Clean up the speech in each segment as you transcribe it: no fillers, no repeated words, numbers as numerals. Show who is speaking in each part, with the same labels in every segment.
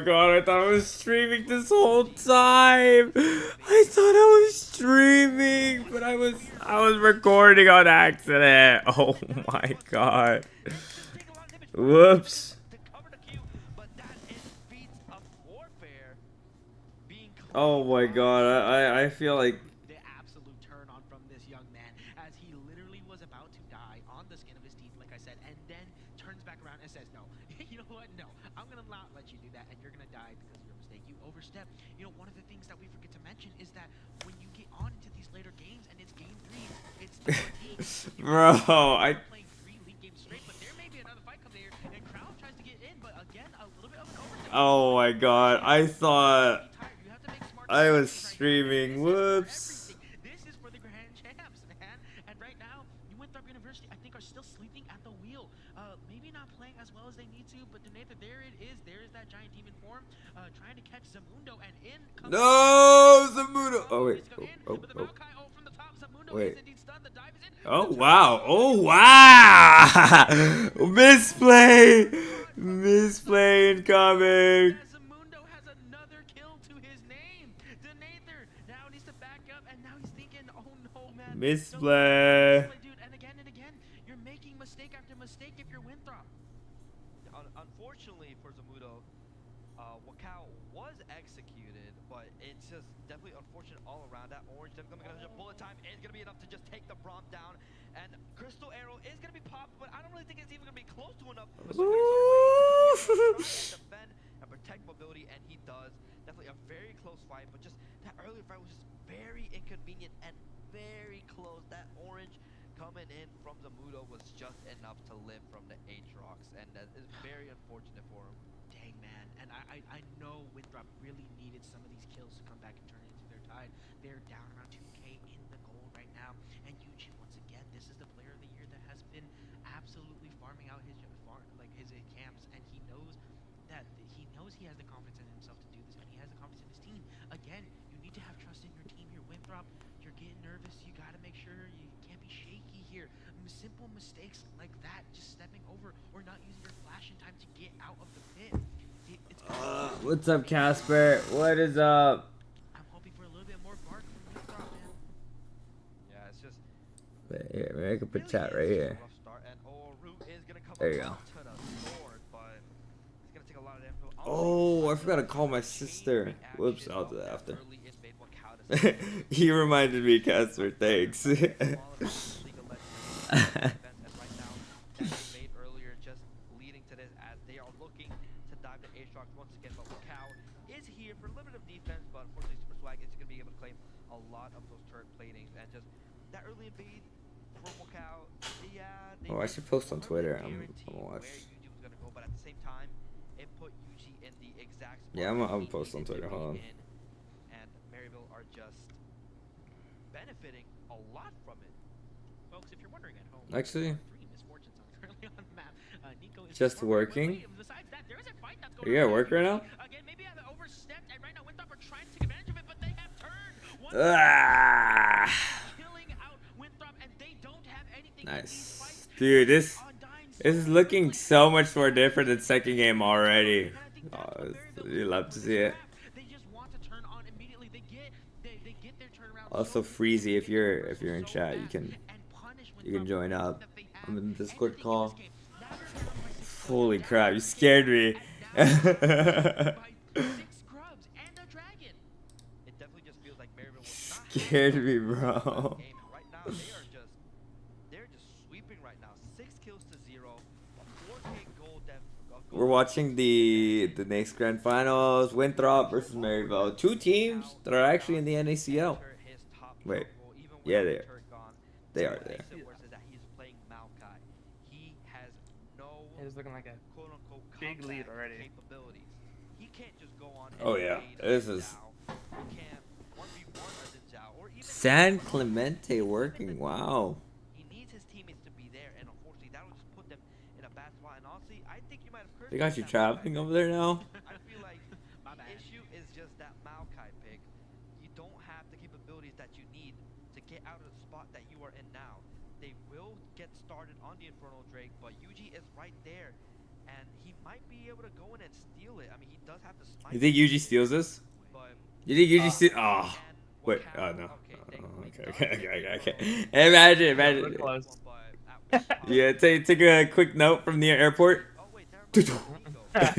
Speaker 1: God, I thought I was streaming this whole time. I thought I was streaming, but I was recording on accident. Oh my God. Whoops. Oh my God. I feel like
Speaker 2: The absolute turn on from this young man as he literally was about to die on the skin of his teeth, like I said, and then turns back around and says, no, you know what? No, I'm going to not let you do that, and you're going to die because of your mistake. You overstep. You know, one of the things that we forget to mention is that when you get on into these later games and it's game three, it's still a team.
Speaker 1: bro,
Speaker 2: You're playing 3 league games straight, but there may be another fight come here, and Crowd tries to get in, but again, a little bit of an overstep.
Speaker 1: oh my God. I thought
Speaker 2: You have to make smart
Speaker 1: I was
Speaker 2: decisions right now, and
Speaker 1: streaming.
Speaker 2: this is for
Speaker 1: Whoops.
Speaker 2: everything. This is for the grand champs, man. And right now, New Winthrop University, I think, are still sleeping at the wheel. Maybe not playing as well as they need to, but Nathan, there it is. There is that giant demon form, trying to catch Zamundo, and in comes
Speaker 1: No, Zamudo. Oh wait.
Speaker 2: but the Maokai ult from the top. Zamundo is
Speaker 1: Wait.
Speaker 2: indeed stunned. The dive is in.
Speaker 1: Oh wow. Oh wow. Misplay. Misplay incoming.
Speaker 2: Zamundo has another kill to his name. Denather now needs to back up, and now he's thinking, oh no, man.
Speaker 1: Misplay.
Speaker 2: Dude, and again, you're making mistake after mistake if you're Winthrop.
Speaker 3: Unfortunately for Zamudo, Wakao was executed, but it's just definitely unfortunate all around. That orange definitely gonna have bullet time is gonna be enough to just take the Braum down, and Crystal Arrow is gonna be popped, but I don't really think it's even gonna be close to enough. But defend and protect mobility, and he does. Definitely a very close fight, but just that earlier fight was just very inconvenient and very close. That orange coming in from Zamudo was just enough to live from the Aatrox, and that is very unfortunate for him.
Speaker 2: Dang, man. And I know Winthrop really needed some of these kills to come back and turn it into their tide. They're down around 2K in the goal right now. And Yuji, once again, this is the player of the year that has been absolutely farming out his camps, and he knows he has the confidence in himself to do this, and he has the confidence in his team. Again, you need to have trust in your team here. Winthrop, you're getting nervous. You got to make sure you can't be shaky here. Simple mistakes like that, just stepping over or not using your flash in time to get out of the pit.
Speaker 1: What's up, Casper? What is up?
Speaker 2: I'm hoping for a little bit more bark from Winthrop, man.
Speaker 3: Yeah, it's just.
Speaker 1: Wait, here, maybe I can put chat right here. There you go. Oh, I forgot to call my sister. Whoops, I'll do that after. He reminded me, Casper. Thanks.
Speaker 3: Is here for a little bit of defense, but unfortunately Super Swag is going to be able to claim a lot of those turret platings, and just that early invade for Wakao. Yeah,
Speaker 1: Oh, I should post on Twitter. I'm gonna watch.
Speaker 3: where Yuji was going to go, but at the same time, it put Yuji in the exact spot.
Speaker 1: Yeah, I'm gonna post on Twitter. Hold on.
Speaker 3: And Maryville are just benefiting a lot from it.
Speaker 2: Folks, if you're wondering at home,
Speaker 1: Actually,
Speaker 2: three misfortunes are currently on the map. Nico is
Speaker 1: just working.
Speaker 2: Besides that, there is a fight that's
Speaker 1: Are
Speaker 2: going
Speaker 1: you at
Speaker 2: on.
Speaker 1: work right now?
Speaker 2: Again, maybe I have overstepped, and right now Winthrop are trying to take advantage of it, but they have turned. Killing out Winthrop, and they don't have anything.
Speaker 1: Nice, dude. This is looking so much more different than second game already. Oh, you love to see it.
Speaker 2: They just want to turn on immediately. They get their turnaround.
Speaker 1: Also, Freezy, if you're in chat, you can join up. I'm in the Discord call. Holy crap, you scared me. Scared me, bro.
Speaker 3: They're just sweeping right now. 6 kills to 0. 4K gold
Speaker 1: We're watching the Nace Grand Finals, Winthrop versus Maryville. Two teams that are actually in the NACL. Wait, yeah, they are. They are there.
Speaker 4: It's looking like a big lead already.
Speaker 1: Oh yeah, this is San Clemente working. Wow.
Speaker 3: He needs his teammates to be there, and unfortunately, that'll just put them in a bad spot. And honestly, I think you might have cursed.
Speaker 1: They got you traveling over there now.
Speaker 3: I feel like the issue is just that Maokai pick. You don't have the capabilities that you need to get out of the spot that you are in now. They will get started on the Infernal Drake, but Yuji is right there. and he might be able to go in and steal it. I mean, he does have the smite.
Speaker 1: You think Yuji steals this?
Speaker 3: But
Speaker 1: You think Yuji steals? Oh.
Speaker 3: and
Speaker 1: Wait.
Speaker 3: Wakao,
Speaker 1: Oh, no.
Speaker 3: okay,
Speaker 1: Oh,
Speaker 3: thankfully
Speaker 1: okay,
Speaker 3: does
Speaker 1: okay,
Speaker 3: get
Speaker 1: okay,
Speaker 3: the
Speaker 1: okay,
Speaker 3: throw.
Speaker 1: okay. Imagine,
Speaker 4: We're
Speaker 1: imagine.
Speaker 4: close.
Speaker 3: But at which time
Speaker 1: Yeah, take a quick note from the airport.
Speaker 3: oh wait, never mind. Nico. Let's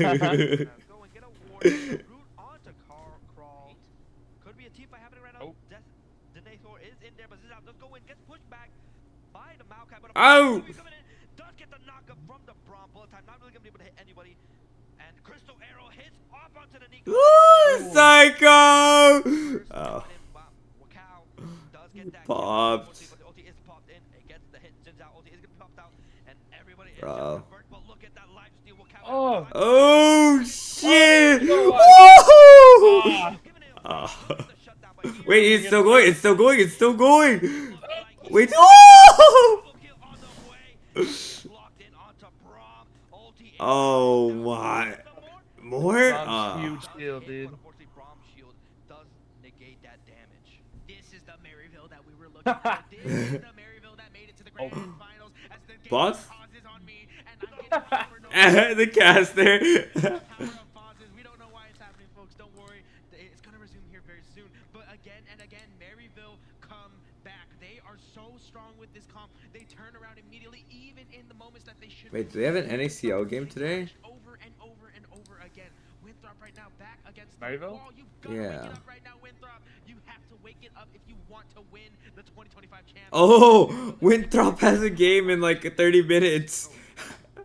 Speaker 3: go and get a ward. Root onto car crawl. Could be a team fight happening right now.
Speaker 4: Oh.
Speaker 3: The Nace is in there, but this is out. Let's go in. Gets pushed back by the Maokai. But
Speaker 1: Oh!
Speaker 3: coming in. Does get the knockup from the Braum. Bullet time. Not really gonna be able to hit anybody. And Crystal Arrow hits off onto the Nico.
Speaker 1: Woo! Psycho! Oh.
Speaker 3: Wakao does get that
Speaker 1: Popped.
Speaker 3: kill, but the ulti is popped in. It gets the hit. Jins out. Ulti is gonna be popped out, and everybody is
Speaker 1: Bro.
Speaker 3: just convert. But look at that life steal. Wakao.
Speaker 4: Oh.
Speaker 1: Oh shit!
Speaker 4: Oh,
Speaker 1: Woo!
Speaker 4: Ah.
Speaker 1: Oh. Wait, it's still going. It's still going. It's still going. Wait. Oh my. More?
Speaker 4: Braum's huge steal, dude.
Speaker 3: Unfortunately, Braum shield does negate that damage.
Speaker 2: This is the Maryville that we were looking for. This is the Maryville that made it to the grand finals as the game
Speaker 1: Boss?
Speaker 2: pauses on me and I'm getting over no
Speaker 1: The caster.
Speaker 2: Power of pauses. We don't know why it's happening, folks. Don't worry. It's going to resume here very soon. But again and again, Maryville come back. They are so strong with this comp. They turn around immediately, even in the moments that they should.
Speaker 1: Wait, do they have an NACL game today?
Speaker 2: Over and over and over again. Winthrop right now back against the
Speaker 4: Maryville?
Speaker 2: wall. You've got to
Speaker 1: Yeah.
Speaker 2: wake it up right now, Winthrop. You have to wake it up if you want to win the 2025 champion.
Speaker 1: Oh, Winthrop has a game in like 30 minutes.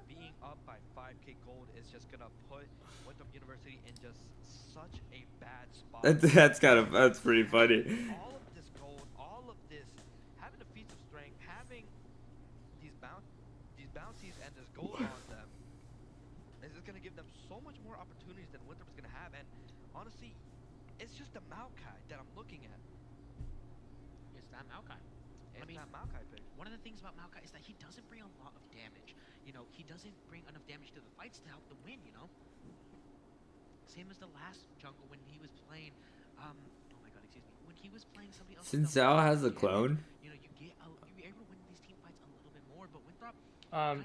Speaker 3: Being up by 5k gold is just gonna put Winthrop University in just such a bad spot.
Speaker 1: That's pretty funny.
Speaker 3: All of this gold, all of this, having the feats of strength, having these bounties and this gold on them, is just gonna give them so much more opportunities than Winthrop is gonna have. And honestly, it's just the Maokai that I'm looking at.
Speaker 2: It's that Maokai.
Speaker 3: It's that Maokai pick.
Speaker 2: One of the things about Maokai is that he doesn't bring a lot of damage. You know, he doesn't bring enough damage to the fights to help them win, you know? Same as the last jungle when he was playing, oh my god, excuse me. When he was playing somebody else.
Speaker 1: Since Zhao has a clone.
Speaker 2: You know, you're able to win these team fights a little bit more, but Winthrop.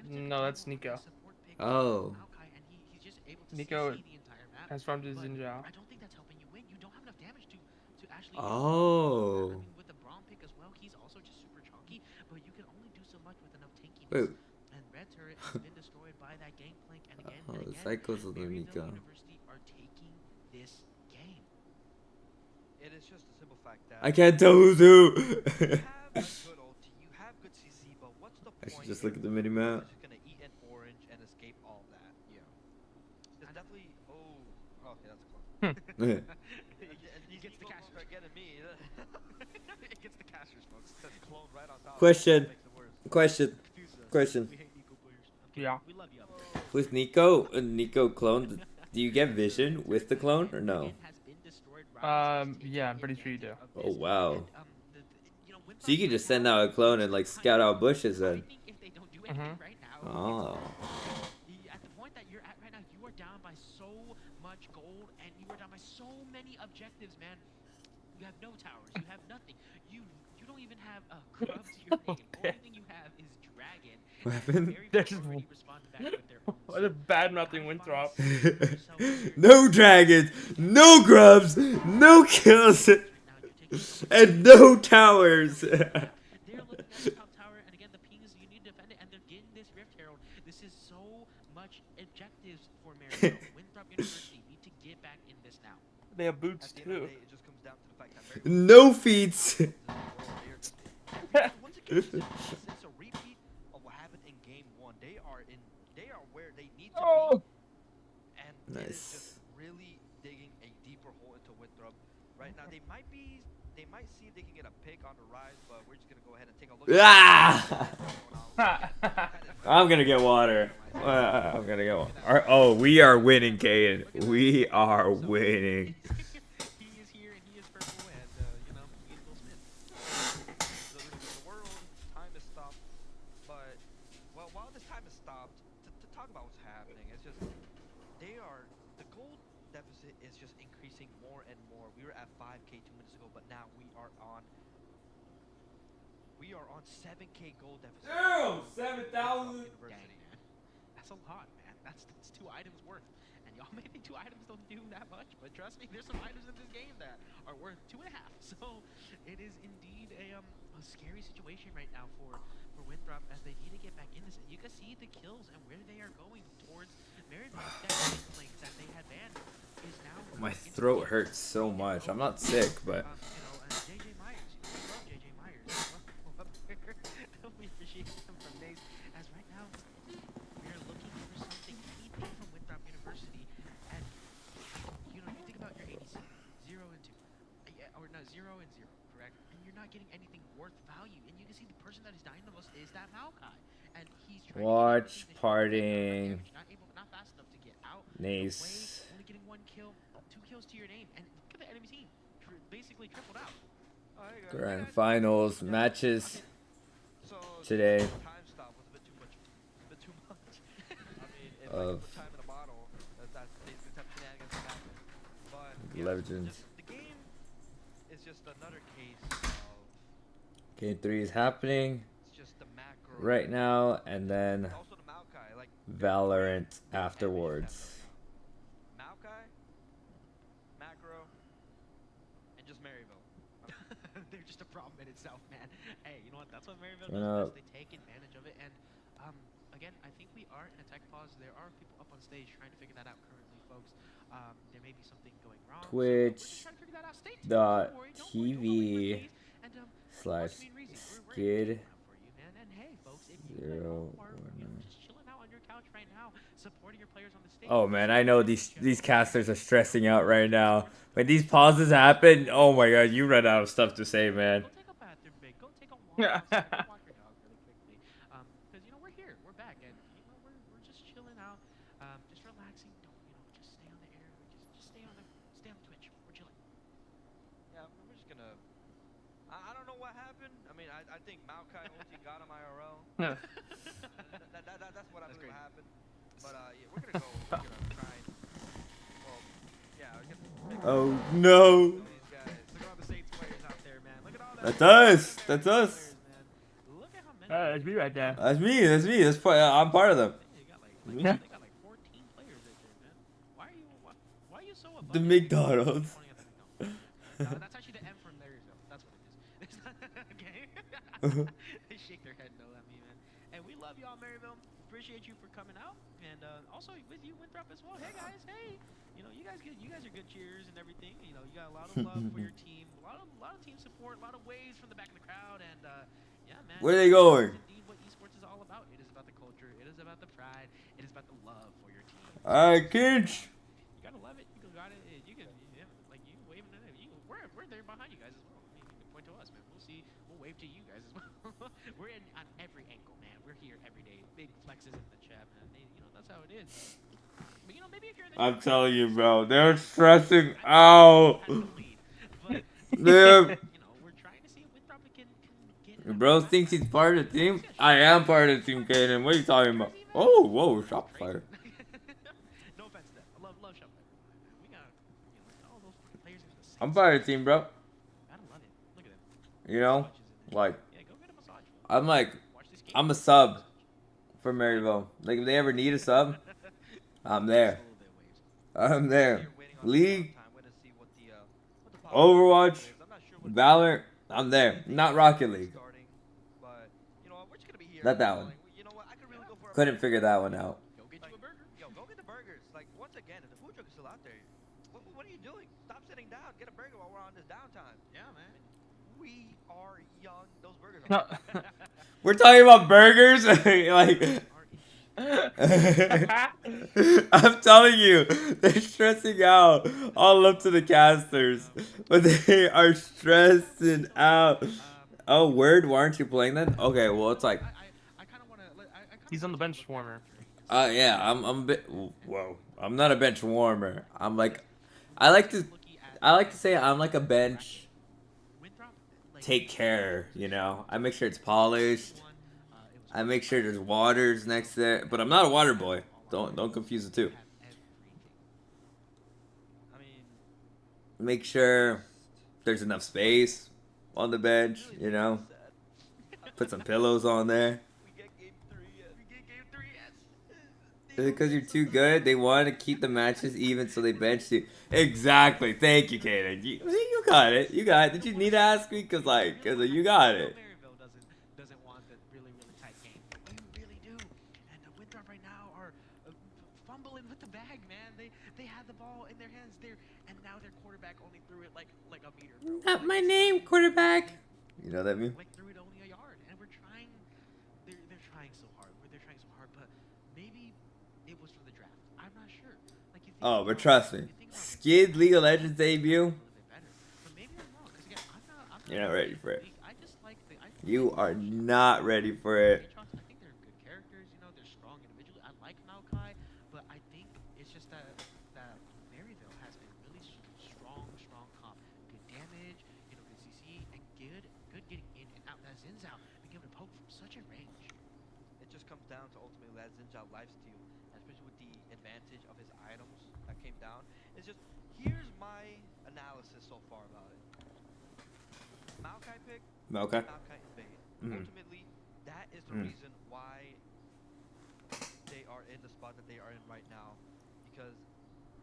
Speaker 4: No, that's Nico.
Speaker 1: Oh.
Speaker 2: He's just able to
Speaker 4: Nico
Speaker 2: see the entire map.
Speaker 4: has farmed his
Speaker 2: But
Speaker 4: Zinjao.
Speaker 2: I don't think that's helping you win. You don't have enough damage to actually.
Speaker 1: Oh.
Speaker 2: I mean, with the Braum pick as well, he's also just super chunky, but you can only do so much with enough tankiness.
Speaker 1: Wait.
Speaker 2: And Red Turret has been destroyed by that Gangplank, and again
Speaker 1: Oh,
Speaker 2: and
Speaker 1: the
Speaker 2: again,
Speaker 1: cycles of the
Speaker 2: Maryville
Speaker 1: Nico.
Speaker 2: University are taking this game.
Speaker 3: It is just a simple fact that
Speaker 1: I can't tell who's who.
Speaker 3: you have a good ulti, you have good CC, but what's the
Speaker 1: I
Speaker 3: point?
Speaker 1: should just look at the
Speaker 3: if
Speaker 1: mini
Speaker 3: you're
Speaker 1: map.
Speaker 3: just gonna eat an orange and escape all that. Yeah. It's definitely. Oh, okay, that's close.
Speaker 2: He gets the casters.
Speaker 3: Start getting me.
Speaker 2: It gets the casters, folks.
Speaker 3: That's clone right on top.
Speaker 1: Question.
Speaker 3: Makes it worse.
Speaker 1: Question. Question.
Speaker 2: We hate Nico players. Okay,
Speaker 4: Yeah.
Speaker 2: we love you up there.
Speaker 1: With Nico clone, do you get vision with the clone or no?
Speaker 4: Yeah, I'm pretty sure you do.
Speaker 1: Oh wow. So you can just send out a clone and like scout out bushes then. Oh.
Speaker 2: At the point that you're at right now, you are down by so much gold and you are down by so many objectives, man. You have no towers, you have nothing. You don't even have grubs to your name. Only thing you have is dragon.
Speaker 1: What happened?
Speaker 4: There's what a bad mouthing Winthrop.
Speaker 1: No dragons, no grubs, no kills, and no towers.
Speaker 2: They're looking at the top tower, and again, the pings, you need to defend it, and they're getting this Rift Herald. This is so much objectives for Maryville. Winthrop University need to get back in this now.
Speaker 4: They have boots
Speaker 3: At the end of the
Speaker 4: too.
Speaker 3: day, it just comes down to the fact that
Speaker 1: No feats.
Speaker 3: once again, it's a repeat of what happened in game 1. They are where they need to
Speaker 4: Oh.
Speaker 3: be, and it is
Speaker 1: Nice.
Speaker 3: just really digging a deeper hole into Winthrop. Right now, they might see if they can get a pick on the rise, but we're just gonna go ahead and take a look.
Speaker 1: I'm gonna get water. I'm gonna get water. Oh, we are winning, Kaden. We are winning.
Speaker 2: He is here, and he is purple, and, you know, he is Will Smith.
Speaker 3: The world time is stopped, but while this time is stopped, to talk about what's happening, it's just the gold deficit is just increasing more and more. We were at 5k 2 minutes ago, but now we are on 7k gold deficit.
Speaker 1: Damn, 7,000.
Speaker 2: Dang, man. That's a lot, man. That's 2 items worth. And y'all may think 2 items don't do that much, but trust me, there's some items in this game that are worth 2.5. So it is indeed a scary situation right now for Winthrop as they need to get back in this. And you can see the kills and where they are going towards Maryville. That flank that they had banned is now.
Speaker 1: My throat hurts so much. I'm not sick, but.
Speaker 2: JJ Myers, we love JJ Myers. We appreciate him from Nace. As right now, we are looking for something, anything from Winthrop University. And you think about your ADC, 0 and 2, or no, 0 and 0, correct? And you're not getting anything worth value. And you can see the person that is dying the most is that Maokai. And he's trying
Speaker 1: Watch
Speaker 2: to
Speaker 1: parting.
Speaker 2: not fast enough to get out.
Speaker 1: Nace.
Speaker 2: Only getting 1 kill, 2 kills to your name, and look at the enemy team, basically tripled out.
Speaker 1: Grand finals matches today.
Speaker 3: Time stop was a bit too much. I mean, if I put time in a bottle, that's basically type of shenanigans that happen. But
Speaker 1: Legends.
Speaker 3: the game is just another case of
Speaker 1: Game 3 is happening
Speaker 3: it's just the macro
Speaker 1: right now, and then
Speaker 3: also the Maokai, like
Speaker 1: Valorant afterwards.
Speaker 3: Maokai, macro, and just Maryville.
Speaker 2: They're just a problem in itself, man. Hey, you know what? That's what Maryville does best. They take advantage of it. And again, I think we are in a tech pause. There are people up on stage trying to figure that out currently, folks. There may be something going wrong.
Speaker 1: Twitch.tv slash skid 019. Oh man, I know these casters are stressing out right now. When these pauses happen, oh my god, you run out of stuff to say, man.
Speaker 2: Go take a bathroom break. Go take a walk outside. Go walk your dog really quickly. Because we're here, we're back, and we're just chilling out, just relaxing. Don't just stay on the air. Just stay on Twitch. We're chilling.
Speaker 3: Yeah, we're just gonna. I don't know what happened. I mean, I think Maokai ulti got him IRL. That's what I believe happened. But yeah, we're gonna go. We're gonna try. Well, yeah.
Speaker 1: Oh no!
Speaker 2: Look at all the Saints players out there, man. Look at all that.
Speaker 1: That's us. That's us.
Speaker 2: Look at how many.
Speaker 4: That's me right there.
Speaker 1: That's me. That's me. I'm part of them.
Speaker 2: They got like 14 players right there, man. Why are you so above
Speaker 1: The McDonald's.
Speaker 2: That's actually the M from Maryville. That's what it is. Okay. They shake their head no at me, man. And we love y'all, Maryville. Appreciate you for coming out, and also with you, Winthrop, as well. Hey guys, hey. You guys are good cheers and everything. You got a lot of love for your team, a lot of team support, a lot of waves from the back of the crowd, and yeah, man.
Speaker 1: Where are they going?
Speaker 2: Indeed, what esports is all about. It is about the culture. It is about the pride. It is about the love for your team.
Speaker 1: All right, kids.
Speaker 2: You gotta love it. You got it. You can, like you waving at it. We're there behind you guys as well. I mean, you can point to us, man. We'll wave to you guys as well. We're on every angle, man. We're here every day. Big flexes in the chat, man. That's how it is. But maybe if you're in the
Speaker 1: I'm telling you, bro, they're stressing out. They're.
Speaker 2: We're trying to see if Winthrop can get.
Speaker 1: Bro thinks he's part of the team. I am part of the team, Kaden. What are you talking about? Oh, whoa, shot fire.
Speaker 2: No offense to that. I love shot fire. We got all those players in the same.
Speaker 1: I'm part of the team, bro.
Speaker 2: I don't love it. Look at them.
Speaker 1: Like,
Speaker 2: Yeah, go get a massage.
Speaker 1: I'm a sub for Maryville. Like, if they ever need a sub, I'm there. I'm there. League, Overwatch, Valorant, I'm there. Not Rocket League. Not that one. Couldn't figure that one out.
Speaker 2: Go get you a burger.
Speaker 3: Yo, go get the burgers. Like, once again, if the food truck is still out there, what are you doing? Stop sitting down. Get a burger while we're on this downtime.
Speaker 2: Yeah, man.
Speaker 3: We are young. Those burgers are
Speaker 1: We're talking about burgers? Like, I'm telling you, they're stressing out. All up to the casters. But they are stressing out. Oh, word? Why aren't you playing then? Okay, well, it's like...
Speaker 4: He's on the bench warmer.
Speaker 1: Yeah, I'm a bit... Whoa. I'm not a bench warmer. I'm like... I like to say I'm like a bench... Take care, I make sure it's polished. I make sure there's waters next there, but I'm not a water boy. Don't confuse the two. Make sure there's enough space on the bench, Put some pillows on there.
Speaker 3: We get game 3, yes.
Speaker 1: Is it because you're too good? They want to keep the matches even, so they bench you. Exactly. Thank you, Kaden. You got it. You got it. Did you need to ask me? Cause you got it.
Speaker 2: Maryville doesn't want the really tight game. You really do. And the Winthrop right now are fumbling with the bag, man. They had the ball in their hands there, and now their quarterback only threw it like a meter. Bro.
Speaker 1: Not my name, quarterback. You know that meme?
Speaker 2: Like threw it only a yard, and we're trying. They're trying so hard. They're trying so hard, but maybe it was from the draft. I'm not sure. Like you think
Speaker 1: Oh, but trust me, Skid League of Legends debut.
Speaker 2: But maybe I'm wrong, because again, I'm not
Speaker 1: You're not ready for it.
Speaker 2: I just like
Speaker 1: You are not ready for it.
Speaker 2: I think they're good characters, you know, they're strong individually. I like Maokai, but I think it's just that Maryville has been really strong comp. Good damage, you know, good CC, and good getting in and out. That Zinzao being able to poke from such a range.
Speaker 3: It just comes down to ultimately that Zinjao lifesteal, especially with the advantage of his items that came down. It's just, here's my analysis so far about it. Maokai pick,
Speaker 1: Okay.
Speaker 3: Maokai invade. Ultimately, that is the reason why they are in the spot that they are in right now. Because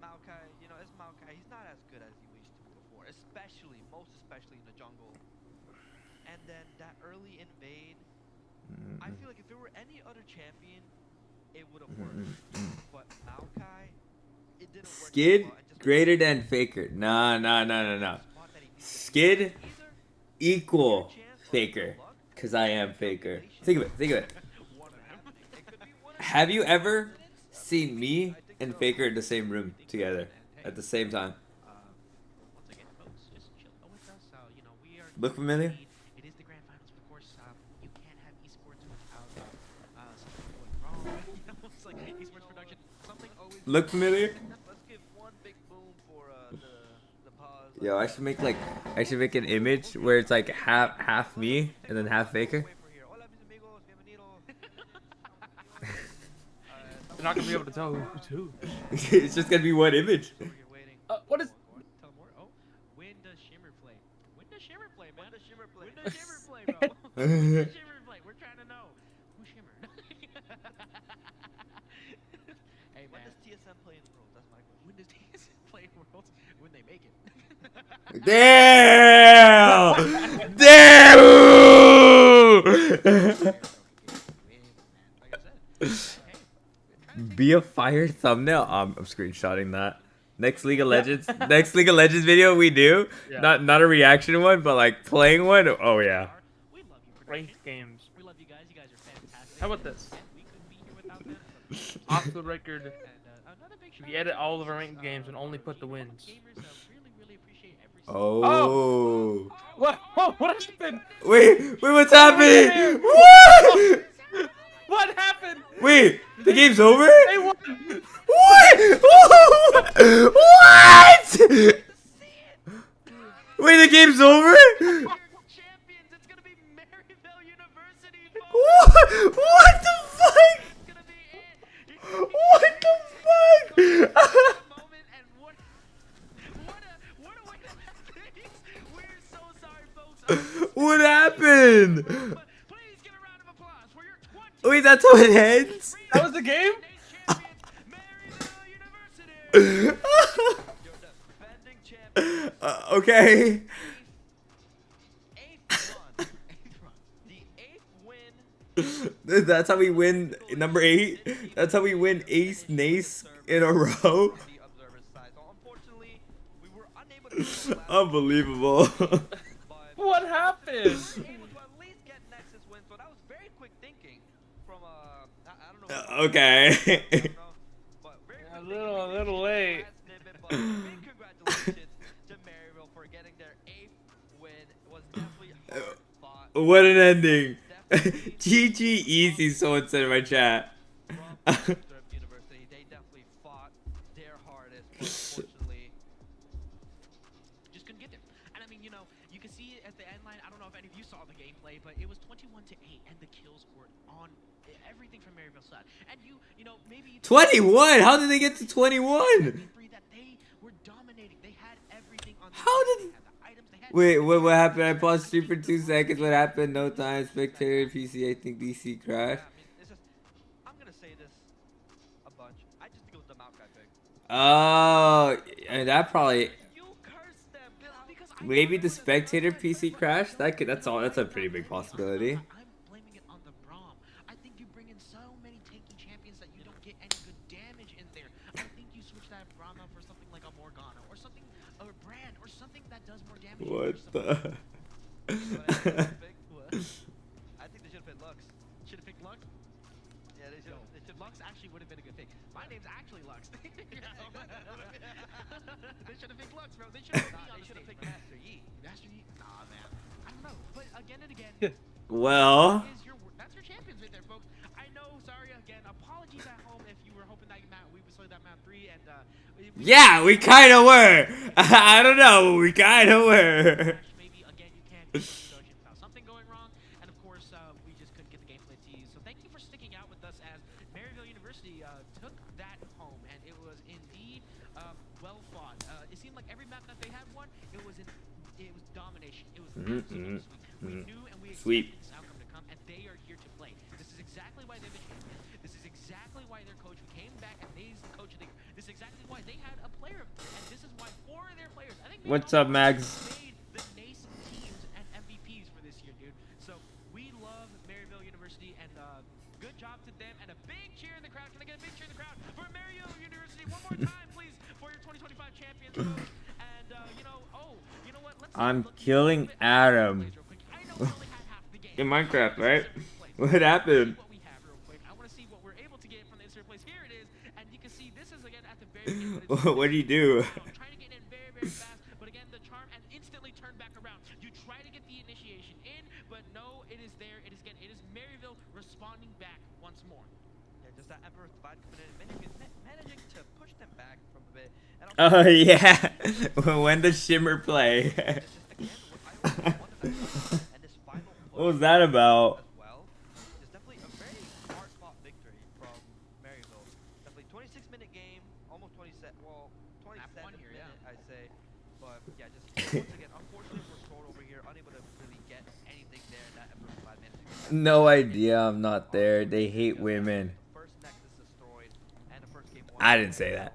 Speaker 3: Maokai, you know, it's Maokai. He's not as good as he used to be before, most especially in the jungle. And then that early invade, I feel like if there were any other champion, it would have worked. But Maokai, it didn't work.
Speaker 1: Skid greater than Faker. Nah. Skid equal Faker. Cause I am Faker. Think of it. Have you ever seen me and Faker in the same room together at the same time?
Speaker 2: Once again, folks, just chill with us. You know, we are.
Speaker 1: Look familiar?
Speaker 2: It is the grand finals, but of course, you can't have esports without something going wrong. You know, it's like esports production. Something always.
Speaker 1: Look familiar?
Speaker 3: Let's give one big boom for the pause.
Speaker 1: Yo, I should make an image where it's like half me and then half Faker.
Speaker 4: They're not gonna be able to tell who's who.
Speaker 1: It's just gonna be one image.
Speaker 4: What is?
Speaker 2: Tell more. Oh, when does Shimmer play? When does Shimmer play, man?
Speaker 3: When does Shimmer play?
Speaker 2: When does Shimmer play, bro? When does Shimmer play? We're trying to know. Who's Shimmer? Hey,
Speaker 3: When
Speaker 2: man.
Speaker 3: does TSM play in the Worlds? That's my question.
Speaker 2: When does TSM play in Worlds? When they make it.
Speaker 1: Damn! Be a fire thumbnail. I'm screenshotting that. Next League of Legends video we do.
Speaker 4: Yeah.
Speaker 1: Not a reaction one, but like playing one. Oh yeah.
Speaker 2: We love you, production.
Speaker 4: Ranked games.
Speaker 2: We love you guys. You guys are fantastic.
Speaker 4: How about this?
Speaker 2: And we couldn't be here without them.
Speaker 4: Off the record,
Speaker 2: And another big shout
Speaker 4: we
Speaker 2: out
Speaker 4: edit
Speaker 2: to
Speaker 4: all of our
Speaker 2: us,
Speaker 4: ranked games and only put the wins.
Speaker 2: gamers, really appreciate every single
Speaker 1: Oh.
Speaker 4: What? What happened?
Speaker 1: Wait, what's happening? What?
Speaker 4: What happened?
Speaker 1: Wait, the game's over?
Speaker 4: They won.
Speaker 1: What? What? Wait, the game's over?
Speaker 2: champions. It's gonna be Maryville University.
Speaker 1: What the fuck?
Speaker 2: It's gonna be it.
Speaker 1: What the fuck?
Speaker 2: Moment and what a way to have things. We're so sorry, folks.
Speaker 1: What happened?
Speaker 2: But please give a round of applause for your 20.
Speaker 1: Wait, that's how it ends?
Speaker 4: That was the game?
Speaker 2: Champions, Maryville University.
Speaker 3: You're defending champion.
Speaker 1: Okay.
Speaker 3: Eighth run. The 8th win.
Speaker 1: That's how we win number 8. That's how we win Ace Nace in a row.
Speaker 3: The observer's side. So unfortunately, we were unable to get the last
Speaker 1: Unbelievable.
Speaker 3: but
Speaker 4: What happened?
Speaker 3: we were able to at least get Nexus win. So that was very quick thinking from I don't know.
Speaker 1: Okay.
Speaker 3: I don't know, but very quick
Speaker 4: A
Speaker 3: thinking.
Speaker 4: little late.
Speaker 3: Last snippet, but big congratulations to Maryville for getting their 8th win. It was definitely hard fought.
Speaker 1: What an ending.
Speaker 3: Definitely
Speaker 1: GG easy, someone said in my chat.
Speaker 3: from Observed University. They definitely fought their hardest, but unfortunately,
Speaker 2: Just couldn't get there. And I mean, you know, you can see it at the end line. I don't know if any of you saw the gameplay, but it was 21-8, and the kills were on everything from Maryville's side. And you know, maybe
Speaker 1: 21? How did they get to 21?
Speaker 2: that they were dominating. They had everything on their
Speaker 1: How
Speaker 2: side.
Speaker 1: did-
Speaker 2: They had the items. They had
Speaker 1: Wait, what happened? I paused stream for 2 seconds. What happened? No time. Spectator PC. I think DC
Speaker 3: yeah,
Speaker 1: crashed.
Speaker 3: I mean, it's just, I'm gonna say this about
Speaker 1: Oh, and that probably
Speaker 3: You cursed them.
Speaker 2: Because I
Speaker 1: maybe
Speaker 2: don't
Speaker 1: the
Speaker 2: know that
Speaker 1: spectator
Speaker 2: Valorant
Speaker 1: PC
Speaker 2: doesn't
Speaker 1: crash.
Speaker 2: feel
Speaker 1: That could.
Speaker 2: like
Speaker 1: That's all. That's a pretty
Speaker 2: I'm
Speaker 1: big
Speaker 2: blaming it on
Speaker 1: possibility.
Speaker 2: I'm blaming it on the Braum. I think you bring in so many tanky champions that you don't get any good damage in there. I think you switch that Braum out for something like a Morgana or something, or Brand, or something that does more damage in
Speaker 1: What
Speaker 2: your support.
Speaker 1: the?
Speaker 3: You know what I think they should pick? What? I think they should have picked Lux.
Speaker 2: Should have picked Lux.
Speaker 3: Yeah, they should.
Speaker 2: Yo,
Speaker 3: They should.
Speaker 2: Lux actually would have been a good pick. My name's actually Lux. They should have picked Lux, bro. They should have
Speaker 3: Nah,
Speaker 2: on
Speaker 3: they
Speaker 2: the
Speaker 3: should have
Speaker 2: stage,
Speaker 3: picked
Speaker 2: bro.
Speaker 3: Master Yi.
Speaker 2: Master Yi? Nah, man. I don't know. But again and again,
Speaker 1: Well,
Speaker 2: that's your champions right there, folks. I know, sorry again. Apologies at home if you were hoping that we would play that map 3 and
Speaker 1: yeah, we kind of were. I don't know, but we kind of were.
Speaker 2: maybe again you can't get without something going wrong, and of course we just couldn't get the gameplay to you. So thank you for sticking out with us as Maryville University took that home, and it was indeed well fought. It seemed like every map that they had won, it was domination. It was absolutely sweet. We knew and we expected this outcome to come, and they are here to play. This is exactly why they're the champions. This is exactly why their coach came back and he's the coach of the year. This is exactly why they had a player, and this is why 4 of their players, I think,
Speaker 1: What's up, Mags?
Speaker 2: made the Nace teams and MVPs for this year, dude. So we love Maryville University, and good job to them, and a big cheer in the crowd. Can I get a big cheer in the crowd for Maryville University one more time, please, for your 2025 champions, folks? And you know what?
Speaker 1: I'm killing Adam in Minecraft, right? What happened?
Speaker 2: What we have real quick. I want to see what we're able to get from the insert place. Here it is, and you can see this is again at the very beginning.
Speaker 1: What do you do?
Speaker 2: Trying to get in very, very fast, but again the charm and instantly turn back around. You try to get the initiation in, but no, it is there. It is Maryville responding back once more.
Speaker 3: Yeah, just that Emperor Divide coming in, managing to push them back from a bit. And
Speaker 1: Oh yeah, when the shimmer play. What was that about?
Speaker 3: Well, it's definitely a very hard-fought victory from Maryville. Definitely 26-minute game, almost 27. Well, 27
Speaker 2: here,
Speaker 3: minute,
Speaker 2: yeah.
Speaker 3: I'd say. But yeah, just once again, unfortunately, we're scored over here, unable to really get anything there in that Emperor 5 minutes.
Speaker 1: No idea. I'm not there. They hate women.
Speaker 3: First Nexus destroyed, and the first game won.
Speaker 1: I didn't say that.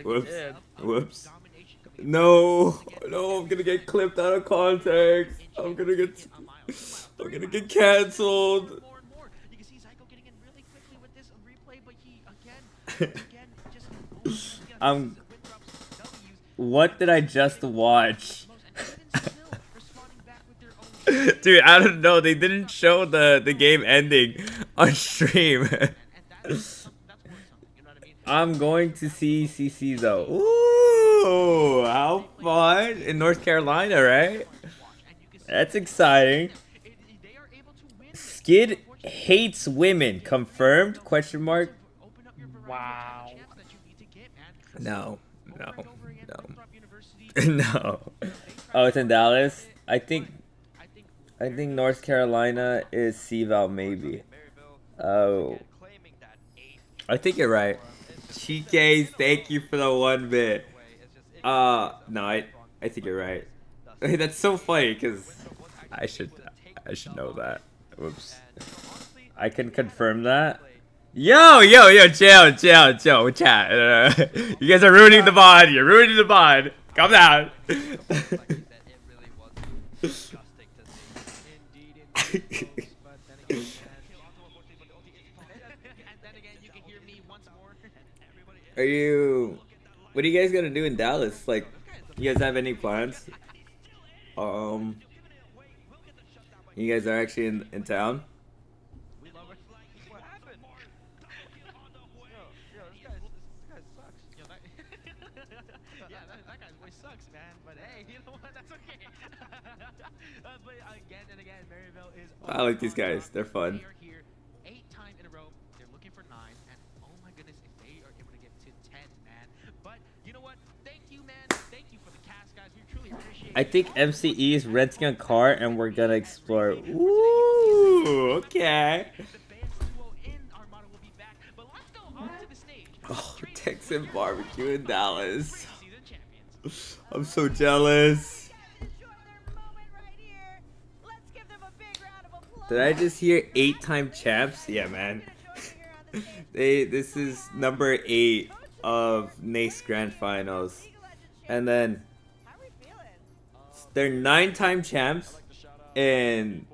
Speaker 1: Whoops. Whoops. No, no, I'm gonna get clipped out of context. I'm gonna get canceled.
Speaker 2: You can see Zyko getting in really quickly with this replay, but he again just
Speaker 1: What did I just watch? Dude, I don't know. They didn't show the game ending on stream. I'm going to see CC though. Ooh, how fun in North Carolina, right? That's exciting. Skid hates women. Confirmed? Question mark.
Speaker 4: Wow.
Speaker 1: No. No. Oh, it's in Dallas. I think North Carolina is CVAL maybe. Oh. I think you're right. TKs, thank you for the 1 bit. No, I think you're right. That's so funny because I should know that. Whoops. I can confirm that. Yo, chill, chat. You guys are ruining the VOD. You're ruining the VOD. Calm down. What are you guys gonna do in Dallas? Like, you guys have any plans? You guys are actually in town?
Speaker 2: That guy's voice sucks, man. But hey, you know what? That's okay. But again and again, Maryville is.
Speaker 1: I like these guys. They're fun.
Speaker 2: They are here 8 times in a row. They're looking for 9, and oh my goodness, if they are able to get to 10, man. But you know what? Thank you, man. Thank you for the cast, guys. We truly appreciate it.
Speaker 1: I think MCE is renting a car and we're gonna explore. Ooh, okay. Oh, Texan barbecue in Dallas. I'm so jealous. Did I just hear 8-time champs? Yeah, man. This is number 8 of Nace Grand Finals, and then they're 9-time champs in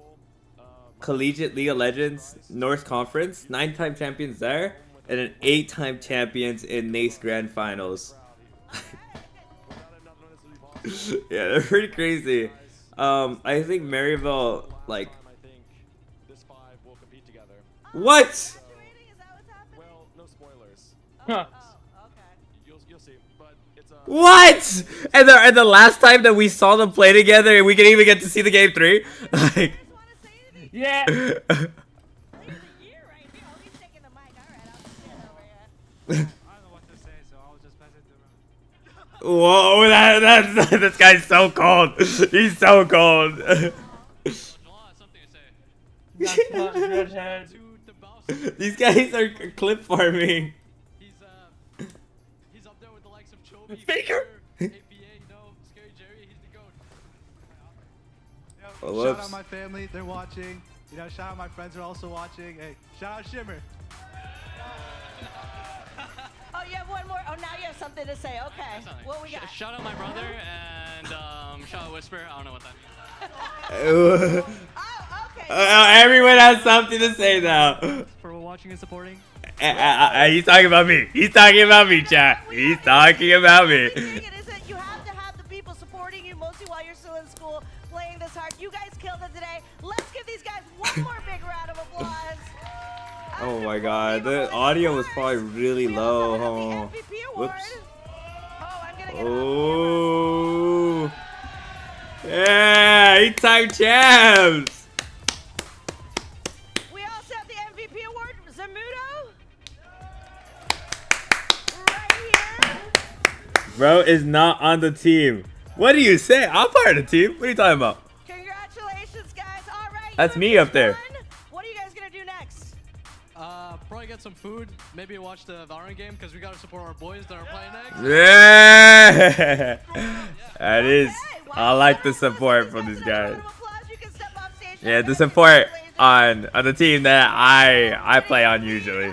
Speaker 1: Collegiate League of Legends North Conference, 9-time champions there, and then 8-time champions in Nace Grand Finals. Yeah, they're pretty crazy. I think Maryville, like, what?
Speaker 5: Well, no spoilers.
Speaker 4: Huh.
Speaker 5: You'll see, but it's
Speaker 1: What? And the last time that we saw them play together, and we didn't even get to see the game 3, like.
Speaker 4: Yeah.
Speaker 1: Whoa, this guy's so cold. He's so cold. These guys are clip farming.
Speaker 5: he's up there with the likes of Chovy,
Speaker 1: Faker.
Speaker 5: APA, Scary Jerry, he's the goat.
Speaker 1: Oh,
Speaker 6: shout out my family, they're watching. You know, shout out my friends are also watching. Hey, shout out Shimmer.
Speaker 7: Oh, you have one more. Oh, now you have something to say. Okay. What we got?
Speaker 5: Shout out my brother and shout out Whisper. I don't know what that means.
Speaker 7: Oh, okay.
Speaker 1: Everyone has something to say now.
Speaker 5: For watching and supporting.
Speaker 1: He's talking about me. He's talking about me, chat. He's talking about me.
Speaker 7: The thing is that you have to have the people supporting you, mostly while you're still in school, playing this hard. You guys killed it today. Let's give these guys one more big round of applause.
Speaker 1: Oh my god, the audio was probably really low. Oh. Whoops. Oh. Yeah, 8-time champs.
Speaker 7: We also have the MVP award, Zamudo. Right here.
Speaker 1: Bro is not on the team. What do you say? I'm part of the team. What are you talking about?
Speaker 7: Congratulations, guys. All right.
Speaker 1: That's me up there.
Speaker 7: What are you guys going to do next?
Speaker 5: Probably get some food. Maybe watch the Valorant game because we gotta support our boys that are playing next.
Speaker 1: Yeah. That is. I like the support from these guys. Yeah, the support on the team that I play on usually.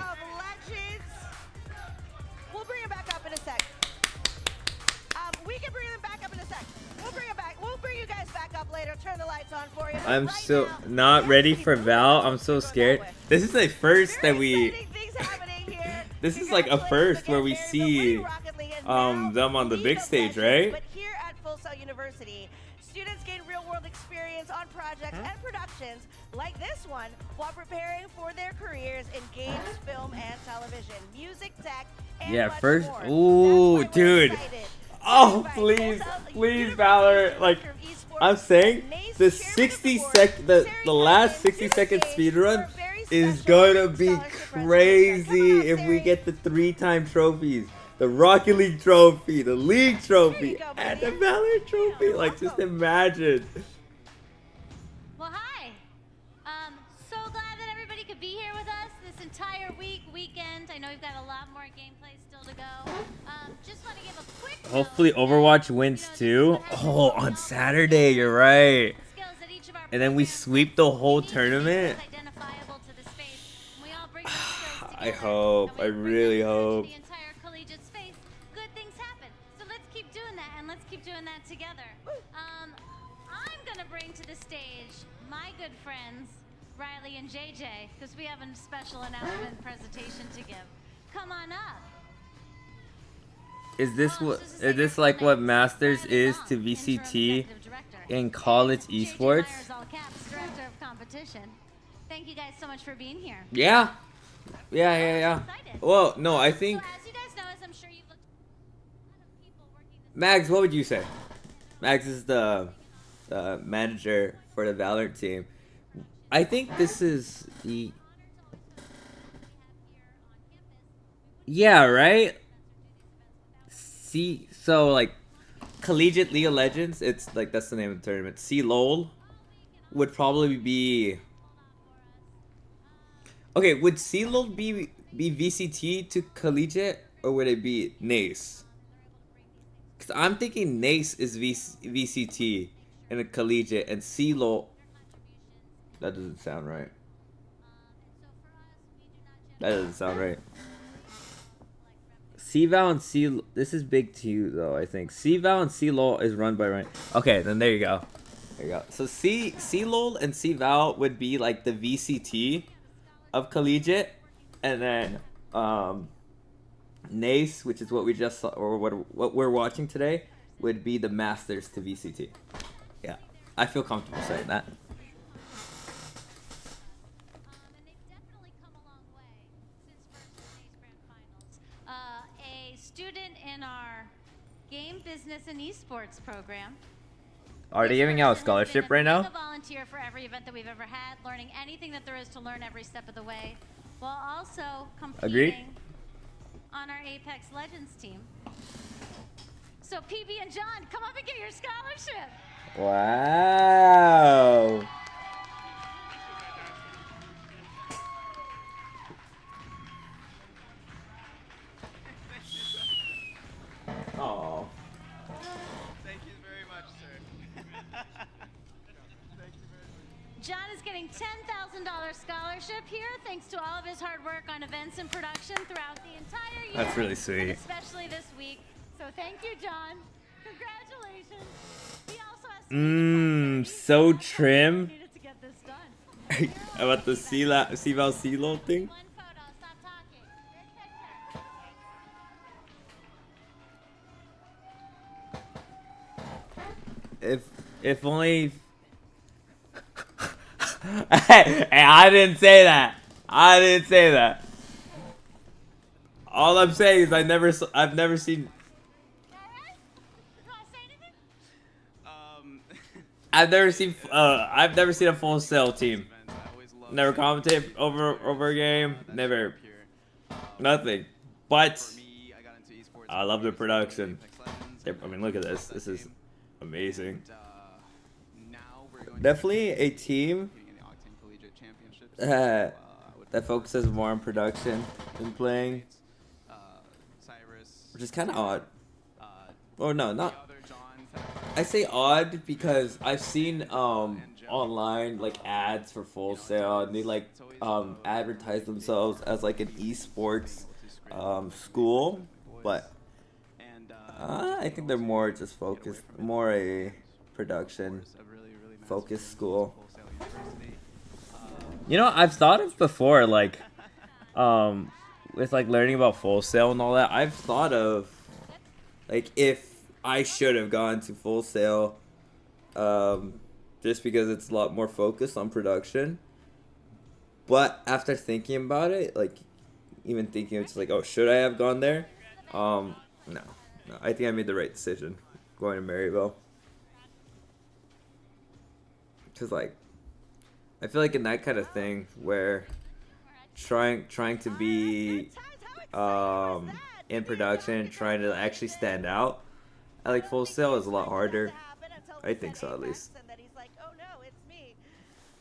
Speaker 7: We'll bring it back up in a sec. We can bring them back up in a sec. We'll bring it back. We'll bring you guys back up later. Turn the lights on for you.
Speaker 1: I'm still not ready for Val. I'm so scared. This is the first that we. This is like a first where we see them on the big stage, right?
Speaker 7: But here at Full Sail University, students gain real-world experience on projects and productions like this one while preparing for their careers in games, film, and television, music, tech, and
Speaker 1: Yeah,
Speaker 7: much
Speaker 1: first.
Speaker 7: more.
Speaker 1: Ooh,
Speaker 7: That's why we're
Speaker 1: dude.
Speaker 7: excited.
Speaker 1: Oh,
Speaker 7: Right,
Speaker 1: please,
Speaker 7: Full Sail
Speaker 1: please,
Speaker 7: University
Speaker 1: Valor. Like,
Speaker 7: Director of Esports
Speaker 1: I'm saying,
Speaker 7: Nace
Speaker 1: the
Speaker 7: Chairman of
Speaker 1: 60
Speaker 7: Board,
Speaker 1: sec, the
Speaker 7: Sarah
Speaker 1: last
Speaker 7: Kevin,
Speaker 1: 60-second
Speaker 7: to the
Speaker 1: speed
Speaker 7: stage
Speaker 1: run
Speaker 7: for a very
Speaker 1: is
Speaker 7: special
Speaker 1: gonna be
Speaker 7: scholarship presentation.
Speaker 1: crazy
Speaker 7: Come on,
Speaker 1: if we
Speaker 7: Sari.
Speaker 1: get the 3-time trophies. The Rocket League trophy, the League trophy,
Speaker 7: go,
Speaker 1: and the
Speaker 7: baby.
Speaker 1: Valor trophy. Like, just imagine.
Speaker 8: Well, hi. So glad that everybody could be here with us this entire weekend. I know we've got a lot more gameplay still to go. Just want to give a quick
Speaker 1: Hopefully
Speaker 8: note that,
Speaker 1: Overwatch wins too. Oh, on Saturday, you're right.
Speaker 8: skills that each of our
Speaker 1: And then we
Speaker 8: programs
Speaker 1: sweep the whole
Speaker 8: need
Speaker 1: tournament.
Speaker 8: skills identifiable to the space. And we all bring those skills
Speaker 1: I
Speaker 8: together,
Speaker 1: hope.
Speaker 8: and we
Speaker 1: I
Speaker 8: bring
Speaker 1: really
Speaker 8: them to
Speaker 1: hope.
Speaker 8: the entire collegiate space. Good things happen. So let's keep doing that, and let's keep doing that together. I'm gonna bring to the stage my good friends Riley and JJ, because we have a special announcement presentation to give. Come on up.
Speaker 1: Is this like what Masters is to VCT in college esports?
Speaker 8: Director of competition. Thank you guys so much for being here.
Speaker 1: Yeah. Yeah. Well, no, I think
Speaker 8: So as you guys know, as I'm sure you've looked at a lot of people working this
Speaker 1: Mags, what would you say? Mags is the manager for the Valorant team. I think this is the. Yeah, right? See, so like Collegiate League of Legends, it's like that's the name of the tournament. C-LOL would probably be. Okay, would C-LOL be VCT to Collegiate, or would it be Nace? Because I'm thinking Nace is VCT and a Collegiate, and C-LOL. That doesn't sound right. That doesn't sound right. C-Val and C... This is big to you, though, I think. C-Val and C-Lol is run by Ryan. Okay, then there you go. There you go. So C-Lol and C-Val would be like the VCT of collegiate. And then Nace, which is what we just saw, or what we're watching today, would be the Masters to VCT. Yeah, I feel comfortable saying that.
Speaker 8: And they've definitely come a long way since first Nace Grand Finals. A student in our game business and esports program.
Speaker 1: Are they giving out a scholarship right now?
Speaker 8: A volunteer for every event that we've ever had, learning anything that there is to learn every step of the way, while also competing
Speaker 1: Agreed.
Speaker 8: on our Apex Legends team. So PB and John, come up and get your scholarship.
Speaker 1: Wow. Oh.
Speaker 9: Thank you very much, sir. Thank you very much.
Speaker 8: John is getting $10,000 scholarship here thanks to all of his hard work on events and production throughout the entire year.
Speaker 1: That's really sweet.
Speaker 8: Especially this week. So thank you, John. Congratulations. He also has
Speaker 1: So trim.
Speaker 8: needed to get this done.
Speaker 1: How about the C-Val C-Lol thing?
Speaker 8: One photo, stop talking. Good picture.
Speaker 1: If only. Hey, I didn't say that. I didn't say that. All I'm saying is I've never seen.
Speaker 8: Alright? You want to say anything?
Speaker 1: I've never seen a full sale team. Never commentate over a game. Never. Nothing. But I love the production. I mean, look at this. This is amazing. Definitely a team that focuses more on production than playing, which is kind of odd. Oh no, not. I say odd because I've seen online like ads for Full Sail, and they like advertise themselves as like an esports school, but I think they're more just focused, more a production focused school. You know, I've thought of before, like with like learning about Full Sail and all that, I've thought of like if I should have gone to Full Sail, just because it's a lot more focused on production. But after thinking about it, like even thinking it's like, oh, should I have gone there? No, I think I made the right decision going to Maryville. Cause like, I feel like in that kind of thing where trying to be in production, trying to actually stand out, I like Full Sail is a lot harder. I think so, at least.
Speaker 7: Oh no, it's me.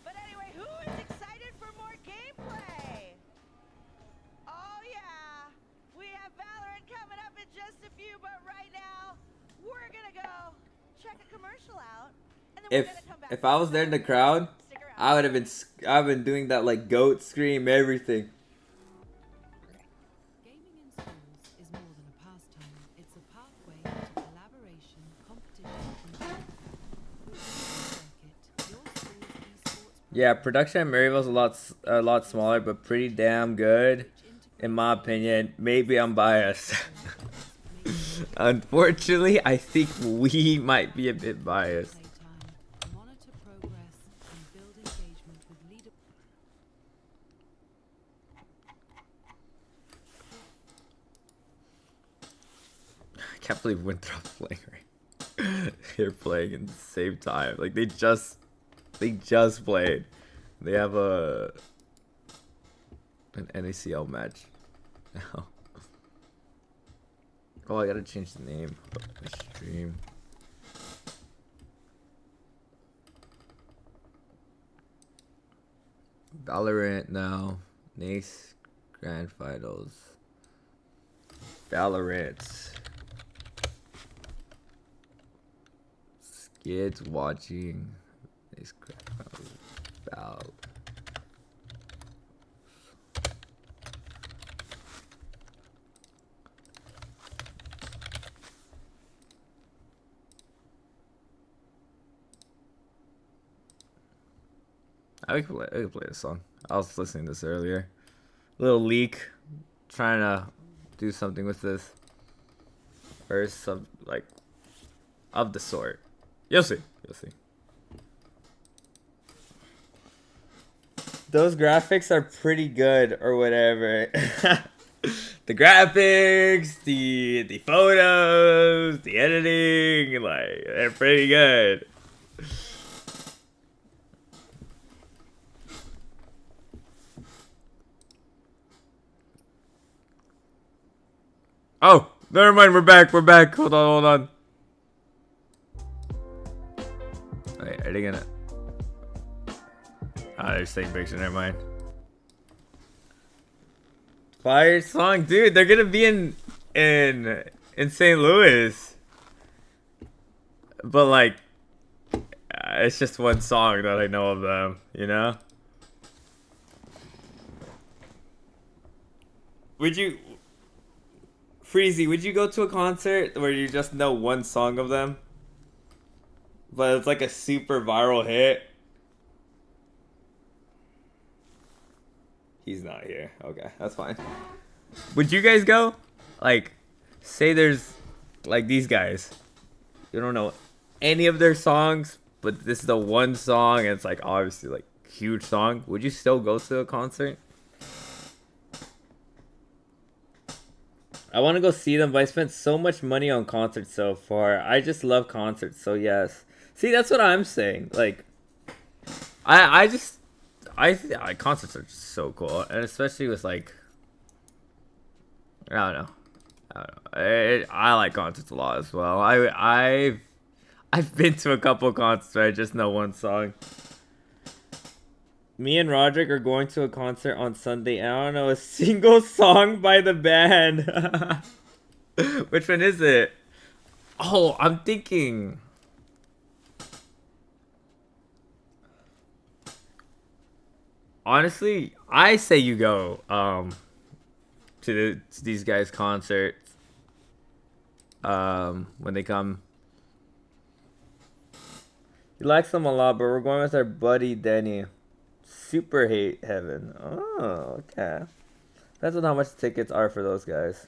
Speaker 7: But anyway, who is excited for more gameplay? Oh yeah, we have Valorant coming up in just a few, but right now we're gonna go check a commercial out, and then we're gonna come back.
Speaker 1: If I was there in the crowd, I would have been doing that like goat scream, everything.
Speaker 10: Gaming in schools is more than a pastime. It's a pathway to collaboration, competition, and
Speaker 1: Yeah, production at Maryville is a lot smaller, but pretty damn good, in my opinion. Maybe I'm biased. Unfortunately, I think we might be a bit biased.
Speaker 10: monitor progress and build engagement with leader.
Speaker 1: I can't believe Winthrop's playing right. They're playing at the same time. Like they just played. They have an NACL match now. Oh, I gotta change the name of my stream. Valorant now. Nace Grand Finals. Valorant. Skids watching. Nace Grand Finals. I could play this song. I was listening to this earlier. Little leak. Trying to do something with this. Or some, like, of the sort. You'll see. You'll see. Those graphics are pretty good or whatever. The graphics, the photos, the editing, like, they're pretty good. Oh, never mind, we're back, Hold on. Wait, are they gonna... Ah, they're just taking pictures, never mind. Fire song, dude, they're gonna be in St. Louis. But like, it's just one song that I know of them, you know? Would you... Freezy, would you go to a concert where you just know one song of them? But it's like a super viral hit? He's not here. Okay, that's fine. Would you guys go? Like, say there's, like, these guys. You don't know any of their songs, but this is the one song, and it's, like, obviously, like, huge song. Would you still go to a concert? I want to go see them, but I spent so much money on concerts so far. I just love concerts, so yes. See, that's what I'm saying. Like, concerts are just so cool, and especially with like, I don't know. I like concerts a lot as well. I've been to a couple concerts where I just know one song. Me and Roderick are going to a concert on Sunday, and I don't know a single song by the band. Which one is it? Oh, I'm thinking. Honestly, I say you go to these guys' concerts when they come. He likes them a lot, but we're going with our buddy Denny. Super hate heaven. Oh, okay. That's how much tickets are for those guys.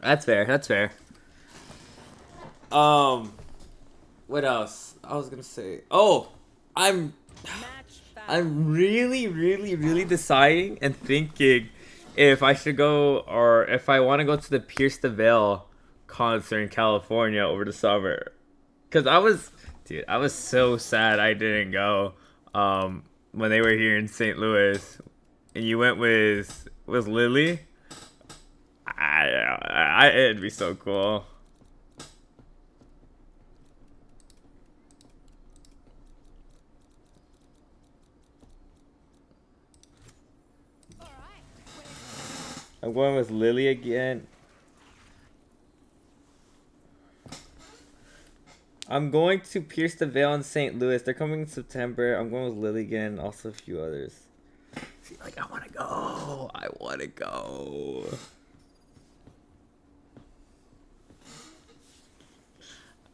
Speaker 1: That's fair. That's fair. What else? I was gonna say. Oh, I'm really deciding and thinking if I should go or if I want to go to the Pierce the Veil concert in California over the summer. Cause I was so sad I didn't go. When they were here in St. Louis, and you went with Lily, it'd be so cool. I'm going with Lily again. I'm going to Pierce the Veil in St. Louis. They're coming in September. I'm going with Lily again, also a few others. See, like, I want to go. I want to go.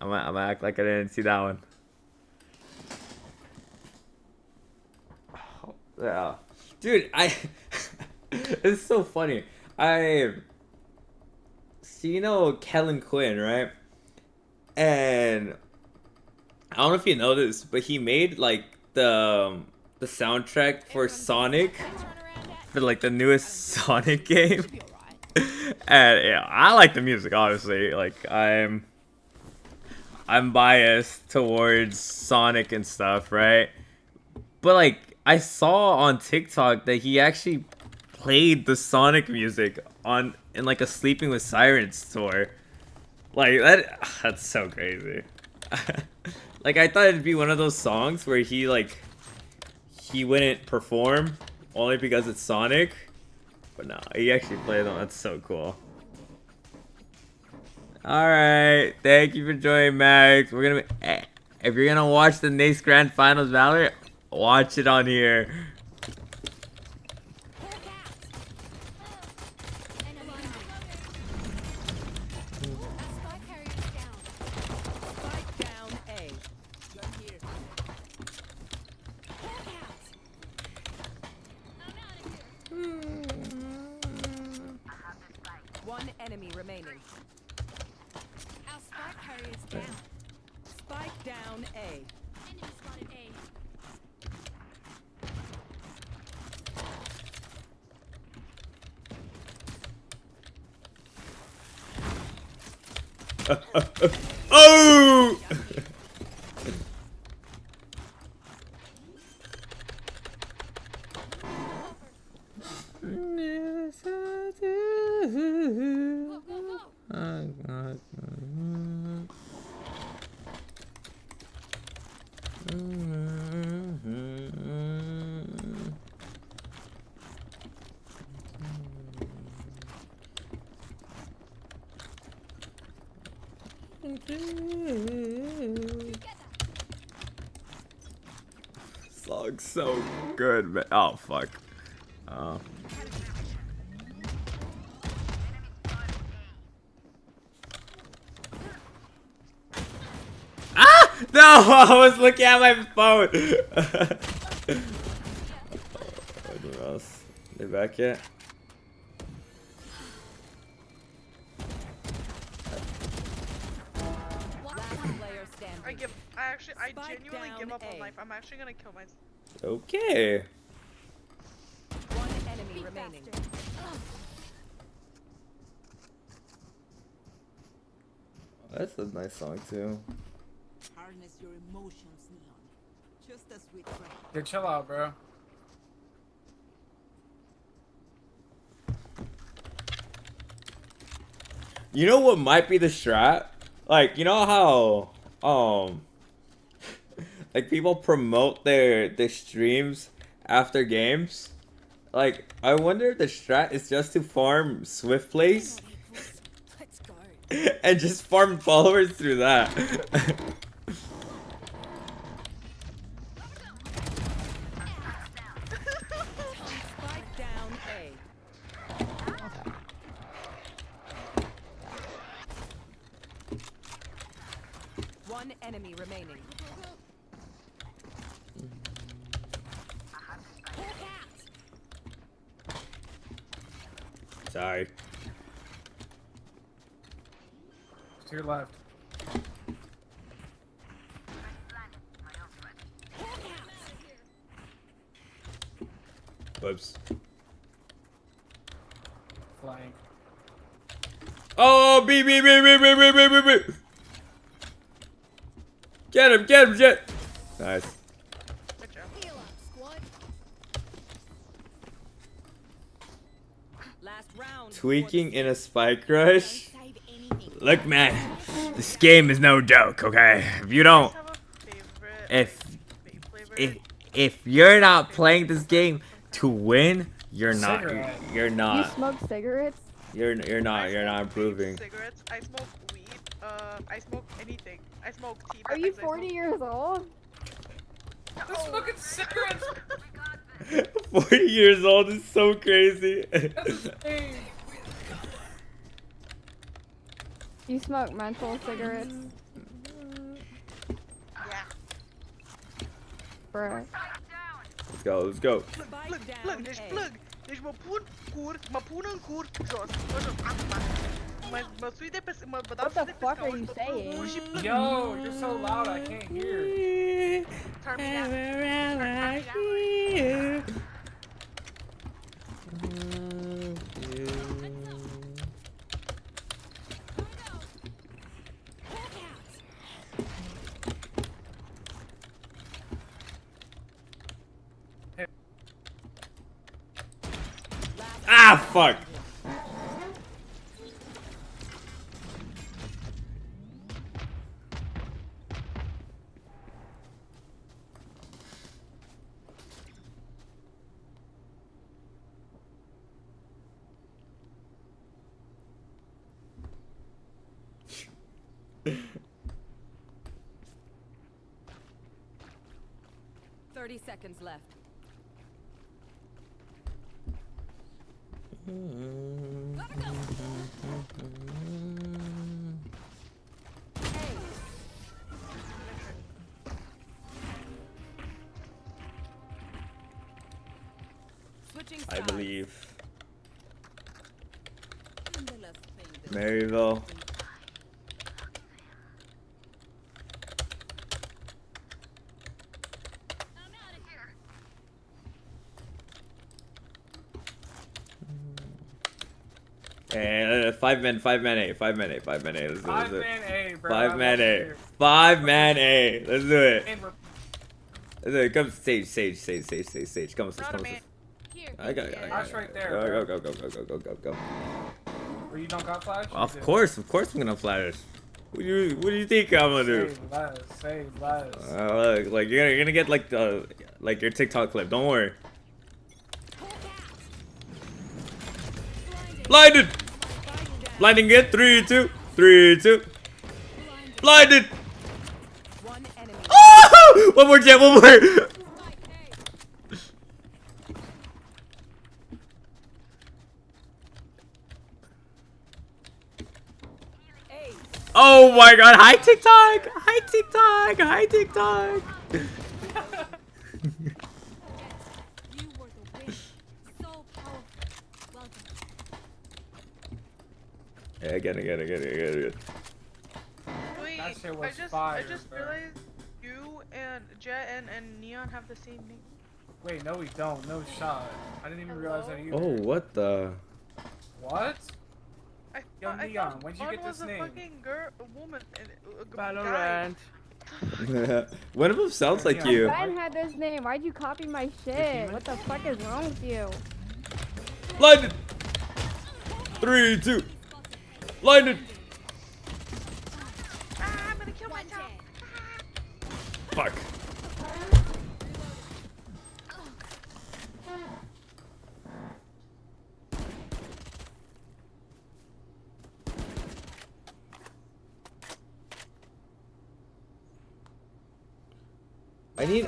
Speaker 1: I'm gonna act like I didn't see that one. Oh, yeah. Dude, it's so funny. So you know Kellen Quinn, right? And I don't know if you know this, but he made like the soundtrack for Sonic, for like the newest Sonic game. And yeah, I like the music, obviously. Like I'm biased towards Sonic and stuff, right? But like I saw on TikTok that he actually played the Sonic music in like a Sleeping with Sirens tour. Like that's so crazy. Like I thought it'd be one of those songs where he wouldn't perform only because it's Sonic, but no, he actually played them. That's so cool. All right, thank you for joining, Max. We're gonna if you're gonna watch the Nace Grand Finals Valorant, watch it on here.
Speaker 10: Spike down A.
Speaker 8: Enemy spotted A.
Speaker 1: Oh! Song's so good, man. Oh fuck. Oh. Ah! No, I was looking at my phone. Anyone else? They back yet?
Speaker 9: I genuinely give up on life. I'm actually gonna kill myself.
Speaker 1: Okay.
Speaker 10: One enemy remaining.
Speaker 1: That's a nice song too.
Speaker 10: Harness your emotions, Neon. Just as we try.
Speaker 4: Good, chill out, bro.
Speaker 1: You know what might be the strat? Like, you know how like people promote their streams after games? Like, I wonder if the strat is just to farm Swift plays
Speaker 10: Let's go.
Speaker 1: and just farm followers through that.
Speaker 10: Spike down A. One enemy remaining.
Speaker 1: Sorry.
Speaker 4: To your left.
Speaker 1: Whoops.
Speaker 4: Flying.
Speaker 1: Oh, B. Get him, Jet. Nice.
Speaker 9: Good job.
Speaker 10: Last round.
Speaker 1: Tweaking in a spike rush? Look, man, this game is no joke, okay? If you don't,
Speaker 9: Have a favorite
Speaker 1: if you're not playing this game to win, you're not.
Speaker 4: Cigarette.
Speaker 1: You're
Speaker 11: You
Speaker 1: not.
Speaker 11: smoke cigarettes?
Speaker 1: You're not. You're not improving.
Speaker 9: cigarettes. I smoke weed. I smoke anything. I smoke tea.
Speaker 11: Are you 40 years old?
Speaker 4: I'm smoking cigarettes.
Speaker 1: 40 years old is so crazy.
Speaker 4: That's insane.
Speaker 11: You smoke menthol cigarettes?
Speaker 9: Yeah.
Speaker 11: Bruh.
Speaker 1: Let's go.
Speaker 9: Plug, there's plug. There's mapunang kur.
Speaker 11: What the fuck are you saying?
Speaker 4: Yo, you're so loud, I can't hear.
Speaker 9: Turn me down.
Speaker 1: Ah, fuck.
Speaker 10: Seconds left.
Speaker 1: I believe. Maryville. 5 men, 5 men A, 5 men A, 5 men A. Let's do it.
Speaker 4: 5 man A, bro.
Speaker 1: 5 man A. 5 man A. Let's do it.
Speaker 4: Hey, bro.
Speaker 1: Let's do it. Come Sage. Come on, come on. I got it.
Speaker 4: Flash right there.
Speaker 1: Go.
Speaker 4: Or you don't got flash?
Speaker 1: Of course I'm gonna flash. What do you think I'm gonna do?
Speaker 4: Save less.
Speaker 1: Look, like you're gonna get like your TikTok clip. Don't worry. Blinded. Blinding it. 3, 2, 3, 2. Blinded. Oh! One more, Jet. One more. Oh my God! Hi TikTok! Hi TikTok! Hi TikTok! Yeah, get it.
Speaker 9: Wait,
Speaker 4: That shit was
Speaker 9: I
Speaker 4: fire,
Speaker 9: just
Speaker 4: bro.
Speaker 9: realized you and Jet and Neon have the same name.
Speaker 4: Wait, no, we don't. No shot. I didn't even realize that either.
Speaker 1: Oh, what the?
Speaker 4: What? Yo,
Speaker 9: I
Speaker 4: Neon,
Speaker 9: thought
Speaker 4: when'd you
Speaker 9: one
Speaker 4: get this
Speaker 9: was
Speaker 4: name?
Speaker 9: a fucking girl, a woman, and a
Speaker 11: Valorant.
Speaker 1: One of them sounds like you.
Speaker 11: Ben had this name. Why'd you copy my shit? What the fuck is wrong with you?
Speaker 1: Blinded. 3, 2. Blinded.
Speaker 9: I'm gonna kill myself.
Speaker 1: Fuck.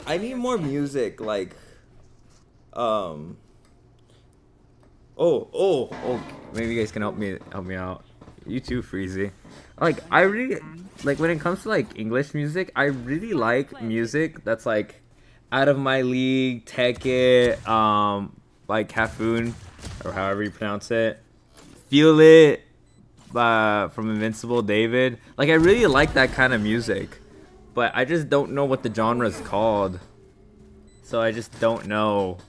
Speaker 1: I need more music, like oh, maybe you guys can help me out. You too, Freezy. Like I really like when it comes to like English music, I really like music that's like out of my league, Tech It, like Cafoon or however you pronounce it. Feel It from Invincible David. Like I really like that kind of music. But I just don't know what the genre is called. So I just don't know,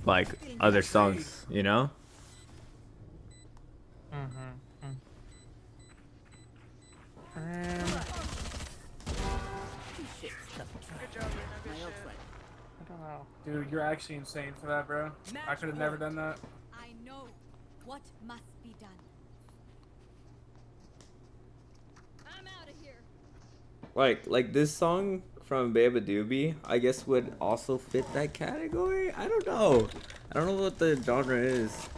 Speaker 1: like, other songs, you know?
Speaker 4: I don't know. Dude, you're actually insane for that, bro. I could have never done that.
Speaker 10: I know what must be done. I'm out of here.
Speaker 1: Like this song from Baba Doobie, I guess would also fit that category. I don't know what the genre is.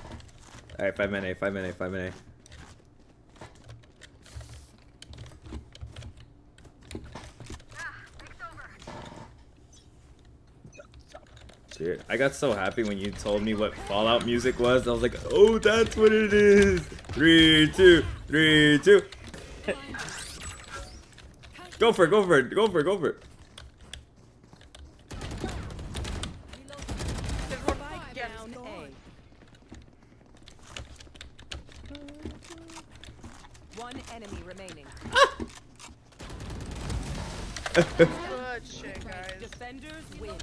Speaker 1: All right, 5 minute. Dude, I got so happy when you told me what Fallout music was. I was like, oh, that's what it is. 3, 2, 3, 2. Go for it.
Speaker 10: One enemy remaining.
Speaker 9: Good shit, guys.
Speaker 10: Defenders win.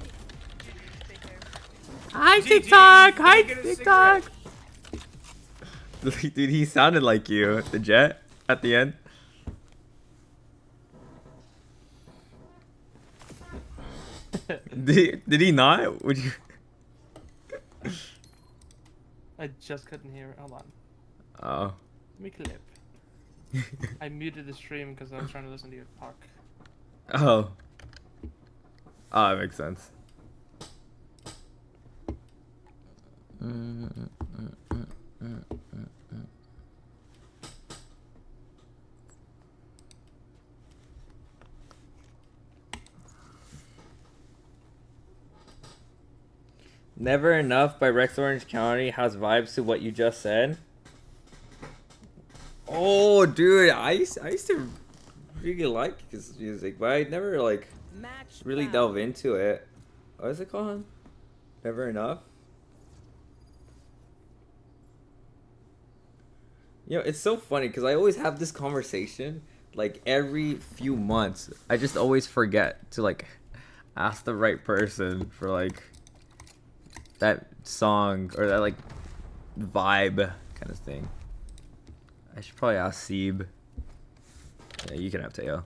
Speaker 1: Hi TikTok. Dude, he sounded like you, the Jet, at the end. Did he not? Would you?
Speaker 4: I just couldn't hear it. Hold on.
Speaker 1: Oh.
Speaker 4: Let me clip. I muted the stream because I was trying to listen to you talk.
Speaker 1: Oh. Oh, that makes sense. Never Enough by Rex Orange County has vibes to what you just said. Oh, dude, I used to really like his music, but I never like really delve into it. What is it called? Never Enough? You know, it's so funny because I always have this conversation like every few months. I just always forget to like ask the right person for like that song or that like vibe kind of thing. I should probably ask Seeb. Yeah, you can have Teo.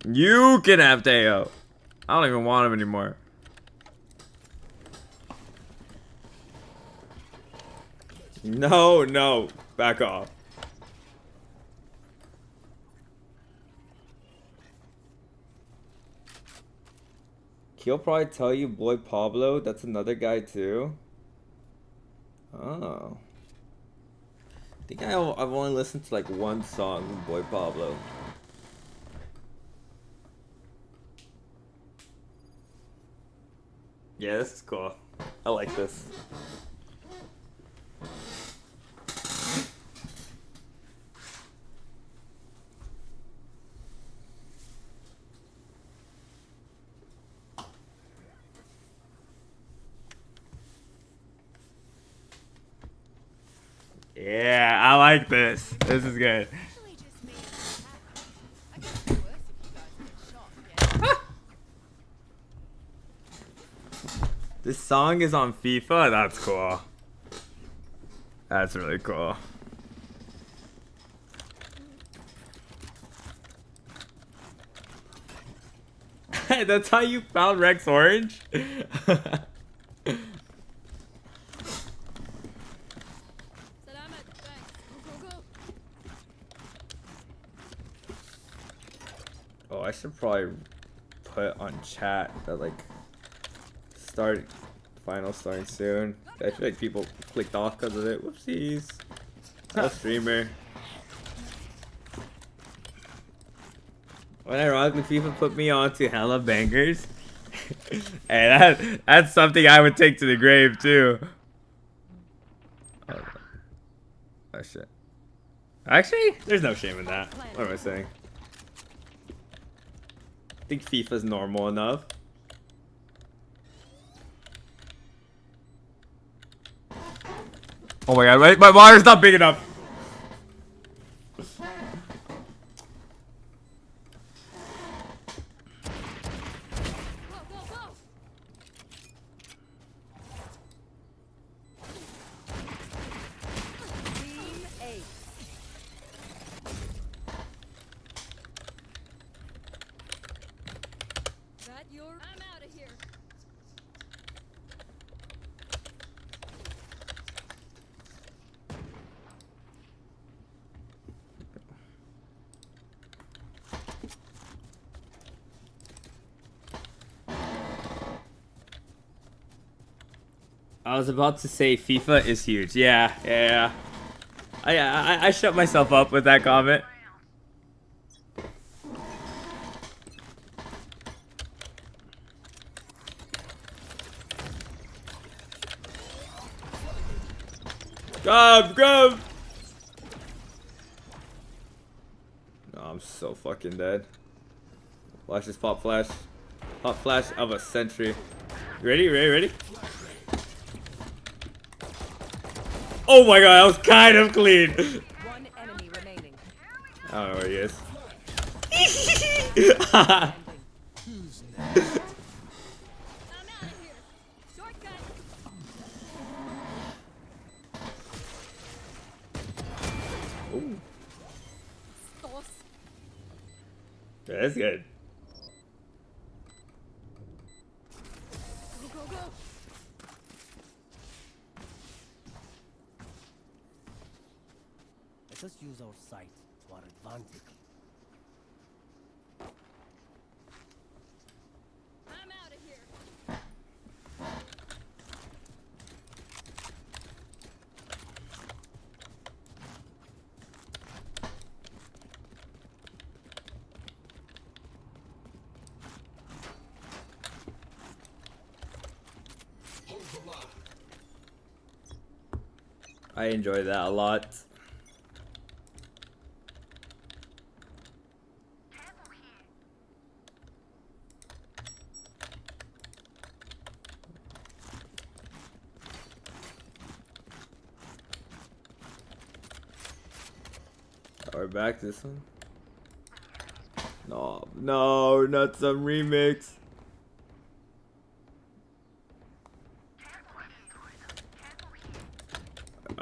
Speaker 1: You can have Teo. I don't even want him anymore. No, no. Back off. He'll probably tell you Boy Pablo. That's another guy too. Oh. I think I've only listened to like one song from Boy Pablo. Yeah, this is cool. I like this. Yeah, I like this. This is good. This song is on FIFA? That's cool. That's really cool. That's how you found Rex Orange? Oh, I should probably put on chat that like finals starting soon. I feel like people clicked off because of it. Whoopsies. No streamer. When ironically FIFA put me on to hella bangers. Hey, that's something I would take to the grave too. Oh shit. Actually, there's no shame in that. What am I saying? I think FIFA's normal enough. Oh my god, my water's not big enough. I was about to say FIFA is huge. Yeah. I shut myself up with that comment. Go! No, I'm so fucking dead. Watch this pop flash. Pop flash of a century. Ready? Oh my god, that was kind of clean.
Speaker 10: One enemy remaining.
Speaker 1: I don't know where he is. Ooh. Yeah, that's good.
Speaker 10: Go.
Speaker 12: Let us use our sight to our advantage.
Speaker 10: I'm out of here.
Speaker 1: I enjoy that a lot. We're back to this one. No, not some remix.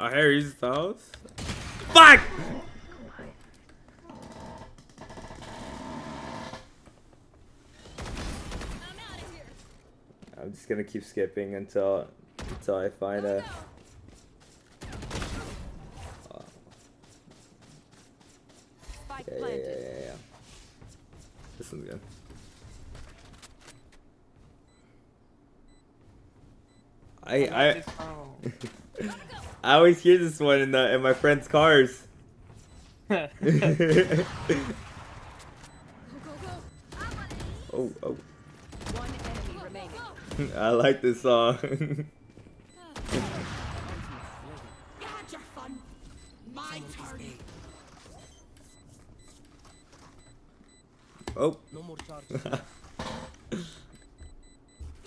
Speaker 1: Oh, Harry's house. Fuck! I'm just gonna keep skipping until I find a. Yeah. This one's good. I I always hear this one in my friends' cars. Oh.
Speaker 10: One enemy remaining.
Speaker 1: I like this song.
Speaker 10: You had your fun. My turn.
Speaker 1: Oh.
Speaker 12: No more charges.
Speaker 8: Don't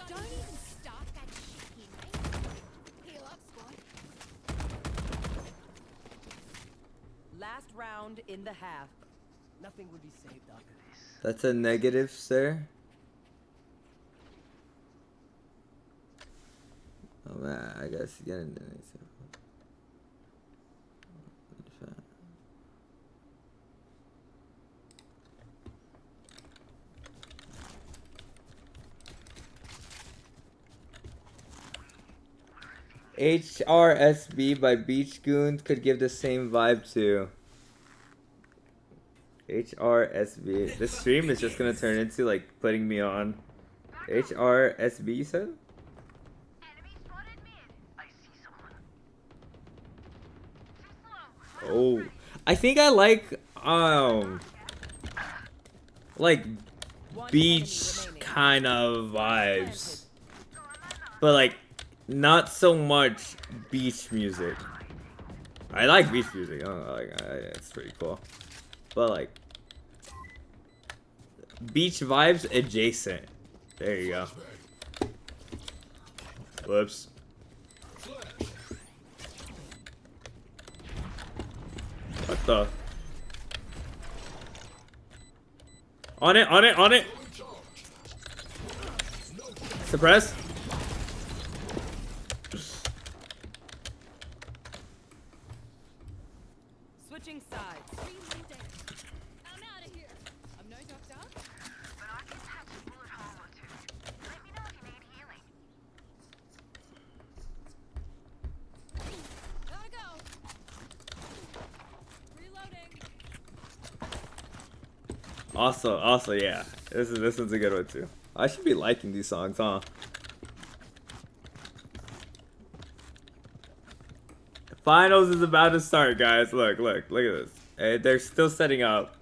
Speaker 8: even start that shit here, mate. Heal up, squad.
Speaker 10: Last round in the half.
Speaker 12: Nothing will be saved after this.
Speaker 1: That's a negative, sir. Oh man, I guess you gotta do it. HRSB by Beach Goons could give the same vibe to. HRSB. This stream is just gonna turn into like putting me on. HRSB, you said? Oh, I think I like beach kind of vibes, but like not so much beach music. I like beach music. It's pretty cool, but like beach vibes adjacent. There you go. Whoops. What the? On it! Suppress.
Speaker 10: Switching sides.
Speaker 8: I'm out of here.
Speaker 10: I'm no doctor.
Speaker 8: But I can patch a bullet hole or two. Let me know if you need healing. Gotta go. Reloading.
Speaker 1: Also, yeah. This one's a good one too. I should be liking these songs, huh? Finals is about to start, guys. Look at this. Hey, they're still setting up.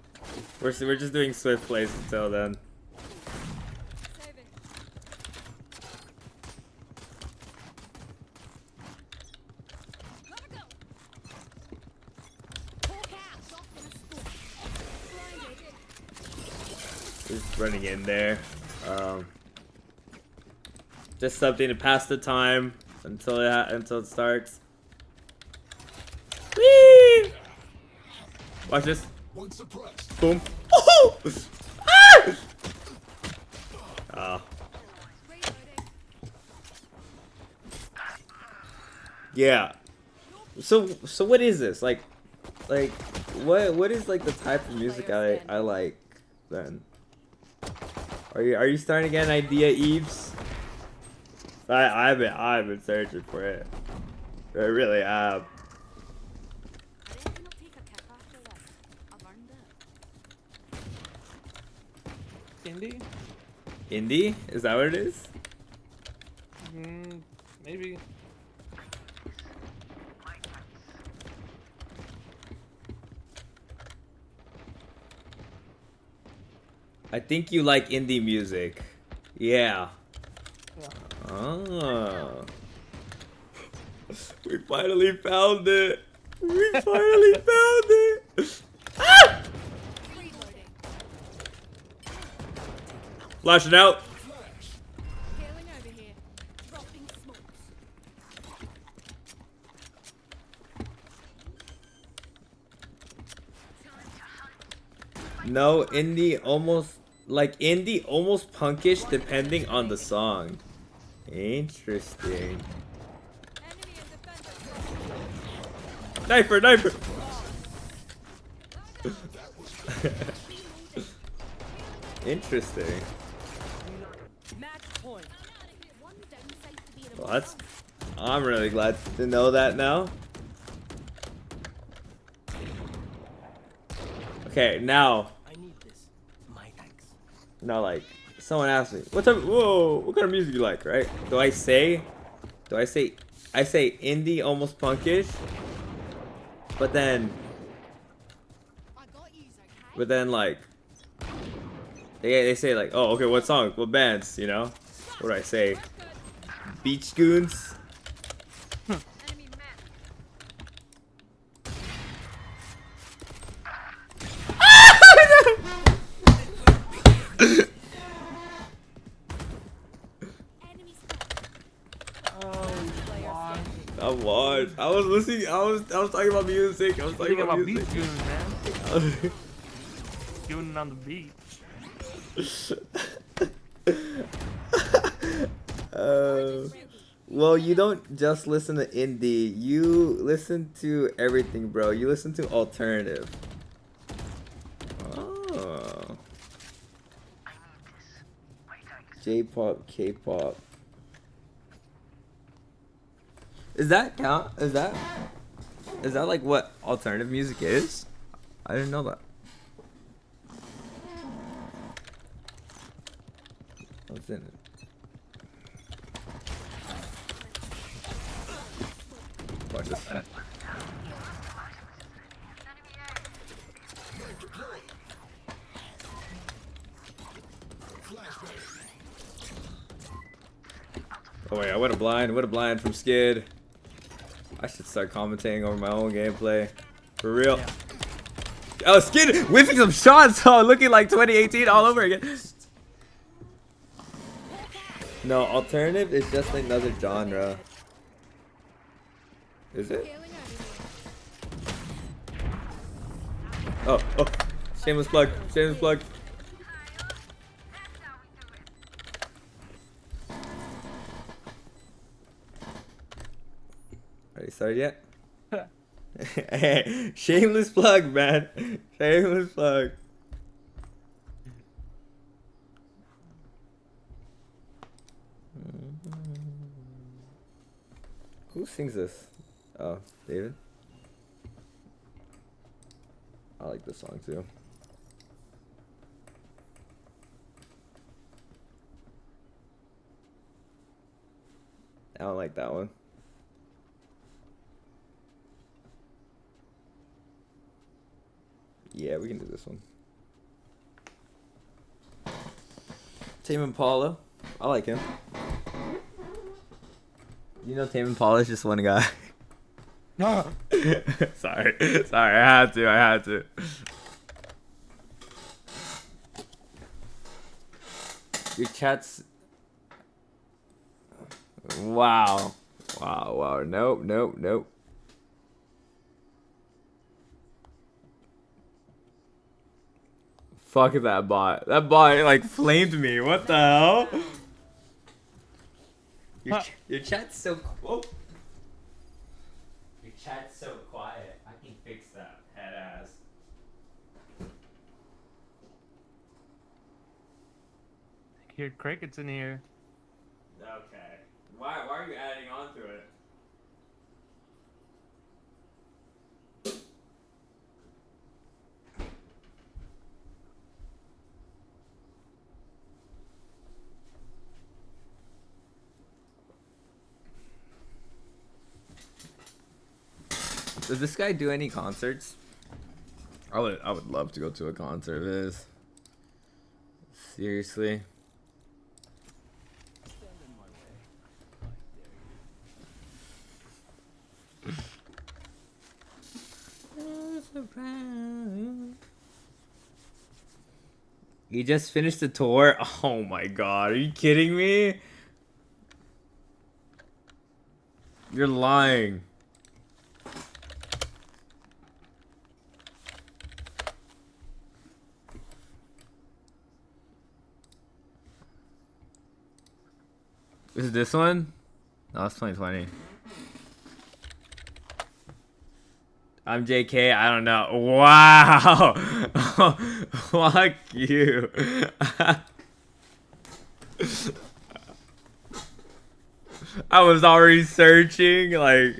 Speaker 1: We're just doing swift plays until then. Just running in there. Just something to pass the time until it starts. Whee! Watch this. Boom. Oh! Ah! Oh. Yeah. So what is this? Like what is like the type of music I like then? Are you starting to get an idea, Eves? I've been searching for it. I really have.
Speaker 4: Indie?
Speaker 1: Indie? Is that what it is?
Speaker 4: Maybe.
Speaker 1: I think you like indie music. Yeah.
Speaker 4: Yeah.
Speaker 1: Oh. We finally found it. We finally found it. Ah! Flash it out.
Speaker 8: Healing over here. Dropping smokes.
Speaker 1: No, indie almost punkish depending on the song. Interesting. Knifer, knifer. Interesting. Well, that's. I'm really glad to know that now. Okay, now.
Speaker 12: I need this. My thanks.
Speaker 1: Now, like, someone asked me, what type? Whoa, what kind of music you like? Right? I say indie, almost punkish. But then like, they say like, oh, okay, what song, what bands, you know? What do I say? Beach Goons. I was listening. I was talking about music. I was talking about music.
Speaker 4: Beach Goons, man. Goon on the beach.
Speaker 1: Well, you don't just listen to indie. You listen to everything, bro. You listen to alternative. Oh. J-pop, K-pop. Is that count? Is that like what alternative music is? I didn't know that. What's in it? Watch this. Oh wait, I went a blind from Skid. I should start commentating over my own gameplay. For real. Yeah. Oh, Skid whiffing some shots, oh, looking like 2018 all over again. No, alternative is just another genre. Is it? Oh, shameless plug, shameless plug. Are you started yet? Hey, shameless plug, man. Shameless plug. Who sings this? Oh, David. I like this song too. I don't like that one. Yeah, we can do this one. Tame Impala. I like him. You know Tame Impala is just one guy. No. Sorry, I had to. Your chat's... Wow. Nope. Fuck that bot. That bot like flamed me. What the hell? Your chat's so quiet. Your chat's so quiet. I can fix that. Head ass.
Speaker 4: Hear crickets in here.
Speaker 1: Okay. Why are you adding on to it? Does this guy do any concerts? I would love to go to a concert of his. Seriously. You just finished the tour? Oh my god, are you kidding me? You're lying. Is it this one? No, it's 2020. I'm JK. I don't know. Wow. Fuck you. I was already searching. Like.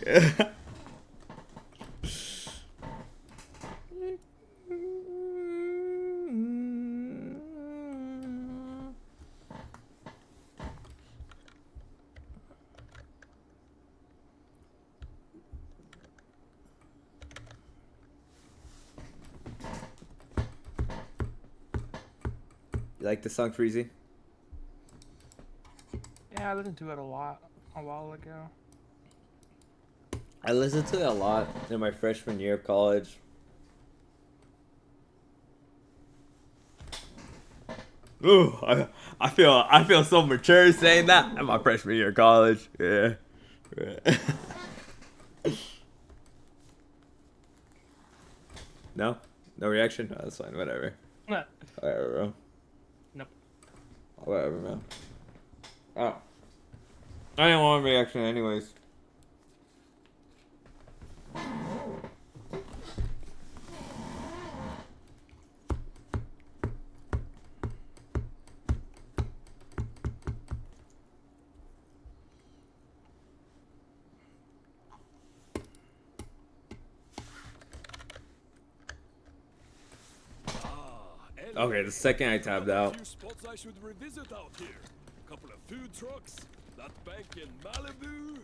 Speaker 1: You like the song Freezy?
Speaker 4: Yeah, I listened to it a lot a while ago.
Speaker 1: I listened to it a lot in my freshman year of college. Ooh, I feel so mature saying that in my freshman year of college. Yeah. No? No reaction? No, that's fine. Whatever. Whatever, bro.
Speaker 4: Nope.
Speaker 1: Whatever, man. Oh. I didn't want a reaction anyways. Okay, the second I tapped out.
Speaker 13: Spots I should revisit out here. Couple of food trucks, that bank in Malibu.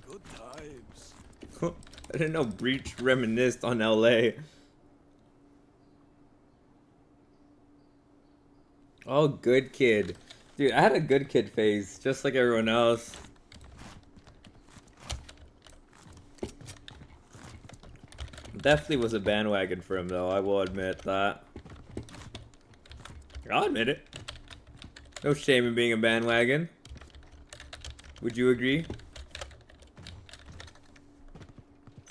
Speaker 13: Good times.
Speaker 1: I didn't know Breach reminisced on LA. Oh, good kid. Dude, I had a good kid phase, just like everyone else. Definitely was a bandwagon for him, though. I will admit that. I'll admit it. No shame in being a bandwagon. Would you agree?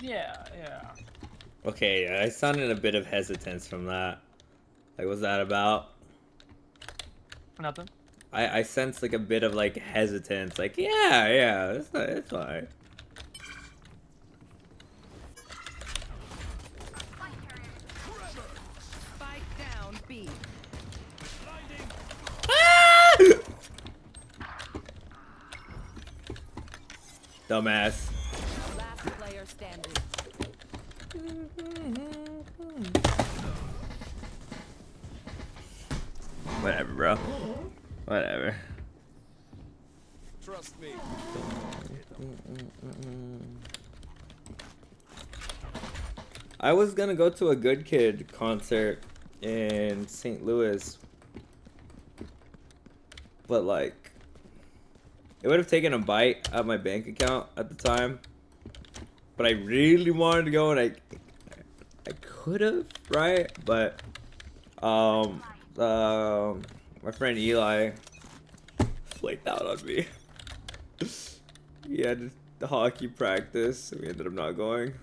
Speaker 4: Yeah.
Speaker 1: Okay, I sounded a bit of hesitance from that. Like, what's that about?
Speaker 4: Nothing.
Speaker 1: I sense like a bit of like hesitance. Like, yeah, it's fine.
Speaker 10: Spike down B.
Speaker 1: Dumbass.
Speaker 10: Last player standing.
Speaker 1: Whatever, bro. Whatever.
Speaker 13: Trust me.
Speaker 1: I was gonna go to a Good Kid concert in St. Louis, but like, it would have taken a bite out of my bank account at the time. But I really wanted to go, and I could have, right? But my friend Eli flaked out on me. He had the hockey practice, so we ended up not going.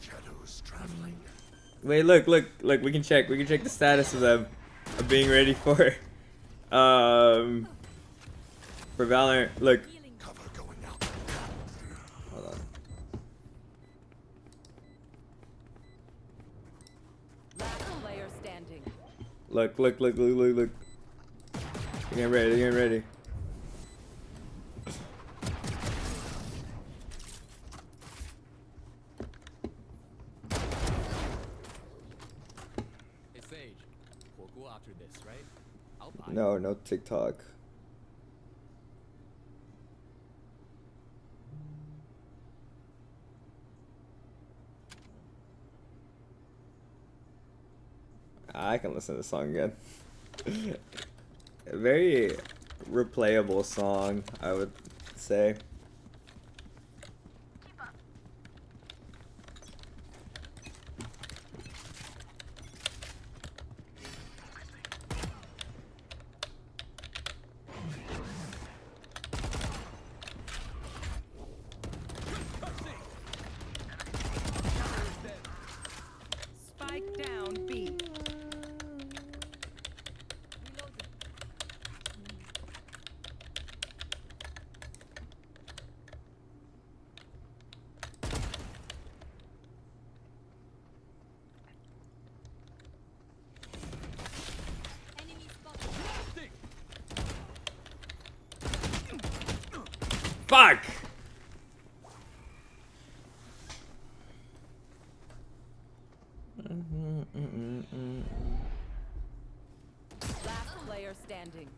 Speaker 13: Shadows traveling.
Speaker 1: Wait, look, we can check the status of them being ready for Valorant. Look.
Speaker 13: Cover going out.
Speaker 1: Hold on.
Speaker 10: Last player standing.
Speaker 1: Look. They're getting ready.
Speaker 12: Hey Sage, we'll go after this, right? I'll buy.
Speaker 1: No TikTok. I can listen to the song again. A very replayable song, I would say. Fuck!
Speaker 10: Last player standing.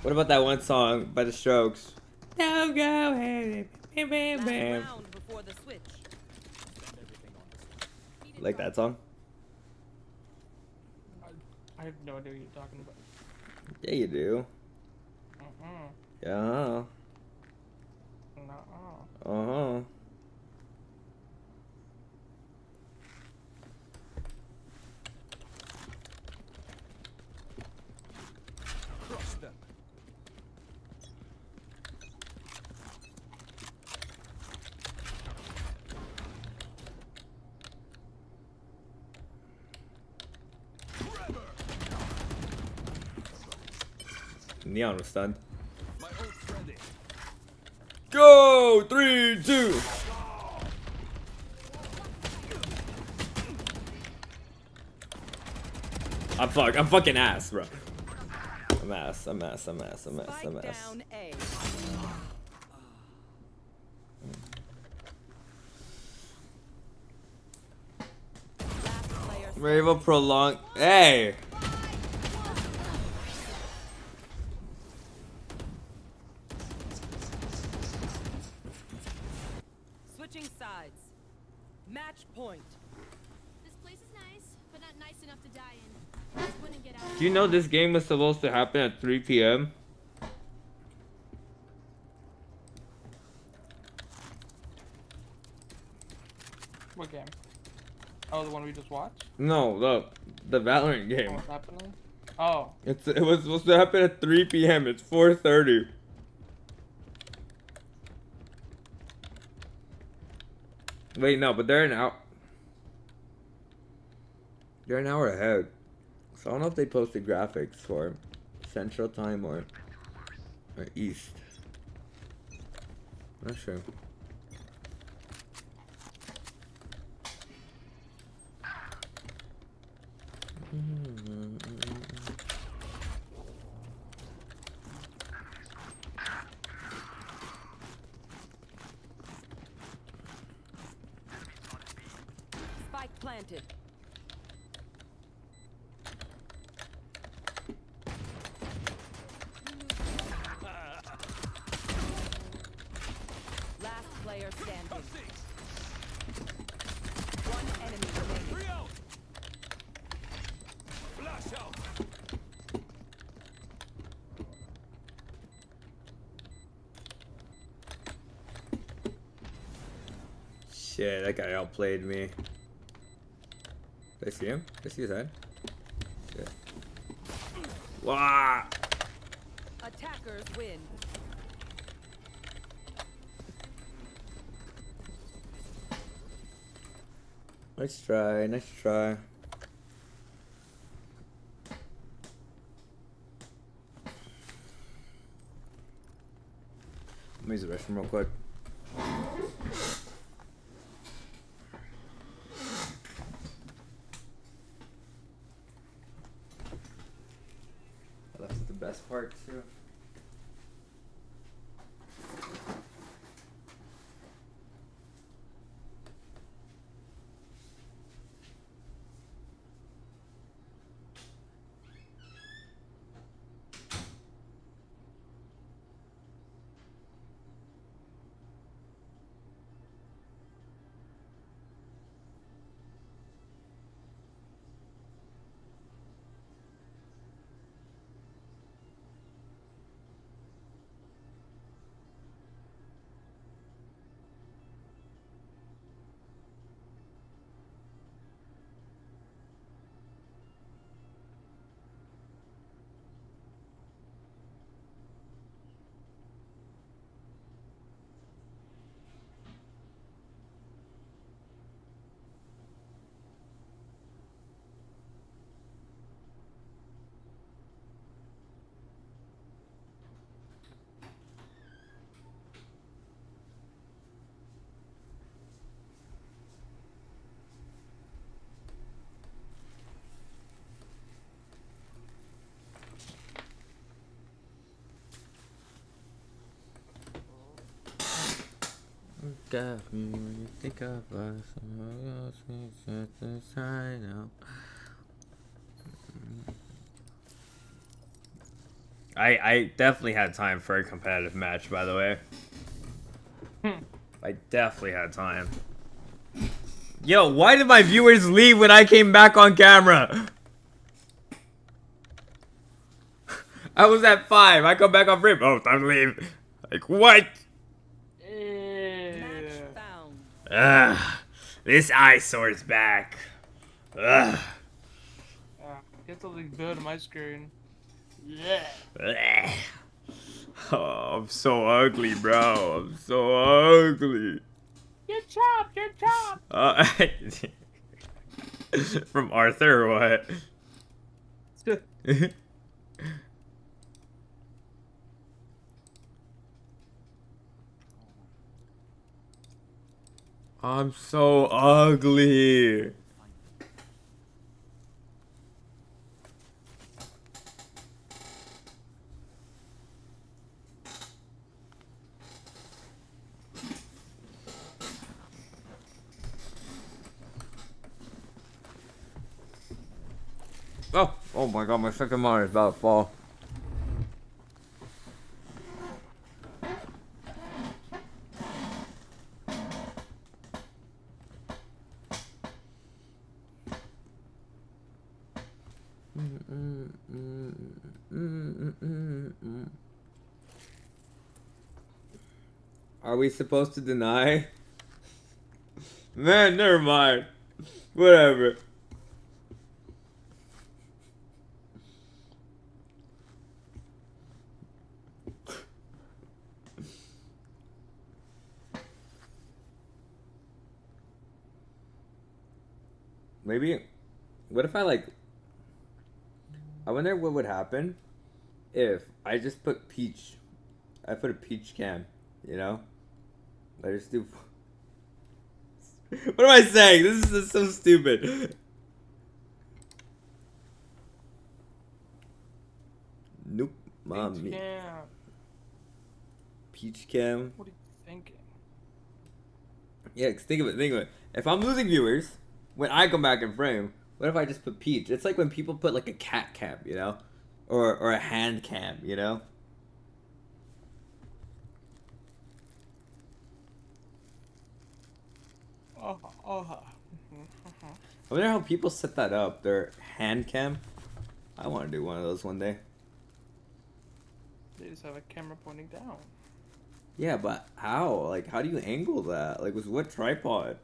Speaker 1: What about that one song by The Strokes? Don't go ahead. Bam, bam, bam.
Speaker 10: Round before the switch.
Speaker 1: Like that song?
Speaker 4: I have no idea what you're talking about.
Speaker 1: Yeah, you do. Yeah. Uh-huh.
Speaker 13: Crush them.
Speaker 1: Neon was stunned.
Speaker 13: My ult's ready.
Speaker 1: Go! 3, 2. I'm fucking ass, bro. I'm ass.
Speaker 10: Spike down A.
Speaker 1: Maryville prolonged. Hey!
Speaker 10: Switching sides. Match point.
Speaker 8: This place is nice, but not nice enough to die in. Just wouldn't get out.
Speaker 1: Do you know this game was supposed to happen at 3 p.m.?
Speaker 4: What game? Oh, the one we just watched?
Speaker 1: No, the Valorant game.
Speaker 4: What's happening? Oh.
Speaker 1: It was supposed to happen at 3 p.m. It's 4:30. Wait, no, but they're an hour ahead. So I don't know if they posted graphics for Central Time or East. Not sure.
Speaker 10: Spike planted. Last player standing. One enemy remaining.
Speaker 13: Flash out.
Speaker 1: Shit, that guy outplayed me. Did I see him? Did I see his head? Shit. Wah!
Speaker 10: Attackers win.
Speaker 1: Nice try, nice try. Let me use the restroom real quick. That's the best part too. Think of me when you think of us. I know. I definitely had time for a competitive match, by the way. I definitely had time. Yo, why did my viewers leave when I came back on camera? I was at 5. I come back on frame. Oh, time to leave. Like, what? This eyesore's back. Ugh.
Speaker 4: Get something good on my screen. Yeah.
Speaker 1: Oh, I'm so ugly, bro. I'm so ugly.
Speaker 4: You're chopped. You're chopped.
Speaker 1: From Arthur or what? I'm so ugly. Oh my god, my second monitor is about to fall. Are we supposed to deny? Man, never mind. Whatever. Maybe, what if I wonder what would happen if I just put peach. I put a peach cam, you know? I just do. What am I saying? This is just so stupid. Nope. Mommy.
Speaker 4: Peach cam.
Speaker 1: Peach cam.
Speaker 4: What are you thinking?
Speaker 1: Yeah, think of it. If I'm losing viewers, when I come back in frame, what if I just put peach? It's like when people put like a cat cam, you know? Or a hand cam, you know? I wonder how people set that up, their hand cam. I want to do one of those one day.
Speaker 4: They just have a camera pointing down.
Speaker 1: Yeah, but how? Like, how do you angle that? Like, with what tripod?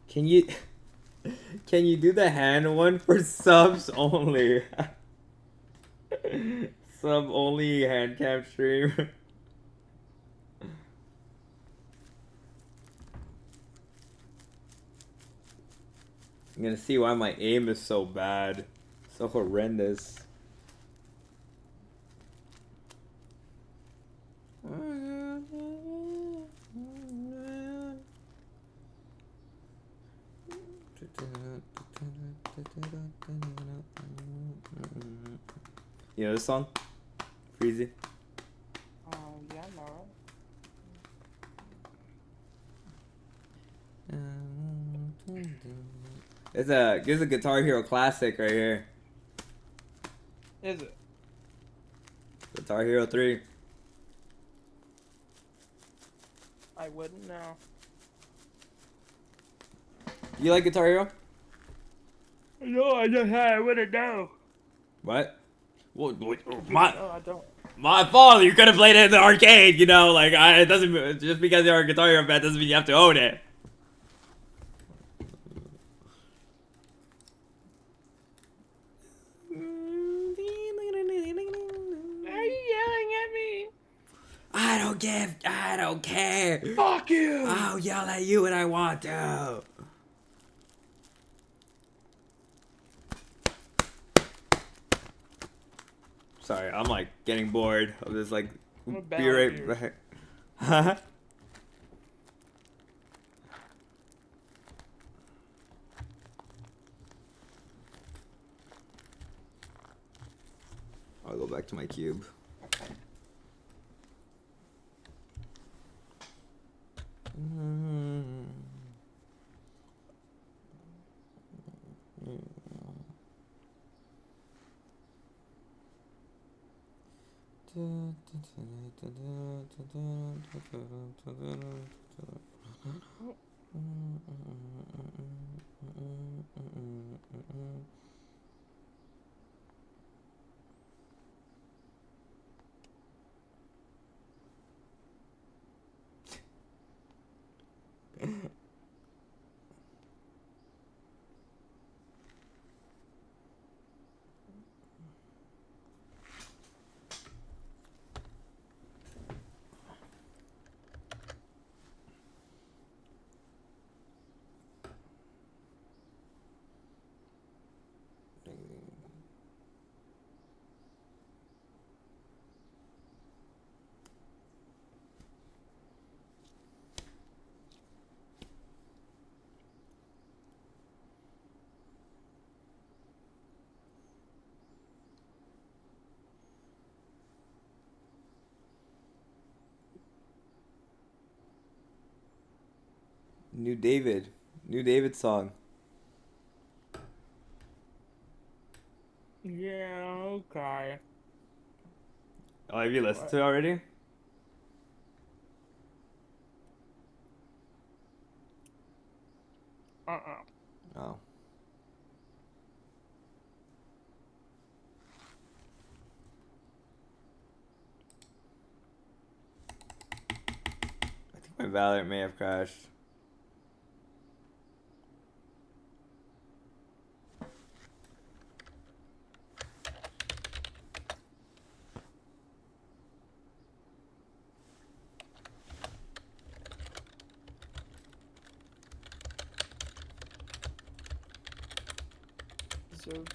Speaker 1: Can you do the hand one for subs only? Sub only hand cam stream. I'm gonna see why my aim is so bad. So horrendous. You know this song? Freezy?
Speaker 4: Yeah, I know
Speaker 1: it. There's a Guitar Hero classic right here.
Speaker 4: Is it?
Speaker 1: Guitar Hero 3.
Speaker 4: I wouldn't know.
Speaker 1: You like Guitar Hero?
Speaker 4: No, I wouldn't know.
Speaker 1: What?
Speaker 4: No, I don't.
Speaker 1: My fault. You could have played it in the arcade. You know, like it doesn't. Just because you're a Guitar Hero fan doesn't mean you have to own it.
Speaker 4: Are you yelling at me?
Speaker 1: I don't care.
Speaker 4: Fuck you.
Speaker 1: I'll yell at you when I want to. Sorry, I'm like getting bored of this like be right back. Huh? go back to my cube. New David song.
Speaker 4: Yeah, okay.
Speaker 1: Oh, have you listened to it already? Oh. I think my Valorant may have crashed.
Speaker 4: Deserved.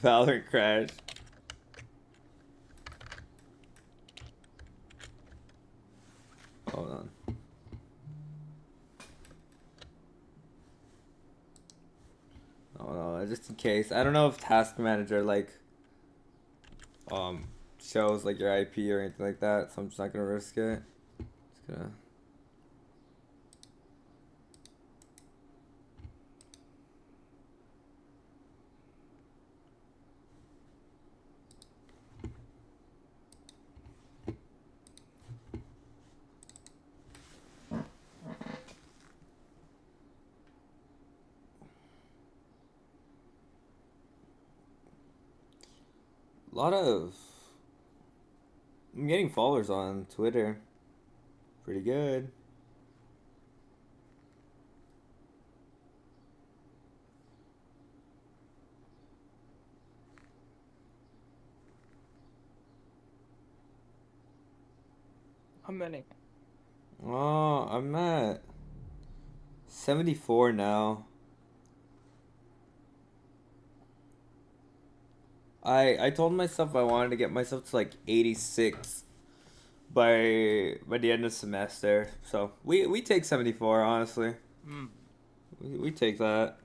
Speaker 1: Valorant crashed. Hold on. Oh no, just in case. I don't know if Task Manager like shows like your IP or anything like that, so I'm just not gonna risk it. Just gonna I'm getting followers on Twitter. Pretty good.
Speaker 4: How many?
Speaker 1: Oh, I'm at 74 now. I told myself I wanted to get myself to like 86 by the end of the semester. So we take 74, honestly. We take that.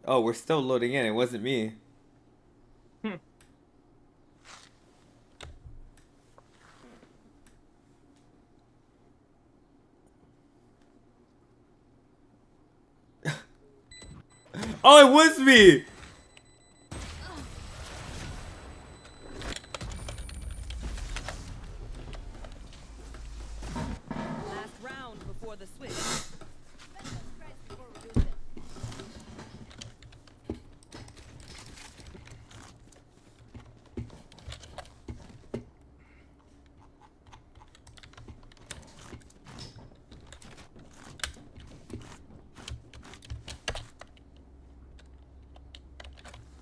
Speaker 1: Oh, we're still loading in. It wasn't me. Oh, it was me!
Speaker 10: Last round before the switch.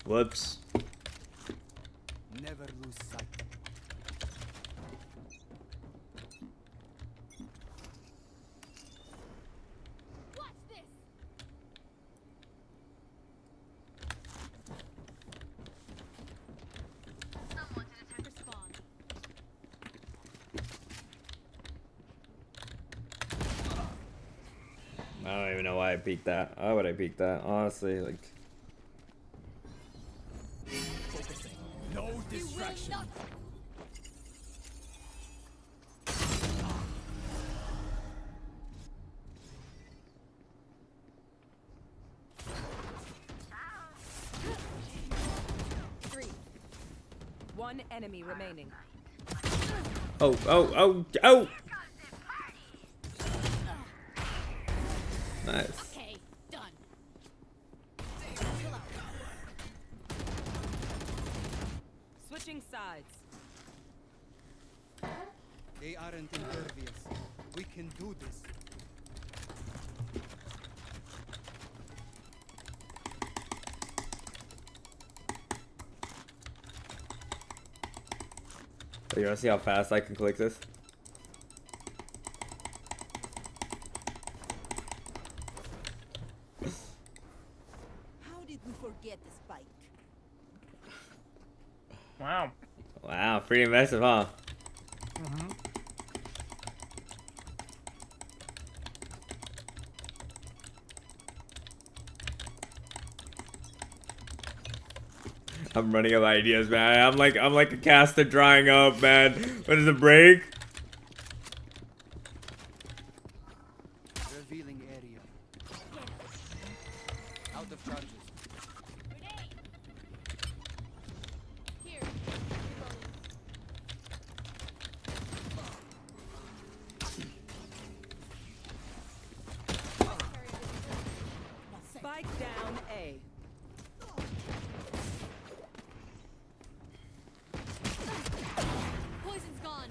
Speaker 1: Whoops.
Speaker 14: Never lose sight.
Speaker 1: don't even know why I peeked that. Why would I peek that? Honestly, like.
Speaker 13: No distraction.
Speaker 10: One enemy remaining.
Speaker 1: Oh, oh, oh, oh! Nice.
Speaker 8: Okay, done.
Speaker 10: Switching sides.
Speaker 6: They aren't impervious. We can do this.
Speaker 1: So you wanna see how fast I can click this?
Speaker 10: How did we forget the spike?
Speaker 4: Wow.
Speaker 1: Wow, pretty impressive, huh? I'm running out of ideas, man. I'm like a caster drying up, man. When is the break?
Speaker 6: Revealing area. Out of charges.
Speaker 8: Here.
Speaker 10: Spike down A.
Speaker 8: Poison's gone.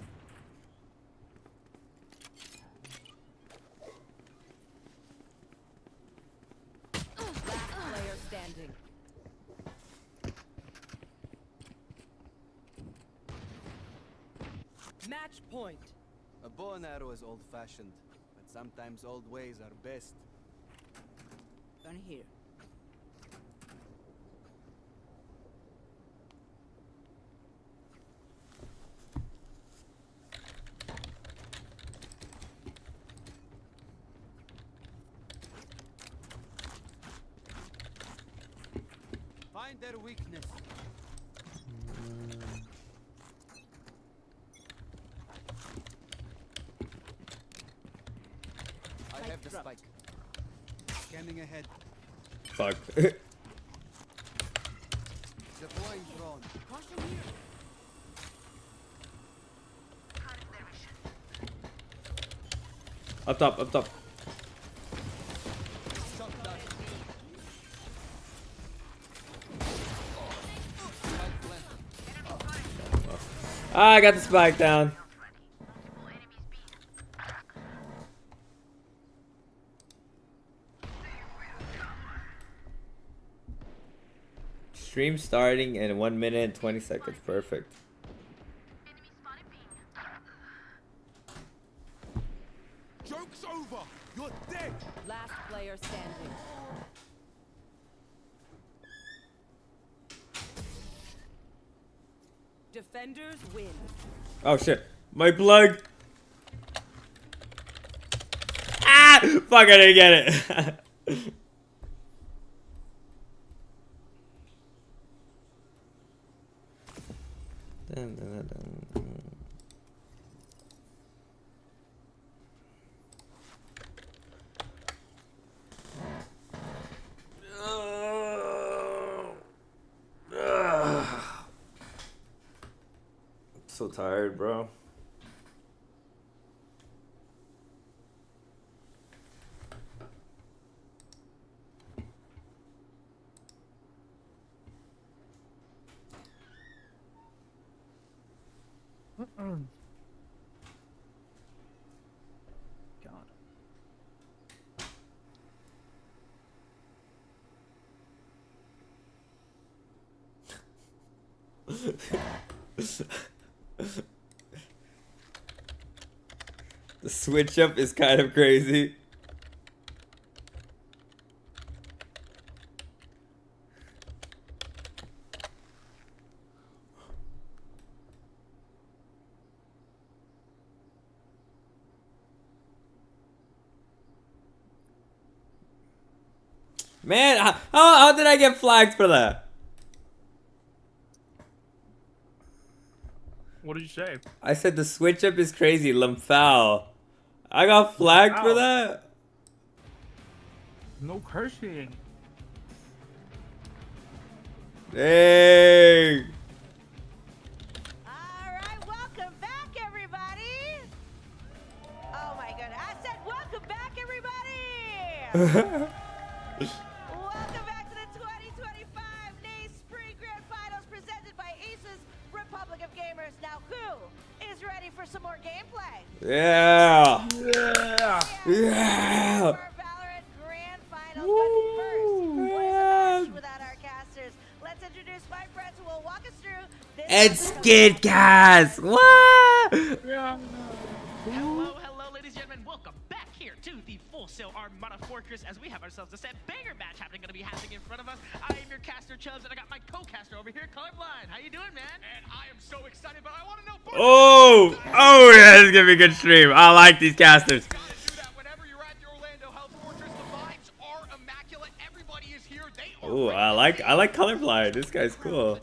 Speaker 10: Last player standing. Match point.
Speaker 6: A bow and arrow is old-fashioned, but sometimes old ways are best.
Speaker 10: Done here.
Speaker 6: Find their weakness. I have the spike. Scanning ahead.
Speaker 1: Fuck.
Speaker 6: Deploying drone.
Speaker 8: Caution here.
Speaker 1: Up top, up top.
Speaker 6: Shot down.
Speaker 1: Ah, I got the spike down. Stream starting in 1 minute and 20 seconds. Perfect.
Speaker 13: Joke's over. You're dead.
Speaker 10: Last player standing. Defenders win.
Speaker 1: Oh shit. My plug. Ah! Fuck, I didn't get it. Dun, dun, dun, dun. I'm so tired, bro.
Speaker 6: God.
Speaker 1: The switch up is kind of crazy. Man, how did I get flagged for that?
Speaker 4: What did you say?
Speaker 1: I said the switch up is crazy, Lamphal. I got flagged for that?
Speaker 4: No cursing.
Speaker 1: Dang.
Speaker 7: Alright, welcome back, everybody! Oh my goodness. I said welcome back, everybody! Welcome back to the 2025 Nace Spring Grand Finals presented by Aces Republic of Gamers. Now, who is ready for some more gameplay?
Speaker 1: Yeah.
Speaker 7: Yeah. Our Valorant Grand Finals. But first, what is a match without our casters? Let's introduce my friends who will walk us through this.
Speaker 1: And Skidcast. What?
Speaker 2: Hello, ladies and gentlemen. Welcome back here to the Full Sail Armada Fortress as we have ourselves a set banger match going to be happening in front of us. I am your caster, Chubbs, and I got my co-caster over here, Colorblind. How you doing, man? And I am so excited, but I want to know.
Speaker 1: Oh yeah, this is gonna be a good stream. I like these casters. Oh, I like Colorblind. This guy's cool.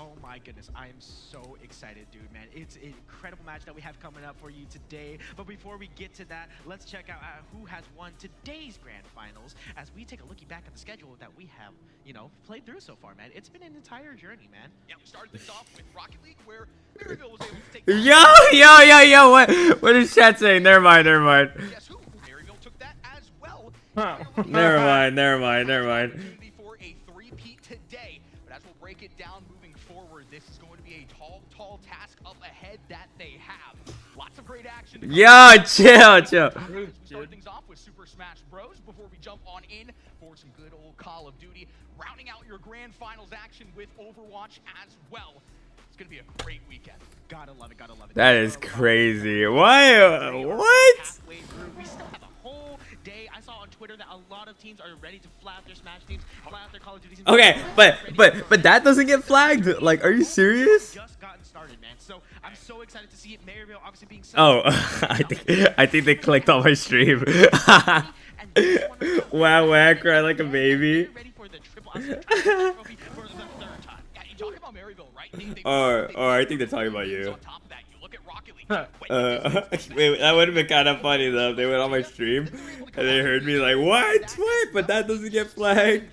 Speaker 2: Oh my goodness, I am so excited, dude, man. It's an incredible match that we have coming up for you today. But before we get to that, let's check out who has won today's Grand Finals as we take a looky back at the schedule that we have, you know, played through so far, man. It's been an entire journey, man.
Speaker 3: Yeah, we started things off with Rocket League, where Maryville was able to take.
Speaker 1: Yo! What is chat saying? Never mind.
Speaker 3: Guess who? Maryville took that as well.
Speaker 1: Never mind.
Speaker 3: For a three-peat today, but as we'll break it down moving forward, this is going to be a tall task up ahead that they have. Lots of great action.
Speaker 1: Yo, chill.
Speaker 3: We start things off with Super Smash Bros. Before we jump on in for some good old Call of Duty, rounding out your Grand Finals action with Overwatch as well. It's gonna be a great weekend.
Speaker 2: Gotta love it.
Speaker 1: That is crazy. What?
Speaker 2: Halfway through, we still have a whole day. I saw on Twitter that a lot of teams are ready to fly out their Smash teams, fly out their Call of Duty teams.
Speaker 1: Okay, but that doesn't get flagged. Like, are you serious?
Speaker 2: Just gotten started, man. So I'm so excited to see it. Maryville obviously being so.
Speaker 1: Oh, I think they clicked on my stream. Wow, cry like a baby.
Speaker 2: Ready for the triple trophy for the third time.
Speaker 3: Yeah, you talking about Maryville, right?
Speaker 1: Or I think they're talking about you.
Speaker 3: On top of that, you look at Rocket League.
Speaker 1: Wait, that would have been kind of funny though. If they went on my stream and they heard me like, what? But that doesn't get flagged.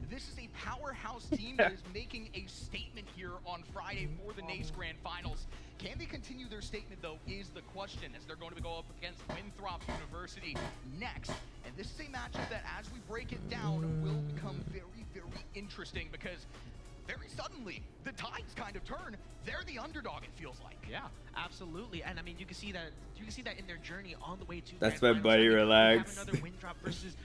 Speaker 3: This is a powerhouse team that is making a statement here on Friday for the Nace Grand Finals. Can they continue their statement, though, is the question, as they're going to go up against Winthrop University next. And this is a matchup that, as we break it down, will become very interesting because very suddenly, the tides kind of turn. They're the underdog, it feels like.
Speaker 2: Yeah, absolutely. And I mean, you can see that in their journey on the way to
Speaker 1: That's
Speaker 2: Grand
Speaker 1: my
Speaker 2: Finals.
Speaker 1: buddy,
Speaker 2: We
Speaker 1: relax.
Speaker 2: have another Winthrop versus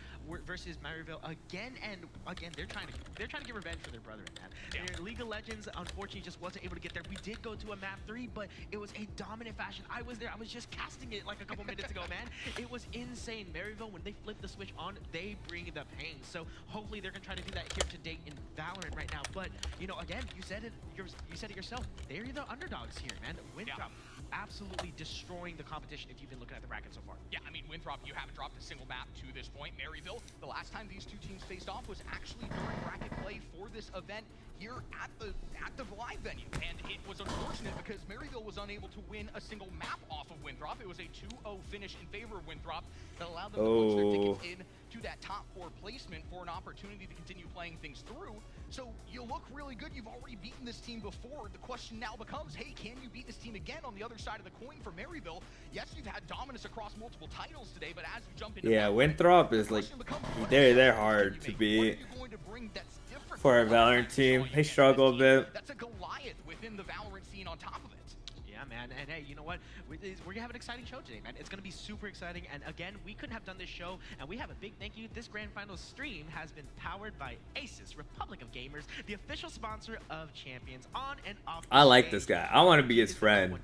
Speaker 2: Maryville again and again. They're trying to get revenge for their brethren, man. Their League of Legends unfortunately just wasn't able to get there. We did go to a map 3, but it was a dominant fashion. I was there. I was just casting it like a couple minutes ago, man. It was insane. Maryville, when they flip the switch on, they bring the pain. So hopefully they're gonna try to do that here today in Valorant right now. But you know, again, you said it yourself. They're the underdogs here, man. Winthrop absolutely destroying the competition if you've been looking at the bracket so far.
Speaker 3: Yeah, I mean, Winthrop, you haven't dropped a single map to this point. Maryville, the last time these two teams faced off was actually during bracket play for this event here at the live venue. And it was unfortunate because Maryville was unable to win a single map off of Winthrop. It was a 2-0 finish in favor of Winthrop that allowed them to punch their tickets in to that top 4 placement for an opportunity to continue playing things through. So you look really good. You've already beaten this team before. The question now becomes, hey, can you beat this team again on the other side of the coin for Maryville? Yes, you've had dominance across multiple titles today, but as you jump into
Speaker 1: Winthrop is like, they're hard to beat for a Valorant team. They struggle a bit.
Speaker 3: That's a Goliath within the Valorant scene on top of it.
Speaker 2: Yeah, man. And hey, you know what? We're gonna have an exciting show today, man. It's gonna be super exciting. And again, we couldn't have done this show, and we have a big thank you. This Grand Finals stream has been powered by Aces, Republic of Gamers, the official sponsor of Champions on and off.
Speaker 1: I like this guy. I want to be his friend.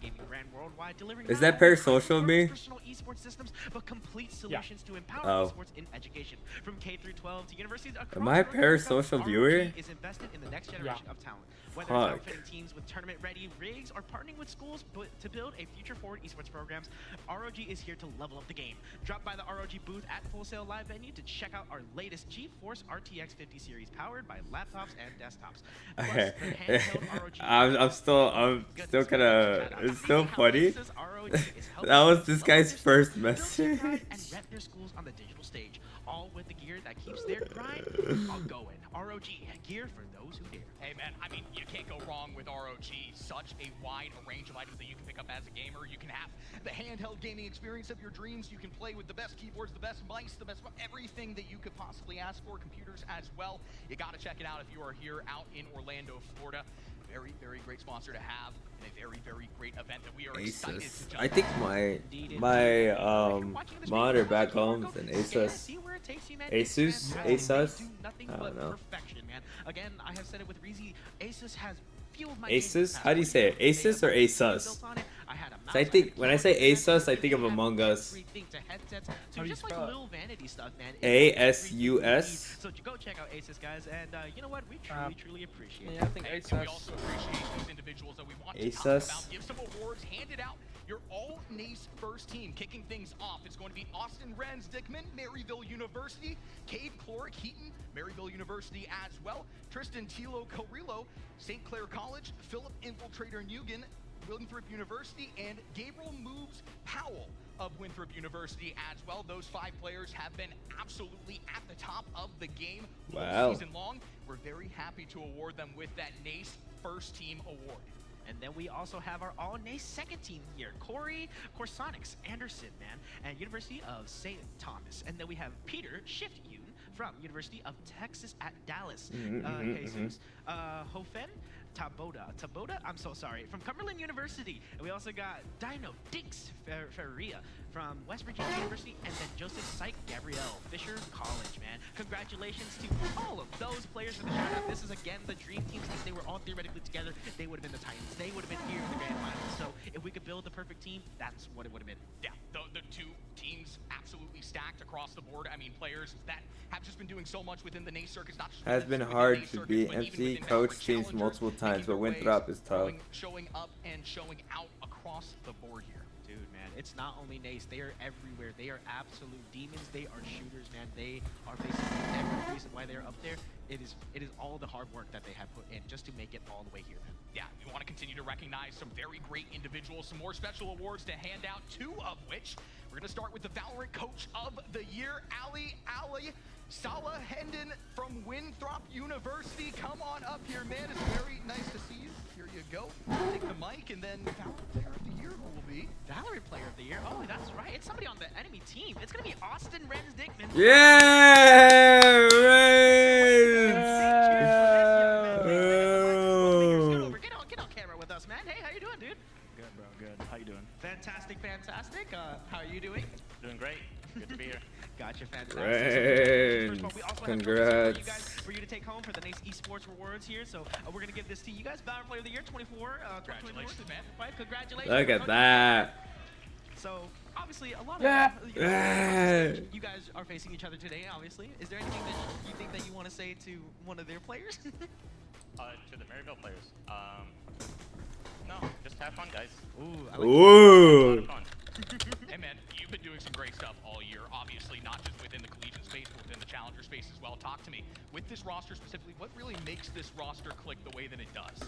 Speaker 1: Is that parasocial of me?
Speaker 2: Esports systems, but complete solutions to empower esports in education, from K through 12 to universities across.
Speaker 1: Am I a parasocial viewer?
Speaker 2: Is invested in the next generation of talent. Whether it's outfitting teams with tournament-ready rigs or partnering with schools to build a future-forward esports programs, ROG is here to level up the game. Drop by the ROG booth at Full Sail Live venue to check out our latest GeForce RTX 50 series powered by laptops and desktops. Plus, the handheld ROG
Speaker 1: I'm still kind of, it's so funny. That was this guy's first message.
Speaker 2: And rep their schools on the digital stage, all with the gear that keeps their grind all going. ROG, gear for those who dare.
Speaker 14: Hey man, I mean, you can't go wrong with ROG. Such a wide range of items that you can pick up as a gamer. You can have the handheld gaming experience of your dreams. You can play with the best keyboards, the best mice, the best everything that you could possibly ask for. Computers as well. You gotta check it out if you are here out in Orlando, Florida. Very, very great sponsor to have, and a very, very great event that we are excited
Speaker 1: Asus.
Speaker 14: to
Speaker 1: I think my monitor back home is an Asus. Asus. I don't know.
Speaker 2: Again, I have said it with Reezy. Asus has fueled my
Speaker 1: Asus? How do you say it? Asus or Asus? So I think when I say Asus, I think of Among Us.
Speaker 2: So just like little vanity stuff, man.
Speaker 1: ASUS.
Speaker 2: So go check out Asus, guys, and you know what? We truly appreciate it.
Speaker 4: Yeah, I think Asus.
Speaker 14: We also appreciate those individuals that we want to talk
Speaker 1: Asus.
Speaker 14: about. Give some awards handed out. Your all Nace first team kicking things off. It's going to be Austin Renz Dickman, Maryville University, Cade Cloric Heaton, Maryville University as well, Tristan Tilo Carrillo, St. Clair College, Philip Infiltrator Nugent, Winthrop University, and Gabriel Moves Powell of Winthrop University as well. Those 5 players have been absolutely at the top of the game all season long. We're very happy to award them with that Nace First Team Award.
Speaker 2: And then we also have our all-Nace second team here, Corey Corsonics Anderson, man, and University of St. Thomas. And then we have Peter Shift-Yoon from University of Texas at Dallas. Jesus. Hofen Taboda, I'm so sorry, from Cumberland University. And we also got Dino Dinks Ferria from West Virginia University, and then Joseph Syke Gabrielle Fisher College, man. Congratulations to all of those players for the shout-out. This is, again, the dream teams. If they were all theoretically together, they would have been the Titans. They would have been here in the Grand Finals. So if we could build the perfect team, that's what it would have been.
Speaker 14: Yeah, the 2 teams absolutely stacked across the board. I mean, players that have just been doing so much within the Nace circuits. Not just
Speaker 1: Has been hard to beat MC coach teams multiple times, but Winthrop is tough.
Speaker 14: Showing up and showing out across the board here.
Speaker 2: Dude, man, it's not only Nace. They are everywhere. They are absolute demons. They are shooters, man. They are basically every reason why they're up there. It is all the hard work that they have put in just to make it all the way here, man.
Speaker 14: Yeah, we want to continue to recognize some very great individuals, some more special awards to hand out, 2 of which we're going to start with the Valorant Coach of the Year, Ali Salah Hendon from Winthrop University. Come on up here, man. It's very nice to see you. Here you go. Take the mic, and then Valorant Player of the Year will be
Speaker 2: Valorant Player of the Year. Oh, that's right. It's somebody on the enemy team. It's gonna be Austin Renz Dickman.
Speaker 1: Yeah, Renz.
Speaker 2: Get on camera with us, man. Hey, how you doing, dude?
Speaker 15: Good, bro. Good. How you doing?
Speaker 2: Fantastic. How are you doing?
Speaker 15: Doing great. Good to be here.
Speaker 2: Gotcha, fantastic.
Speaker 1: Renz.
Speaker 2: So, we also
Speaker 1: Congrats.
Speaker 2: have for you to take home for the Nace Esports Rewards here. So we're gonna give this to you guys. Valorant Player of the Year 24.
Speaker 14: Congratulations, man.
Speaker 2: Right, congratulations.
Speaker 1: Look at that.
Speaker 2: So obviously a lot of you guys are facing each other today. Obviously, is there anything that you think that you want to say to one of their players?
Speaker 15: To the Maryville players. No, just have fun, guys.
Speaker 2: Ooh. I
Speaker 1: like Ooh.
Speaker 14: Hey man, you've been doing some great stuff all year. Obviously, not just within the collegiate space, but within the challenger space as well. Talk to me. With this roster specifically, what really makes this roster click the way that it does?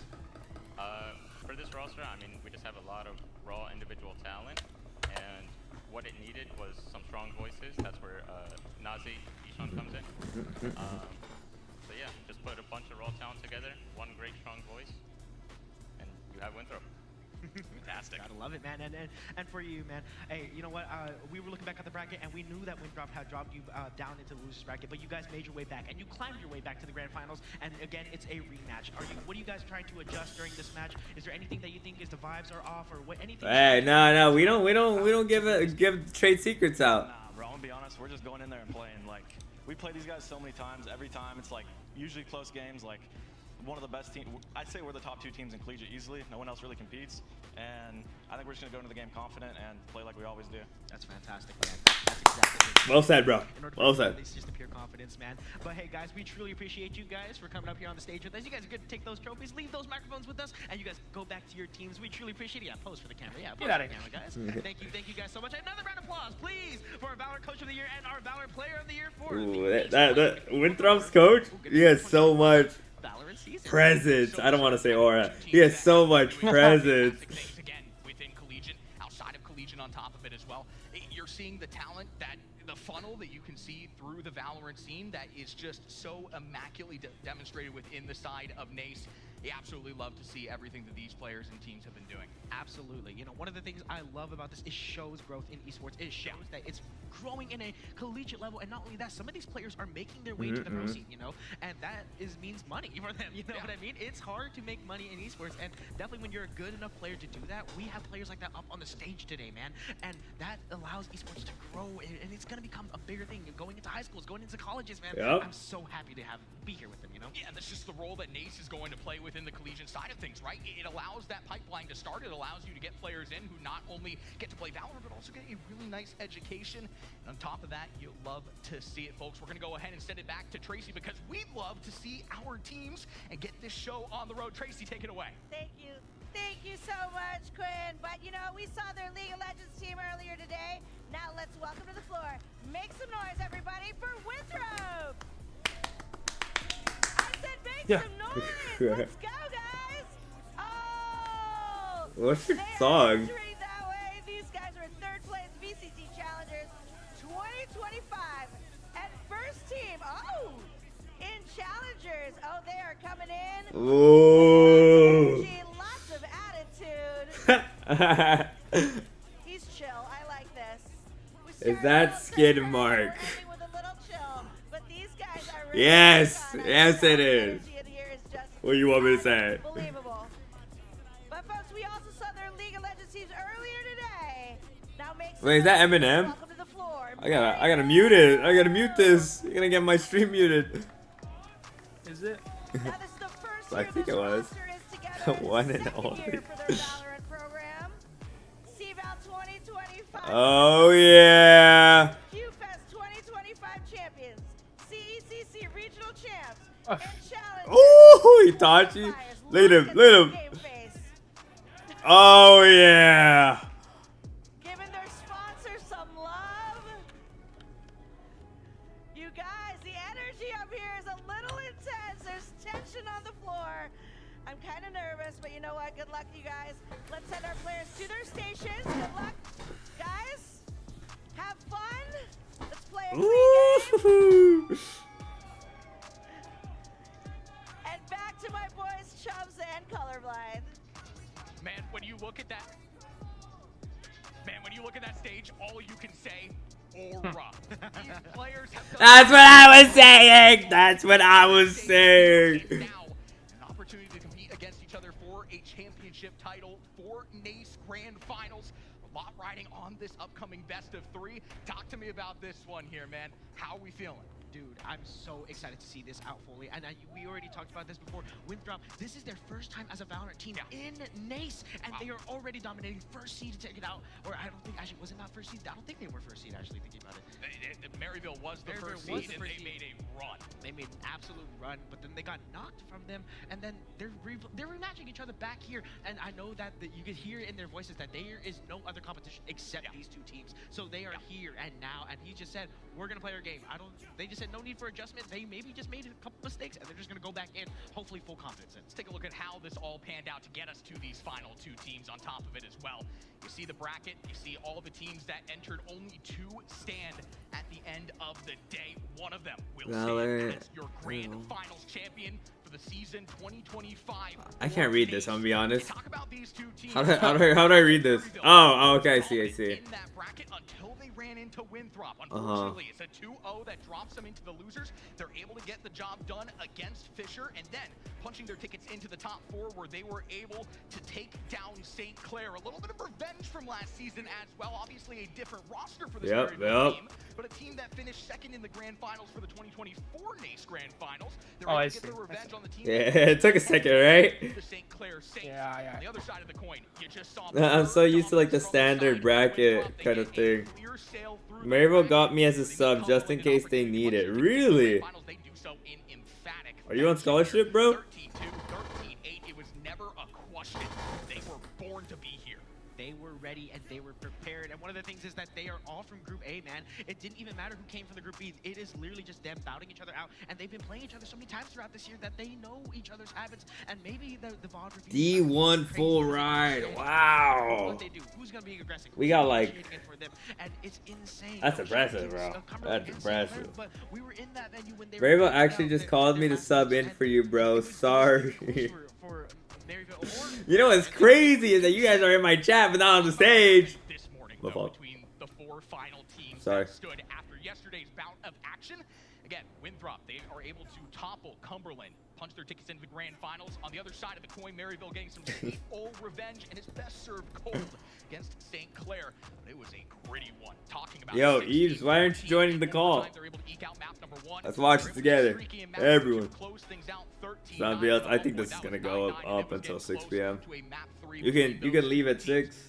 Speaker 15: For this roster, I mean, we just have a lot of raw individual talent, and what it needed was some strong voices. That's where Nace Ishan comes in. So yeah, just put a bunch of raw talent together, one great strong voice, and you have Winthrop.
Speaker 2: Fantastic. Gotta love it, man. And for you, man. Hey, you know what? We were looking back at the bracket, and we knew that Winthrop had dropped you down into the losers bracket, but you guys made your way back, and you climbed your way back to the grand finals. And again, it's a rematch. What are you guys trying to adjust during this match? Is there anything that you think is the vibes are off, or what? Anything?
Speaker 1: Hey, no, we don't give trade secrets out.
Speaker 15: Nah, bro. I'm gonna be honest. We're just going in there and playing. Like, we play these guys so many times. Every time it's like usually close games. Like,
Speaker 16: one of the best teams. I'd say we're the top 2 teams in collegiate easily. No one else really competes, and I think we're just gonna go into the game confident and play like we always do.
Speaker 2: That's fantastic, man. That's exactly it.
Speaker 1: Well said, bro. Well said.
Speaker 2: It's just a pure confidence, man. But hey, guys, we truly appreciate you guys for coming up here on the stage with us. You guys are good to take those trophies, leave those microphones with us, and you guys go back to your teams. We truly appreciate it. Yeah, pose for the camera. Yeah, pose for the camera, guys. Thank you guys so much. Another round of applause, please, for our Valorant Coach of the Year and our Valorant Player of the Year for
Speaker 1: That Winthrop's coach, he has so much presence. I don't want to say aura. He has so much presence.
Speaker 14: Again, within collegiate, outside of collegiate, on top of it as well, you're seeing the talent, that the funnel that you can see through the Valorant scene that is just so immaculately demonstrated within the side of Nace. You absolutely love to see everything that these players and teams have been doing.
Speaker 2: Absolutely. You know, one of the things I love about this, it shows growth in esports. It shows that it's growing in a collegiate level, and not only that, some of these players are making their way to the pro scene, you know, and that means money for them, you know what I mean? It's hard to make money in esports, and definitely when you're a good enough player to do that, we have players like that up on the stage today, man, and that allows esports to grow, and it's going to become a bigger thing, going into high schools, going into colleges, man.
Speaker 1: Yep.
Speaker 2: I'm so happy to be here with them, you know?
Speaker 14: Yeah, and that's just the role that Nace is going to play within the collegiate side of things, right? It allows that pipeline to start. It allows you to get players in who not only get to play Valorant, but also get a really nice education. And on top of that, you'll love to see it, folks. We're going to go ahead and send it back to Tracy because we'd love to see our teams and get this show on the road. Tracy, take it away.
Speaker 7: Thank you. Thank you so much, Quinn. But, you know, we saw their League of Legends team earlier today. Now let's welcome to the floor. Make some noise, everybody, for Winthrop. I said make some noise. Let's go, guys. Oh!
Speaker 1: What's your song?
Speaker 7: That way. These guys are in 3rd place VCT Challengers 2025. And first team, in Challengers. Oh, they are coming in.
Speaker 1: Ooh.
Speaker 7: Lots of attitude. He's chill. I like this.
Speaker 1: Is that skid mark?
Speaker 7: With a little chill, but these guys are really
Speaker 1: Yes, it is. What do you want me to say?
Speaker 7: Unbelievable. But folks, we also saw their League of Legends teams earlier today. Now make
Speaker 1: Wait, is that Eminem?
Speaker 7: Welcome to the floor.
Speaker 1: I gotta mute it. I gotta mute this. You're gonna get my stream muted.
Speaker 4: Is it?
Speaker 7: Now, this is the first
Speaker 1: I think it was. One and only. Oh yeah.
Speaker 7: QFest 2025 champions, CECC regional champs, and challenge.
Speaker 1: Oh, Itachi. Lead him. Oh yeah.
Speaker 7: Giving their sponsors some love. You guys, the energy up here is a little intense. There's tension on the floor. I'm kind of nervous, but you know what? Good luck, you guys. Let's send our players to their stations. Good luck, guys. Have fun. Let's play a quick game. And back to my boys, Chubs and Colorblind.
Speaker 14: Man, when you look at that stage, all you can say, aura. These players have done
Speaker 1: That's what I was saying. That's what I was saying.
Speaker 14: now an opportunity to compete against each other for a championship title for Nace Grand Finals. A lot riding on this upcoming best of 3. Talk to me about this one here, man. How are we feeling?
Speaker 2: Dude, I'm so excited to see this out fully. And we already talked about this before. Winthrop, this is their first time as a Valorant team in Nace. And they are already dominating first seed to take it out. Or I don't think, actually, was it not first seed? I don't think they were first seed, actually, thinking about it.
Speaker 14: Maryville was the first seed, and they made a run.
Speaker 2: They made an absolute run, but then they got knocked from them. And then they're rematching each other back here. And I know that you could hear in their voices that there is no other competition except these 2 teams. So they are here and now. And he just said, we're going to play our game. They just said no need for adjustment. They maybe just made a couple mistakes, and they're just going to go back in, hopefully full confidence in.
Speaker 14: Let's take a look at how this all panned out to get us to these final 2 teams on top of it as well. You see the bracket, you see all the teams that entered, only 2 stand at the end of the day. One of them will stand as your grand finals champion for the season 2025.
Speaker 1: I can't read this, I'm gonna be honest.
Speaker 14: Talk about these 2 teams.
Speaker 1: How do I read this? Oh, okay, I see.
Speaker 14: In that bracket until they ran into Winthrop. Unfortunately, it's a 2-0 that drops them into the losers. They're able to get the job done against Fisher, and then punching their tickets into the top 4, where they were able to take down St. Clair. A little bit of revenge from last season as well. Obviously a different roster for this Maryville team, but a team that finished second in the grand finals for the 2024 Nace grand finals. They're able to get their revenge on the team.
Speaker 1: Yeah, it took a second, right?
Speaker 14: The St. Clair Saints. On the other side of the coin, you just saw
Speaker 1: I'm so used to like the standard bracket kind of thing. Maryville got me as a sub just in case they need it. Really? Are you on scholarship, bro?
Speaker 14: 13-2, 13-8. It was never a question. They were born to be here.
Speaker 2: They were ready and they were prepared. And one of the things is that they are all from Group A, man. It didn't even matter who came from the Group B. It is literally just them bouting each other out. And they've been playing each other so many times throughout this year that they know each other's habits. And maybe the VOD review
Speaker 1: D1 full ride. Wow.
Speaker 2: What they do, who's gonna be aggressive?
Speaker 1: We got like.
Speaker 2: And it's insane.
Speaker 1: That's impressive, bro. That's impressive.
Speaker 2: But we were in that venue when they
Speaker 1: Maryville actually just called me to sub in for you, bro. Sorry. You know what's crazy is that you guys are in my chat but not on the stage.
Speaker 14: This morning,
Speaker 1: My fault.
Speaker 14: between the 4 final teams
Speaker 1: Sorry.
Speaker 14: that stood after yesterday's bout of action. Again, Winthrop, they are able to topple Cumberland, punch their tickets into the grand finals. On the other side of the coin, Maryville getting some sweet old revenge, and it's best served cold against St. Clair. But it was a gritty one. Talking about
Speaker 1: Yo, Eves, why aren't you joining the call? Let's watch it together. Everyone. Somebody else. I think this is gonna go up until 6 p.m. You can leave at 6.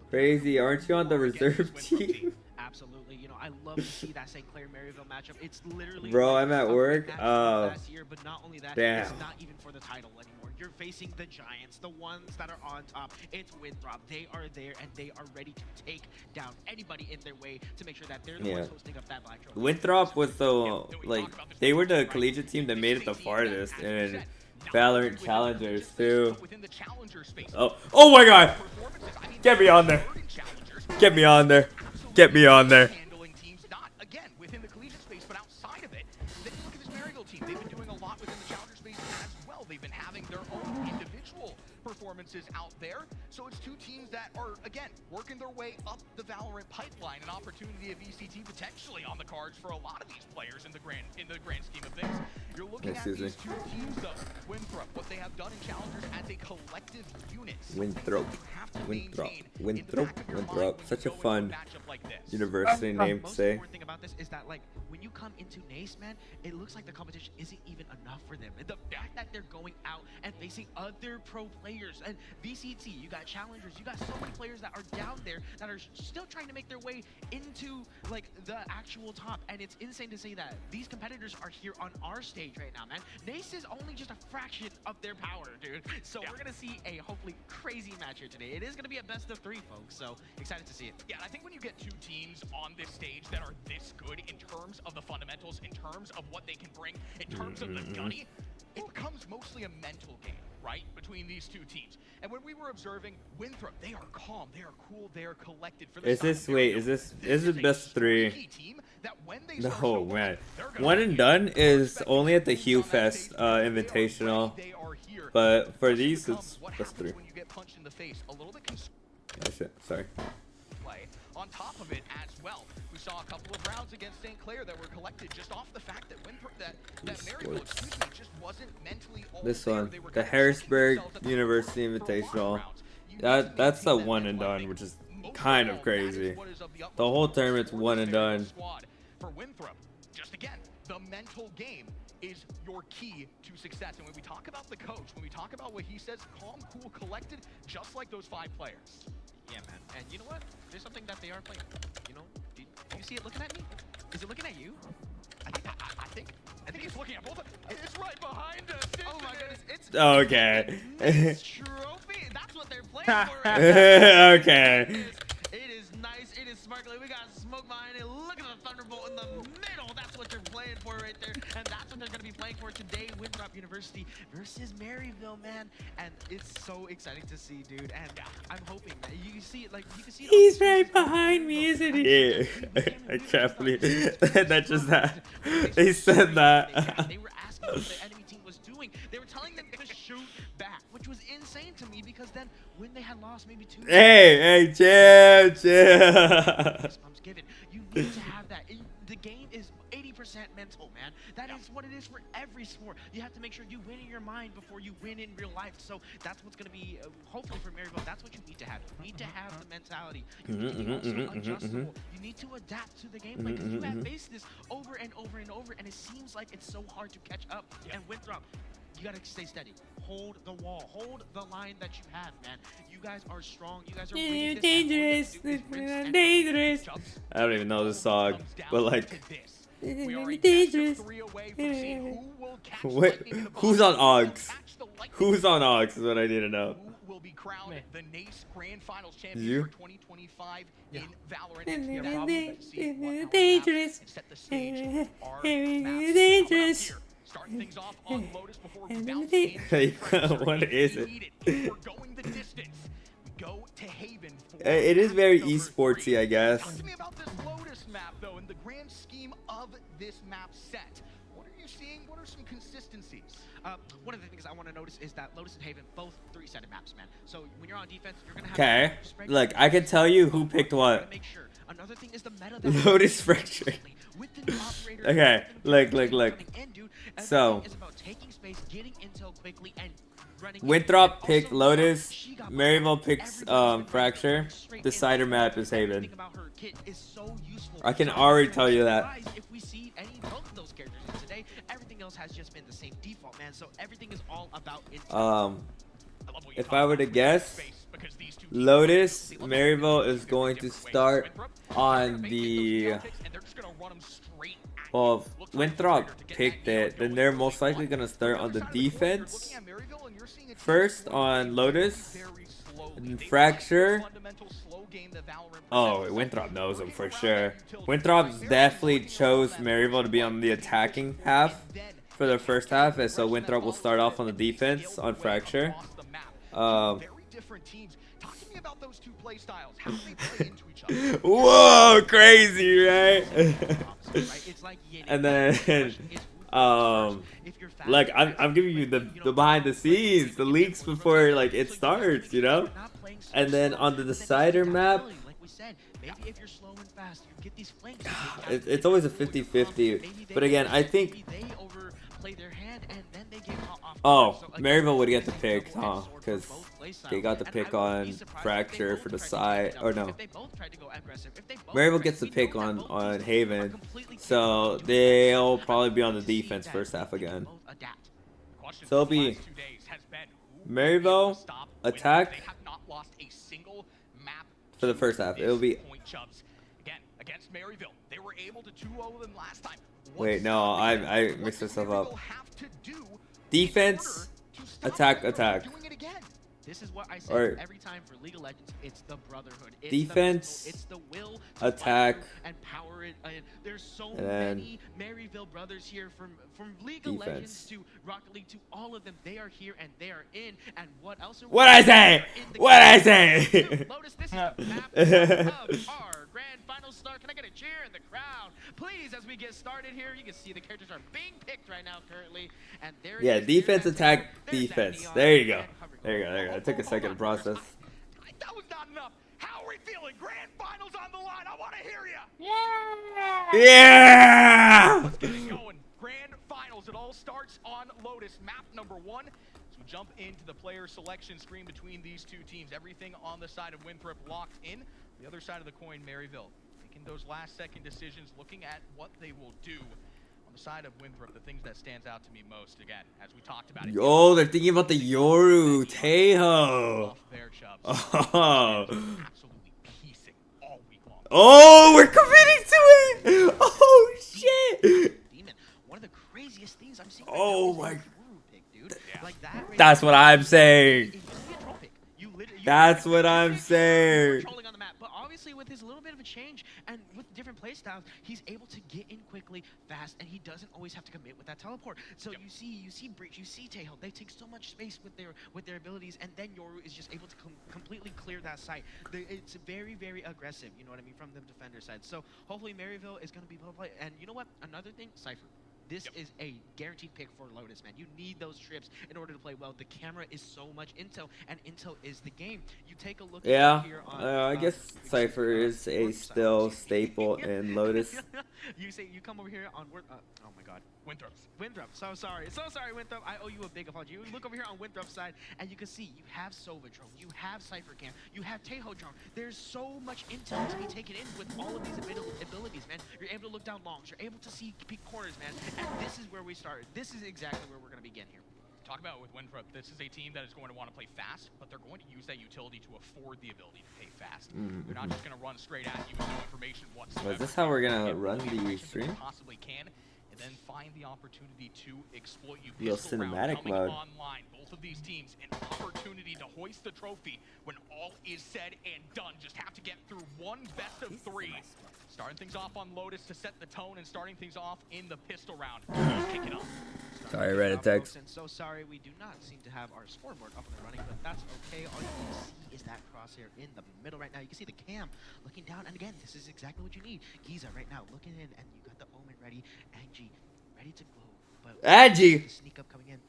Speaker 1: Crazy, aren't you on the reserve team?
Speaker 2: Absolutely, you know, I love to see that St. Clair Maryville matchup. It's literally
Speaker 1: Bro, I'm at work.
Speaker 2: last year, but not only that,
Speaker 1: damn.
Speaker 2: it's not even for the title anymore. You're facing the Giants, the ones that are on top. It's Winthrop. They are there and they are ready to take down anybody in their way to make sure that they're the ones hosting up that Black Trophy.
Speaker 1: Winthrop was the they were the collegiate team that made it the farthest in Valorant Challengers too. Oh my God! Get me on there! Get me on there! Get me on there!
Speaker 14: Handling teams, not again within the collegiate space, but outside of it. Then you look at this Maryville team. They've been doing a lot within the challenger space as well. They've been having their own individual performances out there. So it's two teams that are, again, working their way up the Valorant pipeline. An opportunity of ECT potentially on the cards for a lot of these players in the grand scheme of things. You're looking at these two teams, though. Winthrop, what they have done in challengers as a collective unit.
Speaker 1: Winthrop. Such a fun university name to say.
Speaker 2: The important thing about this is that, like, when you come into Nace, man, it looks like the competition isn't even enough for them. And the fact that they're going out and facing other pro players and VCT, you got challengers, you got so many players that are down there that are still trying to make their way into like the actual top. And it's insane to say that these competitors are here on our stage right now, man. Nace is only just a fraction of their power, dude. So we're gonna see a hopefully crazy match here today. It is gonna be a best of 3, folks. So excited to see it.
Speaker 14: Yeah, and I think when you get two teams on this stage that are this good in terms of the fundamentals, in terms of what they can bring, in terms of the gunny, it becomes mostly a mental game, right, between these two teams. And when we were observing Winthrop, they are calm, they are cool, they are collected. For
Speaker 1: Is this best of 3? No, man. One and done is only at the Hue Fest Invitational, but for these it's best 3. Oh shit, sorry.
Speaker 14: On top of it as well, we saw a couple of rounds against St. Clair that were collected just off the fact that Maryville, just wasn't mentally all
Speaker 1: this
Speaker 14: there.
Speaker 1: one, the Harrisburg University Invitational. That's a one and done, which is kind of crazy. The whole tournament's one and done.
Speaker 14: For Winthrop, just again, the mental game is your key to success. And when we talk about the coach, when we talk about what he says, calm, cool, collected, just like those 5 players.
Speaker 2: Yeah, man. And you know what? There's something that they are playing. You know, do you see it looking at me? Is it looking at you?
Speaker 14: I think it's looking at both. It's right behind us.
Speaker 2: Oh my goodness! It's
Speaker 1: okay.
Speaker 2: trophy. That's what they're playing for. Right
Speaker 1: okay.
Speaker 2: It is nice. It is sparkly. We got smoke behind it. Look at the Thunderbolt in the middle. That's what you're playing for right there. And that's what they're going to be playing for today. Winthrop University versus Maryville, man. And it's so exciting to see, dude. And I'm hoping that you see it. Like you can see it.
Speaker 1: He's right behind me, isn't he? I can't believe that just that. They said that.
Speaker 2: They were asking what the enemy team was doing. They were telling them to shoot back, which was insane to me because then when they had lost maybe 2.
Speaker 1: Hey, chill.
Speaker 2: I'm given. You need to have that. The game is 80% mental, man. That is what it is for every sport. You have to make sure you win in your mind before you win in real life. So that's what's going to be, hopefully for Maryville, that's what you need to have. You need to have the mentality. You need to be also adjustable. You need to adapt to the gameplay because you have faced this over and over and over, and it seems like it's so hard to catch up. And Winthrop, you gotta stay steady. Hold the wall. Hold the line that you have, man. You guys are strong. You guys are winning this.
Speaker 1: Dangerous. I don't even know this song, but like, wait, who's on Augs? Who's on Augs is what I need to know.
Speaker 14: Will be crowned the Nace Grand Finals
Speaker 1: You?
Speaker 14: champion for 2025 in Valorant.
Speaker 1: Dangerous.
Speaker 14: Set the stage.
Speaker 1: Dangerous.
Speaker 14: Start things off on Lotus before we bounce in.
Speaker 1: What is it?
Speaker 14: We're going the distance. We go to Haven.
Speaker 1: It is very esportsy, I guess.
Speaker 14: Talk to me about this Lotus map, though, in the grand scheme of this map set. What are you seeing? What are some consistencies?
Speaker 2: One of the things I want to notice is that Lotus and Haven, both 3-sided maps, man. So when you're on defense, you're going to have...
Speaker 1: Okay, look, I can tell you who picked what.
Speaker 2: Another thing is the meta
Speaker 1: Lotus Fracture. Okay, look. So, Winthrop picked Lotus, Maryville picks Fracture, the cider map is Haven. I can already tell you that.
Speaker 2: If we see any both of those characters in today, everything else has just been the same default, man. So everything is all about
Speaker 1: if I were to guess, Lotus, Maryville is going to start on the... Well, if Winthrop picked it, then they're most likely going to start on the defense first on Lotus, and Fracture. Oh, wait, Winthrop knows him for sure. Winthrop definitely chose Maryville to be on the attacking half for the first half, and so Winthrop will start off on the defense on Fracture. Whoa, crazy, right? And then, like I'm giving you the behind the scenes, the leaks before like it starts, you know. And then on the decider map, it's always a 50-50. But again, I think. Oh, Maryville would get the pick, huh? Because they got the pick on Fracture for the side, or no. Maryville gets the pick on Haven, so they'll probably be on the defense first half again. So it'll be Maryville attack for the first half. It'll be.
Speaker 14: Against Maryville, they were able to 2-0 them last time.
Speaker 1: Wait, no, I mixed this stuff up. Defense, attack.
Speaker 2: This is what I say every time for League of Legends. It's the brotherhood. It's
Speaker 1: defense,
Speaker 2: it's the will
Speaker 1: to attack,
Speaker 2: and power it. There's so many Maryville brothers here from League of Legends to Rocket League to all of them. They are here and they are in. And what else?
Speaker 1: What I say?
Speaker 2: Lotus, this is the map of our grand final start. Can I get a cheer in the crowd, please? As we get started here, you can see the characters are being picked right now currently, and there.
Speaker 1: Yeah, defense, attack, defense. There you go. There you go. It took a second to process.
Speaker 14: That was not enough. How are we feeling? Grand finals on the line. I want to hear you.
Speaker 1: Yeah.
Speaker 14: Let's get it going. Grand finals. It all starts on Lotus, map number 1. So we jump into the player selection screen between these two teams. Everything on the side of Winthrop locked in. The other side of the coin, Maryville, making those last-second decisions, looking at what they will do. The side of Winthrop, the things that stands out to me most, again, as we talked about it.
Speaker 1: Yo, they're thinking about the Yoru Tejo. Oh. Oh, we're committing to it. Oh shit.
Speaker 2: One of the craziest things I'm seeing.
Speaker 1: Oh my. That's what I'm saying. That's what I'm saying.
Speaker 2: But obviously with his little bit of a change and with different play styles, he's able to get in quickly, fast, and he doesn't always have to commit with that teleport. So you see Breach, you see Tejo, they take so much space with their abilities, and then Yoru is just able to completely clear that site. It's very, very aggressive, you know what I mean, from the defender side. So hopefully Maryville is going to be able to play. And you know what? Another thing, Cypher. This is a guaranteed pick for Lotus, man. You need those trips in order to play well. The camera is so much intel, and intel is the game. You take a look here on,
Speaker 1: I guess Cypher is a still staple in Lotus.
Speaker 2: you come over here on oh my god, Winthrop. So sorry, Winthrop. I owe you a big apology. You look over here on Winthrop's side, and you can see you have Sovatrone, you have Cyphercam, you have Tehodrone. There's so much intel to be taken in with all of these abilities, man. You're able to look down longs. You're able to see peak corners, man. And this is where we started. This is exactly where we're going to begin here.
Speaker 14: Talk about with Winthrop, this is a team that is going to want to play fast, but they're going to use that utility to afford the ability to pay fast. They're not just going to run straight at you with no information whatsoever.
Speaker 1: Is this how we're going to run the stream?
Speaker 14: Possibly can, and then find the opportunity to exploit you.
Speaker 1: Real cinematic mode.
Speaker 14: Online. Both of these teams, an opportunity to hoist the trophy when all is said and done. Just have to get through one best of 3. Starting things off on Lotus to set the tone, and starting things off in the pistol round. Kick it off.
Speaker 1: Sorry, I read a text.
Speaker 2: And so sorry, we do not seem to have our scoreboard up and running, but that's okay. All you can see is that crosshair in the middle right now. You can see the cam looking down, and again, this is exactly what you need. Giza right now looking in, and you got the Omen ready. Angie ready to glow. But
Speaker 1: Angie!
Speaker 2: Sneak up coming in.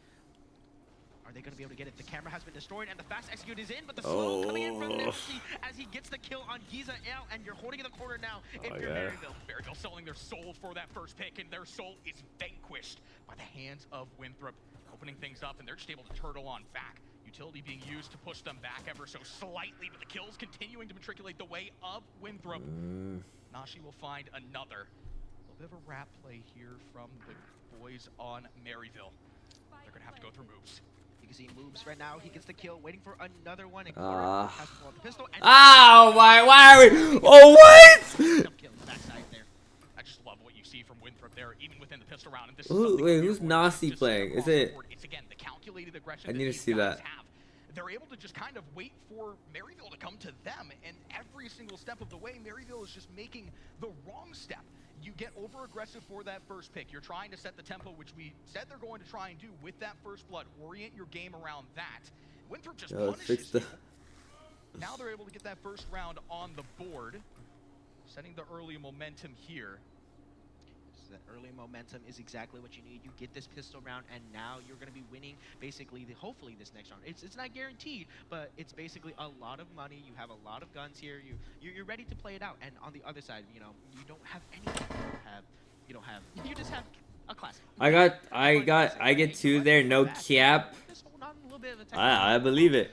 Speaker 2: Are they going to be able to get it? The camera has been destroyed, and the fast execute is in, but the slow coming in from Nace as he gets the kill on Giza L, and you're holding in the corner now if you're Maryville.
Speaker 14: Maryville selling their soul for that first pick, and their soul is vanquished by the hands of Winthrop, opening things up, and they're just able to turtle on back. Utility being used to push them back ever so slightly, but the kills continuing to matriculate the way of Winthrop. Nace will find another. A little bit of a rap play here from the boys on Maryville. They're going to have to go through moves.
Speaker 2: You can see moves right now. He gets the kill, waiting for another one. And has to pull out the pistol. And
Speaker 1: why are we? Oh, what?
Speaker 14: I just love what you see from Winthrop there, even within the pistol round. And this
Speaker 1: Wait, who's Nace playing? Is it?
Speaker 14: It's again the calculated aggression.
Speaker 1: I need to see that.
Speaker 14: They're able to just kind of wait for Maryville to come to them, and every single step of the way, Maryville is just making the wrong step. You get over-aggressive for that first pick. You're trying to set the tempo, which we said they're going to try and do with that first blood. Orient your game around that. Winthrop just punishes you. Now they're able to get that first round on the board, setting the early momentum here.
Speaker 2: So that early momentum is exactly what you need. You get this pistol round, and now you're going to be winning basically, hopefully, this next round. It's not guaranteed, but it's basically a lot of money. You have a lot of guns here. You're ready to play it out. And on the other side, you know, you don't have anything. You just have a classic.
Speaker 1: I get 2 there, no cap. I believe it.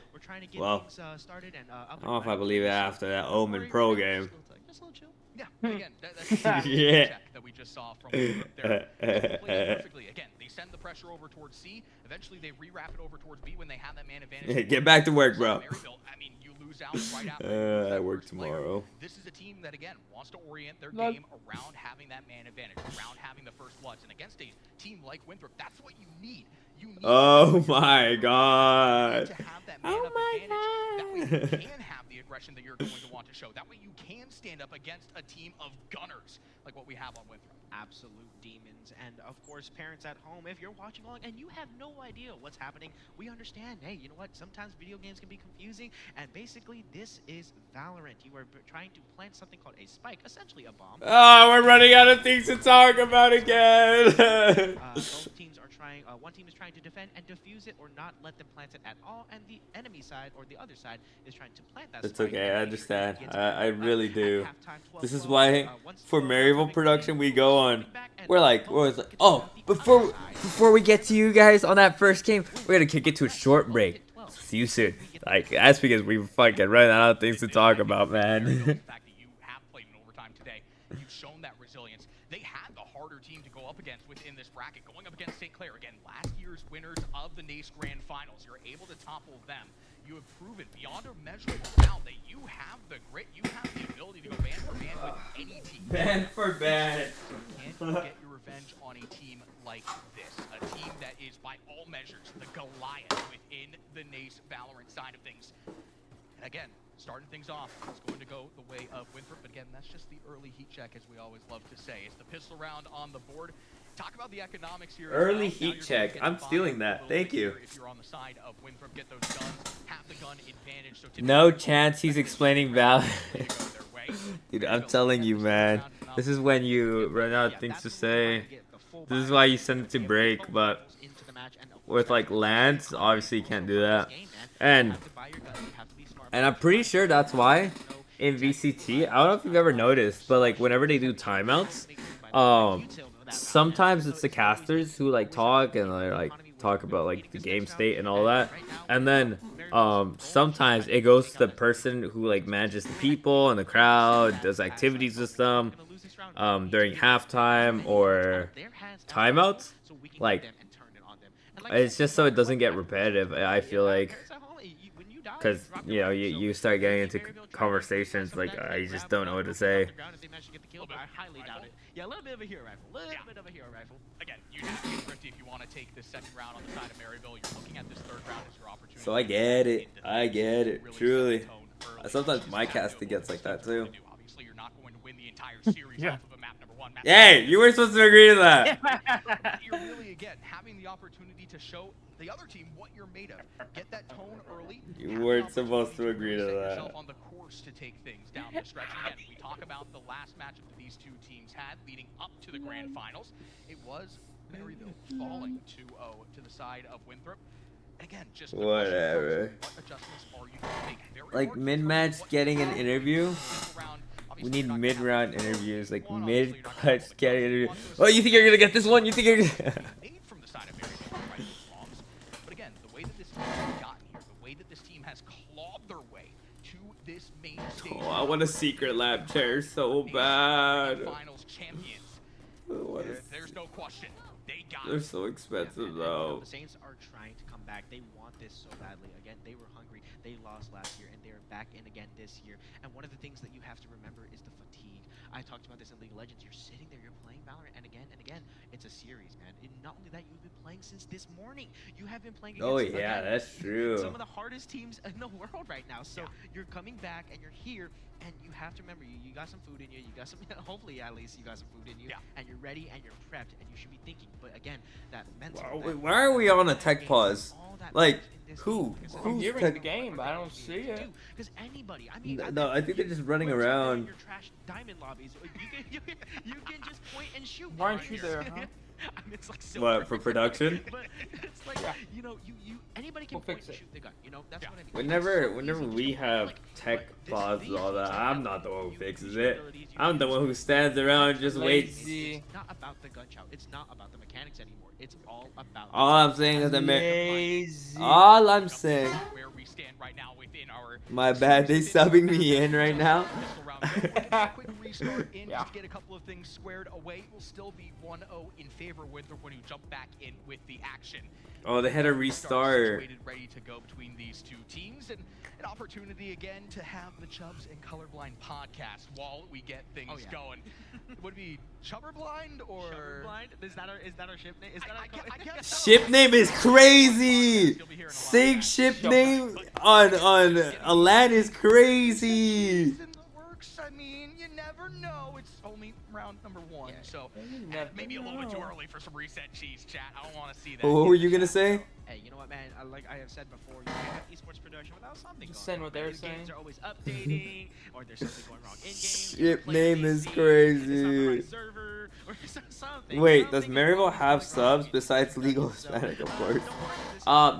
Speaker 1: Well,
Speaker 2: started and
Speaker 1: I don't know if I believe it after that Omen Pro game.
Speaker 2: Just a little chill.
Speaker 14: Yeah, again, that's
Speaker 1: yeah.
Speaker 14: check that we just saw from there. They play it perfectly. Again, they send the pressure over towards C. Eventually, they re-wrap it over towards B when they have that man advantage.
Speaker 1: Get back to work, bro.
Speaker 14: I mean, you lose out right after.
Speaker 1: I work tomorrow.
Speaker 14: This is a team that, again, wants to orient their game around having that man advantage, around having the first bloods. And against a team like Winthrop, that's what you need.
Speaker 1: Oh my god.
Speaker 14: To have that man advantage. That way you can have the aggression that you're going to want to show. That way you can stand up against a team of gunners like what we have on Winthrop.
Speaker 2: Absolute demons. And of course, parents at home, if you're watching along and you have no idea what's happening, we understand. Hey, you know what? Sometimes video games can be confusing, and basically this is Valorant. You are trying to plant something called a spike, essentially a bomb.
Speaker 1: Oh, we're running out of things to talk about again.
Speaker 2: Both teams are trying, one team is trying to defend and defuse it or not let them plant it at all, and the enemy side or the other side is trying to plant that
Speaker 1: It's
Speaker 2: spike.
Speaker 1: okay, I understand. I really do. This is why for Maryville production we go on. We're like, oh, before we get to you guys on that first game, we're gonna kick it to a short break. See you soon. Like, that's because we fucking run out of things to talk about, man.
Speaker 14: The fact that you have played in overtime today, you've shown that resilience. They had the harder team to go up against within this bracket, going up against St. Clair. Again, last year's winners of the Nace Grand Finals. You're able to topple them. You have proven beyond a measurable doubt that you have the grit, you have the ability to go band for band with any team.
Speaker 1: Band for band.
Speaker 14: Can you get your revenge on a team like this? A team that is, by all measures, the Goliath within the Nace Valorant side of things. And again, starting things off, it's going to go the way of Winthrop. But again, that's just the early heat check, as we always love to say. It's the pistol round on the board. Talk about the economics here.
Speaker 1: Early heat check. I'm stealing that. Thank you.
Speaker 14: If you're on the side of Winthrop, get those guns, have the gun advantage. So
Speaker 1: no chance he's explaining Valorant. Dude, I'm telling you, man. This is when you run out of things to say. This is why you send it to break, but with like lands, obviously you can't do that. And I'm pretty sure that's why in VCT, I don't know if you've ever noticed, but like whenever they do timeouts, sometimes it's the casters who like talk and they like talk about like the game state and all that, and then sometimes it goes to the person who like manages the people and the crowd, does activities with them during halftime or timeouts. Like, it's just so it doesn't get repetitive, I feel like, because you know you start getting into conversations like I just don't know what to say.
Speaker 2: I highly doubt it. Yeah, a little bit of a hero rifle. Bit of a hero rifle.
Speaker 14: Again, you just need Thrifty if you want to take the second round on the side of Maryville. You're looking at this third round as your opportunity.
Speaker 1: So I get it, truly. Sometimes my casting gets like that too.
Speaker 14: Obviously, you're not going to win the entire series off of a map number 1.
Speaker 1: Hey, you were supposed to agree to that.
Speaker 14: You're really, again, having the opportunity to show the other team what you're made of. Get that tone early.
Speaker 1: You weren't supposed to agree to that.
Speaker 14: Yourself on the course to take things down the stretch. Again, we talk about the last matchup that these two teams had leading up to the grand finals. It was Maryville falling 2-0 to the side of Winthrop. Again, just
Speaker 1: whatever.
Speaker 14: What adjustments are you going to make?
Speaker 1: Like mid-match getting an interview. We need mid-round interviews, like mid-clutch getting an interview. Oh, you think you're gonna get this one? You think you're gonna?
Speaker 14: From the side of Maryville, but again, the way that this team has gotten here, the way that this team has clawed their way to this main stage.
Speaker 1: Oh, I want a secret lab chair so bad.
Speaker 14: Finals champions. There's no question.
Speaker 1: They're so expensive though.
Speaker 2: The Saints are trying to come back. They want this so badly. Again, they were hungry. They lost last year, and they're back in again this year. And one of the things that you have to remember is the fatigue. I talked about this in League of Legends. You're sitting there, you're playing Valorant, and again, it's a series, man. And not only that, you've been playing since this morning. You have been playing against,
Speaker 1: oh yeah, that's true.
Speaker 2: Some of the hardest teams in the world right now. So you're coming back, and you're here, and you have to remember, you got some food in you. You got some, hopefully at least you got some food in you. And you're ready, and you're prepped, and you should be thinking. But again, that mental.
Speaker 1: Wow, why are we on a tech pause? Like, who's
Speaker 4: hearing the game, but I don't see it.
Speaker 2: Because anybody, I mean,
Speaker 1: no, I think they're just running around.
Speaker 2: Your trash diamond lobbies. You can just point and shoot.
Speaker 4: Why aren't you there, huh?
Speaker 2: I mean, it's like so
Speaker 1: what, for production?
Speaker 2: But it's like, you know, anybody can point and shoot the gun. You know, that's what I mean.
Speaker 1: Whenever we have tech pauses and all that, I'm not the one who fixes it. I'm the one who stands around and just waits.
Speaker 2: It's not about the gun chow. It's not about the mechanics anymore. It's all about.
Speaker 1: All I'm saying is all I'm saying.
Speaker 14: Where we stand right now within our.
Speaker 1: My bad, they subbing me in right now.
Speaker 14: Quick restart in just to get a couple of things squared away. It will still be 1-0 in favor of Winthrop when you jump back in with the action.
Speaker 1: Oh, they had a restart.
Speaker 14: Ready to go between these two teams, and an opportunity again to have the Chubbs and Colorblind podcast while we get things going. Would it be Chubberblind or
Speaker 2: Chubberblind? Is that our ship name? Is that
Speaker 14: I guess
Speaker 1: ship name is crazy. Saying ship name on a land is crazy.
Speaker 14: I mean, you never know. It's only round number 1, so maybe a little bit too early for some reset cheese, chat. I don't want to see that.
Speaker 1: What were you gonna say?
Speaker 2: Hey, you know what, man? Like I have said before, you can't have esports production without something
Speaker 4: just
Speaker 2: going
Speaker 4: saying
Speaker 2: on.
Speaker 4: what they're
Speaker 2: Games
Speaker 4: saying.
Speaker 2: are always updating, or there's something going wrong in games.
Speaker 1: Ship name is crazy.
Speaker 2: Server or something.
Speaker 1: Wait, does Maryville have subs besides Legal Hispanic, of course?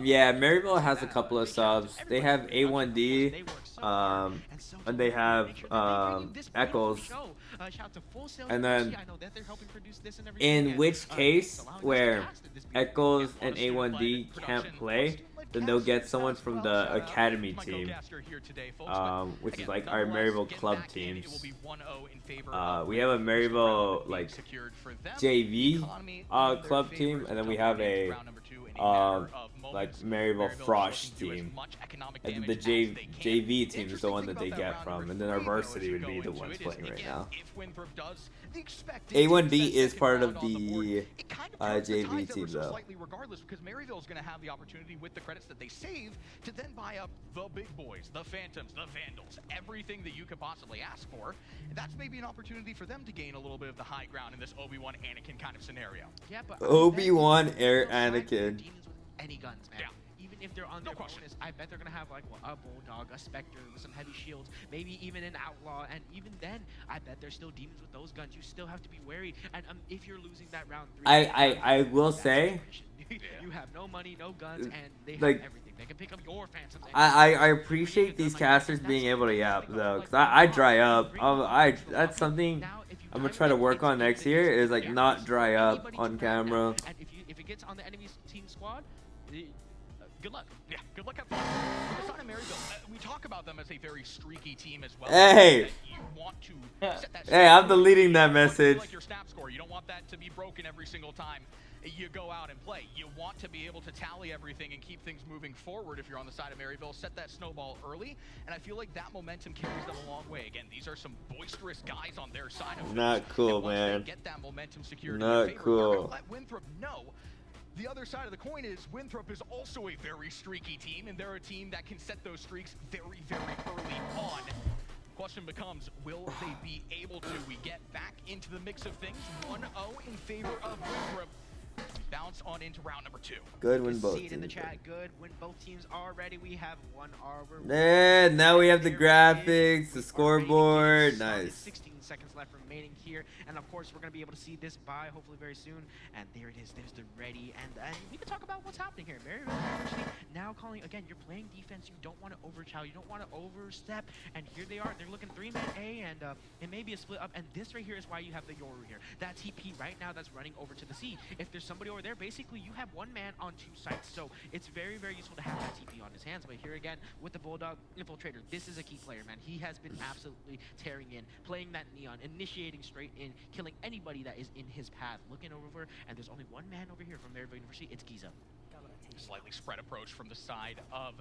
Speaker 1: Yeah, Maryville has a couple of subs. They have A1D, and they have Echoes. And then, in which case where Echoes and A1D can't play, then they'll get someone from the academy team, which is like our Maryville club teams. We have a Maryville like JV club team, and then we have a like Maryville Frosh team. And the JV team is the one that they get from, and then our varsity would be the ones playing right now. A1D is part of the JV team though.
Speaker 14: Regardless, because Maryville is going to have the opportunity with the credits that they save to then buy up the big boys, the Phantoms, the Vandals, everything that you could possibly ask for. And that's maybe an opportunity for them to gain a little bit of the high ground in this Obi-Wan Anakin kind of scenario.
Speaker 2: Yeah, but
Speaker 1: Obi-Wan Anakin.
Speaker 2: Any guns, man. Even if they're on their bonus, I bet they're gonna have like a Bulldog, a Spectre with some heavy shields, maybe even an Outlaw, and even then, I bet there's still demons with those guns. You still have to be wary, and if you're losing that round 3,
Speaker 1: I will say,
Speaker 2: you have no money, no guns, and they have
Speaker 1: like,
Speaker 2: everything. They can pick up your phantoms.
Speaker 1: I appreciate these casters being able to yap though, cause I dry up. That's something I'm gonna try to work on next year, is like not dry up on camera.
Speaker 2: And if it gets on the enemy team squad, good luck.
Speaker 14: Yeah, good luck at fun. On the side of Maryville, we talk about them as a very streaky team as well.
Speaker 1: Hey,
Speaker 14: you want to set that
Speaker 1: hey, I'm deleting that message.
Speaker 14: like your snap score. You don't want that to be broken every single time you go out and play. You want to be able to tally everything and keep things moving forward. If you're on the side of Maryville, set that snowball early, and I feel like that momentum carries them a long way. Again, these are some boisterous guys on their side of
Speaker 1: Not cool, man.
Speaker 14: get that momentum secured.
Speaker 1: Not cool.
Speaker 14: Let Winthrop know. The other side of the coin is Winthrop is also a very streaky team, and they're a team that can set those streaks very, very early on. Question becomes, will they be able to? We get back into the mix of things. 1-0 in favor of Winthrop. Bounce on into round number 2.
Speaker 1: Good when both
Speaker 2: see it in the
Speaker 1: teams.
Speaker 2: chat. Good when both teams are ready. We have 1 hour.
Speaker 1: And now we have the graphics, the scoreboard. Nice.
Speaker 2: 16 seconds left remaining here, and of course we're going to be able to see this buy hopefully very soon. And there it is. There's the ready, and we can talk about what's happening here. Maryville University now calling again. You're playing defense. You don't want to overchow. You don't want to overstep. And here they are. They're looking 3-man A, and it may be a split up. And this right here is why you have the Yoru here. That TP right now that's running over to the C. If there's somebody over there, basically you have 1 man on 2 sites. So it's very, very useful to have that TP on his hands. But here again with the Bulldog Infiltrator, this is a key player, man. He has been absolutely tearing in, playing that Neon, initiating straight in, killing anybody that is in his path. Looking over, and there's only 1 man over here from Maryville University. It's Giza.
Speaker 14: Slightly spread approach from the side of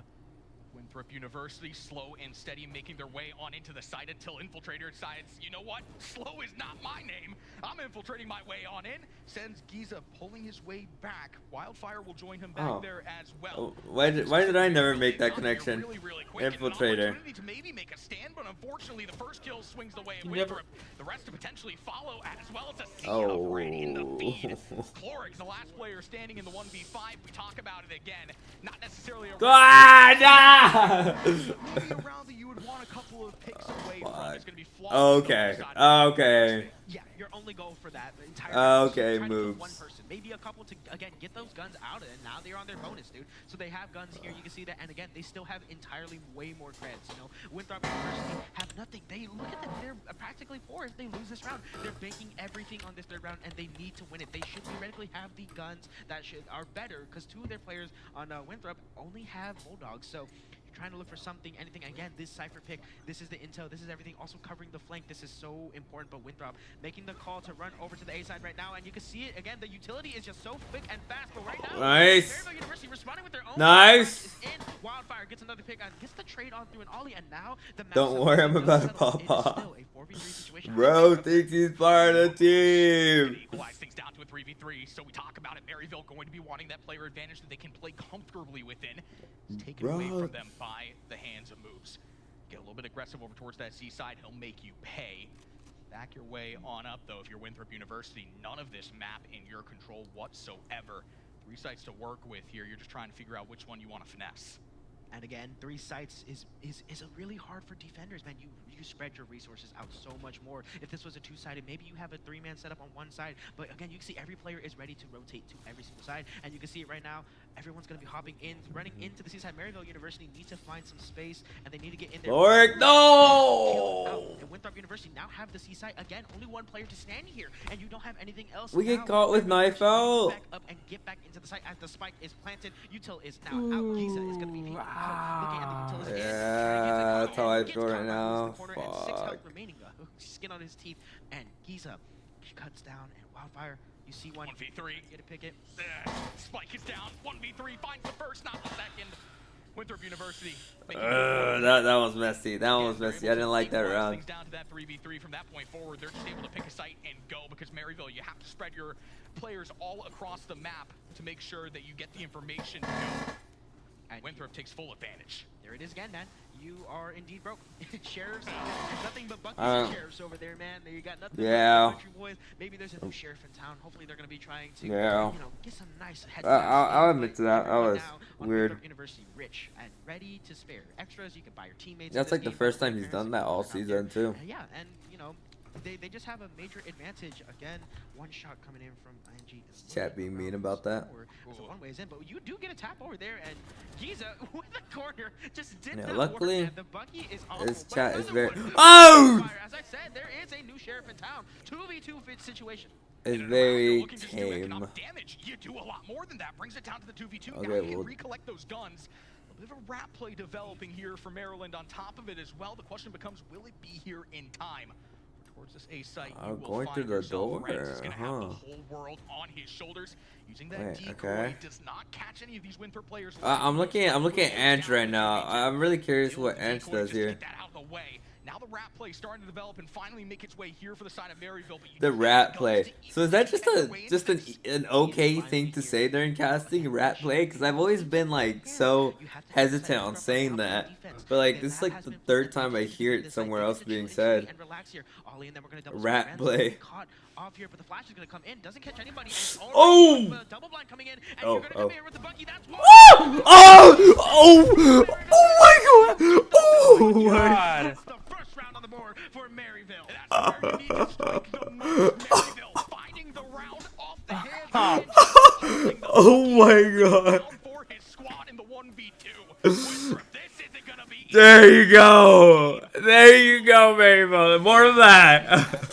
Speaker 14: Winthrop University, slow and steady, making their way on into the site until Infiltrator decides, you know what? Slow is not my name. I'm infiltrating my way on in. Sends Giza pulling his way back. Wildfire will join him back there as well.
Speaker 1: Why did I never make that connection?
Speaker 14: Really quick,
Speaker 1: Infiltrator.
Speaker 14: To maybe make a stand, but unfortunately the first kill swings the way of Winthrop. The rest to potentially follow, as well as a sea already in the feed. Clorix, the last player standing in the 1v5. We talk about it again. Not necessarily a round that you would want a couple of picks away from. It's going to be flawless.
Speaker 1: Okay.
Speaker 2: Yeah, your only goal for that entire
Speaker 1: okay,
Speaker 2: try to
Speaker 1: moves.
Speaker 2: kill 1 person, maybe a couple to again get those guns out of it. And now they're on their bonus, dude. So they have guns here. You can see that, and again, they still have entirely way more creds. You know, Winthrop University have nothing. They look at them. They're practically poor if they lose this round. They're banking everything on this 3rd round, and they need to win it. They should theoretically have the guns that are better, because 2 of their players on Winthrop only have Bulldogs. So trying to look for something, anything. Again, this Cypher pick, this is the intel, this is everything. Also covering the flank, this is so important. But Winthrop making the call to run over to the A side right now, and you can see it again. The utility is just so quick and fast. But right now,
Speaker 1: nice.
Speaker 2: Maryville University responding with their own.
Speaker 1: Nice.
Speaker 2: Is in. Wildfire gets another pick and gets the trade on through an ollie, and now the
Speaker 1: Don't worry, I'm about to pop off. Bro thinks he's part of the team.
Speaker 14: Equalize things down to a 3v3. So we talk about it. Maryville going to be wanting that player advantage that they can play comfortably within. It's taken away from them by the hands of moves. Get a little bit aggressive over towards that seaside. He'll make you pay. Back your way on up, though, if you're Winthrop University. None of this map in your control whatsoever. 3 sites to work with here. You're just trying to figure out which one you want to finesse.
Speaker 2: And again, 3 sites is really hard for defenders, man. You spread your resources out so much more. If this was a 2-sided, maybe you have a 3-man setup on 1 side. But again, you can see every player is ready to rotate to every single side. And you can see it right now. Everyone's going to be hopping in, running into the seaside. Maryville University needs to find some space, and they need to get in there.
Speaker 1: Lord, no!
Speaker 2: And Winthrop University now have the seaside. Again, only 1 player to stand here, and you don't have anything else.
Speaker 1: We get caught with knife out.
Speaker 2: Back up and get back into the site as the spike is planted. Util is now out. Giza is going to be looking at the Util.
Speaker 1: Yeah, that's how I feel right now.
Speaker 2: 6 health
Speaker 1: Fuck.
Speaker 2: remaining. Skin on his teeth, and Giza cuts down, and Wildfire. You see
Speaker 14: 1v3.
Speaker 2: Get a picket.
Speaker 14: Spike is down. 1v3 finds the first, not the second. Winthrop University.
Speaker 1: That was messy. That one was messy. I didn't like that round.
Speaker 14: Things down to that 3v3 from that point forward. They're just able to pick a site and go, because Maryville, you have to spread your players all across the map to make sure that you get the information to go.
Speaker 2: And
Speaker 14: Winthrop takes full advantage.
Speaker 2: There it is again, man. You are indeed broke. Sheriffs, there's nothing but buckets and sheriffs over there, man. You got nothing
Speaker 1: Yeah.
Speaker 2: but country boys. Maybe there's a new sheriff in town. Hopefully they're going to be trying to,
Speaker 1: Yeah.
Speaker 2: you know, get some nice heads
Speaker 1: I'll admit to that. That was weird.
Speaker 2: University, rich and ready to spare. Extras, you can buy your teammates.
Speaker 1: That's like the first time he's done that all season too.
Speaker 2: Yeah, and you know, they just have a major advantage. Again, one shot coming in from ING.
Speaker 1: Chat being mean about that.
Speaker 2: So one way is in, but you do get a tap over there, and Giza with a corner just did
Speaker 1: Yeah,
Speaker 2: not
Speaker 1: luckily,
Speaker 2: work. The Bucky is awful,
Speaker 1: his
Speaker 2: but
Speaker 1: chat is
Speaker 2: another
Speaker 1: very.
Speaker 2: one.
Speaker 1: Oh!
Speaker 2: As I said, there is a new sheriff in town. 2v2 fit situation.
Speaker 1: It's very tame.
Speaker 14: You do a lot more than that. Brings it down to the 2v2.
Speaker 1: Okay,
Speaker 14: now you can
Speaker 1: well,
Speaker 14: recollect those guns. A bit of a rat play developing here for Maryland on top of it as well. The question becomes, will it be here in time? Towards this A site, you will
Speaker 1: going
Speaker 14: find
Speaker 1: through the
Speaker 14: yourself.
Speaker 1: door.
Speaker 14: Reds is gonna have the whole world on his shoulders. Using that
Speaker 1: Wait,
Speaker 14: decoy
Speaker 1: okay.
Speaker 14: does not catch any of these Winthrop players.
Speaker 1: I'm looking at Ange right now. I'm really curious what Ange does here.
Speaker 14: Now the rat play starting to develop and finally make its way here for the side of Maryville. But
Speaker 1: The rat play. So is that just an okay thing to say during casting, rat play? Because I've always been like so hesitant on saying that, but like this is like the third time I hear it somewhere else being said. Rat play.
Speaker 2: Off here, but the flash is gonna come in, doesn't catch anybody.
Speaker 1: Oh!
Speaker 2: Double blind coming in, and
Speaker 1: Oh!
Speaker 2: you're gonna
Speaker 1: Oh!
Speaker 2: come here with the Bucky. That's
Speaker 1: Oh! Oh! Oh my God! Oh my!
Speaker 2: That's the first round on the board for Maryville. That's where you need to strike the most. Maryville finding the round off the hands.
Speaker 1: Oh my God!
Speaker 14: For his squad in the 1v2. This isn't gonna be easy.
Speaker 1: There you go! There you go, Maryville. More of that.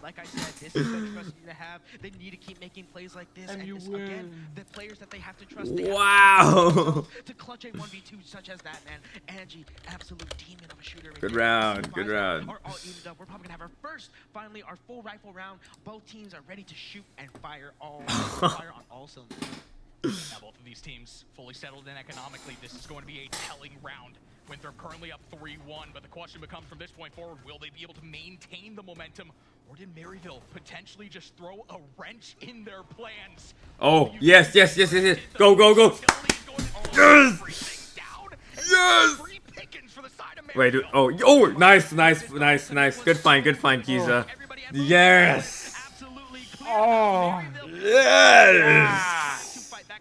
Speaker 2: Like I said, this is the trust you need to have. They need to keep making plays like this. And this, again, the players that they have to trust. They
Speaker 1: Wow!
Speaker 2: to clutch a 1v2 such as that, man. Angie, absolute demon of a shooter.
Speaker 1: Good round. Good round.
Speaker 2: Are all evened up. We're probably gonna have finally our full rifle round. Both teams are ready to shoot and fire fire on all cylinders.
Speaker 14: Now both of these teams fully settled in economically. This is going to be a telling round. Winthrop currently up 3-1, but the question becomes from this point forward, will they be able to maintain the momentum, or did Maryville potentially just throw a wrench in their plans?
Speaker 1: Oh, yes. Go, go, go. Yes! Yes! Wait, dude. Oh, nice. Good find, Giza. Yes! Oh, yes!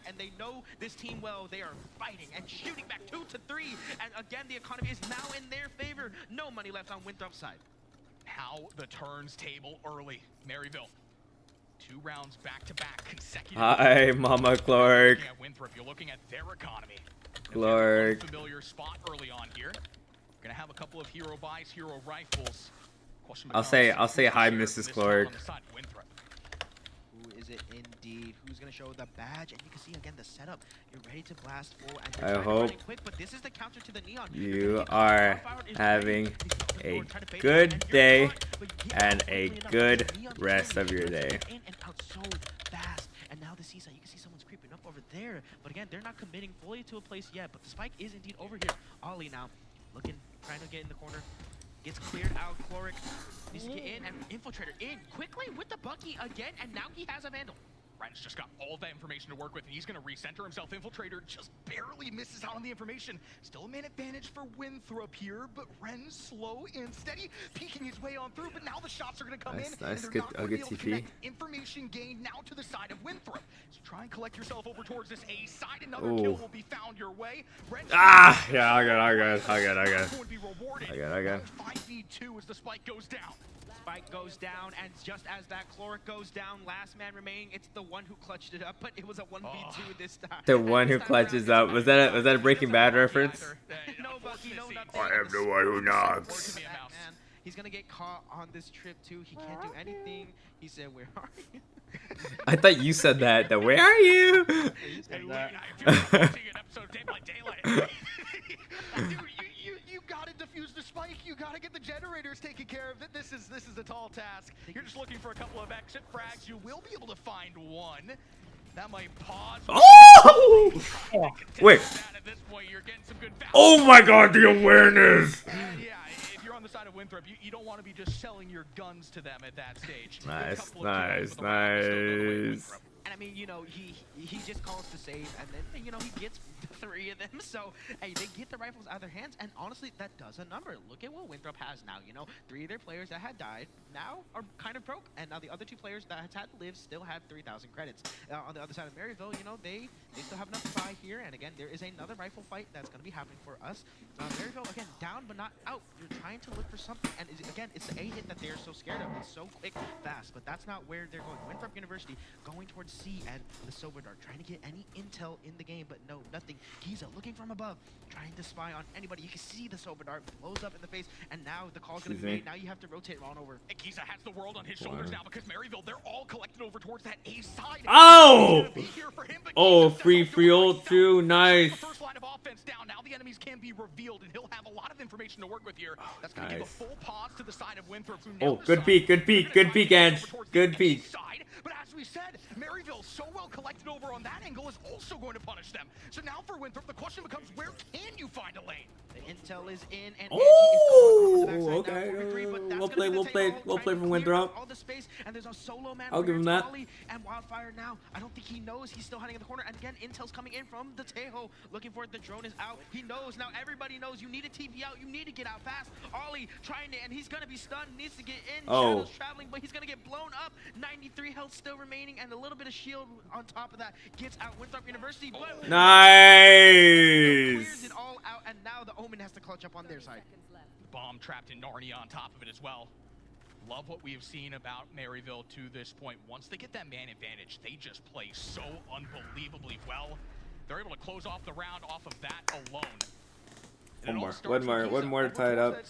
Speaker 2: And they know this team well. They are fighting and shooting back 2 to 3. And again, the economy is now in their favor. No money left on Winthrop's side.
Speaker 14: How the turns table early. Maryville. 2 rounds back-to-back consecutive.
Speaker 1: Hi, Mama Clark.
Speaker 14: At Winthrop, you're looking at their economy.
Speaker 1: Clark.
Speaker 14: Familiar spot early on here. Gonna have a couple of hero buys, hero rifles.
Speaker 1: I'll say hi, Mrs. Clark.
Speaker 2: Who is it indeed? Who's gonna show the badge? And you can see again the setup. You're ready to blast full. And
Speaker 1: I hope
Speaker 2: quick, but this is the counter to the neon.
Speaker 1: You are having a good day and a good rest of your day.
Speaker 2: In and out so fast. And now the seaside, you can see someone's creeping up over there. But again, they're not committing fully to a place yet. But the spike is indeed over here. Ollie now looking, trying to get in the corner. Gets cleared out. Chloric needs to get in, and Infiltrator in quickly with the Bucky again, and now he has a Vandal.
Speaker 14: Ren's just got all that information to work with, and he's going to recenter himself. Infiltrator just barely misses out on the information. Still a man advantage for Winthrop here, but Ren's slow and steady, peeking his way on through, but now the shots are going to come in.
Speaker 1: Nice.
Speaker 14: And
Speaker 1: Good,
Speaker 14: they're not
Speaker 1: good
Speaker 14: gonna be able to
Speaker 1: TP.
Speaker 14: connect. Information gained now to the side of Winthrop. So try and collect yourself over towards this A side. Another kill will be found your way.
Speaker 1: Yeah, I got.
Speaker 14: 5v2 as the spike goes down.
Speaker 2: Spike goes down, and just as that Chloric goes down, last man remaining, it's the one who clutched it up, but it was a 1v2 this time.
Speaker 1: The one who clutches up. Was that a Breaking Bad reference?
Speaker 2: No, Bucky, no, nothing.
Speaker 1: I am the one who knocks.
Speaker 2: Man, he's gonna get caught on this trip too. He can't do anything. He said, "Where are you?"
Speaker 1: I thought you said that. Where are you?
Speaker 14: Dude, you gotta defuse the spike. You gotta get the generators taken care of. This is a tall task. You're just looking for a couple of exit frags. You will be able to find one. That might pause.
Speaker 1: Oh! Wait. Oh my God, the awareness!
Speaker 14: Yeah, if you're on the side of Winthrop, you don't want to be just selling your guns to them at that stage.
Speaker 1: Nice.
Speaker 2: And I mean, you know, he just calls to save, and then, you know, he gets 3. 3 of them. So, hey, they get the rifles out of their hands, and honestly, that does a number. Look at what Winthrop has now. You know, 3 of their players that had died now are kind of broke, and now the other 2 players that had to live still had 3,000 credits. On the other side of Maryville, you know, they still have enough to buy here, and again, there is another rifle fight that's going to be happening for us. Maryville, again, down but not out. You're trying to look for something, and again, it's the A hit that they're so scared of. It's so quick, fast, but that's not where they're going. Winthrop University going towards C and the Sober Dart, trying to get any intel in the game, but no, nothing. Giza looking from above, trying to spy on anybody. You can see the Sober Dart blows up in the face, and now the call's going to be made. Now you have to rotate on over.
Speaker 14: And Giza has the world on his shoulders now because Maryville, they're all collected over towards that A side.
Speaker 1: Oh! Oh, free ult too. Nice.
Speaker 14: First line of offense down. Now the enemies can be revealed, and he'll have a lot of information to work with here. That's going to give a full pause to the side of Winthrop.
Speaker 1: Oh, good peek, good peek, good peek, Ange. Good peek.
Speaker 14: But as we said, Maryville, so well collected over on that angle, is also going to punish them. So now for Winthrop, the question becomes, where can you find a lane?
Speaker 2: The intel is in, and
Speaker 1: oh, okay. We'll play from Winthrop.
Speaker 2: All the space, and there's a solo man.
Speaker 1: I'll give him that.
Speaker 2: And Wildfire now, I don't think he knows he's still hiding in the corner. And again, intel's coming in from the Tejo, looking for it. The drone is out. He knows now. Everybody knows you need to TP out. You need to get out fast. Ollie trying to, and he's gonna be stunned. Needs to get in. Shadow's traveling, but he's gonna get blown up. 93 health still remaining, and a little bit of shield on top of that gets out. Winthrop University.
Speaker 1: Nice.
Speaker 2: Clears it all out, and now the Omen has to clutch up on their side.
Speaker 14: The bomb trapped in Narnia on top of it as well. Love what we have seen about Maryville to this point. Once they get that man advantage, they just play so unbelievably well. They're able to close off the round off of that alone.
Speaker 1: One more tied up.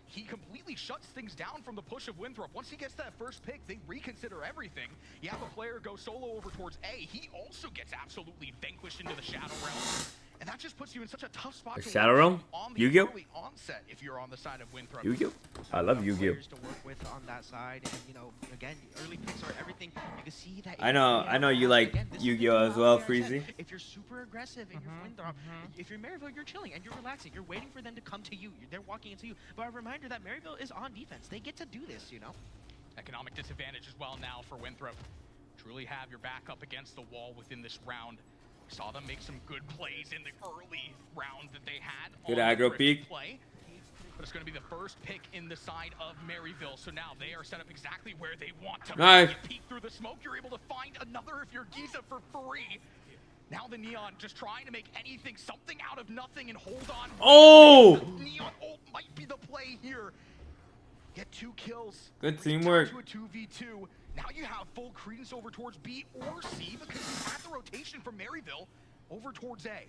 Speaker 14: He completely shuts things down from the push of Winthrop. Once he gets that first pick, they reconsider everything. You have a player go solo over towards A. He also gets absolutely vanquished into the Shadow Realm. And that just puts you in such a tough spot.
Speaker 1: The Shadow Realm? Yu-Gi-Oh?
Speaker 14: Onset if you're on the side of Winthrop.
Speaker 1: Yu-Gi-Oh? I love Yu-Gi-Oh.
Speaker 2: To work with on that side, and you know, again, early picks are everything. You can see that.
Speaker 1: I know you like Yu-Gi-Oh as well, Freezy.
Speaker 2: If you're super aggressive and you're Winthrop, if you're Maryville, you're chilling and you're relaxing. You're waiting for them to come to you. They're walking into you. But a reminder that Maryville is on defense. They get to do this, you know.
Speaker 14: Economic disadvantage as well now for Winthrop. Truly have your back up against the wall within this round. Saw them make some good plays in the early round that they had.
Speaker 1: Good aggro peek.
Speaker 14: Play, but it's going to be the first pick in the side of Maryville. So now they are set up exactly where they want to.
Speaker 1: Nice.
Speaker 14: You peek through the smoke, you're able to find another if you're Giza for free. Now the Neon just trying to make anything, something out of nothing and hold on.
Speaker 1: Oh!
Speaker 14: The Neon ult might be the play here. Get 2 kills.
Speaker 1: Good teamwork.
Speaker 14: To a 2v2. Now you have full credence over towards B or C because you had the rotation from Maryville over towards A.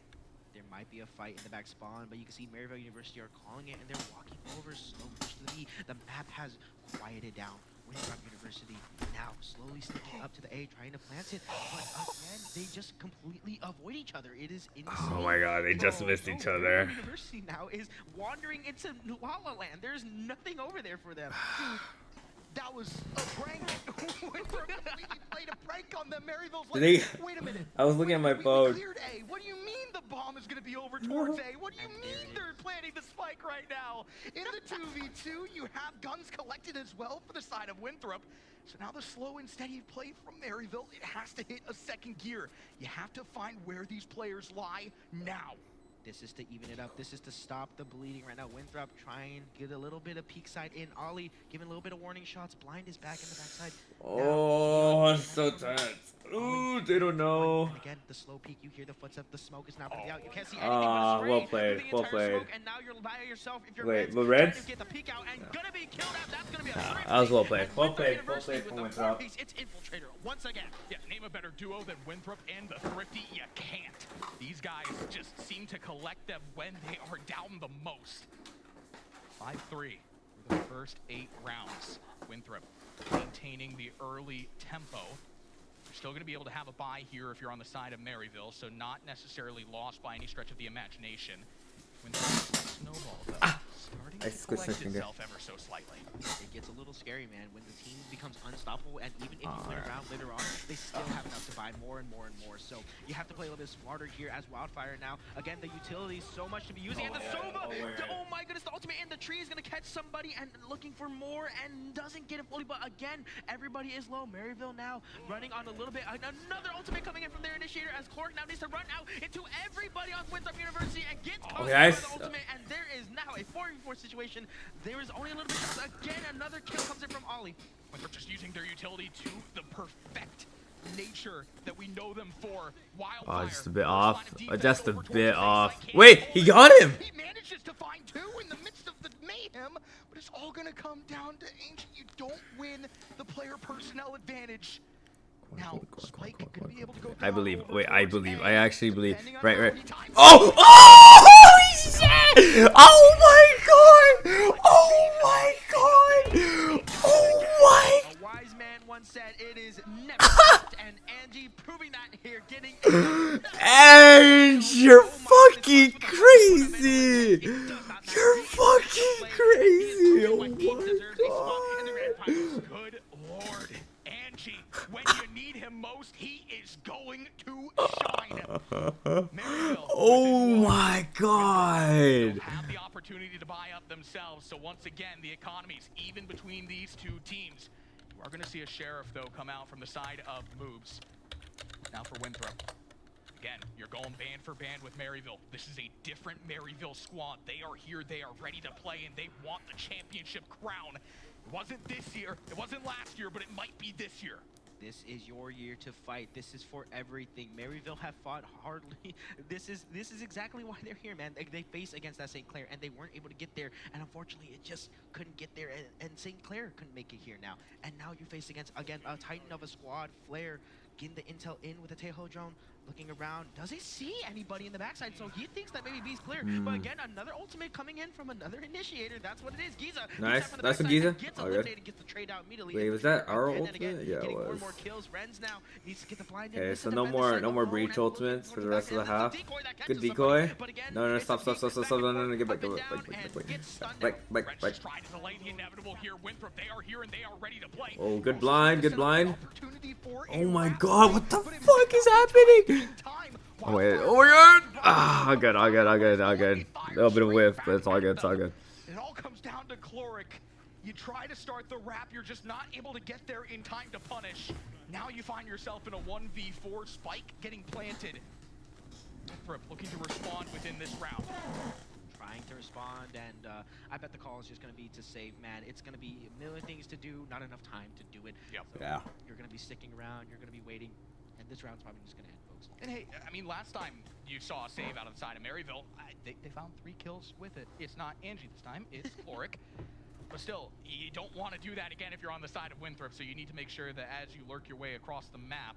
Speaker 2: There might be a fight in the back spawn, but you can see Maryville University are calling it, and they're walking over slow push to the B. The map has quieted down. Winthrop University now slowly sneaking up to the A, trying to plant it, but again, they just completely avoid each other. It is insane.
Speaker 1: Oh my god, they just missed each other.
Speaker 2: University now is wandering into La La Land. There's nothing over there for them.
Speaker 14: That was a prank. Winthrop completely played a prank on them. Maryville's like, wait a minute.
Speaker 1: I was looking at my phone.
Speaker 14: We cleared A. What do you mean the bomb is going to be over towards A? What do you mean they're planting the spike right now? In the 2v2, you have guns collected as well for the side of Winthrop. So now the slow and steady play from Maryville, it has to hit a second gear. You have to find where these players lie now.
Speaker 2: This is to even it up. This is to stop the bleeding right now. Winthrop trying to get a little bit of peek side in. Ollie giving a little bit of warning shots. Blind is back in the backside.
Speaker 1: Oh, I'm so tense. Ooh, they don't know.
Speaker 2: And again, the slow peek. You hear the footsteps. The smoke is now going to be out. You can't see anything but spray.
Speaker 1: Well played. Well played.
Speaker 2: Smoke, and now you're by yourself. If you're
Speaker 1: Wait, the
Speaker 2: Reds?
Speaker 1: Reds?
Speaker 2: Get the peek out and gonna be killed out. That's gonna be a
Speaker 1: that was well played. Well played. Well played
Speaker 2: from
Speaker 1: Winthrop.
Speaker 2: It's Infiltrator once again.
Speaker 14: Yeah, name a better duo than Winthrop and the Thrifty. You can't. These guys just seem to collect them when they are down the most. 5-3 for the first 8 rounds. Winthrop maintaining the early tempo. You're still going to be able to have a bye here if you're on the side of Maryville, so not necessarily lost by any stretch of the imagination. Winthrop snowball though. Starting to collect itself ever so slightly.
Speaker 2: It gets a little scary, man, when the team becomes unstoppable, and even if you play around later on, they still have enough to buy more and more and more. So you have to play a little bit smarter here as Wildfire now. Again, the utilities so much to be using, and the Sova, oh my goodness, the ultimate in the tree is gonna catch somebody and looking for more and doesn't get it fully. But again, everybody is low. Maryville now running on a little bit. Another ultimate coming in from their initiator as Clark now needs to run out into everybody on Winthrop University.
Speaker 1: Okay, guys.
Speaker 2: Ultimate, and there is now a 4v4 situation. There is only a little bit of chance. Again, another kill comes in from Ollie.
Speaker 14: But they're just using their utility to the perfect nature that we know them for. Wildfire.
Speaker 1: Just a bit off. Just a bit off. Wait, he got him.
Speaker 14: He manages to find two in the midst of the mayhem, but it's all gonna come down to Ancient. You don't win the player personnel advantage. Now, Spike could be able to go.
Speaker 1: I believe. Wait, I believe. I actually believe. Right, right. Oh! Oh! Holy shit! Oh my god! Oh my god! Oh my!
Speaker 2: A wise man once said it is never stopped, and Angie proving that here, getting.
Speaker 1: And you're fucking crazy! You're fucking crazy! Oh my god!
Speaker 14: Good lord, Angie, when you need him most, he is going to shine.
Speaker 1: Oh my god!
Speaker 14: Have the opportunity to buy up themselves. So once again, the economies even between these two teams. You are going to see a sheriff though come out from the side of moves. Now for Winthrop. Again, you're going band for band with Maryville. This is a different Maryville squad. They are here, they are ready to play, and they want the championship crown. It wasn't this year, it wasn't last year, but it might be this year.
Speaker 2: This is your year to fight. This is for everything. Maryville have fought hardly. This is exactly why they're here, man. They faced against that St. Clair, and they weren't able to get there. And unfortunately, it just couldn't get there. And St. Clair couldn't make it here now. And now you face against, again, a titan of a squad, Flair, getting the intel in with the Tejo drone. Looking around, does he see anybody in the backside? So he thinks that maybe B's clear. But again, another ultimate coming in from another initiator. That's what it is. Giza.
Speaker 1: Nice. That's a Giza.
Speaker 2: Gets
Speaker 1: Oh, good.
Speaker 2: eliminated, gets the trade out immediately.
Speaker 1: Wait, was that our
Speaker 2: And then
Speaker 1: ultimate?
Speaker 2: again,
Speaker 1: Yeah, it
Speaker 2: getting
Speaker 1: was.
Speaker 2: more kills. Ren's now needs to get the blind in.
Speaker 1: Okay,
Speaker 2: This
Speaker 1: so
Speaker 2: is
Speaker 1: no
Speaker 2: the
Speaker 1: more,
Speaker 2: side
Speaker 1: no more
Speaker 2: alone,
Speaker 1: breach
Speaker 2: and
Speaker 1: ultimates for the rest of the
Speaker 2: there's a
Speaker 1: half.
Speaker 2: decoy that
Speaker 1: Good
Speaker 2: catches
Speaker 1: decoy.
Speaker 2: somebody, but again,
Speaker 1: No,
Speaker 2: it's a
Speaker 1: stop, no, get back,
Speaker 2: up and
Speaker 1: back,
Speaker 2: down, and gets stunned down.
Speaker 1: back.
Speaker 14: Ren's just trying to delay the inevitable here. Winthrop, they are here and they are ready to play.
Speaker 1: Oh, good blind, good blind.
Speaker 14: Opportunity for
Speaker 1: Oh my god, what the fuck is happening? Oh wait, oh my god! Ah, all good. A little bit of whiff, but it's all good,
Speaker 14: It all comes down to Chloric. You try to start the wrap, you're just not able to get there in time to punish. Now you find yourself in a 1v4, Spike getting planted. Winthrop looking to respond within this round.
Speaker 2: Trying to respond, and I bet the call is just going to be to save, man. It's going to be a million things to do, not enough time to do it.
Speaker 14: Yep.
Speaker 2: So
Speaker 1: Yeah.
Speaker 2: You're going to be sticking around, you're going to be waiting, and this round's probably just going to end, folks.
Speaker 14: And hey, I mean, last time you saw a save out of the side of Maryville, they found 3 kills with it. It's not Angie this time, it's Chloric. But still, you don't want to do that again if you're on the side of Winthrop, so you need to make sure that as you lurk your way across the map,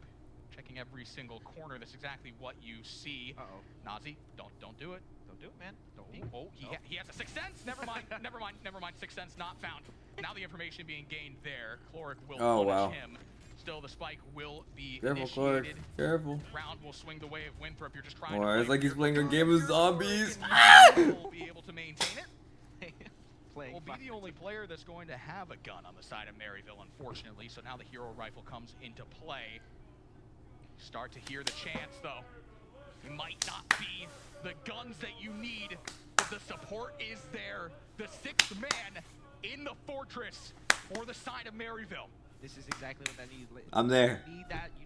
Speaker 14: checking every single corner, that's exactly what you see.
Speaker 2: Uh-oh.
Speaker 14: Nazi, don't do it.
Speaker 2: Don't do it, man. Don't.
Speaker 14: Oh, he has a sixth sense. Never mind. Sixth sense not found. Now the information being gained there. Chloric will punish him. Still, the spike will be
Speaker 1: Careful, Chloric.
Speaker 14: initiated.
Speaker 1: Careful.
Speaker 14: Round will swing the way of Winthrop. You're just trying
Speaker 1: Oh,
Speaker 14: to
Speaker 1: it's like he's playing a game of zombies.
Speaker 14: will be able to maintain it. Will be the only player that's going to have a gun on the side of Maryville, unfortunately. So now the hero rifle comes into play. Start to hear the chants, though. It might not be the guns that you need, but the support is there. The 6th man in the fortress for the side of Maryville.
Speaker 2: This is exactly what that needs.
Speaker 1: I'm there.
Speaker 2: You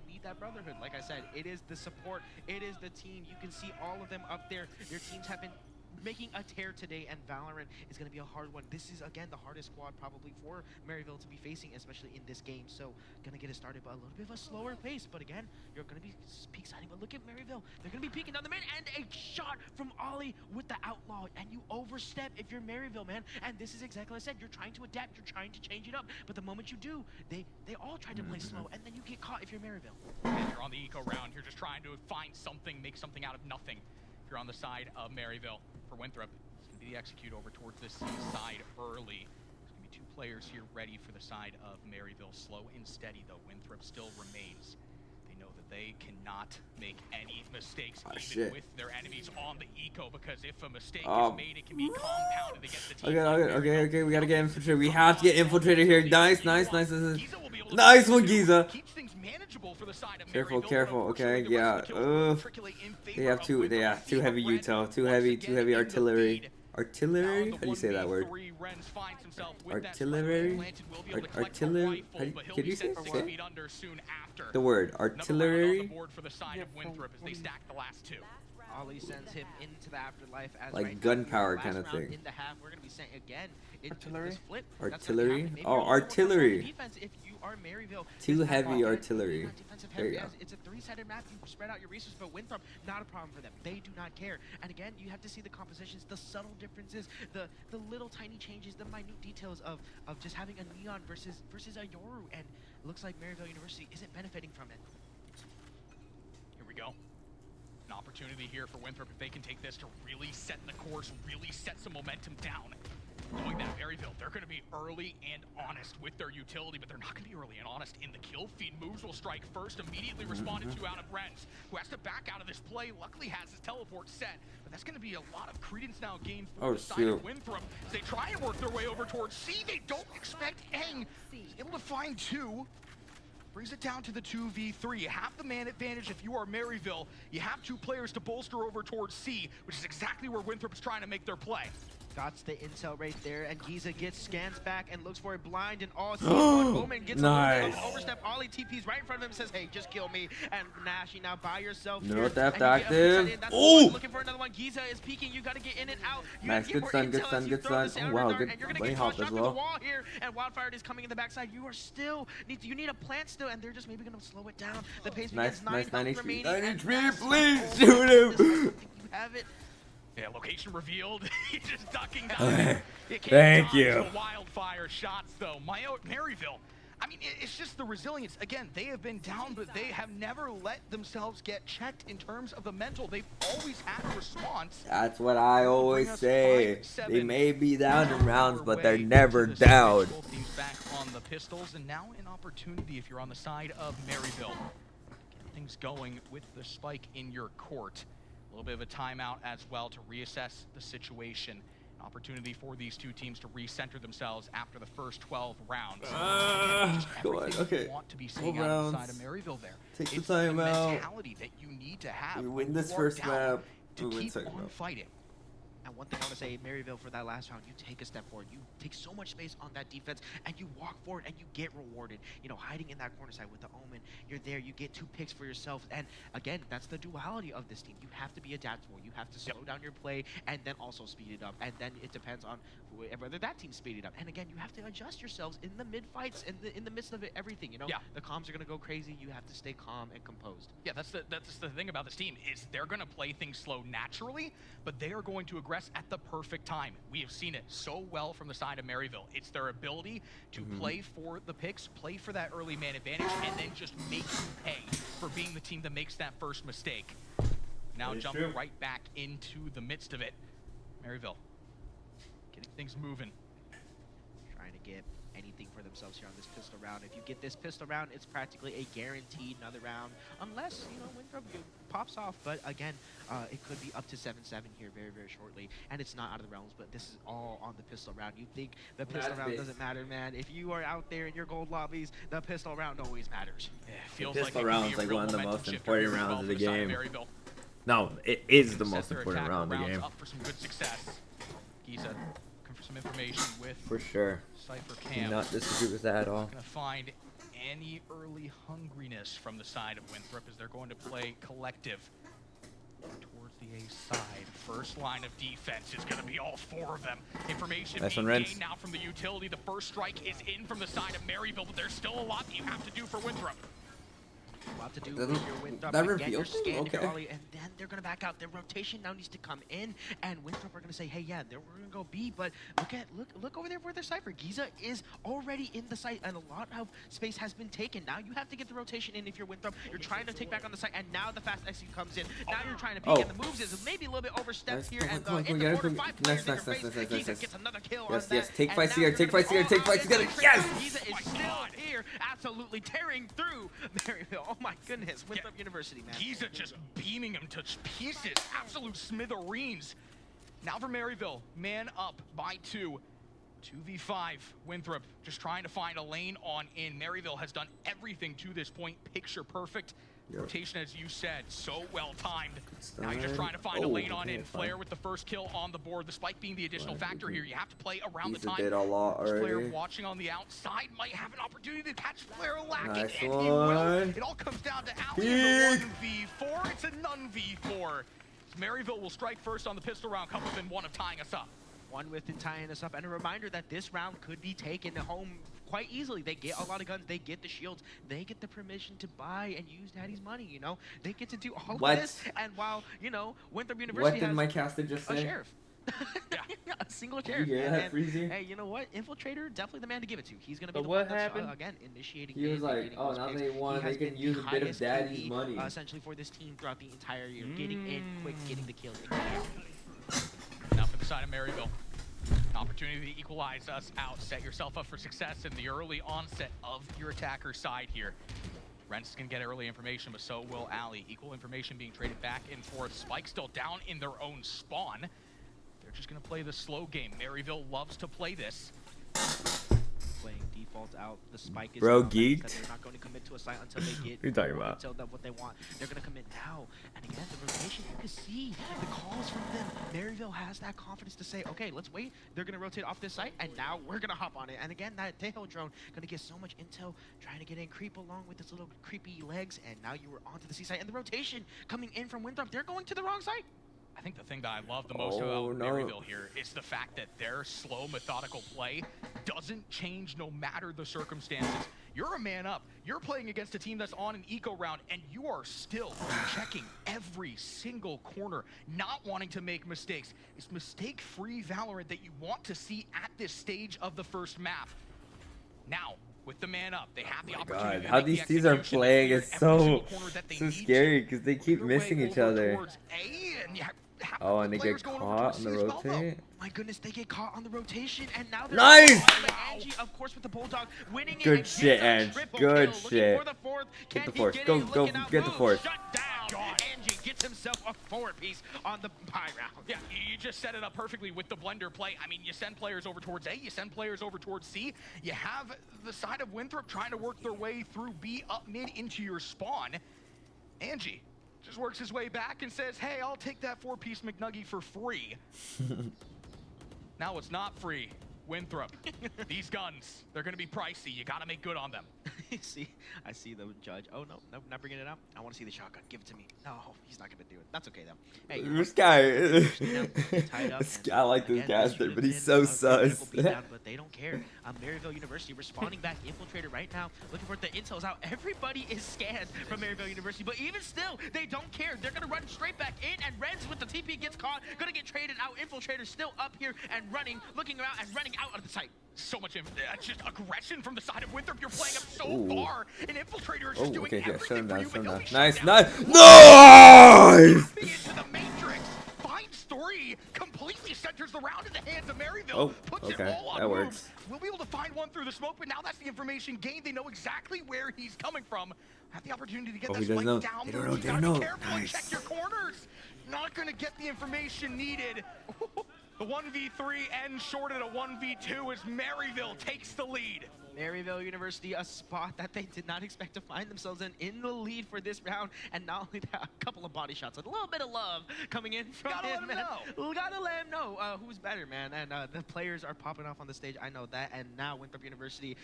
Speaker 2: need that brotherhood. Like I said, it is the support. It is the team. You can see all of them up there. Your teams have been making a tear today, and Valorant is going to be a hard one. This is, again, the hardest squad probably for Maryville to be facing, especially in this game. So, going to get it started by a little bit of a slower pace. But again, you're going to be peak siding. But look at Maryville. They're going to be peeking down the mid, and a shot from Ollie with the outlaw. And you overstep if you're Maryville, man. And this is exactly what I said. You're trying to adapt. You're trying to change it up. But the moment you do, they all try to play slow, and then you get caught if you're Maryville.
Speaker 14: And you're on the eco round. You're just trying to find something, make something out of nothing. If you're on the side of Maryville. For Winthrop, it's going to be the execute over towards this side early. There's going to be 2 players here ready for the side of Maryville. Slow and steady, though. Winthrop still remains. They know that they cannot make any mistakes, even with their enemies on the eco, because if a mistake is made, it can be compounded against the team.
Speaker 1: Okay, we gotta get infiltrated. We have to get infiltrated here. Nice. Nice one, Giza. Careful. Okay, yeah. They have too heavy util, too heavy artillery. Artillery? How do you say that word? Artillery? Artillery? Can you say it? The word artillery?
Speaker 2: Ollie sends him into the afterlife as
Speaker 1: Like
Speaker 2: right
Speaker 1: gunpowder
Speaker 2: now,
Speaker 1: kind of
Speaker 2: last round
Speaker 1: thing.
Speaker 2: in the half, we're gonna be saying again into
Speaker 4: Artillery?
Speaker 2: this flip.
Speaker 1: Artillery?
Speaker 2: Maybe
Speaker 1: Oh,
Speaker 2: a little more
Speaker 1: artillery.
Speaker 2: defense if you are Maryville.
Speaker 1: Too
Speaker 2: This map,
Speaker 1: heavy
Speaker 2: again,
Speaker 1: artillery.
Speaker 2: not defensive
Speaker 1: There you
Speaker 2: heavy,
Speaker 1: go.
Speaker 2: as it's a three-sided map. You spread out your resources, but Winthrop, not a problem for them. They do not care. And again, you have to see the compositions, the subtle differences, the little tiny changes, the minute details of just having a Neon versus a Yoru. And it looks like Maryville University isn't benefiting from it.
Speaker 14: Here we go. An opportunity here for Winthrop if they can take this to really set the course, really set some momentum down. Knowing that Maryville, they're going to be early and honest with their utility, but they're not going to be early and honest in the kill feed. Moves will strike first, immediately responded to out of Renz, who has to back out of this play. Luckily has his teleport set, but that's going to be a lot of credence now gained for the side of Winthrop. As they try and work their way over towards C, they don't expect Eng. He's able to find two. Brings it down to the 2v3. You have the man advantage if you are Maryville. You have two players to bolster over towards C, which is exactly where Winthrop is trying to make their play.
Speaker 2: Got the intel right there, and Giza gets scans back and looks for a blind, and all sees one. Omen gets a little bit of an overstep. Ollie TP's right in front of him, says, hey, just kill me. And Nash, you now by yourself here.
Speaker 1: North after
Speaker 2: and you get
Speaker 1: active.
Speaker 2: Oh! Looking for another one. Giza is peeking. You got to get in and out. You
Speaker 1: Nice, good stun, good stun, good stun. Oh, wow, good bunny hop as well.
Speaker 2: Wall here, and Wildfire is coming in the backside. You are still, you need a plant still, and they're just maybe going to slow it down. The pace begins 9 HP. 9 HP,
Speaker 1: please shoot him.
Speaker 2: You have it.
Speaker 14: Yeah, location revealed. He's just ducking
Speaker 1: Okay.
Speaker 14: You can't
Speaker 1: Thank
Speaker 14: dodge
Speaker 1: you.
Speaker 14: the Wildfire shots, though. Maryville, I mean, it's just the resilience. Again, they have been down, but they have never let themselves get checked in terms of the mental. They've always had a response.
Speaker 1: That's what I always say. They may be down in rounds, but they're never down.
Speaker 14: Both teams back on the pistols, and now an opportunity if you're on the side of Maryville. Get things going with the spike in your court. A little bit of a timeout as well to reassess the situation. An opportunity for these two teams to recenter themselves after the first 12 rounds.
Speaker 1: Go on, okay.
Speaker 14: Want to be seeing
Speaker 1: 12
Speaker 14: out
Speaker 1: rounds.
Speaker 14: the side of Maryville there.
Speaker 1: Take the
Speaker 14: It's
Speaker 1: timeout.
Speaker 14: mentality that you need to have.
Speaker 1: We
Speaker 14: when
Speaker 1: win this
Speaker 14: you are
Speaker 1: first
Speaker 14: down
Speaker 1: map.
Speaker 14: to
Speaker 1: We win
Speaker 14: keep
Speaker 1: second
Speaker 14: on
Speaker 1: map.
Speaker 14: fighting.
Speaker 2: And one thing I want to say, Maryville, for that last round, you take a step forward. You take so much space on that defense, and you walk forward, and you get rewarded. You know, hiding in that corner side with the Omen, you're there, you get 2 picks for yourself. And again, that's the duality of this team. You have to be adaptable. You have to slow down your play, and then also speed it up. And then it depends on whether that team speed it up. And again, you have to adjust yourselves in the mid-fights, in the midst of it, everything, you know?
Speaker 14: Yeah.
Speaker 2: The comms are going to go crazy. You have to stay calm and composed.
Speaker 14: Yeah, that's the thing about this team is they're going to play things slow naturally, but they are going to aggress at the perfect time. We have seen it so well from the side of Maryville. It's their ability to play for the picks, play for that early man advantage, and then just make you pay for being the team that makes that first mistake. Now jumping right back into the midst of it. Maryville getting things moving.
Speaker 2: Trying to get anything for themselves here on this pistol round. If you get this pistol round, it's practically a guaranteed another round, unless, you know, Winthrop pops off. But again, it could be up to 7-7 here very, very shortly, and it's not out of the realms, but this is all on the pistol round. You think the pistol round doesn't matter, man. If you are out there in your gold lobbies, the pistol round always matters.
Speaker 14: Yeah, feels
Speaker 1: The pistol round is like one of the most important rounds of the game.
Speaker 14: Maryville.
Speaker 1: No, it is the
Speaker 14: Set
Speaker 1: most
Speaker 14: their
Speaker 1: important
Speaker 14: attack
Speaker 1: round of the
Speaker 14: rounds
Speaker 1: game.
Speaker 14: Up for some good success. Giza looking for some information with
Speaker 1: For sure.
Speaker 14: Cypher
Speaker 1: Do
Speaker 14: Cam.
Speaker 1: not disagree with that at all.
Speaker 14: Not gonna find any early hungriness from the side of Winthrop as they're going to play collective towards the A side. First line of defense is going to be all 4 of them. Information
Speaker 1: Nice
Speaker 14: being
Speaker 1: one, Renz.
Speaker 14: gained now from the utility. The first strike is in from the side of Maryville, but there's still a lot that you have to do for Winthrop.
Speaker 2: A lot to do
Speaker 1: That-
Speaker 2: with your Winthrop.
Speaker 1: that
Speaker 2: Again, you're
Speaker 1: reveals them?
Speaker 2: scanning your
Speaker 1: Okay.
Speaker 2: Ollie, and then they're going to back out. Their rotation now needs to come in, and Winthrop are going to say, hey, yeah, we're going to go B, but look over there for their Cypher. Giza is already in the site, and a lot of space has been taken. Now you have to get the rotation in if you're Winthrop. You're trying to take back on the site, and now the fast execute comes in. Now you're trying to peek, and the moves is maybe a little bit overstepped here, and in the quarter, 5 players in your face. Giza gets another kill on that.
Speaker 1: Yes, take
Speaker 2: and
Speaker 1: fights
Speaker 2: now
Speaker 1: together,
Speaker 2: you're
Speaker 1: take
Speaker 2: gonna
Speaker 1: fights
Speaker 2: be
Speaker 1: together, take
Speaker 2: all
Speaker 1: fights
Speaker 2: out
Speaker 1: together.
Speaker 2: in the
Speaker 1: Yes!
Speaker 2: front. Giza is still here, absolutely tearing through Maryville. Oh my goodness, Winthrop University, man.
Speaker 14: Giza just beaming him to pieces. Absolute smithereens. Now for Maryville, man up by 2. 2v5. Winthrop just trying to find a lane on in. Maryville has done everything to this point. Picture perfect.
Speaker 1: Yep.
Speaker 14: Rotation, as you said, so well timed.
Speaker 1: Good
Speaker 14: Now you're just
Speaker 1: stun.
Speaker 14: trying to find a lane on
Speaker 1: okay,
Speaker 14: in.
Speaker 1: fine.
Speaker 14: Flare with the first kill on the board. The spike being the additional factor here. You have to play around the
Speaker 1: Giza
Speaker 14: time.
Speaker 1: did a lot
Speaker 14: This player
Speaker 1: already.
Speaker 14: watching on the outside might have an opportunity to catch Flare lacking,
Speaker 1: Nice
Speaker 14: and he will.
Speaker 1: one.
Speaker 14: It all comes down to Alley in the 1v4. It's a none v4. Maryville will strike first on the pistol round, come within one of tying us up.
Speaker 2: One within tying us up, and a reminder that this round could be taken home quite easily. They get a lot of guns, they get the shields, they get the permission to buy and use daddy's money, you know? They get to do all of this, and while, you know, Winthrop University
Speaker 1: What did
Speaker 2: has
Speaker 1: my caster just
Speaker 2: a
Speaker 1: say?
Speaker 2: sheriff. A single
Speaker 1: Did you
Speaker 2: sheriff.
Speaker 1: hear that,
Speaker 2: And,
Speaker 1: Freezy?
Speaker 2: hey, you know what? Infiltrator, definitely the man to give it to. He's going to be
Speaker 4: But
Speaker 2: the
Speaker 4: what
Speaker 2: one that's,
Speaker 4: happened?
Speaker 2: again, initiating.
Speaker 1: He was like, oh, now they won. They can use a bit of daddy's money.
Speaker 2: Essentially for this team throughout the entire year. Getting in quick, getting the kills. And
Speaker 14: Now for the side of Maryville. An opportunity to equalize us out. Set yourself up for success in the early onset of your attacker side here. Rents can get early information, but so will Alley. Equal information being traded back and forth. Spike still down in their own spawn. They're just going to play the slow game. Maryville loves to play this.
Speaker 2: Playing default out. The Spike is
Speaker 1: Bro,
Speaker 2: down.
Speaker 1: geeked.
Speaker 2: They're not going to commit to a site until they get
Speaker 1: What are you talking about?
Speaker 2: until what they want. They're going to commit now. And again, the rotation, you can see the calls from them. Maryville has that confidence to say, okay, let's wait. They're going to rotate off this site, and now we're going to hop on it. And again, that Tejo drone going to get so much intel, trying to get in, creep along with its little creepy legs, and now you were onto the C site. And the rotation coming in from Winthrop, they're going to the wrong site.
Speaker 14: I think the thing that I love the most about Maryville here is the fact that their slow, methodical play doesn't change no matter the circumstances. You're a man up. You're playing against a team that's on an eco round, and you are still checking every single corner, not wanting to make mistakes. It's mistake-free Valorant that you want to see at this stage of the first map. Now, with the man up, they have the opportunity.
Speaker 1: God, how these teams are playing is so scary because they keep missing each other. Oh, and they get caught on the rotate.
Speaker 2: My goodness, they get caught on the rotation, and now they're
Speaker 1: Nice!
Speaker 2: Angie, of course, with the Bulldog winning it.
Speaker 1: Good shit, Ange. Good shit. Get the force. Go, get the force.
Speaker 2: Angie gets himself a 4-piece on the buy round.
Speaker 14: Yeah, you just set it up perfectly with the blender play. I mean, you send players over towards A, you send players over towards C. You have the side of Winthrop trying to work their way through B up mid into your spawn. Angie just works his way back and says, hey, I'll take that 4-piece McNuggie for free. Now it's not free. Winthrop, these guns, they're going to be pricey. You got to make good on them.
Speaker 2: See, I see the judge. Oh, no, not bringing it out. I want to see the shotgun. Give it to me. No, he's not going to do it. That's okay, though. Hey,
Speaker 1: This guy, I like this caster, but he's so sus.
Speaker 2: But they don't care. Maryville University responding back. Infiltrator right now, looking for the intel's out. Everybody is scanned from Maryville University, but even still, they don't care. They're going to run straight back in, and Renz with the TP gets caught. Going to get traded out. Infiltrator still up here and running, looking around and running out of the site.
Speaker 14: So much just aggression from the side of Winthrop. You're playing up so far. An Infiltrator is just doing everything for you, but he'll be
Speaker 1: Nice,
Speaker 14: shut
Speaker 1: nice,
Speaker 14: down.
Speaker 1: nice!
Speaker 14: Into the Matrix. Finds 3. Completely centers the round in the hands of Maryville.
Speaker 1: Oh,
Speaker 14: puts
Speaker 1: okay,
Speaker 14: it all on
Speaker 1: that
Speaker 14: move.
Speaker 1: works.
Speaker 14: We'll be able to find one through the smoke, but now that's the information gained. They know exactly where he's coming from. Have the opportunity to get that spike down.
Speaker 1: They don't know,
Speaker 14: You
Speaker 1: they
Speaker 14: gotta
Speaker 1: don't
Speaker 14: be
Speaker 1: know.
Speaker 14: careful and
Speaker 1: Nice.
Speaker 14: check your corners. Not gonna get the information needed. The 1v3 ends short at a 1v2 as Maryville takes the lead.
Speaker 2: Maryville University, a spot that they did not expect to find themselves in the lead for this round, and not only that, a couple of body shots, a little bit of love coming in from
Speaker 14: Gotta let him know.
Speaker 2: Gotta let him know who's better, man, and the players are popping off on the stage, I know that, and now Winthrop University,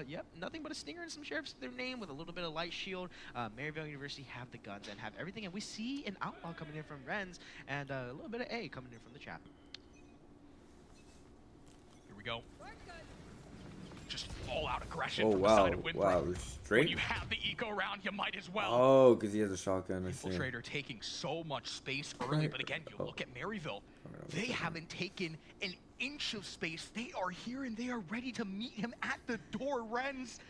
Speaker 2: yep, nothing but a stinger and some sheriffs to their name with a little bit of light shield. Maryville University have the guns and have everything, and we see an outlaw coming in from Renz, and a little bit of A coming in from the trap.
Speaker 14: Here we go. Just all-out aggression
Speaker 1: Oh
Speaker 14: from the
Speaker 1: wow,
Speaker 14: side of Winthrop.
Speaker 1: wow,
Speaker 14: When
Speaker 1: straight.
Speaker 14: you have the eco round, you might as well.
Speaker 1: Oh, because he has a shotgun. I see.
Speaker 14: Infiltrator taking so much space early, but again, you look at Maryville. They haven't taken an inch of space. They are here and they are ready to meet him at the door. Renz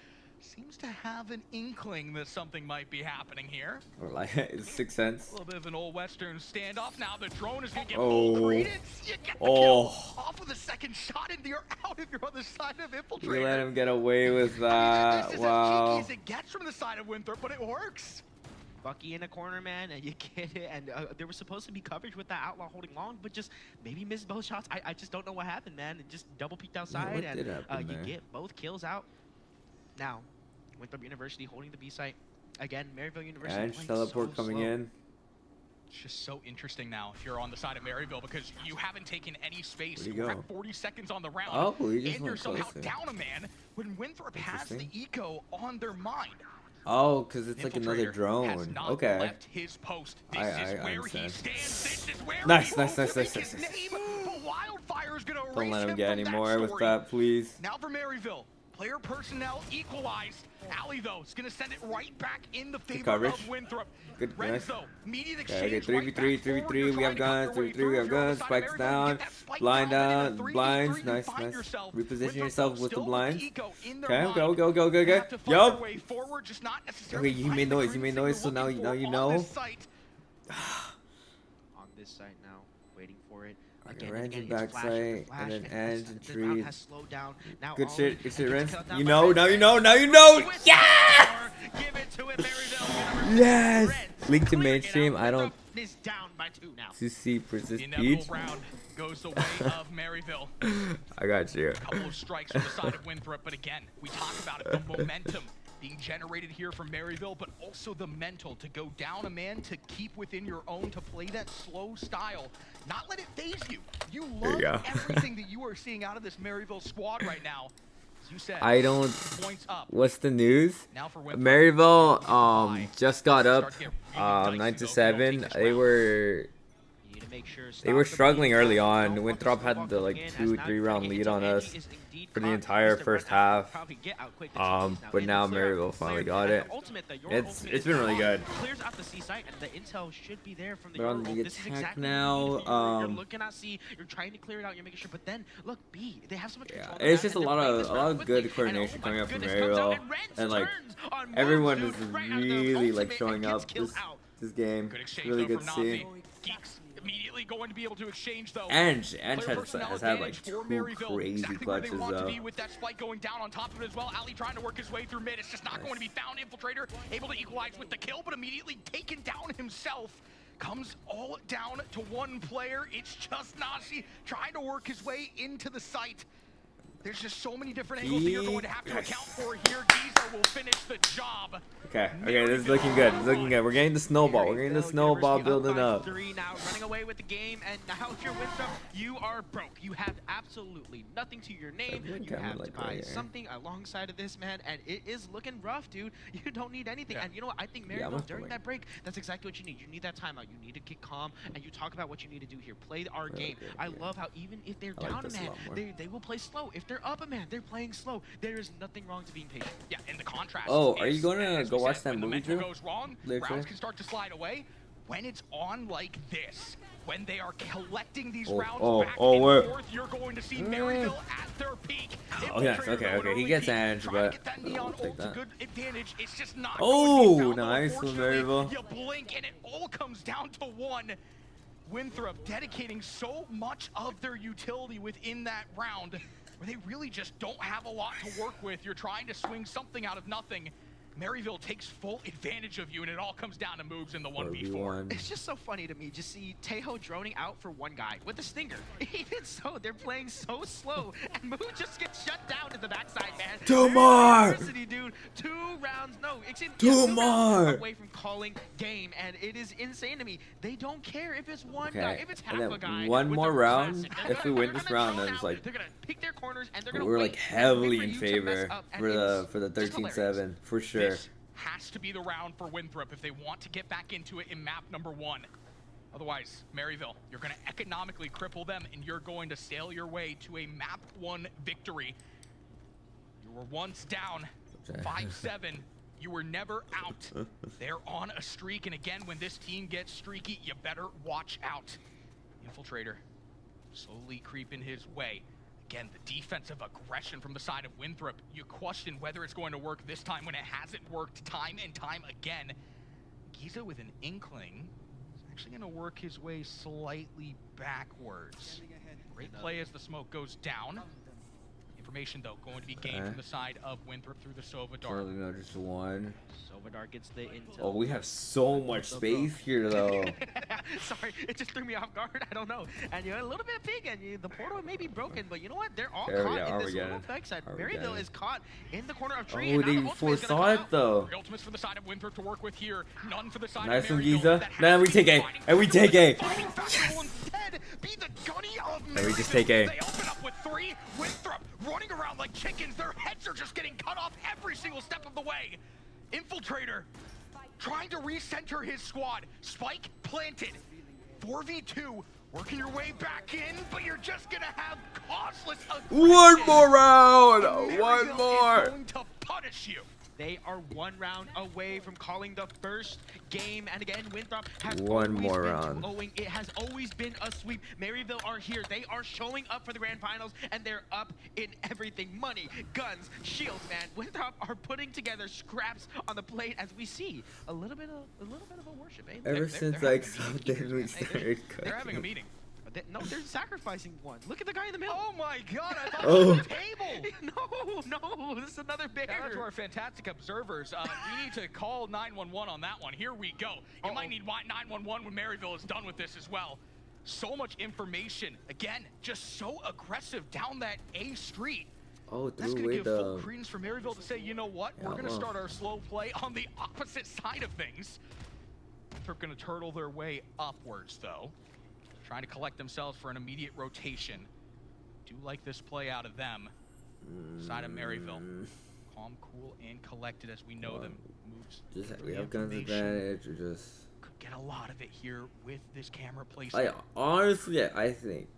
Speaker 14: seems to have an inkling that something might be happening here.
Speaker 1: Or like it's Sixth Sense.
Speaker 14: A little bit of an old Western standoff. Now the drone is going to get
Speaker 1: Oh.
Speaker 14: full credence. You get the
Speaker 1: Oh.
Speaker 14: kill off of the second shot, and you're out if you're on the side of Infiltrator.
Speaker 1: You let him get away with
Speaker 14: This
Speaker 1: that.
Speaker 14: is as
Speaker 1: Wow.
Speaker 14: cheeky as it gets from the side of Winthrop, but it works.
Speaker 2: Bucky in a corner, man, and you get it. And there was supposed to be coverage with that outlaw holding long, but just maybe missed both shots. I just don't know what happened, man. It just double peeked outside,
Speaker 1: what
Speaker 2: and
Speaker 1: did happen
Speaker 2: you
Speaker 1: there?
Speaker 2: get both kills out. Now, Winthrop University holding the B site. Again, Maryville University
Speaker 1: And
Speaker 2: playing
Speaker 1: teleport
Speaker 2: so
Speaker 1: coming
Speaker 2: slow.
Speaker 1: in.
Speaker 14: It's just so interesting now if you're on the side of Maryville because you haven't taken any space.
Speaker 1: Where'd he
Speaker 14: We're
Speaker 1: go?
Speaker 14: at 40 seconds on the round.
Speaker 1: Oh, he just
Speaker 14: and you're
Speaker 1: went
Speaker 14: somehow
Speaker 1: closer.
Speaker 14: down a man when Winthrop has the
Speaker 1: Interesting.
Speaker 14: eco on their mind.
Speaker 1: Oh, because it's like another
Speaker 14: Infiltrator has
Speaker 1: drone.
Speaker 14: not
Speaker 1: Okay.
Speaker 14: left his post. This is where he
Speaker 1: understand.
Speaker 14: stands. This is where
Speaker 1: Nice,
Speaker 14: he
Speaker 1: nice,
Speaker 14: wants
Speaker 1: nice,
Speaker 14: to
Speaker 1: nice,
Speaker 14: make
Speaker 1: nice,
Speaker 14: his
Speaker 1: nice.
Speaker 14: name. But Wildfire's gonna
Speaker 1: Don't
Speaker 14: erase
Speaker 1: let him
Speaker 14: him
Speaker 1: get
Speaker 14: from
Speaker 1: any
Speaker 14: that
Speaker 1: more with
Speaker 14: story.
Speaker 1: that, please.
Speaker 14: Now for Maryville. Player personnel equalized. Ali, though, is going to send it right back in the favor
Speaker 1: coverage.
Speaker 14: of Winthrop.
Speaker 1: Good,
Speaker 14: Renz,
Speaker 1: nice.
Speaker 14: though, immediate
Speaker 1: Okay,
Speaker 14: exchange.
Speaker 1: 3v3, 3v3, we have guns, 3v3, we have guns, spikes down, blind down, blinds, nice, nice. Reposition yourself with the blinds. Okay, go. Yup. Okay, you made noise, so now you know.
Speaker 2: On this site now, waiting for it.
Speaker 1: Okay,
Speaker 2: Again,
Speaker 1: Ren's in
Speaker 2: it's
Speaker 1: back
Speaker 2: flash after
Speaker 1: sight,
Speaker 2: flash,
Speaker 1: and then Edge and
Speaker 2: the round
Speaker 1: Tree.
Speaker 2: has slowed down. Now
Speaker 1: Good
Speaker 2: Ollie
Speaker 1: shit, Renz.
Speaker 2: gets cut down
Speaker 1: You
Speaker 2: by
Speaker 1: know,
Speaker 2: Renz.
Speaker 1: now you know. Yeah!
Speaker 2: Give it to it, Maryville.
Speaker 1: Yes! Link to mainstream, I don't
Speaker 2: Is down by 2 now.
Speaker 1: to see persist
Speaker 14: The
Speaker 1: Peach.
Speaker 14: inevitable round goes the way of Maryville.
Speaker 1: I got you.
Speaker 14: A couple of strikes from the side of Winthrop, but again, we talk about it, the momentum being generated here from Maryville, but also the mental to go down a man, to keep within your own, to play that slow style, not let it phase you. You love everything that you are seeing out of this Maryville squad right now. As you said,
Speaker 1: I don't.
Speaker 14: points up.
Speaker 1: What's the news?
Speaker 14: Now for Winthrop.
Speaker 1: Maryville just got up 9-7. They were struggling early on. Winthrop had the like 2-3 round lead on us for the entire first half. But now Maryville finally got it. It's been really good.
Speaker 2: Clears out the C site, and the intel should be there from the
Speaker 1: They're on
Speaker 2: Euro.
Speaker 1: the
Speaker 2: This is
Speaker 1: attack
Speaker 2: exactly
Speaker 1: now.
Speaker 2: what you need to do. You're looking at C, you're trying to clear it out, you're making sure. But then look, B, they have so much control.
Speaker 1: It's just a lot of good coordination coming up from Maryville, and like everyone is really like showing up this game. Really good to see.
Speaker 14: Geeks immediately going to be able to exchange though.
Speaker 1: Ange has had like 2 crazy clutches though.
Speaker 14: With that spike going down on top of it as well. Ali trying to work his way through mid. It's just not going to be found. Infiltrator able to equalize with the kill, but immediately taken down himself. Comes all down to one player. It's just Nace trying to work his way into the site. There's just so many different angles that you're going to have to account for here. Giza will finish the job.
Speaker 1: Okay, this is looking good. It's looking good. We're getting the snowball. We're getting the snowball building up.
Speaker 2: 3 now, running away with the game, and now if you're Winthrop, you are broke. You have absolutely nothing to your name. You have to buy something alongside of this, man, and it is looking rough, dude. You don't need anything. And you know what? I think Maryville, during that break, that's exactly what you need. You need that timeout. You need to get calm, and you talk about what you need to do here. Play our game. I love how even if they're down a man, they will play slow. If they're up a man, they're playing slow. There is nothing wrong to being patient.
Speaker 14: Yeah, and the contrast.
Speaker 1: Oh, are you gonna go watch that movie too?
Speaker 14: Goes wrong, rounds can start to slide away. When it's on like this, when they are collecting these rounds back and forth, you're going to see Maryville at their peak.
Speaker 1: Okay. He gets Ange, but I'll take that.
Speaker 14: Good advantage. It's just not
Speaker 1: nice from Maryville.
Speaker 14: You blink and it all comes down to one. Winthrop dedicating so much of their utility within that round, where they really just don't have a lot to work with. You're trying to swing something out of nothing. Maryville takes full advantage of you, and it all comes down to moves in the 1v4.
Speaker 2: It's just so funny to me just see Tejo droning out for one guy with a stinger. Even so, they're playing so slow, and Moo just gets shut down in the backside, man.
Speaker 1: 2 more!
Speaker 2: Dude. 2 rounds, no, excuse me.
Speaker 1: 2 more!
Speaker 2: Away from calling game, and it is insane to me. They don't care if it's one guy, if it's half a guy.
Speaker 1: One more round. If we win this round, then it's like
Speaker 2: they're gonna pick their corners, and they're gonna
Speaker 1: we're like heavily in favor for the 13-7 for sure.
Speaker 14: This has to be the round for Winthrop if they want to get back into it in map number 1. Otherwise, Maryville, you're going to economically cripple them, and you're going to sail your way to a map 1 victory. You were once down 5-7. You were never out. They're on a streak, and again, when this team gets streaky, you better watch out. Infiltrator slowly creeping his way. Again, the defensive aggression from the side of Winthrop. You question whether it's going to work this time when it hasn't worked time and time again. Giza with an inkling is actually going to work his way slightly backwards. Great play as the smoke goes down. Information, though, going to be gained from the side of Winthrop through the Sovadar.
Speaker 1: No, just one.
Speaker 2: Sovadar gets the intel.
Speaker 1: Oh, we have so much space here, though.
Speaker 2: Sorry, it just threw me off guard. I don't know. And you're a little bit big, and the portal may be broken, but you know what? They're all caught in this little backside. Maryville is caught in the corner of tree.
Speaker 1: Oh, they foresaw it, though.
Speaker 14: Ultimates for the side of Winthrop to work with here. None for the side
Speaker 1: nice
Speaker 14: of
Speaker 1: from
Speaker 14: Maryville.
Speaker 1: Giza. Now we take A. And we take A. And we just take A.
Speaker 14: They open up with 3. Winthrop running around like chickens. Their heads are just getting cut off every single step of the way. Infiltrator trying to recenter his squad. Spike planted. 4v2, working your way back in, but you're just gonna have costless aggression.
Speaker 1: One more round.
Speaker 14: And
Speaker 1: One
Speaker 14: Maryville
Speaker 1: more.
Speaker 14: is going to punish you.
Speaker 2: They are 1 round away from calling the first game, and again, Winthrop has
Speaker 1: One
Speaker 2: always
Speaker 1: more
Speaker 2: been
Speaker 1: round.
Speaker 2: 2-0. It has always been a sweep. Maryville are here. They are showing up for the grand finals, and they're up in everything: money, guns, shields. Man, Winthrop are putting together scraps on the plate as we see a little bit of a worship. Eh?
Speaker 1: Ever since
Speaker 2: they're
Speaker 1: like
Speaker 2: having a
Speaker 1: something
Speaker 2: meeting.
Speaker 1: we
Speaker 2: Hey,
Speaker 1: started
Speaker 14: They're having a
Speaker 1: cooking.
Speaker 14: meeting.
Speaker 2: No, they're sacrificing one. Look at the guy in the middle.
Speaker 14: Oh my god, I thought
Speaker 1: Oh.
Speaker 14: it was a table.
Speaker 2: No, this is another bear.
Speaker 14: Shout out to our fantastic observers. We need to call 911 on that one. Here we go. You might need 911 when Maryville is done with this as well. So much information. Again, just so aggressive down that A street.
Speaker 1: Oh,
Speaker 14: That's
Speaker 1: threw
Speaker 14: going to
Speaker 1: away
Speaker 14: give full
Speaker 1: the.
Speaker 14: credence for Maryville to say, you know what?
Speaker 1: Yeah,
Speaker 14: We're going to
Speaker 1: well.
Speaker 14: start our slow play on the opposite side of things. They're going to turtle their way upwards, though. Trying to collect themselves for an immediate rotation. Do like this play out of them. Side of Maryville. Calm, cool, and collected as we know them. Moves.
Speaker 1: Just
Speaker 14: through
Speaker 1: we
Speaker 14: the
Speaker 1: have guns
Speaker 14: information.
Speaker 1: advantage or just.
Speaker 14: Could get a lot of it here with this camera placement.
Speaker 1: I honestly, I think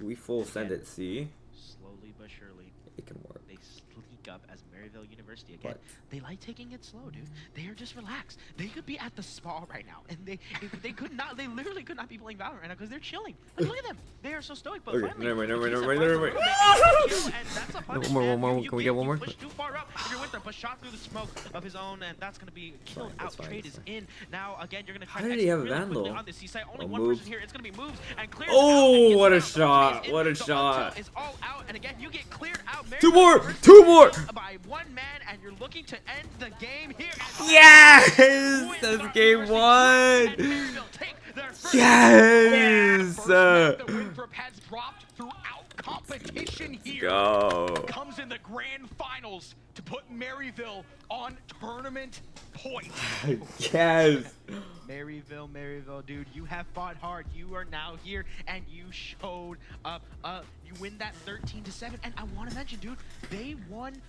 Speaker 1: we full send it. See,
Speaker 2: Slowly but surely,
Speaker 1: it can work.
Speaker 2: they sneak up as Maryville University again.
Speaker 1: But-
Speaker 2: They like taking it slow, dude. They are just relaxed. They could be at the spa right now, and they could not. They literally could not be playing Valorant right now because they're chilling. Like, look at them. They are so stoic. But
Speaker 1: Okay,
Speaker 2: finally,
Speaker 1: never mind,
Speaker 2: the
Speaker 1: never mind,
Speaker 2: team
Speaker 1: never mind,
Speaker 2: that
Speaker 1: never
Speaker 2: runs
Speaker 1: mind.
Speaker 2: the room, and that's a punish,
Speaker 1: One more,
Speaker 2: man.
Speaker 1: one more.
Speaker 2: You
Speaker 1: Can we get one more?
Speaker 2: Push too far up if you're with them, but shot through the smoke of his own, and that's gonna be killed
Speaker 1: Fine,
Speaker 2: out.
Speaker 1: that's fine,
Speaker 2: Trade
Speaker 1: that's
Speaker 2: is
Speaker 1: fine.
Speaker 2: in now. Again, you're gonna try
Speaker 1: How
Speaker 2: to
Speaker 1: did he have a
Speaker 2: execute really quickly
Speaker 1: vandal?
Speaker 2: on this seaside. Only
Speaker 1: Oh,
Speaker 2: one
Speaker 1: moves.
Speaker 2: person here. It's gonna be moves and clear.
Speaker 1: Oh, what a shot! What a shot!
Speaker 2: It's all out, and again, you get cleared out.
Speaker 1: Two
Speaker 2: Maryville
Speaker 1: more!
Speaker 2: University
Speaker 1: Two more!
Speaker 2: by one man, and you're looking to end the game here.
Speaker 1: Yes! That's game one! Yes!
Speaker 14: That Winthrop has dropped throughout competition here.
Speaker 1: Go!
Speaker 14: Comes in the grand finals to put Maryville on tournament point.
Speaker 1: Yes!
Speaker 2: Maryville, dude, you have fought hard. You are now here, and you showed up. You win that 13-7, and I want to mention, dude, they won.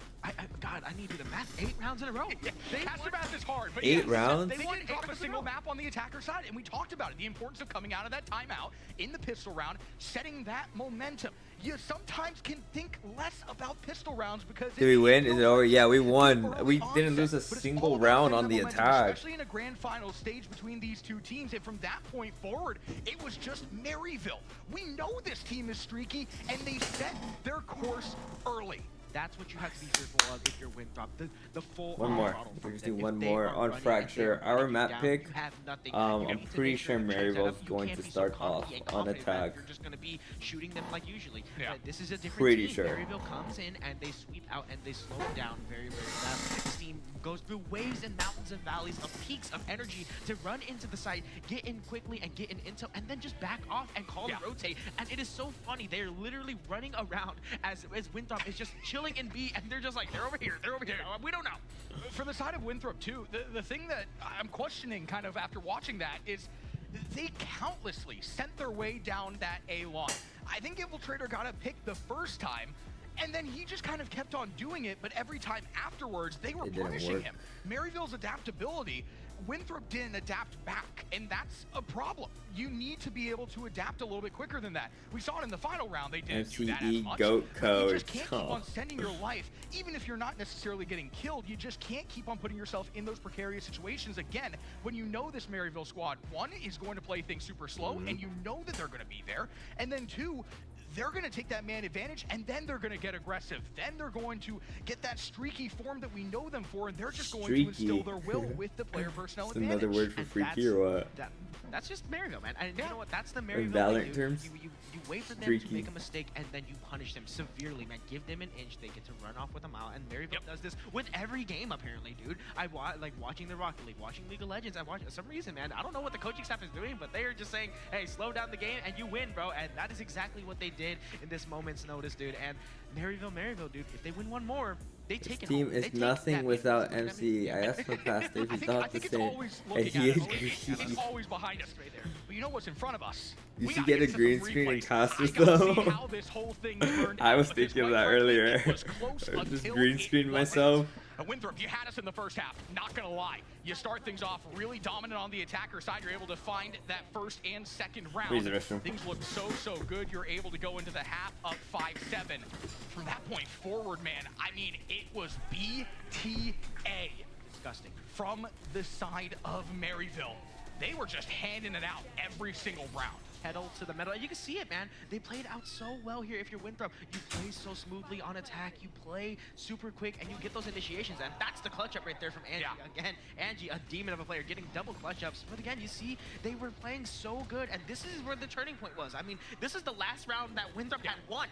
Speaker 2: God, I need to do the math. 8 rounds in a row.
Speaker 14: Caster math is hard, but
Speaker 1: 8
Speaker 14: yes,
Speaker 1: rounds?
Speaker 14: They didn't drop a single map on the attacker side, and we talked about it. The importance of coming out of that timeout in the pistol round, setting that momentum. You sometimes can think less about pistol rounds because
Speaker 1: Did we win? Is it over? Yeah, we won.
Speaker 14: early
Speaker 1: We
Speaker 14: onset,
Speaker 1: didn't lose a
Speaker 14: but it's
Speaker 1: single
Speaker 14: all about
Speaker 1: round
Speaker 14: setting
Speaker 1: on
Speaker 14: that
Speaker 1: the
Speaker 14: momentum,
Speaker 1: attack.
Speaker 14: especially in a grand final stage between these two teams. And from that point forward, it was just Maryville. We know this team is streaky, and they set their course early.
Speaker 2: That's what you have to be fearful of if you're Winthrop. The full
Speaker 1: One more.
Speaker 2: throttle
Speaker 1: We
Speaker 2: from
Speaker 1: just
Speaker 2: them.
Speaker 1: do
Speaker 2: If
Speaker 1: one
Speaker 2: they
Speaker 1: more
Speaker 2: are
Speaker 1: on
Speaker 2: running
Speaker 1: Fracture.
Speaker 2: and they're
Speaker 1: Our
Speaker 2: running
Speaker 1: map
Speaker 2: down,
Speaker 1: pick.
Speaker 2: you have nothing. You
Speaker 1: I'm
Speaker 2: need to
Speaker 1: pretty
Speaker 2: make
Speaker 1: sure
Speaker 2: your check
Speaker 1: Maryville's
Speaker 2: setup. You
Speaker 1: going
Speaker 2: can't
Speaker 1: to
Speaker 2: be so
Speaker 1: start
Speaker 2: cocky
Speaker 1: off
Speaker 2: and
Speaker 1: on
Speaker 2: confident that
Speaker 1: attack.
Speaker 2: You're just going to be shooting them like usually.
Speaker 14: Yeah.
Speaker 2: This is a different
Speaker 1: Pretty
Speaker 2: team.
Speaker 1: sure.
Speaker 2: Maryville comes in and they sweep out and they slow it down very, very fast. This team goes through waves and mountains and valleys of peaks of energy to run into the site, get in quickly and get an intel, and then just back off and call the rotate. And it is so funny. They're literally running around as Winthrop is just chilling in B, and they're just like, they're over here, they're over here. We don't know.
Speaker 14: For the side of Winthrop too, the thing that I'm questioning kind of after watching that is they countlessly sent their way down that A line. I think Infiltrator got a pick the first time, and then he just kind of kept on doing it, but every time afterwards, they were
Speaker 1: It didn't
Speaker 14: punishing
Speaker 1: work.
Speaker 14: him. Maryville's adaptability, Winthrop didn't adapt back, and that's a problem. You need to be able to adapt a little bit quicker than that. We saw it in the final round, they didn't do that as
Speaker 1: MCE
Speaker 14: much.
Speaker 1: goat
Speaker 14: But
Speaker 1: code.
Speaker 14: you just can't keep
Speaker 1: Oh.
Speaker 14: on sending your life, even if you're not necessarily getting killed, you just can't keep on putting yourself in those precarious situations again when you know this Maryville squad, one, is going to play things super slow, and you know that they're going to be there, and then two, they're going to take that man advantage, and then they're going to get aggressive. Then they're going to get that streaky form that we know them for, and they're just going to instill their will with the player personnel
Speaker 1: It's
Speaker 14: advantage.
Speaker 1: another word for
Speaker 2: And
Speaker 1: freaky or what?
Speaker 2: That's just Maryville, man. And you know what? That's the
Speaker 1: In
Speaker 2: Maryville
Speaker 1: Valorant
Speaker 2: way, dude.
Speaker 1: terms?
Speaker 2: You wait for them
Speaker 1: Freaky.
Speaker 2: to make a mistake, and then you punish them severely, man. Give them an inch, they get to run off with a mile. And Maryville does this with every game, apparently, dude. Like watching the Rocket League, watching League of Legends. I watch for some reason, man. I don't know what the coaching staff is doing, but they are just saying, "Hey, slow down the game, and you win, bro." And that is exactly what they did in this moment's notice, dude. And Maryville, dude. If they win one more, they take it
Speaker 1: Team
Speaker 2: home.
Speaker 1: is
Speaker 2: They take
Speaker 1: nothing
Speaker 2: that
Speaker 1: without
Speaker 2: win.
Speaker 1: MC. I asked my past if he's
Speaker 14: I
Speaker 1: not the
Speaker 14: think it's
Speaker 1: same.
Speaker 14: always
Speaker 1: And
Speaker 14: looking
Speaker 1: he
Speaker 14: at us. It's
Speaker 1: agrees.
Speaker 14: always behind us right there. But you know what's in front of us?
Speaker 1: You
Speaker 14: We
Speaker 1: should
Speaker 14: gotta
Speaker 1: get a
Speaker 14: some
Speaker 1: green screen and
Speaker 14: replays.
Speaker 1: casters
Speaker 14: I gotta see
Speaker 1: though.
Speaker 14: how this whole thing turned
Speaker 1: I
Speaker 14: out,
Speaker 1: was
Speaker 14: because
Speaker 1: thinking of
Speaker 14: quite
Speaker 1: that
Speaker 14: frankly,
Speaker 1: earlier.
Speaker 14: it was close
Speaker 1: Just
Speaker 14: until
Speaker 1: green
Speaker 14: it
Speaker 1: screen
Speaker 14: wasn't.
Speaker 1: myself.
Speaker 14: Winthrop, you had us in the first half, not gonna lie. You start things off really dominant on the attacker side. You're able to find that first and second round. Things look so good. You're able to go into the half up 5-7. From that point forward, man, I mean, it was BTA. Disgusting. From the side of Maryville. They were just handing it out every single round.
Speaker 2: Pedal to the metal, and you can see it, man. They played out so well here. If you're Winthrop, you play so smoothly on attack, you play super quick, and you get those initiations, and that's the clutch up right there from Angie. Yeah. Again, Angie, a demon of a player, getting double clutch ups. But again, you see, they were playing so good, and this is where the turning point was. I mean, this is the last round that Winthrop had won.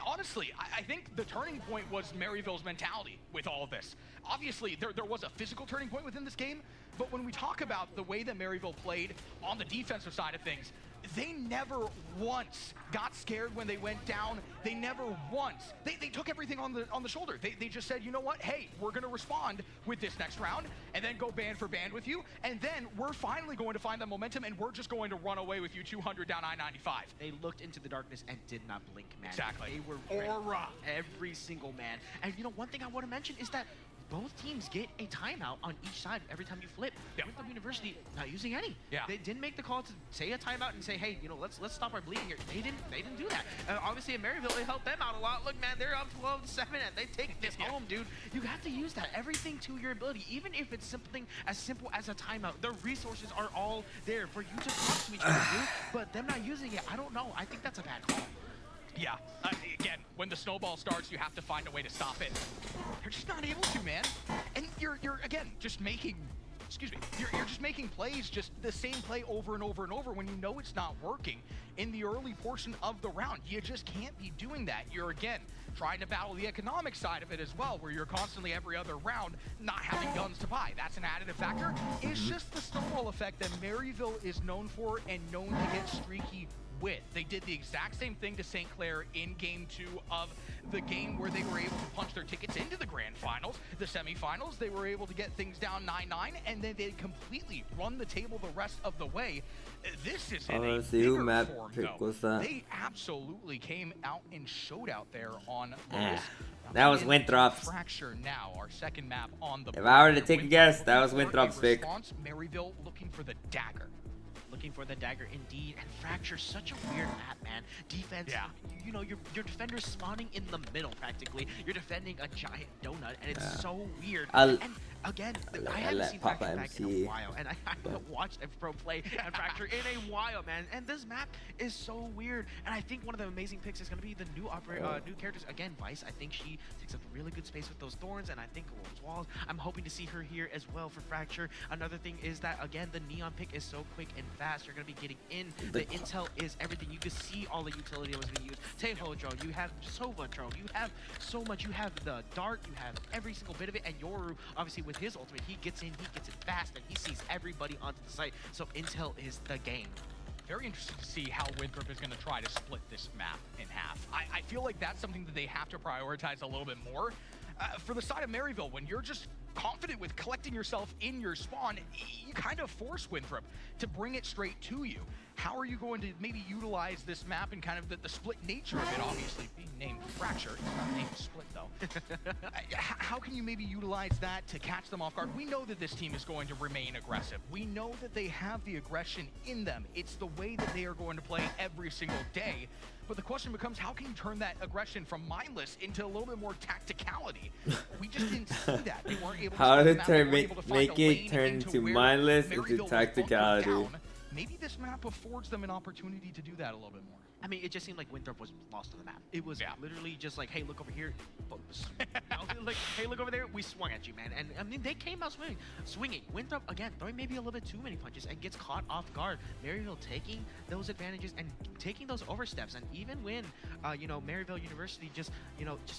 Speaker 14: Honestly, I think the turning point was Maryville's mentality with all of this. Obviously, there was a physical turning point within this game, but when we talk about the way that Maryville played on the defensive side of things, they never once got scared when they went down. They never once. They took everything on the shoulder. They just said, you know what? Hey, we're going to respond with this next round and then go band for band with you. And then we're finally going to find the momentum and we're just going to run away with you 200 down I-95.
Speaker 2: They looked into the darkness and did not blink, man.
Speaker 14: Exactly.
Speaker 2: They were aura. Every single man. And you know, one thing I want to mention is that both teams get a timeout on each side every time you flip. Winthrop University not using any.
Speaker 14: Yeah.
Speaker 2: They didn't make the call to say a timeout and say, hey, you know, let's stop our bleeding here. They didn't do that. Obviously in Maryville, it helped them out a lot. Look, man, they're up 12-7 and they take this home, dude. You have to use that. Everything to your ability, even if it's something as simple as a timeout. The resources are all there for you to talk to each other, dude. But them not using it, I don't know. I think that's a bad call.
Speaker 14: Yeah, again, when the snowball starts, you have to find a way to stop it. You're just not able to, man. And you're again, just making, excuse me, you're just making plays, just the same play over and over and over when you know it's not working in the early portion of the round. You just can't be doing that. You're, again, trying to battle the economic side of it as well, where you're constantly every other round not having guns to buy. That's an additive factor. It's just the snowball effect that Maryville is known for and known to get streaky with. They did the exact same thing to St. Clair in game 2 of the game where they were able to punch their tickets into the grand finals. The semifinals, they were able to get things down 9-9, and then they completely run the table the rest of the way. This is in a bigger form, though. They absolutely came out and showed out there on this.
Speaker 1: That was Winthrop's.
Speaker 14: Fracture now, our second map on the board.
Speaker 1: If I were to take a guess, that was Winthrop's pick.
Speaker 14: Maryville looking for the dagger.
Speaker 2: Looking for the dagger indeed, and Fracture, such a weird map, man. Defense, you know, your defender's spawning in the middle practically. You're defending a giant donut, and it's so weird. And again, I haven't seen Fracture back in a while, and I haven't watched a pro play and Fracture in a while, man. And this map is so weird, and I think one of the amazing picks is going to be the new new characters. Again, Vice, I think she takes up a really good space with those thorns, and I think those walls. I'm hoping to see her here as well for Fracture. Another thing is that, again, the Neon pick is so quick and fast. You're going to be getting in. The intel is everything. You can see all the utility that was being used. Teho drone, you have Sova drone, you have so much. You have the dart, you have every single bit of it, and Yoru, obviously with his ultimate, he gets in, he gets it fast, and he sees everybody onto the site. So intel is the game.
Speaker 14: Very interested to see how Winthrop is going to try to split this map in half. I feel like that's something that they have to prioritize a little bit more. For the side of Maryville, when you're just confident with collecting yourself in your spawn, you kind of force Winthrop to bring it straight to you. How are you going to maybe utilize this map and kind of the split nature of it, obviously being named Fracture? It's not named Split, though. How can you maybe utilize that to catch them off guard? We know that this team is going to remain aggressive. We know that they have the aggression in them. It's the way that they are going to play every single day. But the question becomes, how can you turn that aggression from mindless into a little bit more tacticality? We just didn't see that. They weren't able to
Speaker 1: make it turn into mindless into tacticality.
Speaker 14: Maybe this map affords them an opportunity to do that a little bit more.
Speaker 2: I mean, it just seemed like Winthrop was lost on the map. It was literally just like, hey, look over here. Like, hey, look over there. We swung at you, man. And I mean, they came out swinging. Winthrop, again, throwing maybe a little bit too many punches and gets caught off guard. Maryville taking those advantages and taking those oversteps. And even when, you know, Maryville University just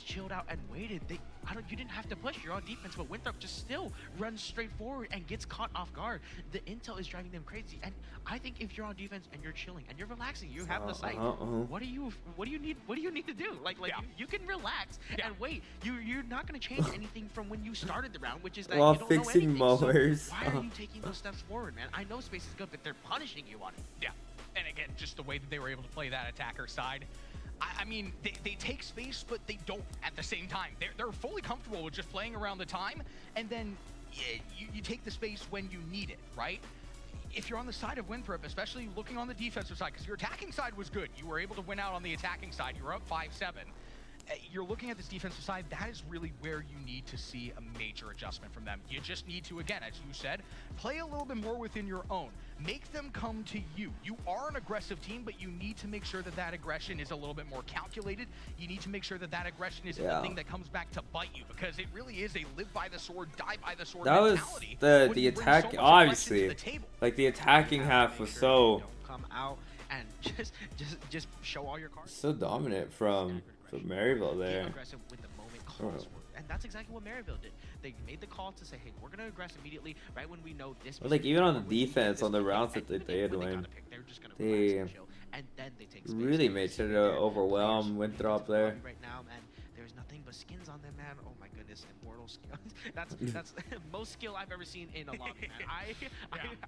Speaker 2: chilled out and waited, you didn't have to push. You're on defense, but Winthrop just still runs straight forward and gets caught off guard. The intel is driving them crazy. And I think if you're on defense and you're chilling and you're relaxing, you have the sight. What do you need to do? Like you can relax and wait. You're not going to change anything from when you started the round, which is that you don't
Speaker 1: fixing
Speaker 2: know anything.
Speaker 1: mowers.
Speaker 2: So why are you taking those steps forward, man? I know space is good, but they're punishing you on it.
Speaker 14: Yeah, and again, just the way that they were able to play that attacker side. I mean, they take space, but they don't at the same time. They're fully comfortable with just playing around the time, and then you take the space when you need it, right? If you're on the side of Winthrop, especially looking on the defensive side, because your attacking side was good. You were able to win out on the attacking side. You were up 5-7. You're looking at this defensive side, that is really where you need to see a major adjustment from them. You just need to, again, as you said, play a little bit more within your own. Make them come to you. You are an aggressive team, but you need to make sure that that aggression is a little bit more calculated. You need to make sure that that aggression isn't the thing that comes back to bite you, because it really is a live by the sword, die by the sword mentality.
Speaker 1: That was the attack, obviously. Like, the attacking half was so...
Speaker 2: Come out and just show all your cards.
Speaker 1: So dominant from Maryville there.
Speaker 2: Aggressive with the moment calls for, and that's exactly what Maryville did. They made the call to say, hey, we're gonna aggress immediately right when we know this.
Speaker 1: But like even on the defense, on the rounds that they had win, they really made sure to overwhelm Winthrop there.
Speaker 2: Right now, man, there's nothing but skins on them, man. Oh my goodness, immortal skill. that's most skill I've ever seen in a lobby, man.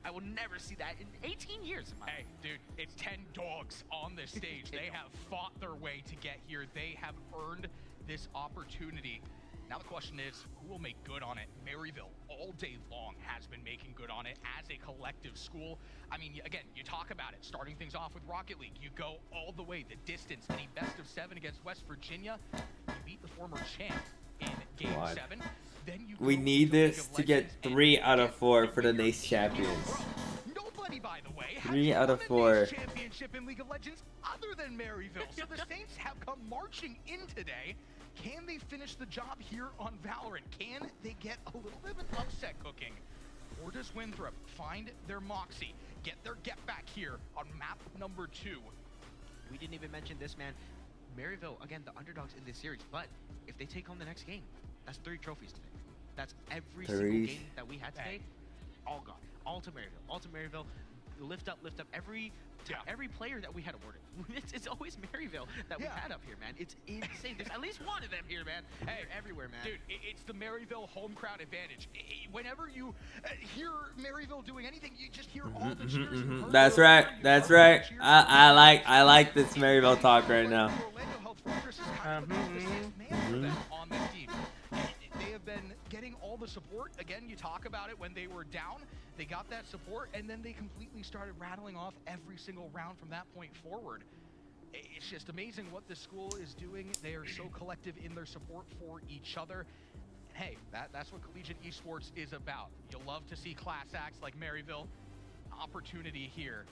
Speaker 2: I will never see that in 18 years.
Speaker 14: Hey, dude, it's 10 dogs on this stage. They have fought their way to get here. They have earned this opportunity. Now the question is, who will make good on it? Maryville, all day long, has been making good on it as a collective school. I mean, again, you talk about it, starting things off with Rocket League. You go all the way, the distance, any best of 7 against West Virginia. You beat the former champ in Game 7. Then you
Speaker 1: we need this to get 3 out of 4 for the Nace champions.
Speaker 14: Nobody, by the way,
Speaker 1: 3 out of 4.
Speaker 14: Championship in League of Legends other than Maryville. So the Saints have come marching in today. Can they finish the job here on Valorant? Can they get a little bit of an upset cooking? Or does Winthrop find their moxie, get their get back here on map number 2?
Speaker 2: We didn't even mention this, man. Maryville, again, the underdogs in this series, but if they take home the next game, that's 3 trophies today. That's every single game that we had today, all gone. All to Maryville. All to Maryville. Lift up every player that we had awarded. It's always Maryville that we had up here, man. It's insane. There's at least one of them here, man. Hey, everywhere, man.
Speaker 14: Dude, it's the Maryville home crowd advantage. Whenever you hear Maryville doing anything, you just hear all the cheers.
Speaker 1: That's right. That's right. I like this Maryville talk right now.
Speaker 14: On this team. They have been getting all the support. Again, you talk about it when they were down. They got that support, and then they completely started rattling off every single round from that point forward. It's just amazing what this school is doing. They are so collective in their support for each other. Hey, that's what collegiate esports is about. You'll love to see class acts like Maryville. Opportunity here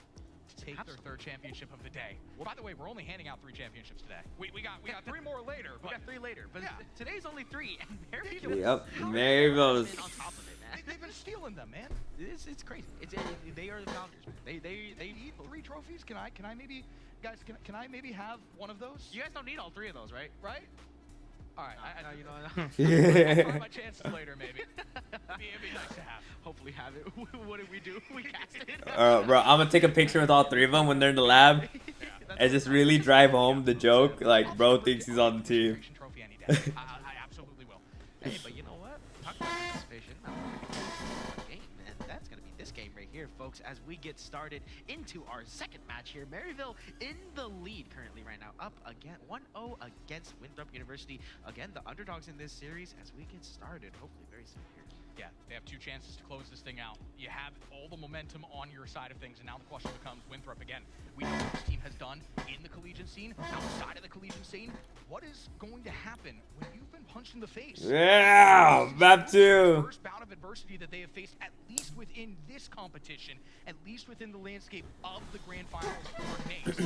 Speaker 14: to take their 3rd championship of the day. Well, by the way, we're only handing out 3 championships today. We got 3 more later.
Speaker 2: We got 3 later, but today's only 3. And
Speaker 1: Maryville's
Speaker 2: on top of it, man.
Speaker 14: They've been stealing them, man.
Speaker 2: It's crazy. They are the founders, man. They
Speaker 14: need 3 trophies. Can I maybe, guys? Can I maybe have one of those?
Speaker 2: You guys don't need all 3 of those, right?
Speaker 14: Right? All right.
Speaker 2: You know.
Speaker 14: I'll find my chances later, maybe. It'd be nice to have.
Speaker 2: Hopefully have it. What did we do? We cast it.
Speaker 1: Bro, I'm gonna take a picture with all 3 of them when they're in the lab, and just really drive home the joke. Like, bro thinks he's on the team.
Speaker 14: Trophy any day. I absolutely will.
Speaker 2: Hey, but you know what? Talk about participation. Game, man. That's gonna be this game right here, folks. As we get started into our 2nd match here, Maryville in the lead currently right now, up again 1-0 against Winthrop University. Again, the underdogs in this series. As we get started, hopefully very soon here.
Speaker 14: Yeah, they have 2 chances to close this thing out. You have all the momentum on your side of things, and now the question becomes Winthrop again. We know what this team has done in the collegiate scene, outside of the collegiate scene. What is going to happen when you've been punched in the face?
Speaker 1: Yeah, map 2.
Speaker 14: First bout of adversity that they have faced, at least within this competition, at least within the landscape of the grand finals for Nace.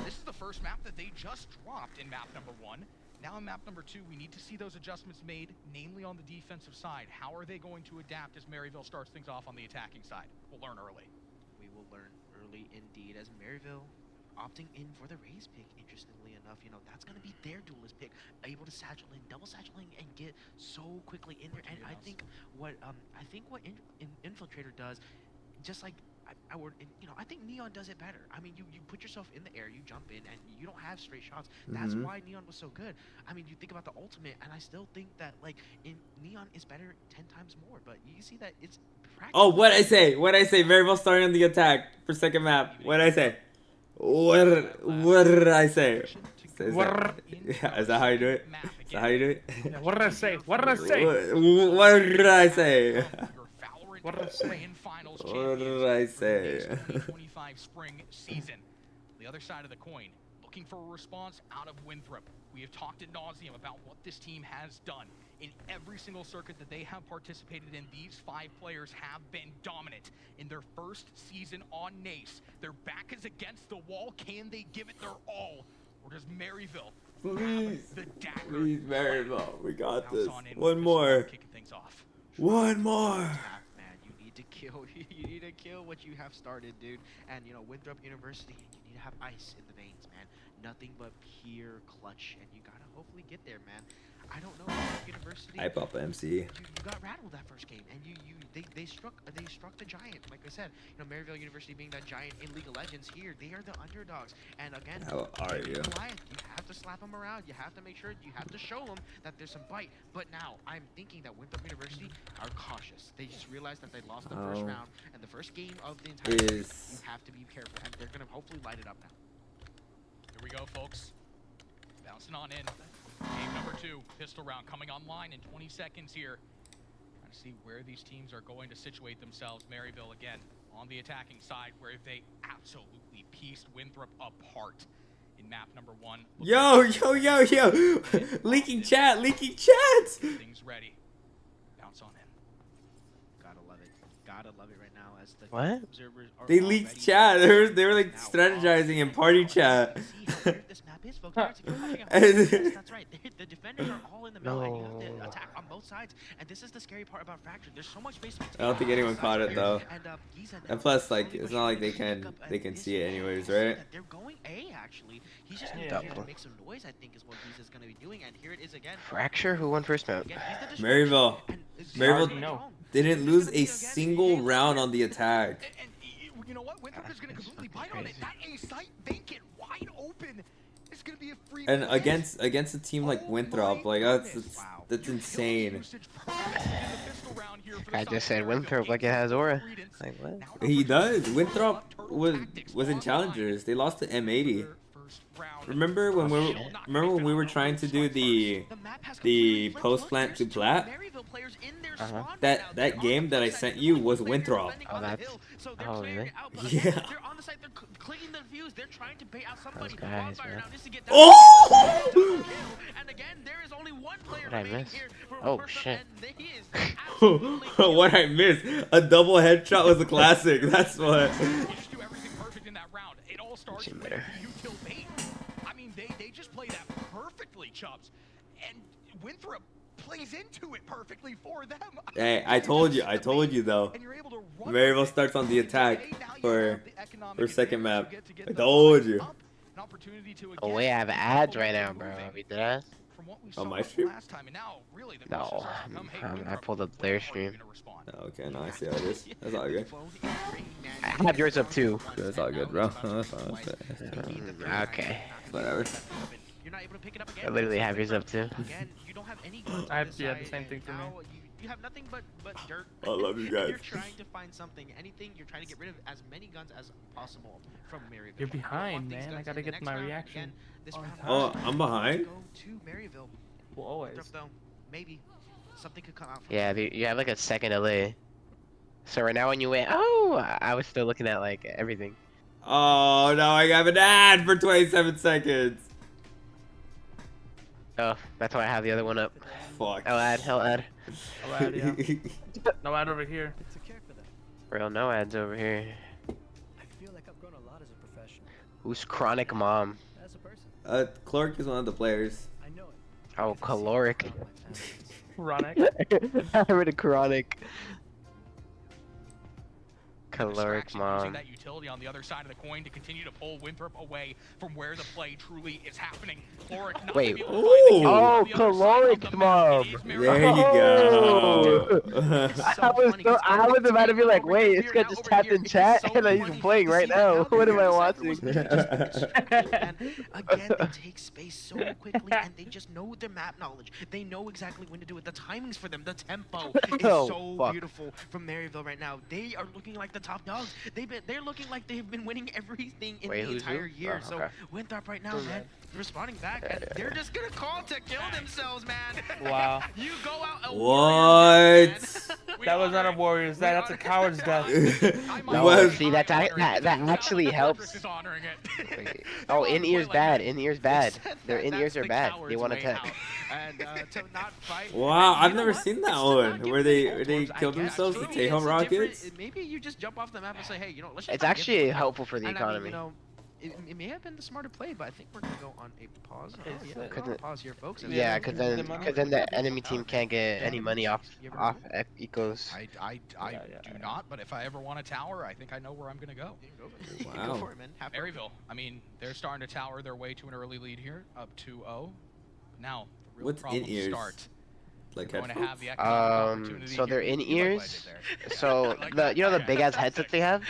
Speaker 14: This is the first map that they just dropped in map number 1. Now in map number 2, we need to see those adjustments made, namely on the defensive side. How are they going to adapt as Maryville starts things off on the attacking side? We'll learn early.
Speaker 2: We will learn early indeed, as Maryville opting in for the Raze pick. Interestingly enough, you know, that's going to be their duelist pick, able to satchel in, double satcheling, and get so quickly in there. And I think what Infiltrator does, just like I think Neon does it better. I mean, you put yourself in the air, you jump in, and you don't have straight shots. That's why Neon was so good. I mean, you think about the ultimate, and I still think that, like, in Neon is better 10 times more. But you see that it's practice.
Speaker 1: Oh, what'd I say? Maryville starting on the attack for 2nd map. What'd I say? What did I say? Is that how you do it? Is that how you do it?
Speaker 4: Yeah, what did I say? What did I say?
Speaker 1: What did I say?
Speaker 4: What did I say?
Speaker 1: What did I say?
Speaker 14: 2025 spring season. The other side of the coin, looking for a response out of Winthrop. We have talked ad nauseum about what this team has done. In every single circuit that they have participated in, these 5 players have been dominant. In their first season on Nace, their back is against the wall. Can they give it their all? Or does Maryville have the dagger?
Speaker 1: Please, Maryville, we got this. One more.
Speaker 14: Kicking things off.
Speaker 1: One more.
Speaker 2: Man, you need to kill. You need to kill what you have started, dude. And you know, Winthrop University, you need to have ice in the veins, man. Nothing but pure clutch, and you gotta hopefully get there, man. I don't know, Winthrop University.
Speaker 1: Hype up MC.
Speaker 2: You got rattled that first game, and they struck the giant. Like I said, you know, Maryville University being that giant in League of Legends here, they are the underdogs. And again,
Speaker 1: How are you?
Speaker 2: Goliath, you have to slap them around. You have to make sure you have to show them that there's some bite. But now I'm thinking that Winthrop University are cautious. They just realized that they lost the first round and the first game of the entire season. You have to be careful, and they're gonna hopefully light it up now.
Speaker 14: Here we go, folks. Bouncing on in. Game number 2, pistol round coming online in 20 seconds here. Trying to see where these teams are going to situate themselves. Maryville again on the attacking side, where they absolutely pieced Winthrop apart in map number 1.
Speaker 1: Yo! Leaking chat!
Speaker 14: Things ready. Bounce on in.
Speaker 2: Gotta love it. Gotta love it right now as the
Speaker 11: What?
Speaker 2: observers are
Speaker 1: They leaked chat. They were like strategizing in party chat.
Speaker 2: this map is, folks. That's right. The defenders are all in the middle, and you have to attack on both sides. And this is the scary part about Fracture. There's so much space.
Speaker 1: I don't think anyone caught it though. And plus, like, it's not like they can see it anyways, right?
Speaker 2: They're going A actually. He's just going to make some noise. I think is what Giza's going to be doing. And here it is again.
Speaker 11: Fracture? Who won first map?
Speaker 1: Maryville. Didn't lose a single round on the attack.
Speaker 14: And you know what? Winthrop is going to completely bite on it. That A site vacant, wide open. It's going to be a free.
Speaker 1: And against a team like Winthrop, like that's insane.
Speaker 11: I just said Winthrop like it has aura. Like what?
Speaker 1: He does. Winthrop was in challengers. They lost to M80. Remember when we were trying to do the post plant to plat? That game that I sent you was Winthrop.
Speaker 11: Oh, that's. Oh, really?
Speaker 1: Yeah.
Speaker 2: They're on the site. They're clicking the views. They're trying to bait out somebody.
Speaker 11: Guys, man.
Speaker 1: Oh!
Speaker 2: And again, there is only one player
Speaker 11: What I
Speaker 2: remaining
Speaker 11: miss?
Speaker 2: here.
Speaker 11: Oh shit!
Speaker 1: What I missed? A double headshot was a classic. That's what.
Speaker 14: You just do everything perfect in that round. It all starts with you kill bait. I mean, they just play that perfectly, Chubbs. And Winthrop plays into it perfectly for them.
Speaker 1: Hey, I told you though. Maryville starts on the attack for second map. I told you.
Speaker 11: Oh wait, I have ads right now, bro. We did that?
Speaker 1: On my stream?
Speaker 11: No, I pulled up their stream.
Speaker 1: Oh, okay, no, I see how it is. That's all good.
Speaker 11: I have yours up too.
Speaker 1: That's all good, bro. That's fine.
Speaker 11: Okay.
Speaker 1: Whatever.
Speaker 11: I literally have yours up too.
Speaker 4: I have the same thing for me.
Speaker 2: You have nothing but dirt.
Speaker 1: I love you guys.
Speaker 2: You're trying to find something, anything. You're trying to get rid of as many guns as possible from Maryville.
Speaker 4: You're behind, man. I gotta get my reaction.
Speaker 1: Oh, I'm behind.
Speaker 2: Go to Maryville.
Speaker 4: Well, always.
Speaker 2: Though, maybe something could come out.
Speaker 11: Yeah, you have like a second delay. So right now when you went, oh, I was still looking at like everything.
Speaker 1: Oh no, I have an ad for 27 seconds.
Speaker 11: Oh, that's why I have the other one up.
Speaker 1: Fuck.
Speaker 11: Hell ad.
Speaker 4: No ad, yeah. No ad over here.
Speaker 11: Real no ads over here.
Speaker 12: I feel like I've grown a lot as a professional.
Speaker 11: Who's Chronic Mom?
Speaker 12: As a person.
Speaker 1: Clark is one of the players.
Speaker 12: I know it.
Speaker 11: Oh, Caloric.
Speaker 4: Chronic.
Speaker 11: I heard a Chronic. Caloric Mom.
Speaker 14: Using that utility on the other side of the coin to continue to pull Winthrop away from where the play truly is happening.
Speaker 11: Wait. Oh, Caloric Mom.
Speaker 1: There you go.
Speaker 11: I was about to be like, wait, this guy just tapped in chat and he's playing right now. What am I watching?
Speaker 2: And again, they take space so quickly, and they just know their map knowledge. They know exactly when to do it. The timings for them, the tempo is so beautiful from Maryville right now. They are looking like the top dogs. They're looking like they've been winning everything in
Speaker 11: Wait,
Speaker 2: the
Speaker 11: who's who?
Speaker 2: entire year.
Speaker 11: Oh,
Speaker 2: So
Speaker 11: okay.
Speaker 2: Winthrop right now, man, responding back, and they're just gonna call to kill themselves, man.
Speaker 4: Wow.
Speaker 2: You go out a
Speaker 1: What?
Speaker 4: That was not a warrior's death. That's a coward's death.
Speaker 11: No, see that actually helps.
Speaker 14: is honoring it.
Speaker 11: Wait. Oh, in-ear's bad. In-ear's bad. Their in-ears are bad. They want to attack.
Speaker 2: And to not fight.
Speaker 1: Wow,
Speaker 2: And you
Speaker 1: I've
Speaker 2: know
Speaker 1: never
Speaker 2: what?
Speaker 1: seen that
Speaker 2: It's to not
Speaker 1: one
Speaker 2: give
Speaker 1: where
Speaker 2: them
Speaker 1: they
Speaker 2: the full
Speaker 1: killed
Speaker 2: torch, I guess.
Speaker 1: themselves to
Speaker 2: Maybe
Speaker 1: take home
Speaker 2: it's a different-
Speaker 1: rockets.
Speaker 2: Maybe you just jump off the map and say, hey, you know, let's just
Speaker 11: It's
Speaker 2: not give
Speaker 11: actually
Speaker 2: them the
Speaker 11: helpful for the
Speaker 2: And I mean,
Speaker 11: economy.
Speaker 2: you know, it may have been the smarter play, but I think we're gonna go on a pause. Oh, yeah,
Speaker 11: Cause
Speaker 2: we're on a
Speaker 11: it-
Speaker 2: pause here, folks. And
Speaker 11: Yeah, because then the enemy team can't get any money off ecos.
Speaker 14: I do not, but if I ever want a tower, I think I know where I'm gonna go.
Speaker 2: Go for it, man. Have fun.
Speaker 14: Maryville. I mean, they're starting to tower their way to an early lead here, up 2-0. Now, the real
Speaker 1: What's
Speaker 14: problems
Speaker 1: in-ears?
Speaker 14: start.
Speaker 1: Like
Speaker 14: They're going to
Speaker 1: headphones?
Speaker 14: have the economic opportunity
Speaker 11: So they're
Speaker 14: here.
Speaker 11: in
Speaker 14: You like what I
Speaker 11: ears.
Speaker 14: did there.
Speaker 11: So you know the big ass headsets they have.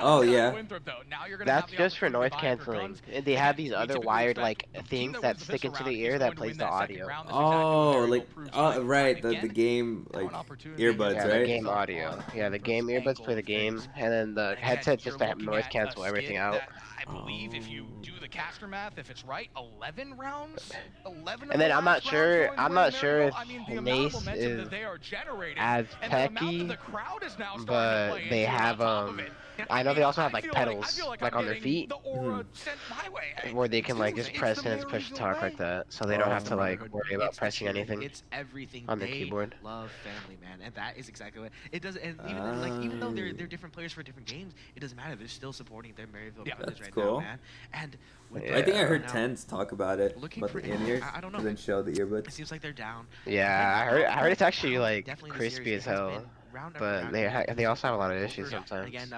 Speaker 1: Oh yeah.
Speaker 14: Winthrop, though. Now you're gonna
Speaker 11: That's
Speaker 14: have the
Speaker 11: just for noise
Speaker 14: opportunity to buy your
Speaker 11: canceling.
Speaker 14: guns.
Speaker 11: And they have
Speaker 14: Again,
Speaker 11: these
Speaker 14: we
Speaker 11: other
Speaker 14: typically
Speaker 11: wired
Speaker 14: expect
Speaker 11: like
Speaker 14: the team
Speaker 11: things
Speaker 14: that
Speaker 11: that
Speaker 14: wins the
Speaker 11: stick
Speaker 14: pistol
Speaker 11: into
Speaker 14: round
Speaker 11: the
Speaker 14: is
Speaker 11: ear
Speaker 14: going
Speaker 11: that
Speaker 14: to
Speaker 11: plays
Speaker 14: win
Speaker 11: the
Speaker 14: that second
Speaker 11: audio.
Speaker 14: round. That's exactly what
Speaker 1: Oh,
Speaker 14: Maryville
Speaker 1: like
Speaker 14: proves time and
Speaker 1: right,
Speaker 14: time
Speaker 1: the
Speaker 14: again.
Speaker 1: game
Speaker 14: Now
Speaker 1: like
Speaker 14: an opportunity
Speaker 1: earbuds,
Speaker 11: Yeah,
Speaker 1: right?
Speaker 11: the game audio. Yeah, the game earbuds play the game, and then the
Speaker 14: And again,
Speaker 11: headset
Speaker 14: you're
Speaker 11: just to have
Speaker 14: looking
Speaker 11: noise
Speaker 14: at a
Speaker 11: cancel everything
Speaker 14: skid
Speaker 11: out.
Speaker 14: that I believe if you do the caster math, if it's right, 11 rounds, 11
Speaker 11: And then I'm not sure. I'm not sure if
Speaker 14: I mean, the amount of
Speaker 11: Nace
Speaker 14: momentum
Speaker 11: is
Speaker 14: that they are generating,
Speaker 11: as
Speaker 14: and the amount that
Speaker 11: techy,
Speaker 14: the crowd is now starting to
Speaker 11: but
Speaker 14: play
Speaker 11: they
Speaker 14: into
Speaker 11: have
Speaker 14: on top of it.
Speaker 11: I know they also have
Speaker 14: I
Speaker 11: like
Speaker 14: feel
Speaker 11: pedals
Speaker 14: like
Speaker 11: like
Speaker 14: I'm
Speaker 11: on their
Speaker 14: getting
Speaker 11: feet
Speaker 14: the aura sent my way.
Speaker 11: where they can like
Speaker 14: It's
Speaker 11: just press
Speaker 14: the
Speaker 11: and push
Speaker 14: Maryville
Speaker 11: talk
Speaker 14: way.
Speaker 11: like that, so they don't have to like
Speaker 2: Brotherhood.
Speaker 11: worry about
Speaker 2: It's the
Speaker 11: pressing
Speaker 2: cheering.
Speaker 11: anything
Speaker 2: It's everything.
Speaker 11: on their
Speaker 2: They
Speaker 11: keyboard.
Speaker 2: love family, man, and that is exactly what it does. And even like even though they're different players for different games, it doesn't matter. They're still supporting their Maryville brothers
Speaker 1: That's
Speaker 2: right
Speaker 1: cool.
Speaker 2: now, man. And with
Speaker 1: I think I heard
Speaker 2: now,
Speaker 1: Tens talk about it,
Speaker 2: looking
Speaker 1: about
Speaker 2: for
Speaker 1: the in-ears,
Speaker 2: I don't know.
Speaker 1: and then show the
Speaker 2: It
Speaker 1: earbuds.
Speaker 2: seems like they're down.
Speaker 11: Yeah, I heard it's actually like
Speaker 2: Definitely this
Speaker 11: crispy
Speaker 2: series,
Speaker 11: as
Speaker 2: it has
Speaker 11: hell,
Speaker 2: been round after
Speaker 11: but
Speaker 2: round,
Speaker 11: they also have a lot of issues
Speaker 2: over
Speaker 11: sometimes.
Speaker 2: again.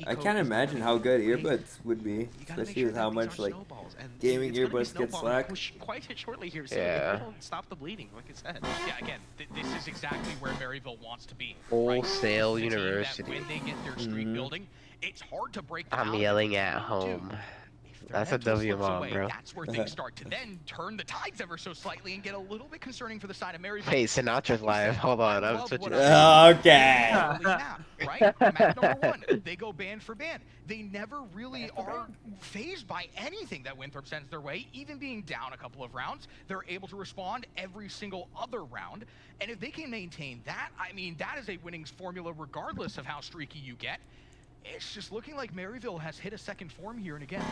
Speaker 1: I can't imagine how good earbuds would be, especially with how much like gaming earbuds get slack.
Speaker 2: Quite shortly here, so
Speaker 11: Yeah.
Speaker 2: if we don't stop the bleeding, like I said.
Speaker 14: Yeah, again, this is exactly where Maryville wants to be.
Speaker 11: Wholesale
Speaker 14: Right? This is a team that
Speaker 11: University.
Speaker 14: when they get their streak building, it's hard to break them
Speaker 11: I'm
Speaker 14: out of it.
Speaker 11: yelling at home. That's a
Speaker 14: Mental
Speaker 11: W
Speaker 14: slips
Speaker 11: mom,
Speaker 14: away,
Speaker 11: bro.
Speaker 14: That's where things start to then turn the tides ever so slightly and get a little bit concerning for the side of Maryville.
Speaker 11: Hey, Sinatra's live. Hold on, I'm switching.
Speaker 1: Okay.
Speaker 14: Right? Map number one, they go band for band. They never really are phased by anything that Winthrop sends their way. Even being down a couple of rounds, they're able to respond every single other round. And if they can maintain that, I mean, that is a winning formula regardless of how streaky you get. It's just looking like Maryville has hit a second form here, and again,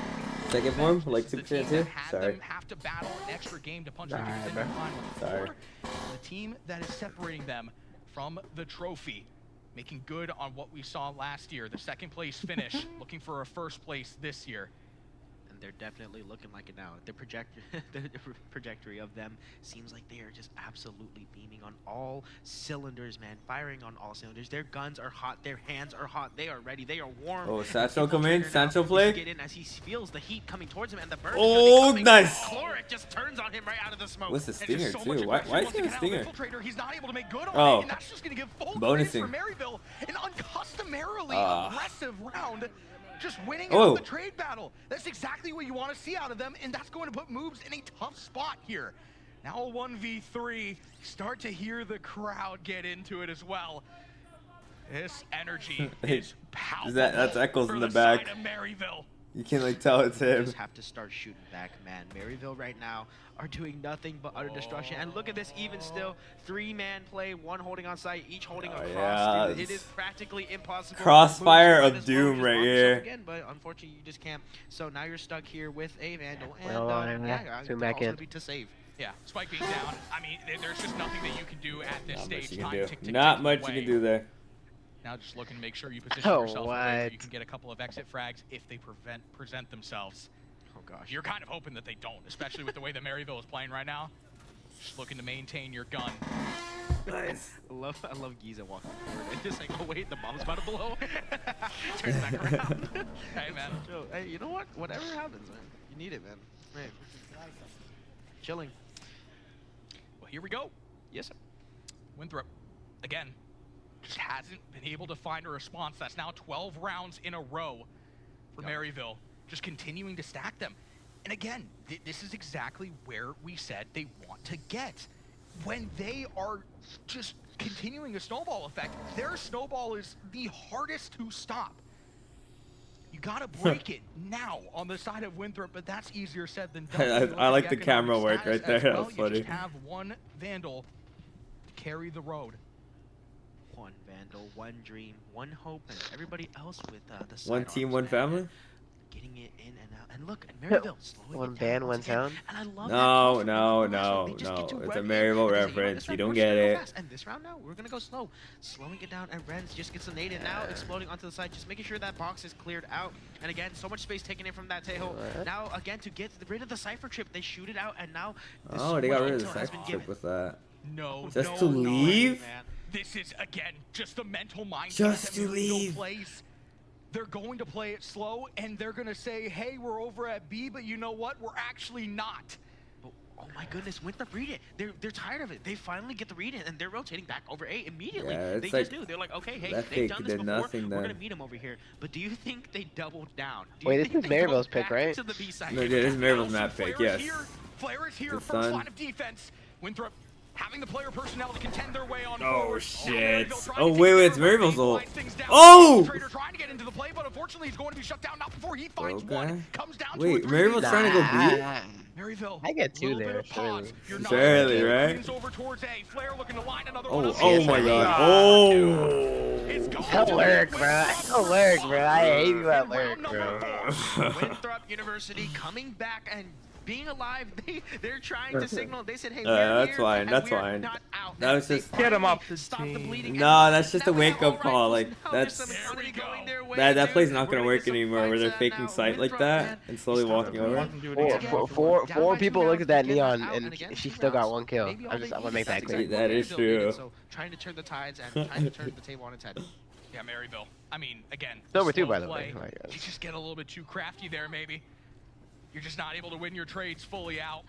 Speaker 1: Second form, like
Speaker 14: this is the
Speaker 1: Super
Speaker 14: team
Speaker 1: Saiyan 2?
Speaker 14: that had
Speaker 1: Sorry.
Speaker 14: them have to battle an extra game to punch their
Speaker 1: Alright,
Speaker 14: tickets in
Speaker 1: bro.
Speaker 14: the final
Speaker 1: Sorry.
Speaker 14: four. The team that is separating them from the trophy, making good on what we saw last year, the second place finish, looking for a first place this year.
Speaker 2: And they're definitely looking like it now. The trajectory of them seems like they are just absolutely beaming on all cylinders, man. Firing on all cylinders. Their guns are hot. Their hands are hot. They are ready. They are warm.
Speaker 1: Oh, Satchel come in. Satchel play.
Speaker 2: Get in as he feels the heat coming towards him and the burn.
Speaker 1: Oh, nice.
Speaker 2: Chloric just turns on him right out of the smoke.
Speaker 1: What's the
Speaker 14: And
Speaker 1: stinger
Speaker 14: just so much
Speaker 1: too? Why
Speaker 14: aggression
Speaker 1: is
Speaker 14: once
Speaker 1: he a
Speaker 14: again out of
Speaker 1: stinger?
Speaker 14: Infiltrator, he's not able to make good on
Speaker 1: Oh.
Speaker 14: it, and that's just going to give full
Speaker 1: Bonusing.
Speaker 14: praise for Maryville. An uncustomarily aggressive round, just winning
Speaker 1: Oh.
Speaker 14: out the trade battle. That's exactly what you want to see out of them, and that's going to put moves in a tough spot here. Now a 1v3, start to hear the crowd get into it as well. This energy is palpable.
Speaker 1: That's Eccles
Speaker 14: for
Speaker 1: in the
Speaker 14: side
Speaker 1: back.
Speaker 14: of Maryville.
Speaker 1: You can like tell it's
Speaker 2: You
Speaker 1: him.
Speaker 2: just have to start shooting back, man. Maryville right now are doing nothing but utter destruction. And look at this, even still, 3-man play, one holding on site, each holding a cross.
Speaker 1: yeah,
Speaker 2: Dude, it is practically impossible.
Speaker 1: Crossfire
Speaker 2: Moves
Speaker 1: of
Speaker 2: as well,
Speaker 1: doom
Speaker 2: just
Speaker 1: right
Speaker 2: bomb yourself
Speaker 1: here.
Speaker 2: Again, but unfortunately, you just can't. So now you're stuck here with a Vandal. And
Speaker 11: Well,
Speaker 2: yeah,
Speaker 11: zoom
Speaker 2: the
Speaker 11: back
Speaker 2: call's
Speaker 11: in.
Speaker 2: gonna be to save.
Speaker 14: Yeah, Spike being down. I mean, there's just nothing that you can do at this
Speaker 1: Not
Speaker 14: stage.
Speaker 1: much you can
Speaker 14: Time
Speaker 1: do.
Speaker 14: tick, tick,
Speaker 1: Not
Speaker 14: ticking
Speaker 1: much you
Speaker 14: away.
Speaker 1: can do there.
Speaker 14: Now just looking to make sure you position
Speaker 11: Oh,
Speaker 14: yourself where
Speaker 11: what?
Speaker 14: you can get a couple of exit frags if they present themselves.
Speaker 2: Oh gosh.
Speaker 14: You're kind of hoping that they don't, especially with the way that Maryville is playing right now. Just looking to maintain your gun.
Speaker 1: Nice.
Speaker 2: I love Giza walking forward and just like, oh wait, the bomb's about to blow. Turns back around.
Speaker 14: Hey man.
Speaker 2: Joe, hey, you know what? Whatever happens, man. You need it, man. Hey. Chilling.
Speaker 14: Well, here we go.
Speaker 2: Yes, sir.
Speaker 14: Winthrop, again, just hasn't been able to find a response. That's now 12 rounds in a row for Maryville, just continuing to stack them. And again, this is exactly where we said they want to get. when they are just continuing a snowball effect, their snowball is the hardest to stop. You gotta break it now on the side of Winthrop, but that's easier said than done.
Speaker 1: I like the camera work right there.
Speaker 14: Well,
Speaker 1: That's
Speaker 14: you
Speaker 1: funny.
Speaker 14: just have one Vandal to carry the road.
Speaker 2: One Vandal, one Dream, one Hope, and everybody else with the
Speaker 1: One team, one family.
Speaker 2: Getting it in and out. And look, Maryville slowing
Speaker 11: One
Speaker 2: it down
Speaker 11: band,
Speaker 2: once
Speaker 11: one
Speaker 2: again.
Speaker 11: sound.
Speaker 2: And I love
Speaker 1: No,
Speaker 2: that
Speaker 1: no,
Speaker 2: confidence
Speaker 1: no,
Speaker 2: they just get to
Speaker 1: no. It's a
Speaker 2: run in
Speaker 1: Maryville
Speaker 2: and they say,
Speaker 1: reference.
Speaker 2: this
Speaker 1: You
Speaker 2: round
Speaker 1: don't
Speaker 2: we're
Speaker 1: get
Speaker 2: just gonna go
Speaker 1: it.
Speaker 2: fast. And this round now, we're gonna go slow. Slowing it down, and Renz just gets a nade in now, exploding onto the side, just making sure that box is cleared out. And again, so much space taken in from that Tejo. Now, again, to get rid of the Cypher chip, they shoot it out, and now this
Speaker 1: Oh, they got rid of the
Speaker 2: intel has been
Speaker 1: cypher
Speaker 2: given.
Speaker 1: chip with that.
Speaker 14: No,
Speaker 1: Just
Speaker 14: no,
Speaker 1: to leave?
Speaker 14: man. This is, again, just the mental mindset
Speaker 1: Just
Speaker 14: that
Speaker 1: to
Speaker 14: Maryville
Speaker 1: leave.
Speaker 14: plays. They're going to play it slow, and they're going to say, hey, we're over at B, but you know what? We're actually not.
Speaker 2: Oh my goodness, Winthrop read it. They're tired of it. They finally get the read in, and they're rotating back over A immediately.
Speaker 1: Yeah, it's
Speaker 2: they
Speaker 1: like
Speaker 2: just do. They're like, okay, hey,
Speaker 1: that
Speaker 2: they've
Speaker 1: fake
Speaker 2: done this
Speaker 1: did
Speaker 2: before.
Speaker 1: nothing
Speaker 2: We're
Speaker 1: then.
Speaker 2: gonna meet them over here. But do you think they doubled down? Do you
Speaker 11: Wait, this
Speaker 2: think
Speaker 11: is
Speaker 2: they go
Speaker 11: Maryville's pick,
Speaker 2: back
Speaker 11: right?
Speaker 2: to the B side?
Speaker 1: No, this is Maryville's map pick, yes.
Speaker 14: Flare is here,
Speaker 1: The
Speaker 14: first
Speaker 1: sun.
Speaker 14: line of defense. Winthrop having the player personnel to contend their way on
Speaker 1: Oh
Speaker 14: forward.
Speaker 1: shit.
Speaker 14: Maryville trying
Speaker 1: Oh
Speaker 14: to
Speaker 1: wait,
Speaker 14: take
Speaker 1: wait, it's
Speaker 14: care of
Speaker 1: Maryville's
Speaker 14: He
Speaker 1: ult.
Speaker 14: slides things down.
Speaker 1: Oh!
Speaker 14: Trader trying to get into the play, but unfortunately he's going to be shut down. Not before he finds
Speaker 1: Okay.
Speaker 14: one. Comes down
Speaker 1: Wait,
Speaker 14: to a
Speaker 1: Maryville's trying to go B?
Speaker 14: Maryville.
Speaker 11: I get two
Speaker 14: little bit
Speaker 11: there,
Speaker 14: of pause.
Speaker 11: surely.
Speaker 14: You're not
Speaker 1: Surely,
Speaker 14: making
Speaker 1: right?
Speaker 14: Queens over towards A. Flare looking to line another one
Speaker 1: Oh,
Speaker 14: up.
Speaker 1: oh my god. Oh!
Speaker 11: Don't lurk, bro. Don't lurk, bro. I hate you at lurk, bro.
Speaker 2: Winthrop University coming back and being alive. They're trying to signal. They said, hey, we're
Speaker 1: That's
Speaker 2: here,
Speaker 1: fine,
Speaker 2: and
Speaker 1: that's
Speaker 2: we're
Speaker 1: fine.
Speaker 2: not out.
Speaker 1: That was just
Speaker 4: Get him off the
Speaker 2: Stop the bleeding.
Speaker 1: No, that's just a wake up call. Like that's that play's not gonna work anymore where they're faking sight like that and slowly walking over.
Speaker 11: Four people look at that neon and she still got one kill. I'm gonna make that clear.
Speaker 1: That is true.
Speaker 2: So trying to turn the tides and trying to turn the table on its head.
Speaker 14: Yeah, Maryville. I mean, again,
Speaker 11: Number two,
Speaker 14: slow
Speaker 11: by the way.
Speaker 14: play.
Speaker 11: Oh my God.
Speaker 14: You just get a little bit too crafty there, maybe. You're just not able to win your trades fully out.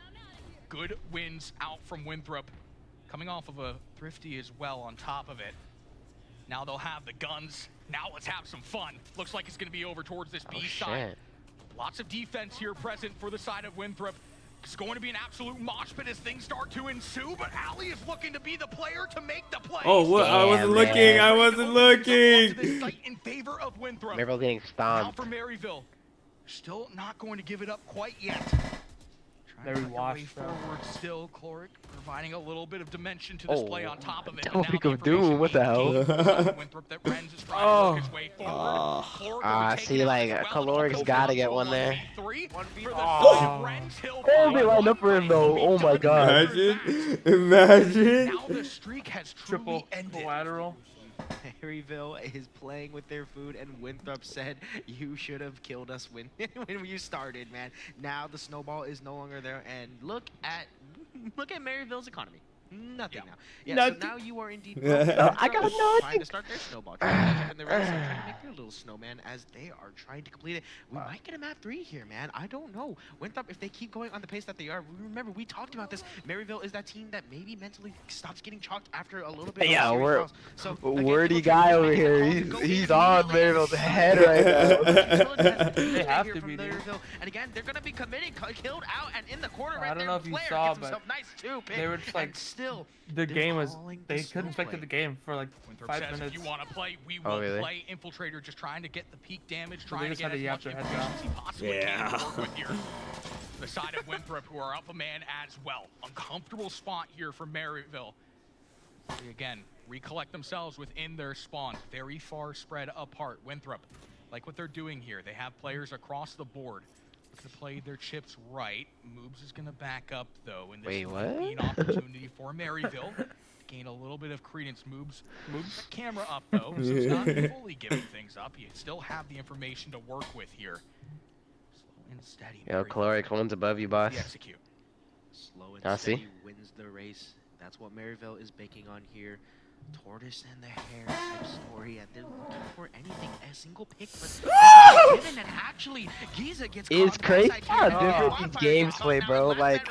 Speaker 14: Good wins out from Winthrop. Coming off of a thrifty as well on top of it. Now they'll have the guns. Now let's have some fun. Looks like it's going to be over towards this B side. Lots of defense here present for the side of Winthrop. It's going to be an absolute mosh pit as things start to ensue, but Ali is looking to be the player to make the play.
Speaker 1: Oh, what? I wasn't looking. I wasn't looking.
Speaker 14: In favor of Winthrop.
Speaker 11: Maryville getting
Speaker 14: Now
Speaker 11: stomped.
Speaker 14: for Maryville. Still not going to give it up quite yet.
Speaker 4: Very
Speaker 14: Way
Speaker 4: washed, bro.
Speaker 14: forward still, Cloric providing a little bit of dimension to this play on top of it.
Speaker 11: Double pick of doom. What the hell? See, like Caloric's gotta get one there. Oh, they lined up for him though. Oh my god.
Speaker 1: Imagine.
Speaker 14: Now the streak has
Speaker 4: Triple
Speaker 14: truly ended.
Speaker 4: collateral.
Speaker 2: Maryville is playing with their food, and Winthrop said, you should have killed us when you started, man. Now the snowball is no longer there, and look at Maryville's economy. Nothing now. Yeah,
Speaker 11: Nothing.
Speaker 2: so now you are indeed
Speaker 11: I got
Speaker 2: trying
Speaker 11: nothing.
Speaker 2: to start their snowball. Trying to make their little snowman as they are trying to complete it. We might get a map 3 here, man. I don't know. Winthrop, if they keep going on the pace that they are, remember, we talked about this. Maryville is that team that maybe mentally stops getting chalked after a little bit
Speaker 11: Yeah,
Speaker 2: of
Speaker 11: we're
Speaker 2: loss. So,
Speaker 11: wordy guy over here. He's on Maryville's head right now.
Speaker 4: They have to be, dude.
Speaker 2: And again, they're gonna be committed, killed out, and in the corner right
Speaker 4: I don't
Speaker 2: there.
Speaker 4: know if you
Speaker 2: Flare
Speaker 4: saw,
Speaker 2: gets
Speaker 4: but
Speaker 2: himself nice too,
Speaker 4: they were just like,
Speaker 2: still
Speaker 4: the game was,
Speaker 2: calling
Speaker 4: they
Speaker 2: the
Speaker 4: couldn't
Speaker 2: slow
Speaker 4: expect
Speaker 2: play.
Speaker 4: the game for like
Speaker 14: Winthrop
Speaker 4: 5
Speaker 14: says,
Speaker 4: minutes.
Speaker 14: if you want to play, we
Speaker 11: Oh,
Speaker 14: will
Speaker 11: really?
Speaker 14: play Infiltrator, just trying to get the peak damage,
Speaker 4: They
Speaker 14: trying to
Speaker 4: just
Speaker 14: get
Speaker 4: had
Speaker 14: as
Speaker 4: to yap
Speaker 14: much
Speaker 4: their heads
Speaker 14: information
Speaker 4: out.
Speaker 14: as he possibly
Speaker 1: Yeah.
Speaker 14: can to work with here. The side of Winthrop, who are up a man as well. Uncomfortable spot here for Maryville. They, again, recollect themselves within their spawn, very far spread apart. Winthrop, like what they're doing here, they have players across the board. To play their chips right. Moobs is going to back up, though, and this
Speaker 11: Wait,
Speaker 14: might be
Speaker 11: what?
Speaker 14: an opportunity for Maryville to gain a little bit of credence. Moobs the camera up, though, so it's not fully giving things up. You still have the information to work with here. Slow and steady.
Speaker 11: Yo,
Speaker 14: Maryville.
Speaker 11: Caloric, one's above you, boss.
Speaker 14: We execute.
Speaker 2: Slow and
Speaker 11: Nace?
Speaker 2: steady wins the race. That's what Maryville is baking on here. tortoise and the hare type story, and they're looking for anything, a single pick, but it's not given, and actually Giza gets
Speaker 11: It's
Speaker 2: caught
Speaker 11: crazy
Speaker 2: backside
Speaker 11: how
Speaker 2: here.
Speaker 11: different these games play, bro. Like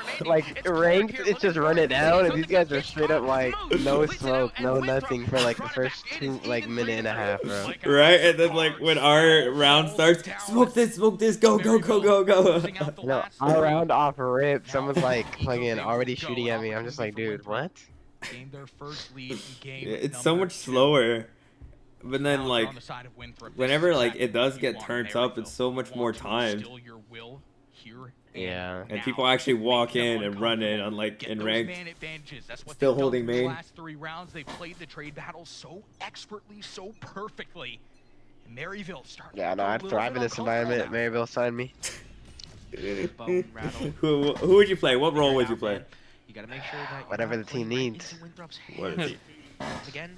Speaker 11: ranked, it's just run it down, and these guys are straight up like no smoke, no nothing for like the first minute and a half, bro.
Speaker 1: Right, and then like when our round starts, smoke this, go, go, go, go, go.
Speaker 11: You know, all round off rip, someone's like fucking already shooting at me. I'm just like, dude, what?
Speaker 14: Gained their first lead in game
Speaker 1: It's so much slower. But then
Speaker 14: Now
Speaker 1: like
Speaker 14: on the side of Winthrop, this
Speaker 1: whenever
Speaker 14: is
Speaker 1: like it
Speaker 14: exactly
Speaker 1: does
Speaker 14: what
Speaker 1: get
Speaker 14: you want
Speaker 1: turned
Speaker 14: in
Speaker 1: up, it's so
Speaker 14: Maryville.
Speaker 1: much
Speaker 14: You
Speaker 1: more
Speaker 14: want to
Speaker 1: time.
Speaker 14: instill your will here
Speaker 11: Yeah.
Speaker 1: And
Speaker 14: now.
Speaker 1: people actually walk
Speaker 14: Make them
Speaker 1: in and run in
Speaker 14: uncomfortable.
Speaker 1: on like
Speaker 14: Get
Speaker 1: in
Speaker 14: those
Speaker 1: ranked.
Speaker 14: man advantages. That's what
Speaker 1: Still
Speaker 14: they've done
Speaker 1: holding
Speaker 14: through the
Speaker 1: main.
Speaker 14: last 3 rounds. They played the trade battle so expertly, so perfectly. And Maryville starting
Speaker 11: Yeah,
Speaker 14: to
Speaker 11: no,
Speaker 14: look a
Speaker 11: I'd
Speaker 14: little
Speaker 11: thrive
Speaker 14: bit
Speaker 11: in this
Speaker 14: uncomfortable
Speaker 11: environment.
Speaker 14: now.
Speaker 11: Maryville signed me.
Speaker 2: Bone rattle.
Speaker 1: Who would you play? What role would you play?
Speaker 2: You gotta make sure that
Speaker 11: Whatever the team needs.
Speaker 2: Again,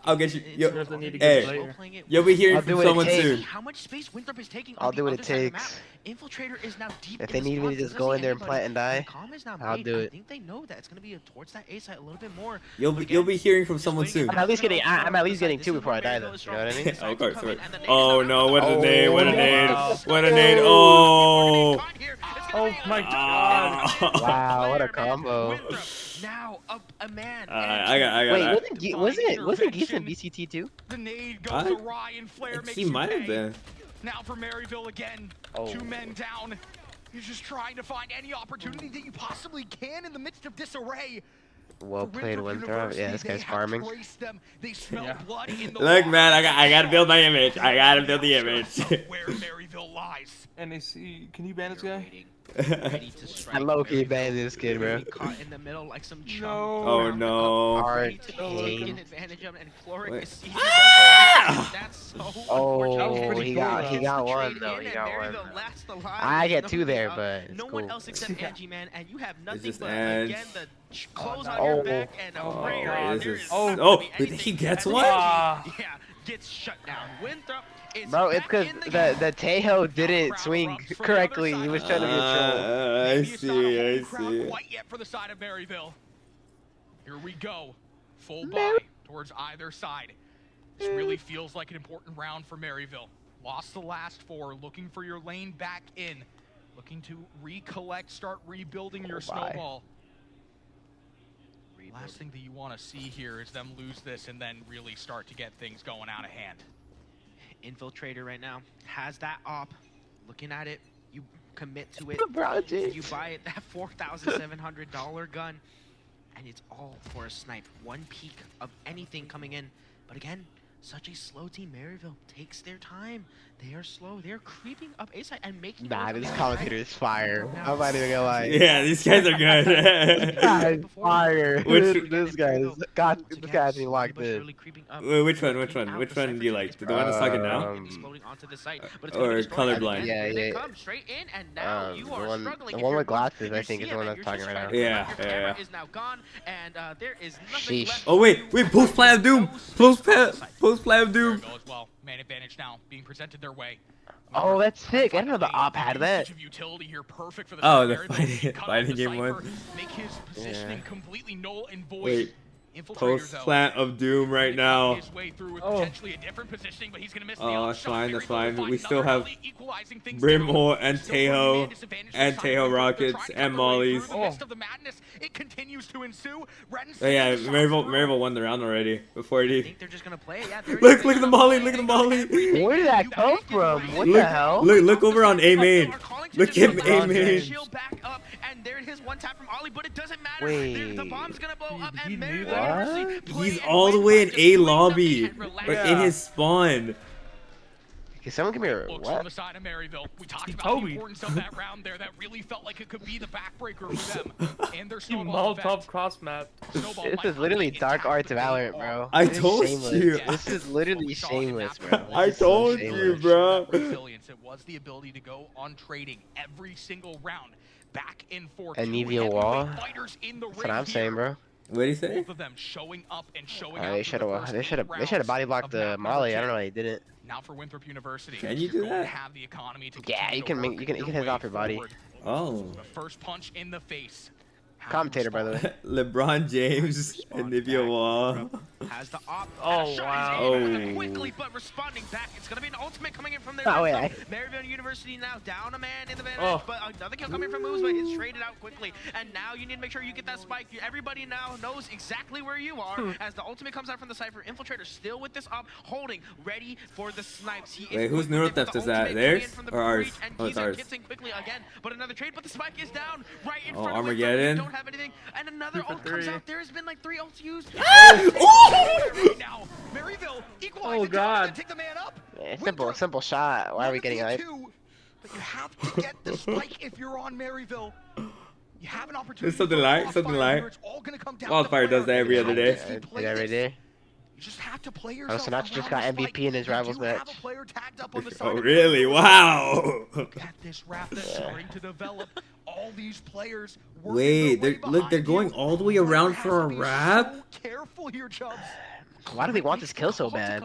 Speaker 1: I'll get you. Yo,
Speaker 4: Doesn't need a good
Speaker 1: hey,
Speaker 4: player.
Speaker 1: you'll be hearing
Speaker 11: I'll do
Speaker 1: from
Speaker 11: what it
Speaker 1: someone
Speaker 11: takes.
Speaker 1: soon.
Speaker 2: how much space Winthrop is taking
Speaker 11: I'll
Speaker 2: on
Speaker 11: do
Speaker 2: the
Speaker 11: what
Speaker 2: other
Speaker 11: it
Speaker 2: side of the map.
Speaker 11: takes.
Speaker 2: Infiltrator is now deep
Speaker 11: If
Speaker 2: in
Speaker 11: they
Speaker 2: the
Speaker 11: need me
Speaker 2: spot,
Speaker 11: to just
Speaker 2: doesn't
Speaker 11: go
Speaker 2: see
Speaker 11: in there and
Speaker 2: anybody.
Speaker 11: plant and die,
Speaker 2: The comm is now
Speaker 11: I'll
Speaker 2: made.
Speaker 11: do
Speaker 2: I
Speaker 11: it.
Speaker 2: think they know that it's gonna be towards that A side a little bit more.
Speaker 1: You'll be hearing from someone soon.
Speaker 11: I'm at least getting. I'm at least getting 2 before I die, though. You know what I mean?
Speaker 1: Of course. Oh no! What a nade! What a nade!
Speaker 4: wow.
Speaker 1: What a nade! Oh!
Speaker 4: Oh my god.
Speaker 11: Wow, what a combo.
Speaker 2: Now up a man.
Speaker 1: I got.
Speaker 11: Wait, wasn't Geese in BCT too?
Speaker 14: The nade goes awry and Flare makes
Speaker 1: He
Speaker 14: you
Speaker 1: might have
Speaker 14: pay.
Speaker 1: been.
Speaker 14: Now for Maryville again.
Speaker 11: Oh.
Speaker 14: 2 men down. You're just trying to find any opportunity that you possibly can in the midst of disarray.
Speaker 11: Well played, Winthrop. Yeah, this guy's farming.
Speaker 14: They smell
Speaker 4: Yeah.
Speaker 14: blood in the
Speaker 1: Look,
Speaker 14: water.
Speaker 1: man, I gotta build my image. I gotta build the image.
Speaker 14: Where Maryville lies.
Speaker 4: NAC, can you ban this guy?
Speaker 2: Ready to strike.
Speaker 11: I low-key banned this kid, bro.
Speaker 2: Caught in the middle like some chum.
Speaker 1: Oh no!
Speaker 2: Ready to take advantage of, and Chloric
Speaker 1: Wait.
Speaker 2: is seizing
Speaker 1: Ah!
Speaker 2: That's so
Speaker 11: Oh,
Speaker 2: unfortunate.
Speaker 11: he got
Speaker 2: Gets the
Speaker 11: one
Speaker 2: trade
Speaker 11: though.
Speaker 2: in,
Speaker 11: He
Speaker 2: and
Speaker 11: got one.
Speaker 2: Maryville lasts the line.
Speaker 11: I get
Speaker 2: There's
Speaker 11: 2 there,
Speaker 2: nobody,
Speaker 11: but it's
Speaker 2: no one
Speaker 11: cool.
Speaker 2: else except Angie, man, and you have nothing
Speaker 1: just
Speaker 2: but
Speaker 1: Ange.
Speaker 2: again the clothes on
Speaker 11: Oh.
Speaker 2: your back and a
Speaker 1: Oh,
Speaker 2: prayer.
Speaker 1: this
Speaker 2: There
Speaker 1: is-
Speaker 2: is
Speaker 1: oh,
Speaker 2: not gonna be
Speaker 1: he
Speaker 2: anything
Speaker 1: gets
Speaker 2: as
Speaker 1: one?
Speaker 2: Angie,
Speaker 4: Ah.
Speaker 2: yeah, gets shut down. Winthrop is
Speaker 11: Bro, it's
Speaker 2: back
Speaker 11: because
Speaker 2: in the game.
Speaker 11: the Tejo didn't swing correctly. He was trying to be a troll.
Speaker 1: I
Speaker 14: Maybe it's not a
Speaker 1: see. I
Speaker 14: home crowd
Speaker 1: see.
Speaker 14: quite yet for the side of Maryville. Here we go. Full buy towards either side. This really feels like an important round for Maryville. Lost the last 4, looking for your lane back in. Looking to recollect, start rebuilding your snowball. Last thing that you want to see here is them lose this and then really start to get things going out of hand.
Speaker 2: Infiltrator right now has that op. Looking at it, you commit to it.
Speaker 11: LeBron James.
Speaker 2: You buy it that $4,700 gun, and it's all for a snipe. 1 peek of anything coming in. But again, such a slow team. Maryville takes their time. They are slow. They're creeping up A side and making.
Speaker 11: Nah, this commentator is fire. I'm not even gonna lie.
Speaker 1: Yeah, these guys are good.
Speaker 11: This guy is fire.
Speaker 1: Which-
Speaker 11: This guy is. God, this guy hasn't locked in.
Speaker 1: Wait, which one? Which one? Which one do you like? The one that's talking now?
Speaker 2: Exploding onto the site, but it's
Speaker 1: Or
Speaker 2: gonna be destroyed
Speaker 1: colorblind?
Speaker 2: again.
Speaker 11: Yeah,
Speaker 2: They
Speaker 11: yeah.
Speaker 2: come straight in, and now you are struggling.
Speaker 11: The
Speaker 2: If
Speaker 11: one
Speaker 2: you're
Speaker 11: with
Speaker 2: blue,
Speaker 11: glasses,
Speaker 2: you
Speaker 11: I think,
Speaker 2: see
Speaker 11: is the
Speaker 2: him
Speaker 11: one
Speaker 2: and
Speaker 11: that's
Speaker 2: you're
Speaker 11: talking
Speaker 2: just
Speaker 11: right now.
Speaker 2: trying to
Speaker 1: Yeah,
Speaker 2: your camera
Speaker 1: yeah.
Speaker 2: is now gone, and there is nothing
Speaker 11: Sheesh.
Speaker 2: left
Speaker 1: Oh wait, post plan of doom. Post plan of
Speaker 14: There
Speaker 1: doom.
Speaker 14: it goes. Well, man advantage now being presented their way.
Speaker 11: Oh, that's sick. I didn't know the op had that.
Speaker 14: Usage of utility here, perfect for the
Speaker 1: Oh, the
Speaker 14: side of Maryville. He cut off
Speaker 1: fighting
Speaker 14: the
Speaker 1: game one.
Speaker 14: cipher, make his positioning
Speaker 1: Yeah.
Speaker 14: completely null and void.
Speaker 1: Wait,
Speaker 14: Infiltrator,
Speaker 1: post
Speaker 14: though,
Speaker 1: plant of doom right now.
Speaker 14: his way through with
Speaker 4: Oh.
Speaker 14: potentially a different positioning, but he's gonna miss the
Speaker 1: Oh,
Speaker 14: up
Speaker 1: that's
Speaker 14: shot.
Speaker 1: fine. That's
Speaker 14: Maryville
Speaker 1: fine.
Speaker 14: will
Speaker 1: We
Speaker 14: find
Speaker 1: still
Speaker 14: another
Speaker 1: have
Speaker 14: early, equalizing things
Speaker 1: Brimhole
Speaker 14: down.
Speaker 1: and
Speaker 14: Still running man
Speaker 1: Tejo
Speaker 14: disadvantage for
Speaker 1: and
Speaker 14: the side of
Speaker 1: Tejo
Speaker 14: Winthrop. They're
Speaker 1: Rockets
Speaker 14: trying to
Speaker 1: and
Speaker 14: cut their way
Speaker 1: Mollies.
Speaker 14: through the midst of the madness. It continues to ensue. Ren's
Speaker 1: Oh yeah,
Speaker 14: taking the shots through.
Speaker 1: Maryville won the round already before
Speaker 2: I
Speaker 1: he.
Speaker 2: think they're just gonna play it. Yeah, there
Speaker 1: Look!
Speaker 2: is
Speaker 1: Look at the molly! Look at the molly!
Speaker 11: Where did that come from? What
Speaker 1: Look!
Speaker 11: the hell?
Speaker 1: Look over on A main. Look at A main.
Speaker 2: Shield back up, and there it is. One tap from Ollie, but it doesn't matter.
Speaker 11: Wait.
Speaker 2: The bomb's gonna blow up,
Speaker 4: He
Speaker 2: and
Speaker 4: knew
Speaker 2: Maryville
Speaker 4: that?
Speaker 2: University play
Speaker 1: He's
Speaker 2: and
Speaker 1: all the
Speaker 2: win
Speaker 1: way
Speaker 2: by
Speaker 1: in
Speaker 2: just
Speaker 1: A
Speaker 2: doing
Speaker 1: lobby,
Speaker 2: nothing and relax.
Speaker 1: or in his spawn.
Speaker 11: Can someone give me a
Speaker 14: Looks from
Speaker 11: what?
Speaker 14: the side of Maryville. We talked
Speaker 4: He
Speaker 14: about
Speaker 4: told
Speaker 14: the
Speaker 4: me.
Speaker 14: importance of that round there. That really felt like it could be the backbreaker for them and their
Speaker 4: You
Speaker 14: snowball
Speaker 4: Molotov
Speaker 14: effect.
Speaker 4: cross map.
Speaker 14: Snowball
Speaker 11: This
Speaker 14: might
Speaker 11: is
Speaker 14: not
Speaker 11: literally
Speaker 14: be
Speaker 11: Dark
Speaker 14: intact,
Speaker 11: Arts
Speaker 14: but they
Speaker 11: Valorant,
Speaker 14: are
Speaker 11: bro.
Speaker 1: I
Speaker 11: This is
Speaker 1: told
Speaker 11: shameless.
Speaker 1: you.
Speaker 11: This is literally shameless, bro.
Speaker 1: I
Speaker 11: This is so
Speaker 1: told you,
Speaker 11: shameless.
Speaker 1: bro.
Speaker 14: Resilience. It was the ability to go on trading every single round, back and forth.
Speaker 11: And
Speaker 14: Two
Speaker 11: Nevia
Speaker 14: heavyweight
Speaker 11: Wall.
Speaker 14: fighters in the
Speaker 11: That's what
Speaker 14: ring
Speaker 11: I'm saying,
Speaker 14: here.
Speaker 11: bro.
Speaker 1: What did he say?
Speaker 14: Both of them showing up and showing out.
Speaker 11: They
Speaker 14: through
Speaker 11: should
Speaker 14: the
Speaker 11: have.
Speaker 14: first
Speaker 11: They should have.
Speaker 14: eight
Speaker 11: They should have body
Speaker 14: rounds
Speaker 11: blocked
Speaker 14: of
Speaker 11: the
Speaker 14: map number
Speaker 11: Molly. I
Speaker 14: 10.
Speaker 11: don't know why they didn't.
Speaker 14: Now for Winthrop University.
Speaker 1: Can you
Speaker 14: you're
Speaker 1: do
Speaker 14: going
Speaker 1: that?
Speaker 14: to have the economy to
Speaker 11: Yeah,
Speaker 14: continue
Speaker 11: you
Speaker 14: to
Speaker 11: can make.
Speaker 14: work
Speaker 11: You can
Speaker 14: your
Speaker 11: hit
Speaker 14: way
Speaker 11: off your body.
Speaker 14: forward.
Speaker 1: Oh.
Speaker 14: The first punch in the face. How
Speaker 11: Commentator, by the way.
Speaker 1: LeBron James and Nivea Wall.
Speaker 2: has the op.
Speaker 9: Oh, wow.
Speaker 2: Oh. Quickly, but responding back. It's gonna be an ultimate coming in from there.
Speaker 11: Oh, yeah.
Speaker 2: Maryville University now down a man in the van,
Speaker 9: Oh.
Speaker 2: but another kill coming from Moves, but it's traded out quickly. And now you need to make sure you get that spike. Everybody now knows exactly where you are as the ultimate comes out from the Cypher. Infiltrator still with this op, holding, ready for the snipes. He
Speaker 1: Wait, whose neural theft is that? Theirs or ours? Oh, it's ours.
Speaker 2: Quickly again, but another trade, but the spike is down right in
Speaker 1: Oh,
Speaker 2: front of
Speaker 1: Armageddon.
Speaker 2: Don't have anything, and another ult comes out. There's been like 3 ults used.
Speaker 14: Right now, Maryville equalize
Speaker 9: Oh,
Speaker 14: the
Speaker 9: God.
Speaker 14: and take the man up.
Speaker 11: Yeah, simple shot. Why are we getting like?
Speaker 14: But you have to get the spike if you're on Maryville. You have an opportunity.
Speaker 1: Something like,
Speaker 14: It's all gonna come down
Speaker 1: Wildfire
Speaker 14: to
Speaker 1: does that every other day.
Speaker 11: Every day.
Speaker 14: You just have to play
Speaker 11: Oh,
Speaker 14: yourself.
Speaker 11: Sinatra just got MVP in his rivals match.
Speaker 1: Oh, really? Wow.
Speaker 14: Look at this wrap that's starting to develop. All these players.
Speaker 1: Wait, they're going all the way around for a wrap?
Speaker 14: So careful here, Chubbs.
Speaker 11: Why do they want this kill so bad?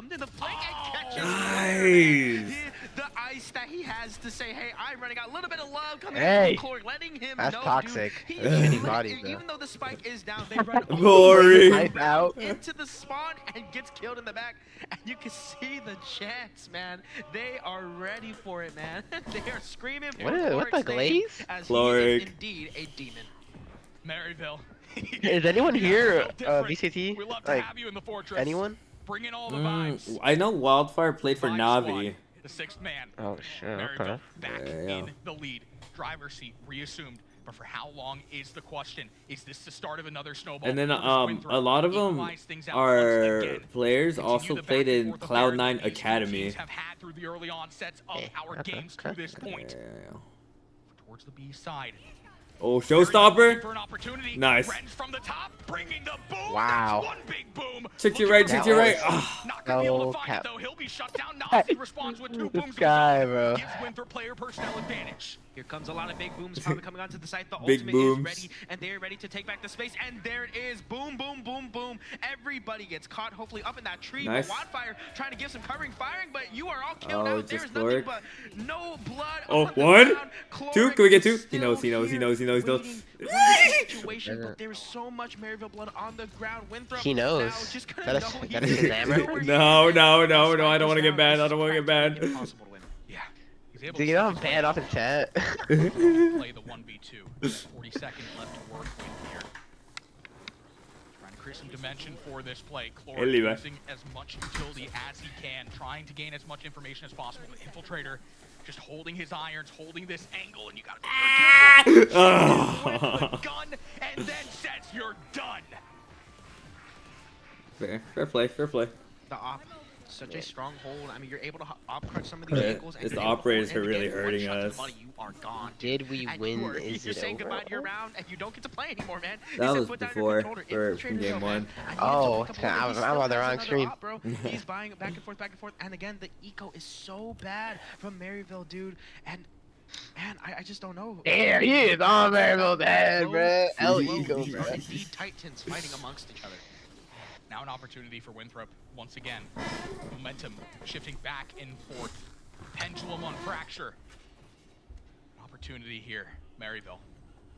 Speaker 1: Nice.
Speaker 2: The ice that he has to say, hey, I'm running out. A little bit of love coming
Speaker 11: Hey,
Speaker 2: from Cloric, letting him
Speaker 11: that's
Speaker 2: know,
Speaker 11: toxic.
Speaker 2: Dude,
Speaker 11: Shitty bodies, though.
Speaker 2: even though the spike is down, they run
Speaker 1: Glory.
Speaker 11: Out.
Speaker 2: into the spawn and gets killed in the back. And you can see the chants, man. They are ready for it, man. They are screaming for
Speaker 11: What the glaze?
Speaker 2: as
Speaker 1: Cloric.
Speaker 2: he is indeed a demon.
Speaker 14: Maryville.
Speaker 11: Is anyone here
Speaker 14: Different.
Speaker 11: VCT?
Speaker 14: We love to
Speaker 11: Like
Speaker 14: have you in the fortress.
Speaker 11: anyone?
Speaker 14: Bring in all the vibes.
Speaker 1: I know Wildfire played for
Speaker 14: Vibe
Speaker 1: Navi.
Speaker 14: squad, the 6th man.
Speaker 11: Oh shit.
Speaker 14: Maryville
Speaker 11: Okay.
Speaker 14: back
Speaker 1: Yeah.
Speaker 14: in the lead. Driver's seat reassumed. But for how long is the question? Is this the start of another snowball?
Speaker 1: And then
Speaker 14: Will this
Speaker 1: a
Speaker 14: Winthrop
Speaker 1: lot of them
Speaker 14: equalize things out
Speaker 1: are
Speaker 14: once again?
Speaker 1: players
Speaker 14: Continue
Speaker 1: also
Speaker 14: the back
Speaker 1: played
Speaker 14: and
Speaker 1: in
Speaker 14: forth affair that
Speaker 1: Cloud9
Speaker 14: these two
Speaker 1: Academy.
Speaker 14: teams have had through the early onsets of our games to this point. Towards the B side.
Speaker 1: Oh, showstopper.
Speaker 14: For an opportunity.
Speaker 1: Nice.
Speaker 14: Renz from the top, bringing the boom.
Speaker 11: Wow.
Speaker 14: That's one big boom.
Speaker 1: Check to your right, check to your right.
Speaker 14: Not gonna be able to
Speaker 11: Oh,
Speaker 14: find
Speaker 11: cap.
Speaker 14: it though. He'll be shut down. Nace responds with 2 booms.
Speaker 11: This guy, bro.
Speaker 14: Gives Winthrop player personnel advantage.
Speaker 2: Here comes a lot of big booms probably coming onto the site. The
Speaker 1: Big
Speaker 2: ultimate
Speaker 1: booms.
Speaker 2: is ready, and they're ready to take back the space. And there it is. Boom, boom, boom, boom. Everybody gets caught, hopefully up in that tree.
Speaker 1: Nice.
Speaker 2: But Wildfire trying to give some covering firing, but you are all killed
Speaker 1: Oh,
Speaker 2: out.
Speaker 1: just
Speaker 2: There's nothing
Speaker 1: Cloric.
Speaker 2: but no blood
Speaker 1: Oh,
Speaker 2: on the
Speaker 1: one?
Speaker 2: ground.
Speaker 1: 2?
Speaker 2: Cloric
Speaker 1: Can we get 2?
Speaker 2: is
Speaker 1: He knows, he
Speaker 2: still
Speaker 1: knows, he
Speaker 2: here
Speaker 1: knows, he knows, he knows.
Speaker 2: waiting for the situation, but there's so much Maryville blood on the ground. Winthrop
Speaker 11: He knows.
Speaker 2: now just gonna
Speaker 11: That is-
Speaker 2: know
Speaker 11: that
Speaker 2: he's
Speaker 11: is his hammer?
Speaker 2: nowhere near
Speaker 1: No,
Speaker 2: it.
Speaker 1: no, no,
Speaker 2: The
Speaker 1: no, I don't want to
Speaker 2: Spikers
Speaker 1: get banned.
Speaker 2: down.
Speaker 1: I don't want to get banned.
Speaker 2: Impossible to win.
Speaker 14: Yeah. He's able
Speaker 11: Do you know I'm banned off in chat?
Speaker 14: play the 1v2. 40 seconds left to work with here. Trying to create some dimension for this play.
Speaker 1: Hey,
Speaker 14: Cloric
Speaker 1: Levi.
Speaker 14: using as much utility as he can, trying to gain as much information as possible. The Infiltrator just holding his irons, holding this angle, and you gotta be careful.
Speaker 1: Oh.
Speaker 14: With the gun, and then says you're done.
Speaker 1: Fair play, fair play.
Speaker 2: The op, such a strong hold. I mean, you're able to op crush some of these
Speaker 1: Yeah,
Speaker 2: angles. And
Speaker 1: it's
Speaker 2: you're
Speaker 1: the
Speaker 2: able to
Speaker 1: operators
Speaker 2: hold
Speaker 1: who are
Speaker 2: and
Speaker 1: really
Speaker 2: get one
Speaker 1: hurting
Speaker 2: shot to the
Speaker 1: us.
Speaker 2: body, you are gone.
Speaker 11: Did we
Speaker 2: And
Speaker 11: win?
Speaker 2: you are,
Speaker 11: Is
Speaker 2: you're
Speaker 11: it
Speaker 2: saying
Speaker 11: over?
Speaker 2: goodbye to your round, and you don't get to play anymore, man.
Speaker 1: That
Speaker 2: You said
Speaker 1: was
Speaker 2: put down your
Speaker 1: before,
Speaker 2: controller.
Speaker 1: from
Speaker 2: Infiltrator
Speaker 1: game
Speaker 2: though, man.
Speaker 1: 1.
Speaker 2: And he
Speaker 11: Oh,
Speaker 2: took a couple of
Speaker 11: I'm
Speaker 2: hits,
Speaker 11: on the
Speaker 2: still
Speaker 11: wrong
Speaker 2: has
Speaker 11: screen.
Speaker 2: another op, bro. He's buying it back and forth. And again, the eco is so bad from Maryville, dude. And man, I just don't know.
Speaker 11: Damn, he is on Maryville bad, bro. L
Speaker 2: Low
Speaker 11: ego,
Speaker 2: are
Speaker 11: bro.
Speaker 2: indeed Titans fighting amongst each other.
Speaker 14: Now an opportunity for Winthrop once again. Momentum shifting back and forth. Pendulum on fracture. An opportunity here. Maryville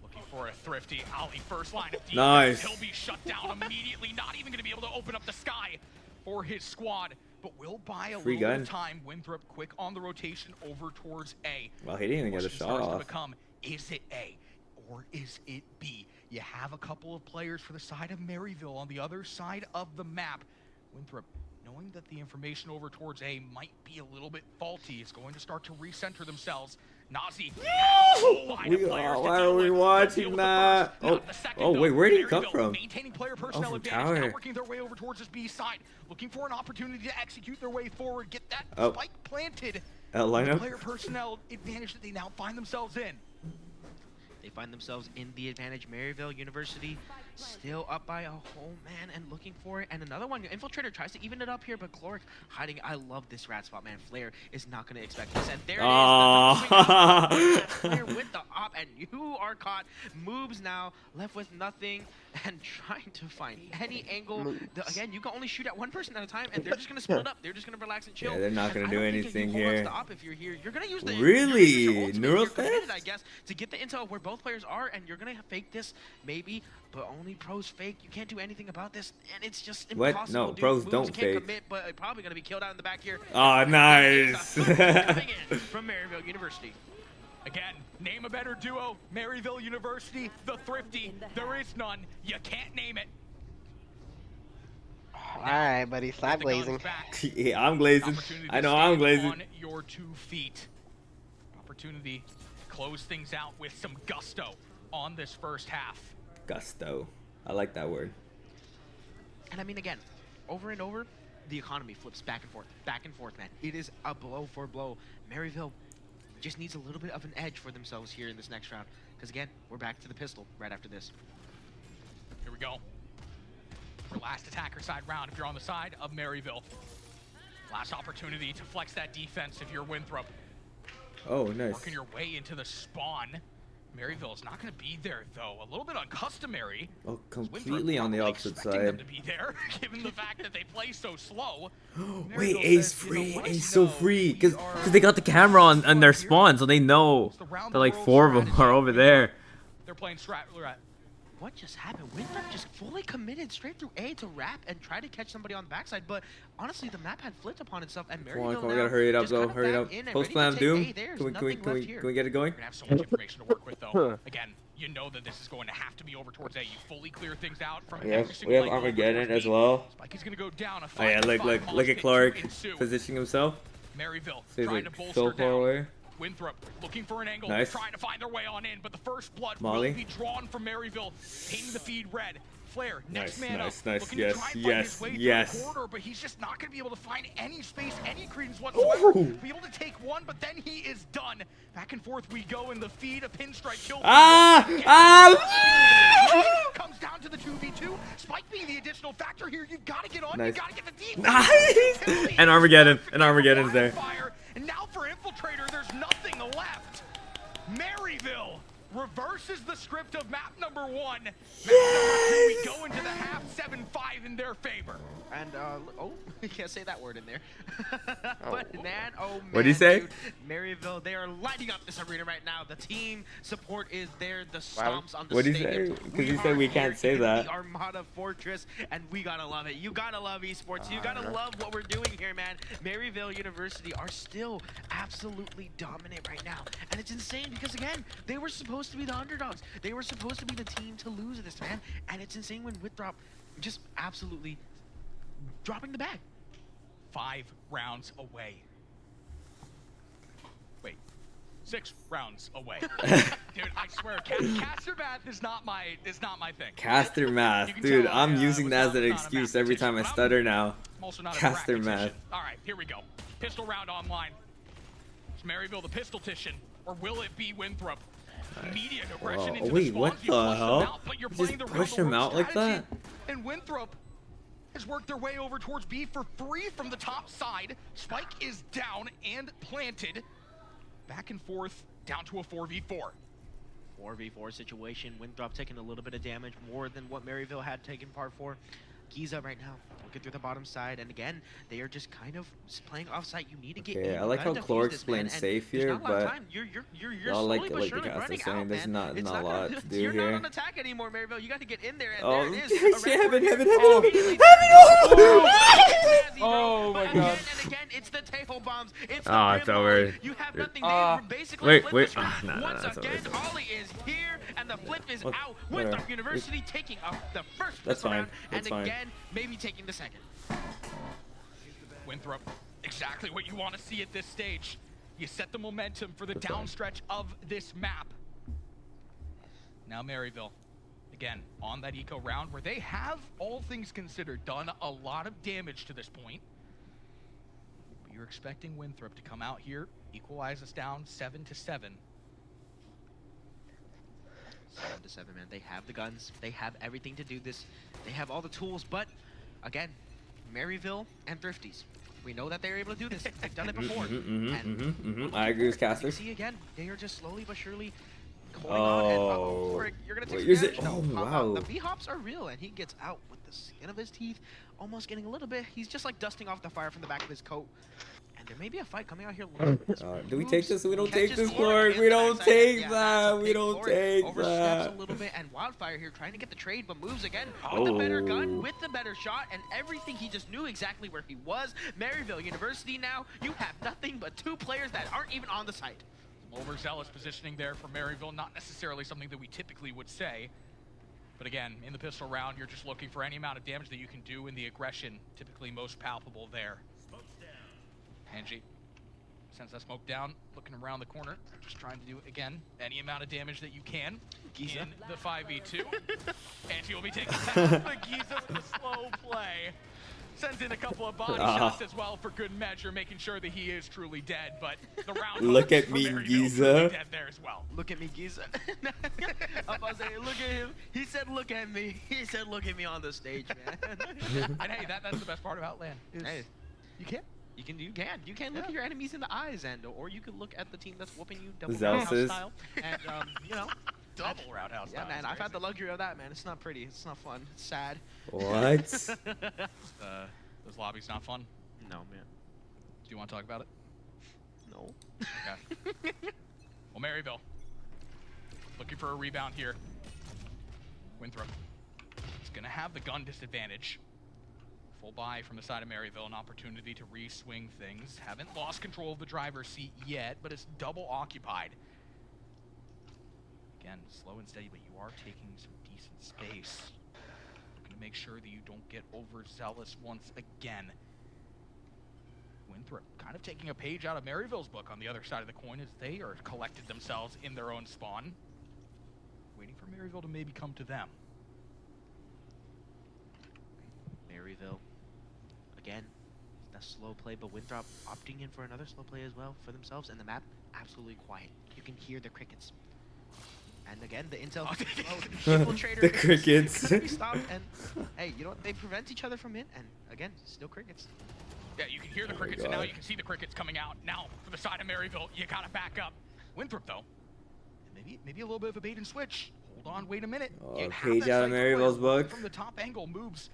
Speaker 14: looking for a thrifty Ali first line of defense.
Speaker 1: Nice.
Speaker 14: He'll be shut down immediately. Not even going to be able to open up the sky for his squad. But will buy a
Speaker 1: Free
Speaker 14: little bit
Speaker 1: gun.
Speaker 14: of time. Winthrop quick on the rotation over towards A.
Speaker 1: Well, he didn't even get a
Speaker 14: Question
Speaker 1: shot
Speaker 14: starts to
Speaker 1: off.
Speaker 14: become, is it A or is it B? You have a couple of players for the side of Maryville on the other side of the map. Winthrop, knowing that the information over towards A might be a little bit faulty, is going to start to recenter themselves. Nazi,
Speaker 1: Why are we watching that? Oh, wait, where did he come from?
Speaker 14: Maintaining player personnel
Speaker 1: from
Speaker 14: advantage, now
Speaker 1: tower.
Speaker 14: working their way over towards this B side, looking for an opportunity to execute their way forward, get that
Speaker 1: Oh.
Speaker 14: spike planted.
Speaker 1: Lineup?
Speaker 14: Player personnel advantage that they now find themselves in.
Speaker 2: They find themselves in the advantage. Maryville University still up by a whole man and looking for it. And another one, Infiltrator tries to even it up here, but Cloric hiding. I love this rat spot, man. Flair is not going to expect this. And there it is. The Flair with the op, and you are caught. Moves now, left with nothing and trying to find any angle. Again, you can only shoot at one person at a time, and they're just going to split up. They're just going to relax and chill.
Speaker 1: Yeah, they're not going to do anything
Speaker 2: you hold on to
Speaker 1: here.
Speaker 2: the op if you're here. You're going to use the
Speaker 1: Really?
Speaker 2: ultimate.
Speaker 1: Neural
Speaker 2: You're committed,
Speaker 1: theft?
Speaker 2: I guess, to get the intel where both players are, and you're going to fake this maybe, but only only pros fake. You can't do anything about this, and it's just
Speaker 1: What?
Speaker 2: impossible.
Speaker 1: No,
Speaker 2: dude.
Speaker 1: pros
Speaker 2: Moves
Speaker 1: don't
Speaker 2: can't
Speaker 1: fake.
Speaker 2: commit, but probably gonna be killed out in the back here.
Speaker 1: Oh, nice.
Speaker 2: Coming in from Maryville University.
Speaker 14: Again, name a better duo. Maryville University, the Thrifty. There is none. You can't name it.
Speaker 11: Alright, buddy, stop glazing.
Speaker 1: Yeah, I'm glazing. I know I'm glazing.
Speaker 14: On your 2 feet. Opportunity to close things out with some gusto on this first half.
Speaker 1: Gusto. I like that word.
Speaker 2: And I mean, again, over and over, the economy flips back and forth, man. It is a blow for blow. Maryville just needs a little bit of an edge for themselves here in this next round. Because again, we're back to the pistol right after this.
Speaker 14: Here we go. Your last attacker side round if you're on the side of Maryville. Last opportunity to flex that defense if you're Winthrop.
Speaker 1: Oh, nice.
Speaker 14: Working your way into the spawn. Maryville is not going to be there, though. A little bit uncustomary.
Speaker 1: Oh, completely on the opposite side.
Speaker 14: Them to be there, given the fact that they play so slow.
Speaker 1: Wait, Ace free. Ace so free. Because they got the camera on their spawn, so they know that like 4 of them are over there.
Speaker 14: They're playing strat.
Speaker 2: What just happened? Winthrop just fully committed straight through A to wrap and try to catch somebody on the backside, but honestly, the map had flipped upon itself, and Maryville
Speaker 1: Come on, we gotta hurry it up, though. Hurry it up. Post plan Doom. Can we get it going?
Speaker 14: We're gonna have so much information to work with, though. Again, you know that this is going to have to be over towards A. You fully clear things out from every single
Speaker 1: We have
Speaker 14: lane
Speaker 1: Armageddon as well.
Speaker 14: Spike is gonna go down.
Speaker 1: Oh yeah, look at Clark positioning himself.
Speaker 14: Maryville
Speaker 1: So he's
Speaker 14: trying
Speaker 1: like
Speaker 14: to bolster
Speaker 1: so far
Speaker 14: down.
Speaker 1: away.
Speaker 14: Winthrop looking for an angle,
Speaker 1: Nice.
Speaker 14: trying to find their way on in, but the first blood
Speaker 1: Molly.
Speaker 14: will be drawn from Maryville, painting the feed red. Flair, next man
Speaker 1: Nice,
Speaker 14: up,
Speaker 1: nice.
Speaker 14: looking
Speaker 1: Yes,
Speaker 14: to try and find
Speaker 1: yes,
Speaker 14: his way
Speaker 1: yes.
Speaker 14: through the corridor, but he's just not going to be able to find any space, any credence whatsoever.
Speaker 1: Ooh.
Speaker 14: Be able to take one, but then he is done. Back and forth we go in the feed, a pinstripe kill. Comes down to the 2v2. Spike being the additional factor here. You've got to get on.
Speaker 1: Nice.
Speaker 14: You got to get the deep.
Speaker 1: Nice. And Armageddon's there.
Speaker 14: And now for Infiltrator, there's nothing left. Maryville reverses the script of map number 1. Map number 2, we go into the half 7-5 in their favor.
Speaker 2: And, oh, you can't say that word in there. But, man, oh, man.
Speaker 1: What'd you say?
Speaker 2: Dude, Maryville, they are lighting up this arena right now. The team support is there. The stomps on the
Speaker 1: What'd
Speaker 2: stadium.
Speaker 1: you say? Because you said we can't say that.
Speaker 2: The Armada Fortress, and we gotta love it. You gotta love esports. You gotta love what we're doing here, man. Maryville University are still absolutely dominant right now. And it's insane because, again, they were supposed to be the underdogs. They were supposed to be the team to lose this, man. And it's insane when Winthrop just absolutely dropping the bag.
Speaker 14: 5 rounds away. Wait, 6 rounds away. Dude, I swear, caster math is not my thing.
Speaker 1: Caster math, dude. I'm using that as an excuse every time I stutter now. Caster math.
Speaker 14: All right, here we go. Pistol round online. Is Maryville the pistol-tician, or will it be Winthrop? Immediate aggression into
Speaker 1: Wait,
Speaker 14: the
Speaker 1: what
Speaker 14: spawns.
Speaker 1: the
Speaker 14: You flush them
Speaker 1: hell?
Speaker 14: out, but you're
Speaker 1: You
Speaker 14: playing
Speaker 1: just
Speaker 14: the
Speaker 1: push
Speaker 14: rebel
Speaker 1: him out like
Speaker 14: strategy.
Speaker 1: that?
Speaker 14: And Winthrop has worked their way over towards B for free from the top side. Spike is down and planted. Back and forth, down to a 4v4.
Speaker 2: 4v4 situation. Winthrop taking a little bit of damage, more than what Maryville had taken part 4. Giza right now, looking through the bottom side, and again, they are just kind of playing offsite. You need to get in.
Speaker 1: Yeah, I like how Chlor explains safe here, but
Speaker 2: you're
Speaker 1: I like
Speaker 2: slowly
Speaker 1: it
Speaker 2: but
Speaker 1: like the
Speaker 2: surely
Speaker 1: caster's
Speaker 2: running
Speaker 1: saying.
Speaker 2: out,
Speaker 1: There's
Speaker 2: man.
Speaker 1: not a lot to do
Speaker 2: You're not
Speaker 1: here.
Speaker 2: on attack anymore, Maryville. You got to get in there, and
Speaker 1: Oh,
Speaker 2: there it is.
Speaker 1: heaven.
Speaker 2: Oh my god. And again, it's the tail bombs. It's the
Speaker 1: It's over.
Speaker 2: You have nothing. They basically
Speaker 1: Wait.
Speaker 2: flipped the script.
Speaker 1: No,
Speaker 2: Once
Speaker 1: it's over.
Speaker 2: again, Ollie is here, and the flip is
Speaker 1: What?
Speaker 2: out.
Speaker 1: Whatever.
Speaker 2: Winthrop University taking up the first
Speaker 1: That's
Speaker 2: pistol
Speaker 1: fine.
Speaker 2: round,
Speaker 1: That's
Speaker 2: and
Speaker 1: fine.
Speaker 2: again, maybe taking the second.
Speaker 14: Winthrop, exactly what you want to see at this stage. You set the momentum for the downstretch of this map. Now Maryville, again, on that eco round where they have, all things considered, done a lot of damage to this point. But you're expecting Winthrop to come out here, equalize us down 7-7.
Speaker 2: 7-7, man. They have the guns. They have everything to do this. They have all the tools, but again, Maryville and Thrifties. We know that they're able to do this. They've done it before.
Speaker 1: I agree with Caster.
Speaker 2: See again, they are just slowly but surely holding on. And you're gonna take some damage.
Speaker 1: Oh,
Speaker 2: No,
Speaker 1: wow.
Speaker 2: The B-hops are real, and he gets out with the skin of his teeth, almost getting a little bit. He's just like dusting off the fire from the back of his coat. And there may be a fight coming out here.
Speaker 1: Do we take this? We don't take this, Clark. We don't take that. We don't take that.
Speaker 2: little bit, and Wildfire here trying to get the trade, but moves again with the better gun, with the better shot, and everything. He just knew exactly where he was. Maryville University now, you have nothing but 2 players that aren't even on the site.
Speaker 14: Overzealous positioning there for Maryville, not necessarily something that we typically would say. But again, in the pistol round, you're just looking for any amount of damage that you can do in the aggression, typically most palpable there. Angie sends that smoke down, looking around the corner, just trying to do, again, any amount of damage that you can in the 5v2. Angie will be taking down the Giza with a slow play. Sends in a couple of body shots as well for good measure, making sure that he is truly dead. But the round
Speaker 1: Look at me, Giza.
Speaker 14: Dead there as well.
Speaker 2: Look at me, Giza. I'm about to say, look at him. He said, look at me. He said, look at me on the stage, man.
Speaker 14: And hey, that's the best part of Outland.
Speaker 2: Hey, you can. You can look at your enemies in the eyes, and or you could look at the team that's whooping you double roundhouse style. And you know,
Speaker 14: double roundhouse style.
Speaker 2: Yeah, man, I've had the luxury of that, man. It's not pretty. It's not fun. It's sad.
Speaker 1: What?
Speaker 14: Those lobbies not fun?
Speaker 2: No, man.
Speaker 14: Do you want to talk about it?
Speaker 2: No.
Speaker 14: Okay. Well, Maryville looking for a rebound here. Winthrop is gonna have the gun disadvantage. Full buy from the side of Maryville, an opportunity to re-swing things. Haven't lost control of the driver's seat yet, but it's double occupied. Again, slow and steady, but you are taking some decent space. Looking to make sure that you don't get overzealous once again. Winthrop kind of taking a page out of Maryville's book on the other side of the coin as they are collected themselves in their own spawn. Waiting for Maryville to maybe come to them.
Speaker 2: Maryville. Again, that slow play, but Winthrop opting in for another slow play as well for themselves, and the map absolutely quiet. You can hear the crickets. And again, the intel infiltrator.
Speaker 1: The crickets.
Speaker 2: Couldn't be stopped, and hey, you know what? They prevent each other from it, and again, still crickets.
Speaker 14: Yeah, you can hear the crickets, and now you can see the crickets coming out. Now, for the side of Maryville, you gotta back up. Winthrop, though, maybe a little bit of a bait and switch. Hold on, wait a minute.
Speaker 1: Page out of Maryville's book.
Speaker 14: From the top angle, moves.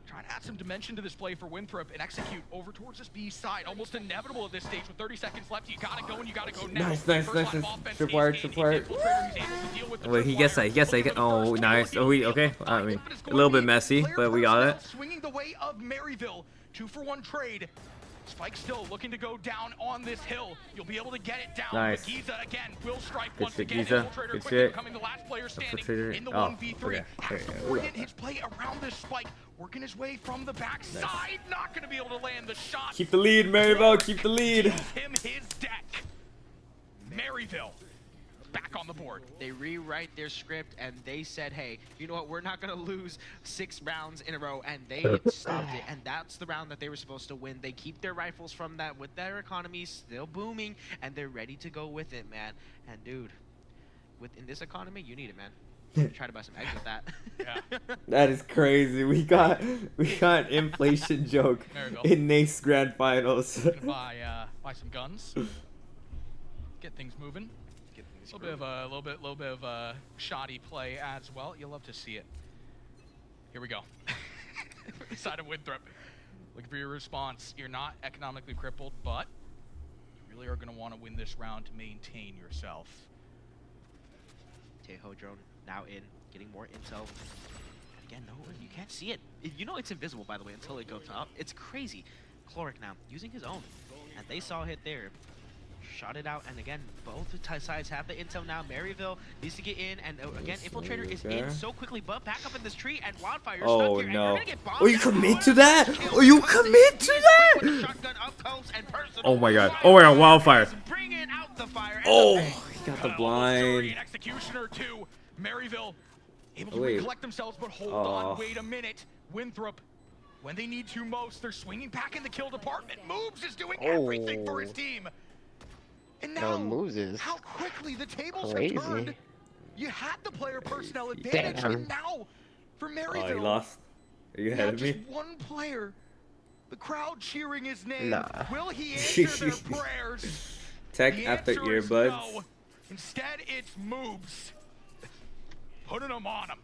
Speaker 14: Trying to add some dimension to this play for Winthrop and execute over towards this B side. Almost inevitable at this stage with 30 seconds left. You gotta go and you gotta go now.
Speaker 1: Nice. Trip wire. Wait, he gets that. Oh, nice. Oh, okay. I mean, a little bit messy, but we got it.
Speaker 14: Swinging the way of Maryville. 2-for-1 trade. Spike still looking to go down on this hill. You'll be able to get it down.
Speaker 1: Nice.
Speaker 14: Giza again will strike
Speaker 1: Good
Speaker 14: once
Speaker 1: shit,
Speaker 14: again.
Speaker 1: Giza. Good shit.
Speaker 14: Becoming the last player standing
Speaker 1: Infiltrator.
Speaker 14: in the
Speaker 1: Oh,
Speaker 14: 1v3.
Speaker 1: okay.
Speaker 14: Has to orient his play around this spike. Working his way from the backside. Nice. Not going to be able to land the shot.
Speaker 1: Keep the lead, Maryville. Keep the lead.
Speaker 14: Gives him his deck. Maryville back on the board.
Speaker 2: They rewrite their script and they said, hey, you know what, we're not gonna lose 6 rounds in a row, and they stopped it, and that's the round that they were supposed to win. They keep their rifles from that with their economy still booming, and they're ready to go with it, man. And dude, in this economy, you need it, man. Try to buy some eggs with that.
Speaker 14: Yeah.
Speaker 1: That is crazy. We got inflation joke in Nace Grand Finals.
Speaker 14: Buy some guns. Get things moving. A little bit of a shoddy play as well. You'll love to see it. Here we go. Side of Winthrop. Looking for your response. You're not economically crippled, but you really are going to want to win this round to maintain yourself.
Speaker 2: Tejo drone now in, getting more intel. Again, no, you can't see it. You know it's invisible, by the way, until it goes up. It's crazy. Chloric now, using his own. And they saw a hit there. Shot it out, and again, both sides have the intel now. Maryville needs to get in, and again, Infiltrator is in so quickly, but back up in this tree, and Wildfire stuck here, and you're gonna get bombed.
Speaker 1: Oh, you commit to that? Oh, you commit to that?
Speaker 2: Shotgun up close and personal.
Speaker 1: Oh my god. Oh my god, Wildfire.
Speaker 2: Bringing out the fire.
Speaker 1: Oh, he got the blind.
Speaker 14: Executioner too. Maryville able to recollect themselves, but hold on, wait a minute. Winthrop, when they need to most, they're swinging back in the kill department. Moves is doing everything for his team. And now, how quickly the tables have turned. You had the player personnel advantage, and now for Maryville.
Speaker 1: Oh, he lost. Are you ahead of me?
Speaker 14: Just one player. The crowd cheering his name.
Speaker 1: Nah.
Speaker 14: Will he answer their prayers?
Speaker 1: Tech
Speaker 14: The
Speaker 1: after
Speaker 14: answer is
Speaker 1: earbuds.
Speaker 14: no. Instead, it's moves. Putting them on him.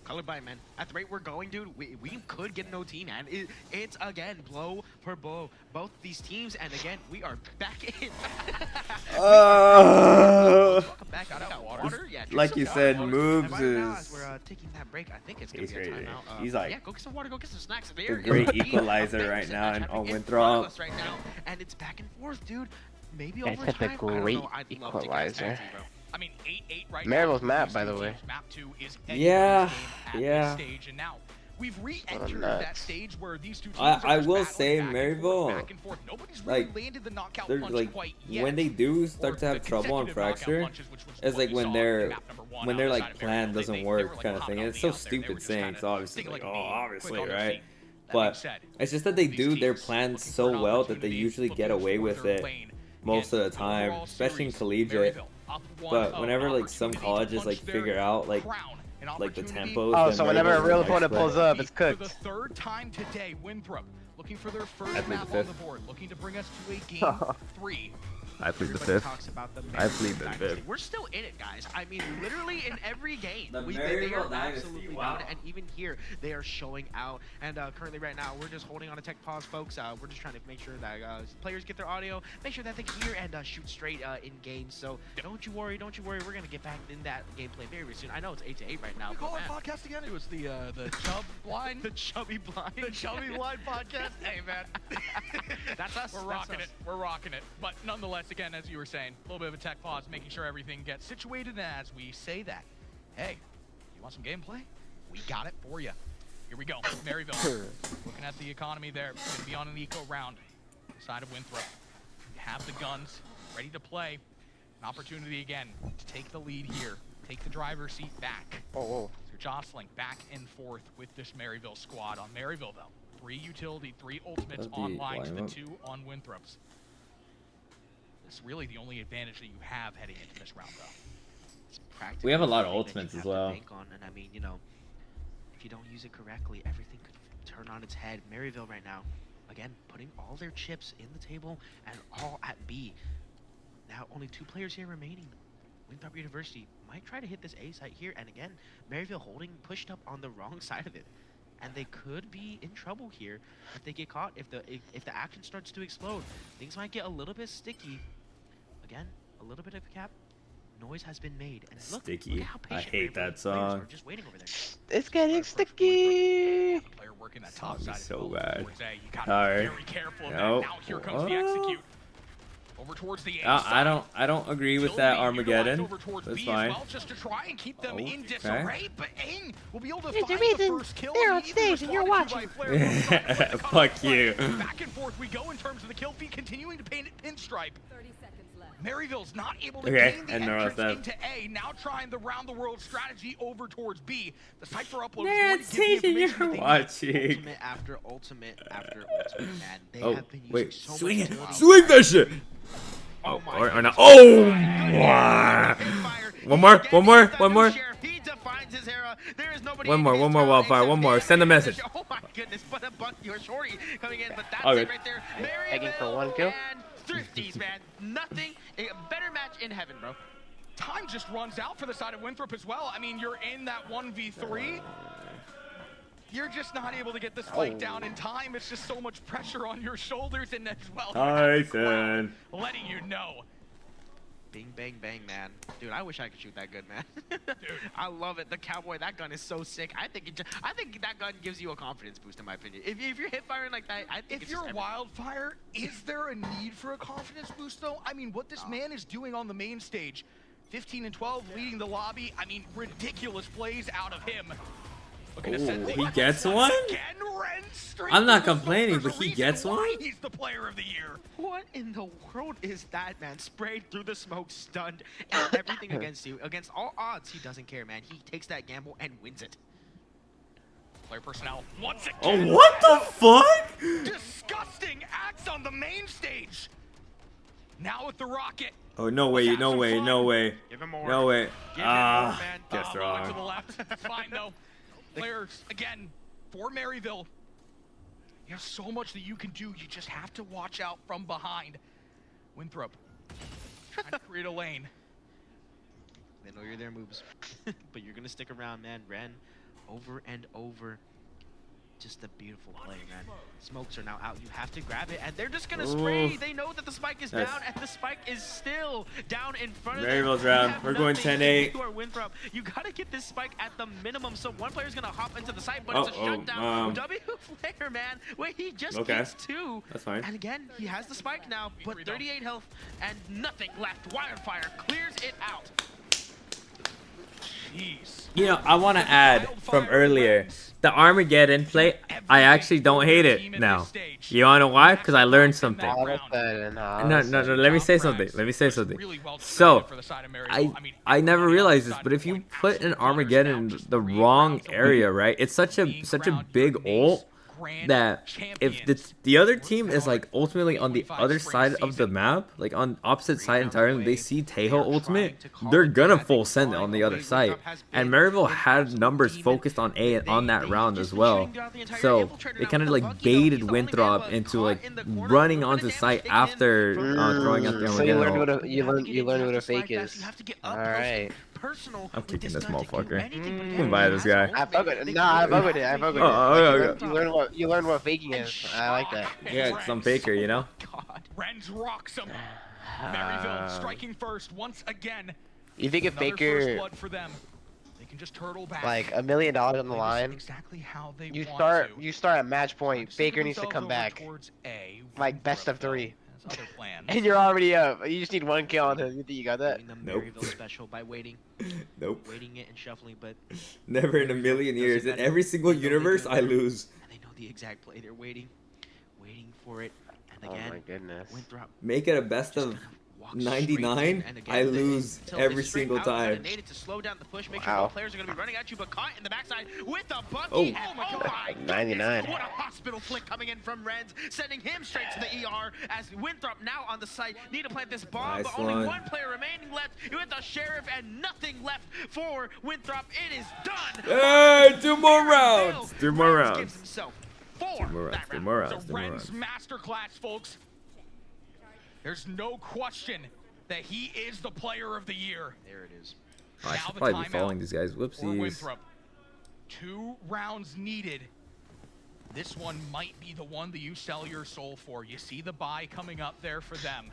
Speaker 2: Colorblind, man. At the rate we're going, dude, we could get an OT, man. It's, again, blow for both these teams. And again, we are back in. Welcome back. I got water. Yeah,
Speaker 1: like you said,
Speaker 2: water.
Speaker 1: moves
Speaker 2: Right now, as
Speaker 1: is.
Speaker 2: we're taking that break, I think it's gonna be a timeout.
Speaker 1: He's like
Speaker 2: yeah, go get some water, go get some snacks.
Speaker 1: the great equalizer right now, and on Winthrop.
Speaker 2: Right now, and it's back and forth, dude. Maybe
Speaker 11: Guys
Speaker 2: overtime.
Speaker 11: had the great equalizer.
Speaker 14: I mean, 8-8 right
Speaker 11: Maryville's
Speaker 14: now.
Speaker 11: map, by the way.
Speaker 14: Map 2 is
Speaker 1: Yeah,
Speaker 14: yeah. Stage, and now we've re-entered that stage where these two teams
Speaker 1: I will say Maryville, like,
Speaker 14: landed the knockout
Speaker 1: they're
Speaker 14: punch
Speaker 1: like
Speaker 14: quite yet.
Speaker 1: when they do start to have trouble on Fracture, it's like when their like plan doesn't work kind of thing. And it's so stupid saying, so obviously like, oh, obviously, right? But it's just that they do their plans so well that they usually get away with it most of the time, especially in collegiate. But whenever like some colleges like figure out like the tempos.
Speaker 11: Oh, so whenever a real opponent pulls up, it's cooked.
Speaker 14: For the third time today, Winthrop looking for their first map on the board, looking to bring us to a game 3.
Speaker 1: I plead the
Speaker 2: Everybody
Speaker 1: fifth.
Speaker 2: talks about the
Speaker 1: I plead
Speaker 2: Maryville
Speaker 1: the
Speaker 2: Dynasty.
Speaker 1: fifth.
Speaker 2: We're still in it, guys. I mean, literally in every game,
Speaker 1: The
Speaker 2: they
Speaker 1: Maryville
Speaker 2: are
Speaker 1: Dynasty,
Speaker 2: absolutely
Speaker 1: wow.
Speaker 2: dominant, and even here, they are showing out. And currently, right now, we're just holding on a tech pause, folks. We're just trying to make sure that players get their audio, make sure that they hear and shoot straight in game. So don't you worry, don't you worry. We're gonna get back in that gameplay very, very soon. I know it's 8-8 right now.
Speaker 14: We call
Speaker 2: but
Speaker 14: our
Speaker 2: man,
Speaker 14: podcast again? It was the Chub Blind,
Speaker 2: the Chubby Blind,
Speaker 14: the Chubby Blind podcast. Hey man,
Speaker 2: that's us.
Speaker 14: We're rocking it. We're rocking it. But nonetheless, again, as you were saying, a little bit of a tech pause, making sure everything gets situated. And as we say that, hey, you want some gameplay? We got it for you. Here we go. Maryville. Looking at the economy there. It's going to be on an eco round. The side of Winthrop. You have the guns ready to play. An opportunity again to take the lead here. Take the driver's seat back.
Speaker 11: Oh.
Speaker 14: So jostling back and forth with this Maryville squad. On Maryville, though, 3 utility, 3 ultimates online to the 2 on Winthrop's. It's really the only advantage that you have heading into this round, though.
Speaker 1: We have a lot of ultimates as well.
Speaker 2: And I mean, you know, if you don't use it correctly, everything could turn on its head. Maryville right now, again, putting all their chips in the table and all at B. Now, only 2 players here remaining. Winthrop University might try to hit this A site here, and again, Maryville holding pushed up on the wrong side of it. And they could be in trouble here if they get caught. If the action starts to explode, things might get a little bit sticky. Again, a little bit of a cap. Noise has been made. And look,
Speaker 1: Sticky.
Speaker 2: look how
Speaker 1: I
Speaker 2: patient
Speaker 1: hate that
Speaker 2: Maryville players
Speaker 1: song.
Speaker 2: are just waiting over there.
Speaker 11: It's getting sticky.
Speaker 14: Player working that top
Speaker 1: Song
Speaker 14: side
Speaker 1: is so bad.
Speaker 14: towards A. You gotta
Speaker 1: Alright.
Speaker 14: be very careful of that.
Speaker 1: Nope.
Speaker 14: Now here comes the execute. Over towards the A
Speaker 1: I don't agree with that Armageddon. That's fine.
Speaker 14: Well, just to try and keep them in
Speaker 1: Okay.
Speaker 14: disarray, but Aang will be able to
Speaker 10: There's a
Speaker 14: find
Speaker 10: reason
Speaker 14: the first kill.
Speaker 10: they're on
Speaker 14: He
Speaker 10: stage and you're watching.
Speaker 1: Fuck you.
Speaker 14: Back and forth we go in terms of the kill feed, continuing to paint it pinstripe.
Speaker 10: 30 seconds left.
Speaker 14: Maryville's not able to
Speaker 1: Okay,
Speaker 14: gain the
Speaker 1: I know
Speaker 14: entrance
Speaker 1: that.
Speaker 14: into A, now trying the round-the-world strategy over towards B. The Cypher upload
Speaker 1: Man,
Speaker 14: is going to give the
Speaker 1: you're
Speaker 14: information that they
Speaker 1: watching.
Speaker 2: Ultimate after ultimate after ultimate, man. They
Speaker 1: Oh,
Speaker 2: have been using
Speaker 1: wait,
Speaker 2: so
Speaker 1: swing
Speaker 2: much
Speaker 1: it,
Speaker 2: utility.
Speaker 1: swing that shit. Oh, or not. Oh, one more.
Speaker 2: He defines his era. There is nobody
Speaker 1: One more wildfire, one more. Send a message.
Speaker 2: Oh my goodness, but a buck your shorty coming in, but that's
Speaker 1: Okay.
Speaker 2: it right there.
Speaker 11: Begging for 1 kill.
Speaker 2: And Thrifties, man. Nothing. A better match in heaven, bro.
Speaker 14: time just runs out for the side of Winthrop as well. I mean, you're in that 1v3. You're just not able to get this fight down in time. It's just so much pressure on your shoulders, and as well,
Speaker 1: Tyson.
Speaker 14: letting you know.
Speaker 2: Bing, bang, bang, man. Dude, I wish I could shoot that good, man. Dude, I love it. The Cowboy, that gun is so sick. I think that gun gives you a confidence boost, in my opinion. If you're hip firing like that, I think
Speaker 14: if you're Wildfire, is there a need for a confidence boost, though? I mean, what this man is doing on the main stage, 15 and 12, leading the lobby. I mean, ridiculous plays out of him.
Speaker 1: He gets one? I'm not complaining, but he gets one?
Speaker 14: He's the player of the year.
Speaker 2: What in the world is that, man? Sprayed through the smoke, stunned, and everything against you. Against all odds, he doesn't care, man. He takes that gamble and wins it.
Speaker 14: Player personnel once again.
Speaker 1: Oh, what the fuck?
Speaker 14: Disgusting acts on the main stage. Now with the rocket.
Speaker 1: Oh, no way, no way, no way.
Speaker 14: Give him more.
Speaker 1: No way.
Speaker 14: Give him more, man.
Speaker 1: Guess
Speaker 14: To
Speaker 1: wrong.
Speaker 14: the left. It's fine, though. Players, again, for Maryville, you have so much that you can do. You just have to watch out from behind. Winthrop, trying to create a lane.
Speaker 2: They know you're there, moves. But you're going to stick around, man. Ren, over and over. Just a beautiful play, man. Smokes are now out. You have to grab it, and they're just gonna spray.
Speaker 1: Ooh.
Speaker 2: They know that the spike is
Speaker 1: Nice.
Speaker 2: down, and the spike is still down in front of
Speaker 1: Maryville's
Speaker 2: them.
Speaker 1: round.
Speaker 2: You have
Speaker 1: We're going
Speaker 2: nothing.
Speaker 1: 10-8.
Speaker 2: You are Winthrop. You gotta get this spike at the minimum. So one player's gonna hop into the site, but it's a shutdown. W player, man. Wait, he just gets 2.
Speaker 1: That's fine.
Speaker 2: And again, he has the spike now, but 38 health and nothing left. Wildfire clears it out. Jeez.
Speaker 1: You know, I want to add from earlier, the Armageddon play, I actually don't hate it now. You want to know why? Because I learned something. No, let me say something. So, I never realized this, but if you put an Armageddon in the wrong area, right, it's such a big ult that if the other team is like ultimately on the other side of the map, like on opposite side entirely, they see Tejo ultimate, they're gonna full send it on the other side. And Maryville had numbers focused on A on that round as well, so they kind of like baited Winthrop into like running onto site after throwing out the Armageddon.
Speaker 11: So you learn what a fake is. All right.
Speaker 1: I'm kicking this motherfucker. I'm gonna buy this guy.
Speaker 11: I fuck with it. Nah, I fuck with it. I fuck with it.
Speaker 1: Okay.
Speaker 11: You learn what faking is. I like that.
Speaker 1: Yeah, cause I'm faker, you know.
Speaker 14: Renz rocks him. Maryville striking first once again.
Speaker 11: You think a faker,
Speaker 14: first blood for them. They can just turtle back.
Speaker 11: like $1 million on the line,
Speaker 14: exactly how they
Speaker 11: you
Speaker 14: want
Speaker 11: start at match point. Faker needs to come back. Like best of 3. And you're already up. You just need 1 kill on him. You think you got that?
Speaker 1: Nope.
Speaker 2: Special by waiting.
Speaker 1: Nope.
Speaker 2: Waiting it and shuffling, but
Speaker 1: Never in a million years. In every single universe, I lose.
Speaker 2: and they know the exact play. They're waiting for it. And again,
Speaker 11: Oh my goodness.
Speaker 2: Winthrop
Speaker 1: Make it a best of 99. I lose every single time.
Speaker 2: To slow down the push, make sure both players are going to be running at you, but caught in the backside with a bucky.
Speaker 1: Oh.
Speaker 2: Oh my
Speaker 11: 99.
Speaker 2: What a hospital flick coming in from Renz, sending him straight to the ER as Winthrop now on the site. Need to plant this bomb,
Speaker 1: Nice
Speaker 2: but only
Speaker 1: one.
Speaker 2: 1 player remaining left with the Sheriff and nothing left for Winthrop. It is done.
Speaker 1: Hey, 2 more rounds. 2 more
Speaker 2: Renz
Speaker 1: rounds.
Speaker 2: gives himself 4
Speaker 1: 2 more rounds.
Speaker 2: that
Speaker 1: 2
Speaker 2: round.
Speaker 1: more rounds.
Speaker 14: The
Speaker 1: 2 more
Speaker 14: Renz
Speaker 1: rounds.
Speaker 14: masterclass, folks. There's no question that he is the player of the year.
Speaker 2: There it is.
Speaker 1: Oh, I
Speaker 14: Now
Speaker 1: should
Speaker 14: the
Speaker 1: probably be
Speaker 14: timeout
Speaker 1: following these guys.
Speaker 14: for
Speaker 1: Whoopsies.
Speaker 14: Winthrop. 2 rounds needed. This one might be the one that you sell your soul for. You see the buy coming up there for them.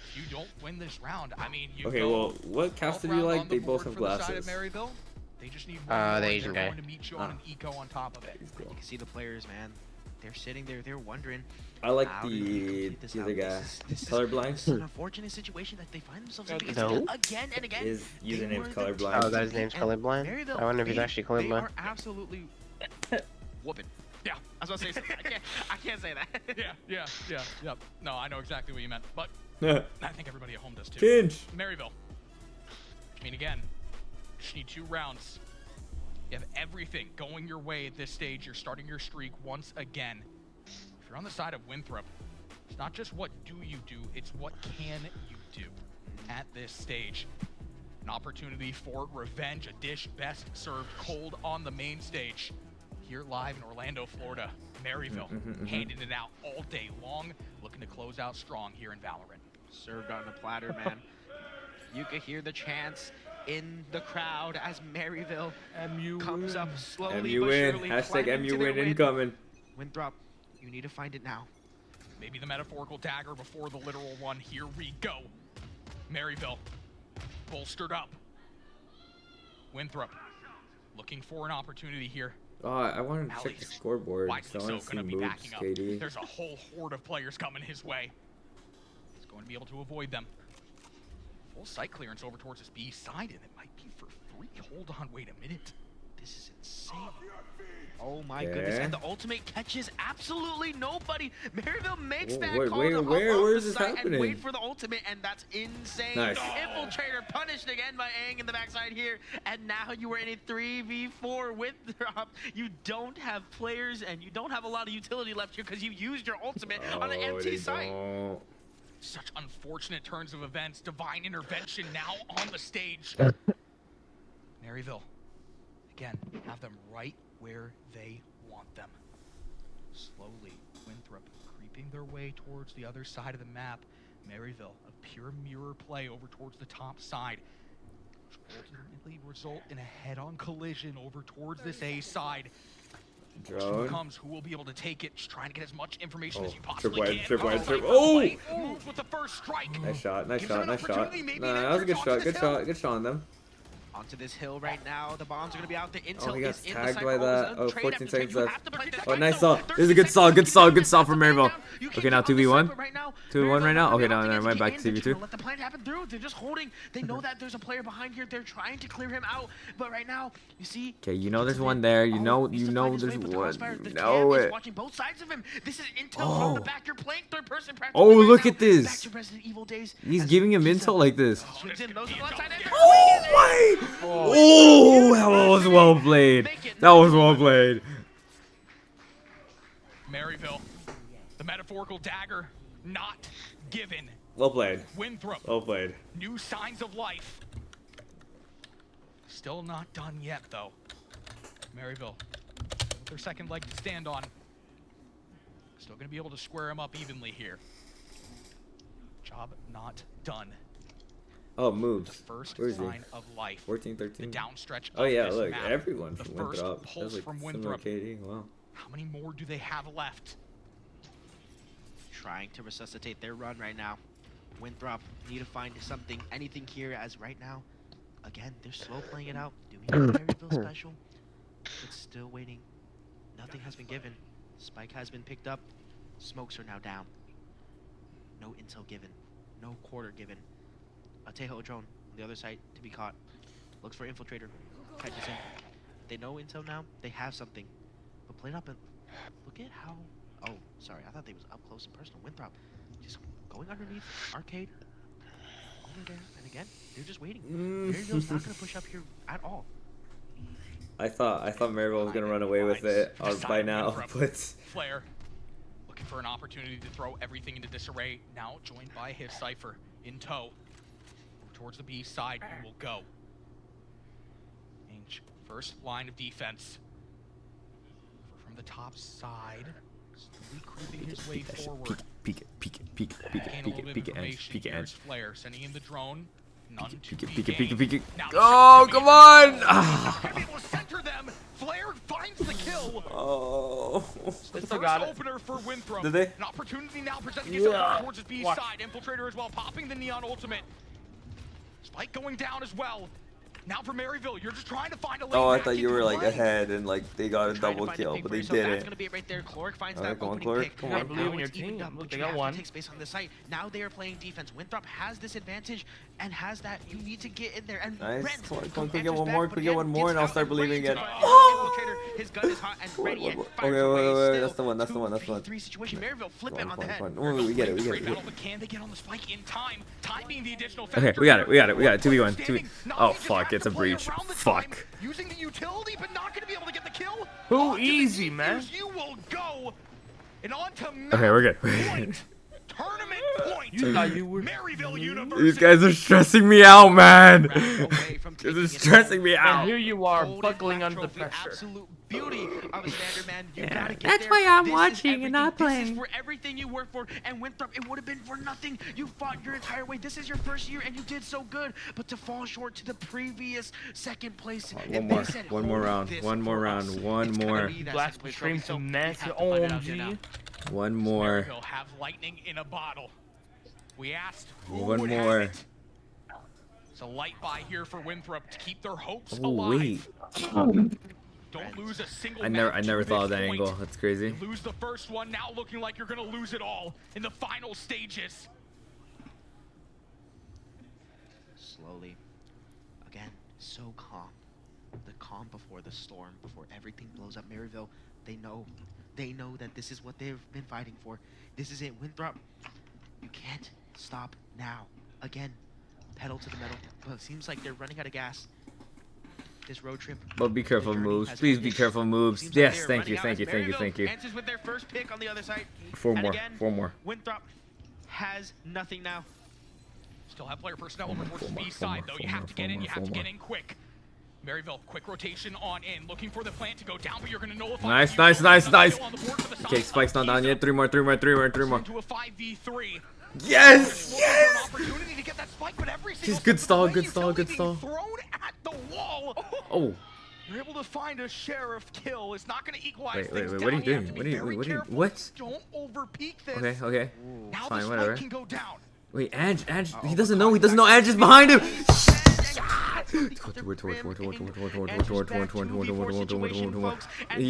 Speaker 14: If you don't win this round, I mean, you
Speaker 1: Okay,
Speaker 14: go
Speaker 1: well, what caster do you like? They both have
Speaker 14: for the side
Speaker 1: glasses.
Speaker 14: of Maryville. They just need
Speaker 11: The
Speaker 14: one more,
Speaker 11: Asian
Speaker 14: they're
Speaker 11: guy.
Speaker 14: going to meet you on an eco on top of it.
Speaker 1: He's cool.
Speaker 2: You can see the players, man. They're sitting there. They're wondering.
Speaker 1: I like
Speaker 2: how do we complete this
Speaker 1: the
Speaker 2: out?
Speaker 1: other guy.
Speaker 2: This is
Speaker 1: Colorblind.
Speaker 2: an unfortunate situation that they find themselves in because
Speaker 11: No.
Speaker 2: again and again.
Speaker 1: His
Speaker 2: they
Speaker 1: username's
Speaker 2: were the
Speaker 1: Colorblind.
Speaker 11: Oh, that his name's
Speaker 2: and
Speaker 11: colorblind?
Speaker 2: Maryville,
Speaker 11: I wonder if he's actually
Speaker 2: They
Speaker 11: colorblind.
Speaker 2: are absolutely whooping.
Speaker 14: Yeah.
Speaker 2: I was about to say something. I can't say that.
Speaker 14: Yeah. No, I know exactly what you meant, but I think everybody at home does too.
Speaker 1: Pinch.
Speaker 14: Maryville. I mean, again, just need 2 rounds. You have everything going your way at this stage. You're starting your streak once again. If you're on the side of Winthrop, it's not just what do you do, it's what can you do at this stage. An opportunity for revenge, a dish best served cold on the main stage. Here live in Orlando, Florida, Maryville, handing it out all day long, looking to close out strong here in Valorant.
Speaker 2: Served on a platter, man. You could hear the chants in the crowd as Maryville comes up slowly
Speaker 1: MU
Speaker 2: but
Speaker 1: win.
Speaker 2: surely.
Speaker 1: Hashtag
Speaker 2: climbing
Speaker 1: MU
Speaker 2: to their
Speaker 1: win incoming.
Speaker 2: Winthrop, you need to find it now.
Speaker 14: Maybe the metaphorical dagger before the literal one. Here we go. Maryville, bolstered up. Winthrop, looking for an opportunity here.
Speaker 1: Oh, I wanted to check the scoreboard.
Speaker 14: Wisely
Speaker 1: So I want
Speaker 14: so,
Speaker 1: to see
Speaker 14: gonna be
Speaker 1: moves,
Speaker 14: backing up.
Speaker 1: KD.
Speaker 14: There's a whole horde of players coming his way. He's going to be able to avoid them. Full site clearance over towards his B side, and it might be for 3. Hold on, wait a minute.
Speaker 2: This is insane. Oh my goodness, and the ultimate catches absolutely nobody. Maryville makes that call to hop
Speaker 1: where
Speaker 2: off
Speaker 1: is
Speaker 2: the
Speaker 1: this
Speaker 2: site
Speaker 1: happening?
Speaker 2: and wait for the ultimate, and that's insane.
Speaker 1: Nice.
Speaker 2: Infiltrator punished again by Aang in the backside here, and now you are in a 3v4 with Drop. You don't have players, and you don't have a lot of utility left here because you used your ultimate on an empty site.
Speaker 14: Such unfortunate turns of events. Divine intervention now on the stage. Maryville, again, have them right where they want them. Slowly, Winthrop creeping their way towards the other side of the map. Maryville, a pure mirror play over towards the top side, which ultimately result in a head-on collision over towards this A side.
Speaker 1: Drone.
Speaker 14: Comes who will be able to take it, just trying to get as much information as you possibly
Speaker 1: Tripwire,
Speaker 14: can.
Speaker 1: tripwire, trip. Oh!
Speaker 14: Moves with the first strike.
Speaker 1: Nice shot, nice
Speaker 14: Gives
Speaker 1: shot,
Speaker 14: him an
Speaker 1: nice shot.
Speaker 14: opportunity, maybe
Speaker 1: Nah,
Speaker 14: an
Speaker 1: that was a good
Speaker 14: entrance
Speaker 1: shot,
Speaker 14: onto
Speaker 1: good
Speaker 14: this
Speaker 1: shot,
Speaker 14: hill.
Speaker 1: good shot on them.
Speaker 2: Onto this hill right now. The bombs are going to be out. The intel
Speaker 1: Oh, he got
Speaker 2: is in the
Speaker 1: tagged
Speaker 2: site.
Speaker 1: by
Speaker 2: All of a
Speaker 1: that.
Speaker 2: sudden,
Speaker 1: Oh,
Speaker 2: trade
Speaker 1: 14
Speaker 2: after trade.
Speaker 1: seconds
Speaker 2: You
Speaker 1: left.
Speaker 2: have to play this
Speaker 1: Oh,
Speaker 2: fight,
Speaker 1: nice
Speaker 2: though.
Speaker 1: saw. This is a good saw, good saw, good saw from Maryville.
Speaker 2: You
Speaker 1: Okay,
Speaker 2: can't
Speaker 1: now
Speaker 2: get on the
Speaker 1: 2v1.
Speaker 2: site, but right now,
Speaker 1: 2v1 right now?
Speaker 2: Maryville
Speaker 1: Okay,
Speaker 2: are
Speaker 1: no,
Speaker 2: not
Speaker 1: never mind.
Speaker 2: gonna
Speaker 1: Back to
Speaker 2: get in. They're
Speaker 1: 2v2.
Speaker 2: gonna let the plan happen through. They're just holding. They know that there's a player behind here. They're trying to clear him out. But right now, you see.
Speaker 1: Okay, you know there's one there. You know there's one. You know it.
Speaker 2: Watching both sides of him. This is intel from the back. You're playing third person practically.
Speaker 1: Oh,
Speaker 2: right
Speaker 1: look
Speaker 2: now.
Speaker 1: at this.
Speaker 2: Back to Resident Evil days.
Speaker 1: He's giving him intel like this.
Speaker 2: Swings in, knows the left side, and
Speaker 1: Oh, my! Oh, that was well played. That was well played.
Speaker 14: Maryville, the metaphorical dagger, not given.
Speaker 1: Well played.
Speaker 14: Winthrop.
Speaker 1: Well played.
Speaker 14: New signs of life. Still not done yet, though. Maryville, with their second leg to stand on. Still going to be able to square him up evenly here. Job not done.
Speaker 1: Oh, moves.
Speaker 14: First
Speaker 1: Where is he?
Speaker 14: sign of life.
Speaker 1: 14, 13.
Speaker 14: The downstretch
Speaker 1: Oh
Speaker 14: of
Speaker 1: yeah,
Speaker 14: this
Speaker 1: look,
Speaker 14: map.
Speaker 1: everyone
Speaker 14: The
Speaker 1: from
Speaker 14: first
Speaker 1: Winthrop.
Speaker 14: pulse
Speaker 1: That's
Speaker 14: from
Speaker 1: like similar
Speaker 14: Winthrop.
Speaker 1: KD. Wow.
Speaker 14: How many more do they have left?
Speaker 2: Trying to resuscitate their run right now. Winthrop need to find something, anything here, as right now, again, they're slow playing it out, doing a Maryville special, but still waiting. Nothing has been given. Spike has been picked up. Smokes are now down. No intel given. No quarter given. A Tejo drone on the other side to be caught. Looks for infiltrator. Catches him. They know intel now. They have something. But play it up and look at how. Oh, sorry. I thought they was up close and personal. Winthrop just going underneath arcade. Over there. And again, they're just waiting. Maryville's not going to push up here at all.
Speaker 1: I thought Maryville was gonna run away with it by now, but
Speaker 14: Flare looking for an opportunity to throw everything into disarray. Now joined by his Cypher in tow. Towards the B side, we will go. Ainge, first line of defense. From the top side, slowly creeping his way forward.
Speaker 1: peek it, peek it, peek it, peek it,
Speaker 14: Gain a
Speaker 1: peek
Speaker 14: little
Speaker 1: it,
Speaker 14: bit
Speaker 1: peek
Speaker 14: of
Speaker 1: it,
Speaker 14: information.
Speaker 1: peek it,
Speaker 14: Here's Flare sending in the drone. None to be
Speaker 1: peek it, peek it,
Speaker 14: gained.
Speaker 1: peek it.
Speaker 14: Now the
Speaker 1: Oh,
Speaker 14: shot
Speaker 1: come
Speaker 14: coming in.
Speaker 1: on! Ah.
Speaker 14: Gonna be able to center them. Flare finds the kill.
Speaker 1: Oh.
Speaker 14: The
Speaker 4: Still
Speaker 14: first
Speaker 4: got it.
Speaker 14: opener for Winthrop.
Speaker 1: Did they?
Speaker 14: An opportunity now presenting itself
Speaker 1: Yeah.
Speaker 14: towards his B
Speaker 4: Watch.
Speaker 14: side. Infiltrator as well, popping the Neon Ultimate. Spike going down as well. Now for Maryville, you're just trying to find a lane
Speaker 1: Oh, I
Speaker 14: back
Speaker 1: thought you
Speaker 14: into
Speaker 1: were like
Speaker 14: play.
Speaker 1: ahead and like they got a
Speaker 2: Trying to
Speaker 1: double
Speaker 2: find the
Speaker 1: kill,
Speaker 2: pick
Speaker 1: but
Speaker 2: for
Speaker 1: they
Speaker 2: yourself. That's
Speaker 1: didn't.
Speaker 2: gonna be it right there. Cloric finds
Speaker 1: Alright,
Speaker 2: that
Speaker 1: come on,
Speaker 2: opening
Speaker 1: Cloric,
Speaker 2: pick.
Speaker 1: come
Speaker 4: on.
Speaker 2: Right
Speaker 4: Believe
Speaker 2: now
Speaker 4: in your
Speaker 2: it's evened
Speaker 4: team.
Speaker 2: up,
Speaker 4: Look,
Speaker 2: but
Speaker 4: they
Speaker 2: you
Speaker 4: got
Speaker 2: have to
Speaker 4: one.
Speaker 2: take space on the site. Now they are playing defense. Winthrop has this advantage and has that. You need to get in there. And
Speaker 1: Nice.
Speaker 2: Rent
Speaker 1: Come on,
Speaker 2: enters
Speaker 1: get one
Speaker 2: back,
Speaker 1: more,
Speaker 2: but
Speaker 1: get
Speaker 2: again,
Speaker 1: one more,
Speaker 2: gets
Speaker 1: and I'll
Speaker 2: out
Speaker 1: start
Speaker 2: and ready
Speaker 1: believing
Speaker 2: to
Speaker 1: again.
Speaker 2: find Infiltrator. His gun is hot and ready and
Speaker 1: Okay,
Speaker 2: fires
Speaker 1: wait,
Speaker 2: away
Speaker 1: wait,
Speaker 2: still.
Speaker 1: that's the one, that's the one, that's the one.
Speaker 2: 2v3 situation. Maryville flip it
Speaker 1: Come
Speaker 2: on the head.
Speaker 1: come on. We get it, we get
Speaker 14: Great
Speaker 1: it.
Speaker 14: battle, but can they get on the Spike in time? Time being the additional
Speaker 1: Okay,
Speaker 14: factor
Speaker 1: we got it,
Speaker 14: here.
Speaker 1: we got it, we got it. 2v1,
Speaker 14: Standing,
Speaker 1: 2v.
Speaker 14: Nace
Speaker 1: Oh
Speaker 14: just
Speaker 1: fuck,
Speaker 14: has
Speaker 1: it's
Speaker 14: to
Speaker 1: a
Speaker 14: play
Speaker 1: breach.
Speaker 14: around the
Speaker 1: Fuck.
Speaker 14: time, using the utility, but not going to be able to get the kill.
Speaker 4: Who
Speaker 14: Onto the
Speaker 4: easy,
Speaker 14: defuse,
Speaker 4: man?
Speaker 14: You will go. And on to
Speaker 1: Okay, we're good.
Speaker 14: point. Tournament point.
Speaker 4: You thought you were.
Speaker 14: Maryville University.
Speaker 1: These guys are stressing me out, man.
Speaker 2: Away from
Speaker 1: This
Speaker 2: taking
Speaker 1: is
Speaker 2: it
Speaker 1: stressing me
Speaker 4: And
Speaker 1: out.
Speaker 4: here you are,
Speaker 2: Golden
Speaker 4: buckling
Speaker 2: Black
Speaker 4: under the
Speaker 2: Trophy,
Speaker 4: pressure.
Speaker 2: Absolute beauty of a standard man. You
Speaker 1: Yeah,
Speaker 2: gotta get
Speaker 1: that's
Speaker 2: there.
Speaker 1: why I'm
Speaker 2: This is
Speaker 1: watching and not
Speaker 2: everything. This
Speaker 1: playing.
Speaker 2: is for everything you worked for. And Winthrop, it would have been for nothing. You fought your entire way. This is your first year, and you did so good. But to fall short to the previous second place,
Speaker 1: One more, one more round, one more round, one more,
Speaker 4: Blast stream to Nace, OMG.
Speaker 1: one more,
Speaker 14: Maryville have lightning in a bottle. We asked who
Speaker 1: one
Speaker 14: would
Speaker 1: more.
Speaker 14: have it. It's a light buy here for Winthrop to keep their hopes
Speaker 1: Oh
Speaker 14: alive.
Speaker 1: wait,
Speaker 14: Don't lose a single
Speaker 1: I
Speaker 14: match
Speaker 1: never
Speaker 14: to
Speaker 1: thought of
Speaker 14: this
Speaker 1: that
Speaker 14: point.
Speaker 1: angle. That's crazy.
Speaker 14: You lose the first one, now looking like you're gonna lose it all in the final stages.
Speaker 2: Slowly. Again, so calm. The calm before the storm, before everything blows up. Maryville, they know that this is what they've been fighting for. This is it. Winthrop, you can't stop now. Again, pedal to the metal. Well, it seems like they're running out of gas. This road trip.
Speaker 1: But be careful
Speaker 2: the journey
Speaker 1: moves.
Speaker 2: has
Speaker 1: Please
Speaker 2: been
Speaker 1: be
Speaker 2: finished.
Speaker 1: careful moves.
Speaker 2: Seems like
Speaker 1: Yes,
Speaker 2: they're
Speaker 1: thank you,
Speaker 2: running out
Speaker 1: thank
Speaker 2: as
Speaker 1: you, thank you,
Speaker 2: Maryville
Speaker 1: thank you.
Speaker 2: answers with their first pick on the other side.
Speaker 1: Four
Speaker 2: And
Speaker 1: more,
Speaker 2: again,
Speaker 1: four more.
Speaker 2: Winthrop has nothing now.
Speaker 14: Still have player personnel over towards the B side, though. You have to get in, you have to get in quick. Maryville, quick rotation on in, looking for the plant to go down, but you're going to nullify.
Speaker 1: Nice,
Speaker 14: it.
Speaker 1: nice, nice, nice.
Speaker 14: On the board for the
Speaker 1: Okay,
Speaker 14: side.
Speaker 1: Spike's not down yet. Three more, three more, three more, three more.
Speaker 14: Into a 5v3.
Speaker 1: Yes, yes.
Speaker 14: Opportunity to get that spike, but every
Speaker 1: Just
Speaker 14: single
Speaker 1: good
Speaker 14: step
Speaker 1: stall,
Speaker 14: of the
Speaker 1: good
Speaker 14: way,
Speaker 1: stall, good
Speaker 14: utility
Speaker 1: stall.
Speaker 14: being thrown at the wall.
Speaker 1: Oh,
Speaker 14: You're able to find a sheriff kill. It's not going to equalize
Speaker 1: Wait,
Speaker 14: things
Speaker 1: what are
Speaker 14: down.
Speaker 1: you doing?
Speaker 14: have to
Speaker 1: What
Speaker 14: be
Speaker 1: are you,
Speaker 14: very
Speaker 1: what are you,
Speaker 14: careful.
Speaker 1: what?
Speaker 14: Don't overpeak this.
Speaker 1: Okay, okay.
Speaker 14: Now
Speaker 1: Fine,
Speaker 14: the
Speaker 1: whatever.
Speaker 14: spike can go down.
Speaker 1: Wait, Ange, he doesn't know. He doesn't know Ange is behind him. He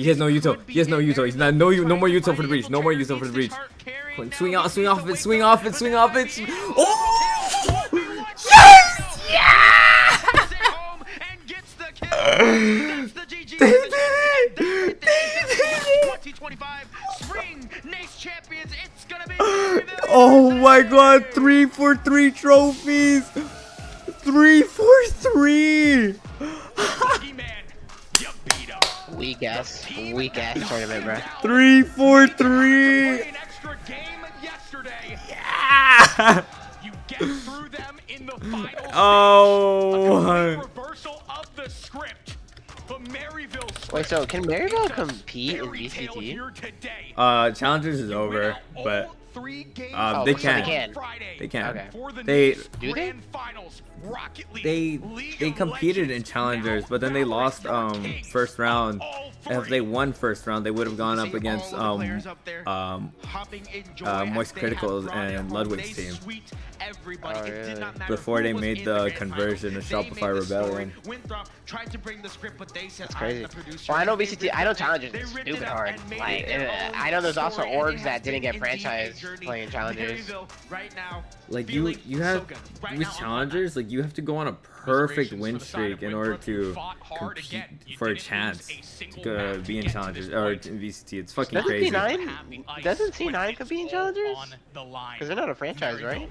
Speaker 1: has no util. He has no util. He's not no more util for the breach. No more util for the breach. Swing off it. Swing off it. Swing off it. Oh! Yes! Yeah! They did it! They did it!
Speaker 2: 2025 Spring Nace Champions. It's gonna be.
Speaker 1: Oh my God! 3 for 3 trophies. 3 for 3.
Speaker 11: Weak ass tournament, bro.
Speaker 1: 3 for 3. Yeah!
Speaker 14: You get through them in the final
Speaker 1: Oh.
Speaker 14: reversal of the script. The Maryville script.
Speaker 11: Wait, so can Maryville compete in VCT?
Speaker 1: Challengers is over, but they can. They can.
Speaker 11: Okay.
Speaker 1: They competed in challengers, but then they lost first round. And if they won first round, they would have gone up against Moist Criticals and Ludwig's team. Before they made the conversion to Shopify Rebellion.
Speaker 11: That's crazy. Well, I know VCT, I know challengers is stupid hard. Like, I know there's also orgs that didn't get franchised playing challengers.
Speaker 1: Like you have with challengers, like you have to go on a perfect win streak in order to compete for a chance to be in challengers or in VCT. It's fucking crazy.
Speaker 11: Doesn't C9 compete in challengers? Because they're not a franchise, right?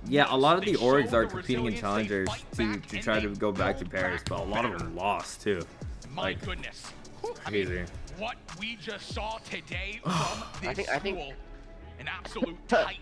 Speaker 1: Yeah, a lot of the orgs are competing in challengers to try to go back to Paris, but a lot of them lost too.
Speaker 14: My goodness.
Speaker 1: Crazy.
Speaker 14: What we just saw today from this school, an absolute titan,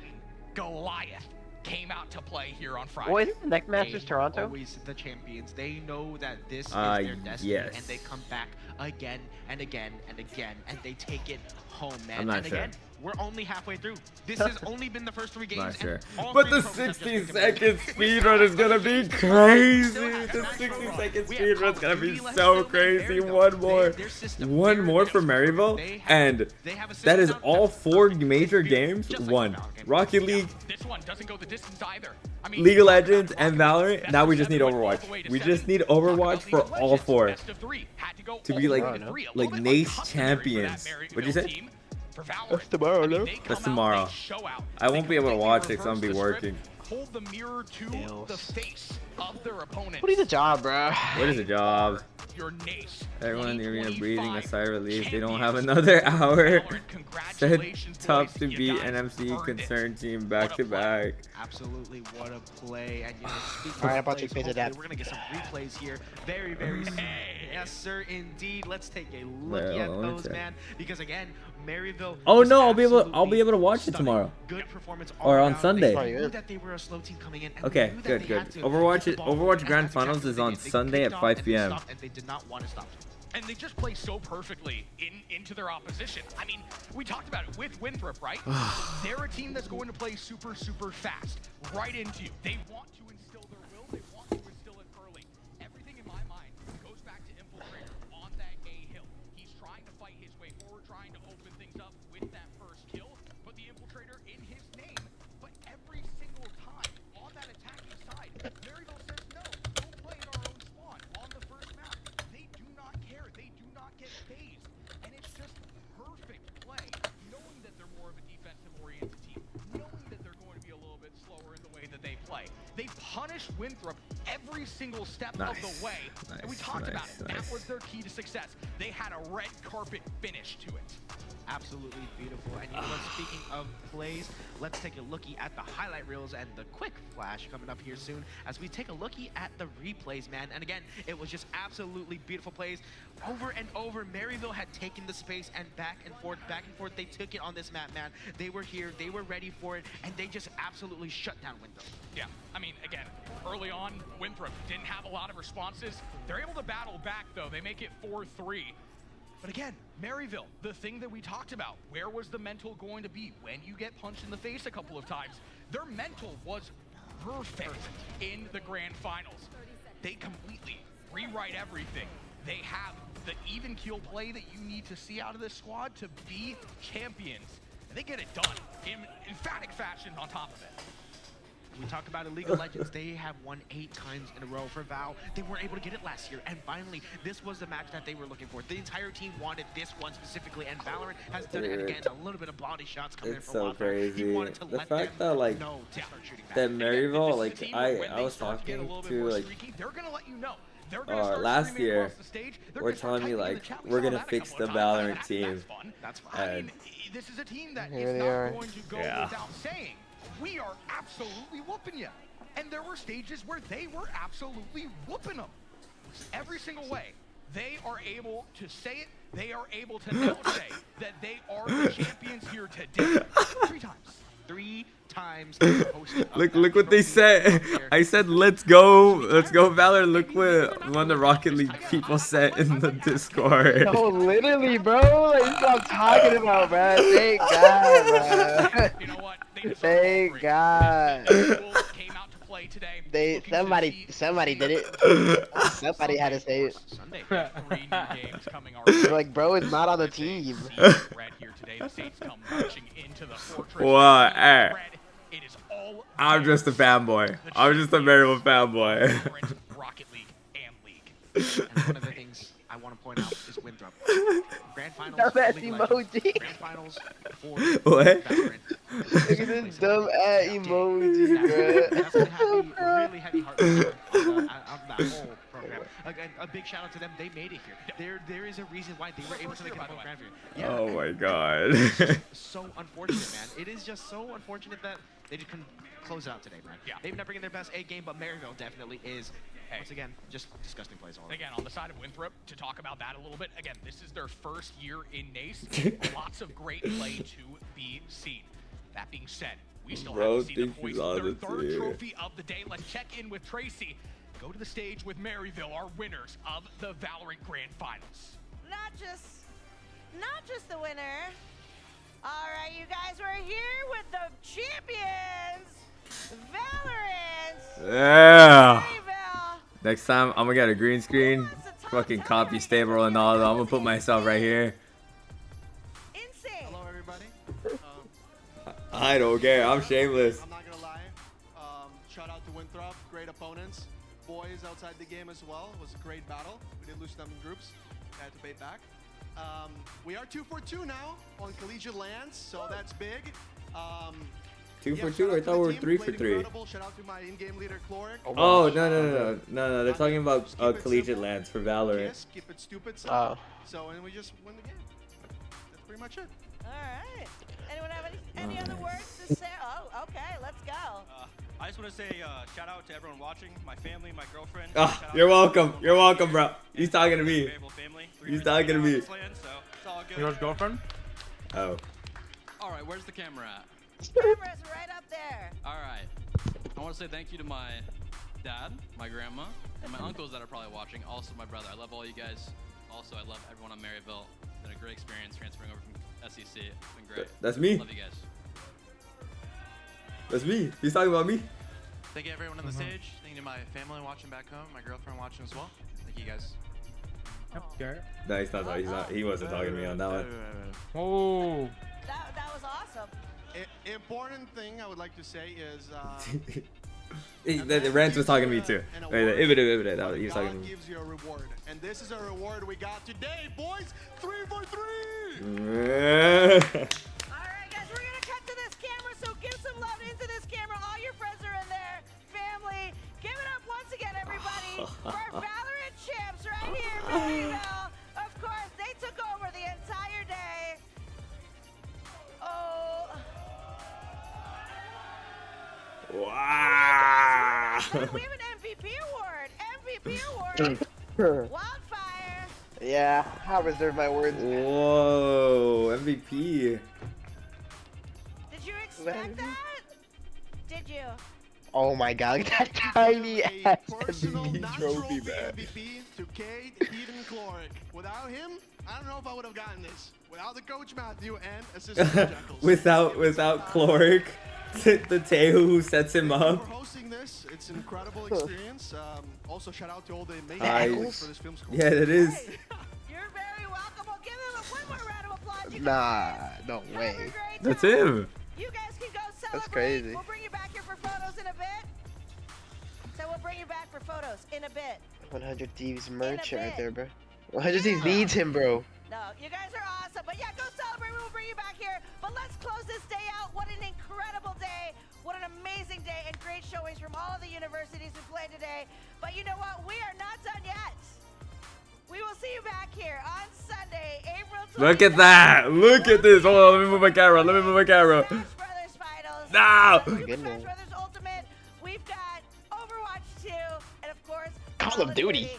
Speaker 14: Goliath, came out to play here on Friday.
Speaker 11: What is the next Masters Toronto?
Speaker 2: Always the champions. They know that this is their destiny,
Speaker 1: yes.
Speaker 2: and they come back again and again and again, and they take it home, man.
Speaker 1: I'm not
Speaker 2: and
Speaker 1: sure.
Speaker 2: again, we're only halfway through. This has only been the first 3 games.
Speaker 1: Not sure.
Speaker 2: All
Speaker 1: But
Speaker 2: 3
Speaker 1: the
Speaker 2: programs have
Speaker 1: 60-second speedrun is gonna be crazy. The 60-second speedrun is gonna be so crazy. One more for Maryville, and that is all 4 major games won. Rocket League,
Speaker 14: This one doesn't go the distance either. I mean,
Speaker 1: League of Legends, and Valorant. Now we just need Overwatch. We just need Overwatch for all 4 to be like Nace champions. What'd you say?
Speaker 11: That's tomorrow, no?
Speaker 1: That's tomorrow. I won't be able to watch it because I'm gonna be working.
Speaker 14: Hold the mirror to the face of their opponent.
Speaker 11: What is a job, bro?
Speaker 1: What is a job?
Speaker 14: Your Nace.
Speaker 1: Everyone in the arena breathing a sigh of relief. They don't have another hour. Said tough to beat NMC concerned team back to back.
Speaker 2: Absolutely, what a play! And you know, speaking
Speaker 11: Alright,
Speaker 2: of
Speaker 11: I'm about to
Speaker 2: plays,
Speaker 11: pay the
Speaker 2: hopefully we're gonna get some replays here very, very soon. Yes, sir, indeed. Let's take a look
Speaker 1: Wait,
Speaker 2: at
Speaker 1: hold on,
Speaker 2: those,
Speaker 1: check.
Speaker 2: man. Because again, Maryville.
Speaker 1: Oh
Speaker 2: was
Speaker 1: no, I'll be able to watch it
Speaker 2: stunning.
Speaker 1: tomorrow.
Speaker 2: Good performance
Speaker 1: Or
Speaker 2: all
Speaker 1: on
Speaker 2: around.
Speaker 1: Sunday.
Speaker 2: They knew that they were a slow team coming in. And
Speaker 1: Okay,
Speaker 2: they knew that
Speaker 1: good,
Speaker 2: they
Speaker 1: good.
Speaker 2: had to
Speaker 1: Overwatch
Speaker 2: get the ball
Speaker 1: Overwatch
Speaker 2: and
Speaker 1: Grand
Speaker 2: after
Speaker 1: Finals
Speaker 2: Jackson,
Speaker 1: is on
Speaker 2: they
Speaker 1: Sunday
Speaker 2: picked
Speaker 1: at
Speaker 2: off
Speaker 1: 5
Speaker 2: and they
Speaker 1: p.m.
Speaker 2: stopped, and they did not want to stop.
Speaker 14: And they just play so perfectly into their opposition. I mean, we talked about it with Winthrop, right? They're a team that's going to play super, super fast, right into you. They want to instill their will. They want to instill it early. Everything in my mind goes back to Infiltrator on that A hill. He's trying to fight his way forward, trying to open things up with that first kill. But the Infiltrator in his name. But every single time on that attacking side, Maryville says no. We'll play in our own spawn on the first map. They do not care. They do not get phased. And it's just perfect play, knowing that they're more of a defensive-oriented team, knowing that they're going to be a little bit slower in the way that they play. They punish Winthrop every single step of the way. And we talked about it. That was their key to success. They had a red carpet finish to it.
Speaker 2: Absolutely beautiful. And you know what, speaking of plays, let's take a lookie at the highlight reels and the quick flash coming up here soon as we take a lookie at the replays, man. And again, it was just absolutely beautiful plays. Over and over, Maryville had taken the space and back and forth. They took it on this map, man. They were here, they were ready for it, and they just absolutely shut down Winthrop.
Speaker 14: Yeah, I mean, again, early on, Winthrop didn't have a lot of responses. They're able to battle back, though. They make it 4-3. But again, Maryville, the thing that we talked about, where was the mental going to be when you get punched in the face a couple of times? Their mental was perfect in the grand finals. They completely rewrite everything. They have the even keel play that you need to see out of this squad to be champions. And they get it done in emphatic fashion on top of it.
Speaker 2: We talk about in League of Legends, they have won 8 times in a row for Val. They weren't able to get it last year, and finally, this was the match that they were looking for. The entire team wanted this one specifically, and Valorant has done it again. A little bit of body shots coming in
Speaker 1: It's
Speaker 2: from
Speaker 1: so
Speaker 2: Wildfire.
Speaker 1: crazy.
Speaker 2: He wanted to
Speaker 1: The
Speaker 2: let
Speaker 1: fact
Speaker 2: them
Speaker 1: that like
Speaker 2: know to start shooting back.
Speaker 1: that Maryville,
Speaker 14: This is
Speaker 1: like
Speaker 14: a team where when
Speaker 1: I
Speaker 14: they
Speaker 1: was
Speaker 14: start to get a
Speaker 1: talking
Speaker 14: little bit
Speaker 1: to
Speaker 14: more
Speaker 1: like
Speaker 14: streaky, they're gonna let you know. They're gonna start
Speaker 1: last
Speaker 14: streaming
Speaker 1: year,
Speaker 14: across the stage. They're
Speaker 1: we're
Speaker 14: gonna start
Speaker 1: telling me
Speaker 14: typing in the
Speaker 1: like
Speaker 14: chat. We
Speaker 1: we're
Speaker 14: saw
Speaker 1: gonna
Speaker 14: that a
Speaker 1: fix
Speaker 14: couple
Speaker 1: the
Speaker 14: of times.
Speaker 1: Valorant
Speaker 14: That's
Speaker 1: team.
Speaker 14: fun. That's fun.
Speaker 1: And
Speaker 14: I mean, this is a team that
Speaker 11: here
Speaker 14: is
Speaker 11: they
Speaker 14: not
Speaker 11: are.
Speaker 14: going to go
Speaker 1: Yeah.
Speaker 14: without saying, we are absolutely whooping you. And there were stages where they were absolutely whooping them. Every single way. They are able to say it. They are able to now say that they are the champions here today. 3 times. 3 times.
Speaker 1: Look what they said. I said let's go Valorant. Look what one of the Rocket League people said in the Discord.
Speaker 11: No, literally, bro. Like, this is what I'm talking about, bro. Thank God, bro.
Speaker 14: You know what?
Speaker 11: Thank God.
Speaker 14: Came out to play today.
Speaker 11: Somebody did it. Somebody had to say it.
Speaker 14: Sunday, 3 new games coming our way.
Speaker 11: Like, bro, it's not on the team.
Speaker 14: Red here today. The Saints come marching into the fortress.
Speaker 1: What? Hey.
Speaker 14: It is all
Speaker 1: I'm just a fanboy. I'm just a Maryville fanboy.
Speaker 14: Rocket League and League.
Speaker 2: And one of the things I want to point out is Winthrop. Grand Finals,
Speaker 11: Dumbass
Speaker 2: League of Legends,
Speaker 11: emoji.
Speaker 2: Grand Finals for
Speaker 1: What?
Speaker 2: Valorant.
Speaker 11: Look at this dumb ass emoji, bro.
Speaker 2: That's gonna have me really heavy heart on that whole program. Again, a big shout out to them. They made it here. There is a reason why they were able to make it home Grand Final. Yeah,
Speaker 1: Oh my god.
Speaker 2: so unfortunate, man. It is just so unfortunate that they just couldn't close it out today, man.
Speaker 14: Yeah.
Speaker 2: They've not bringing their best A game, but Maryville definitely is. Once again, just disgusting plays all around.
Speaker 14: Again, on the side of Winthrop, to talk about that a little bit, again, this is their first year in Nace. Lots of great play to be seen. That being said, we still have to see them hoist their 3rd trophy of the day. Let's check in with Tracy. Go to the stage with Maryville, our winners of the Valorant Grand Finals.
Speaker 7: Not just the winner. All right, you guys, we're here with the champions, Valorant.
Speaker 1: Yeah.
Speaker 7: Maryville.
Speaker 1: Next time I'm gonna get a green screen, fucking copy stable Ronaldo. I'm gonna put myself right here.
Speaker 7: Insane.
Speaker 6: Hello, everybody.
Speaker 1: I don't care. I'm shameless.
Speaker 6: I'm not gonna lie. Shout out to Winthrop. Great opponents. Boys outside the game as well. It was a great battle. We did lose them in groups. I had to bait back. We are 2 for 2 now on collegiate lands, so that's big.
Speaker 1: 2 for 2? I thought we were 3 for 3.
Speaker 6: Shout out to my in-game leader, Chloric.
Speaker 1: Oh no! They're talking about collegiate lands for Valorant.
Speaker 6: Yes, keep it stupid. So and we just win the game. That's pretty much it.
Speaker 7: All right. Anyone have any other words to say? Oh, okay. Let's go.
Speaker 16: I just want to say shout out to everyone watching, my family, my girlfriend.
Speaker 1: You're welcome. You're welcome, bro. He's talking to me. He's talking to me.
Speaker 4: Yours girlfriend?
Speaker 1: Oh.
Speaker 5: All right, where's the camera at?
Speaker 7: Camera's right up there.
Speaker 5: All right. I want to say thank you to my dad, my grandma, and my uncles that are probably watching. Also, my brother. I love all you guys. Also, I love everyone on Maryville. It's been a great experience transferring over from SEC. It's been great.
Speaker 1: That's me.
Speaker 5: Love you guys.
Speaker 1: That's me. He's talking about me.
Speaker 17: Thank you everyone on the stage. Thank you to my family watching back home, my girlfriend watching as well. Thank you guys.
Speaker 1: No, he's not. He wasn't talking to me on that one.
Speaker 4: Oh.
Speaker 7: That was awesome.
Speaker 6: Important thing I would like to say is
Speaker 1: The Rance was talking to me too. Wait, he was talking to me.
Speaker 6: gives you a reward, and this is a reward we got today, boys. 3 for 3.
Speaker 7: All right, guys, we're gonna cut to this camera, so give some love into this camera. All your friends are in there, family. Give it up once again, everybody, for our Valorant champs right here, Maryville. Of course, they took over the entire day. Oh.
Speaker 1: Wow.
Speaker 7: We have an MVP award. MVP award. Wildfire.
Speaker 11: Yeah, I reserve my words.
Speaker 1: Whoa, MVP.
Speaker 7: Did you expect that? Did you?
Speaker 11: Oh my god, that tiny ass MVP
Speaker 6: trophy,
Speaker 11: man.
Speaker 6: MVP to Cade, Eden, Chloric. Without him, I don't know if I would have gotten this. Without the coach Matthew and assistant Jackals.
Speaker 1: without Chloric. the Tehu who sets him
Speaker 6: Thank you
Speaker 1: up.
Speaker 6: for hosting this. It's an incredible experience. Also, shout out to all the amazing
Speaker 1: Nice.
Speaker 6: colleagues for this film school.
Speaker 1: Yeah, it is.
Speaker 7: Hey, you're very welcome. We'll give him one more round of applause. You
Speaker 11: Nah,
Speaker 7: guys.
Speaker 11: no
Speaker 7: Have a
Speaker 11: way.
Speaker 7: great
Speaker 1: That's
Speaker 7: time.
Speaker 1: him.
Speaker 7: You guys can go celebrate.
Speaker 11: That's crazy.
Speaker 7: We'll bring you back here for photos in a bit. So we'll bring you back for photos in a bit.
Speaker 11: 100 Thieves merch right
Speaker 7: bit.
Speaker 11: there, bro. 100 Thieves needs him, bro.
Speaker 7: No, you guys are awesome. But yeah, go celebrate. We will bring you back here. But let's close this day out. What an incredible day. What an amazing day and great showings from all of the universities who played today. But you know what? We are not done yet. We will see you back here on Sunday, April 20th.
Speaker 1: Look at that. Look at this. Hold on. Let me move my camera. Let me move my camera.
Speaker 7: Smash Brothers Finals.
Speaker 1: No.
Speaker 7: Super Smash Brothers Ultimate. We've got Overwatch 2. And of course,
Speaker 11: Call of Duty.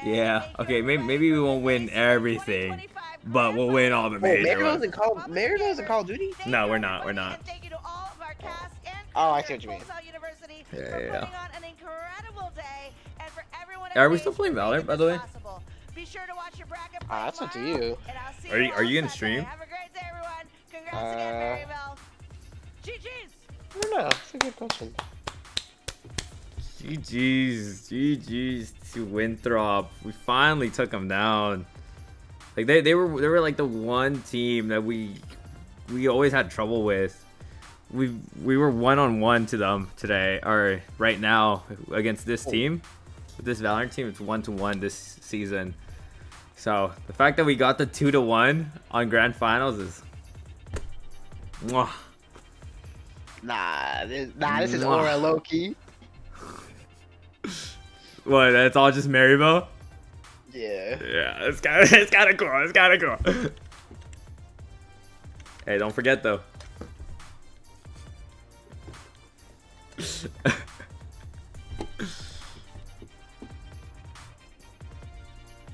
Speaker 1: Yeah. Okay. Maybe we won't win everything, but we'll win all the major
Speaker 11: Maryville
Speaker 1: ones.
Speaker 11: isn't Call of Duty?
Speaker 1: No, we're not. We're not.
Speaker 7: Thank you to all of our cast and
Speaker 11: Oh, I see what you mean.
Speaker 7: University
Speaker 1: Yeah,
Speaker 7: for
Speaker 1: yeah.
Speaker 7: putting on an incredible day and for everyone.
Speaker 1: Are we still playing Valorant, by the way?
Speaker 7: Be sure to watch your bracket.
Speaker 11: That's up to you.
Speaker 7: And I'll see
Speaker 1: Are you
Speaker 7: on
Speaker 1: gonna
Speaker 7: Sunday.
Speaker 1: stream?
Speaker 7: Have a great day, everyone. Congrats again, Maryville. GG's.
Speaker 11: I don't know. That's a good question.
Speaker 1: GG's to Winthrop. We finally took them down. Like they were like the one team that we always had trouble with. We were 1-on-1 to them today, or right now against this team. With this Valorant team, it's 1-to-1 this season. So the fact that we got the 2-to-1 on grand finals is mwah.
Speaker 11: Nah, this is Aura low-key.
Speaker 1: What, that's all just Maryville?
Speaker 11: Yeah.
Speaker 1: Yeah, it's kind of cool. It's kind of cool. Hey, don't forget though.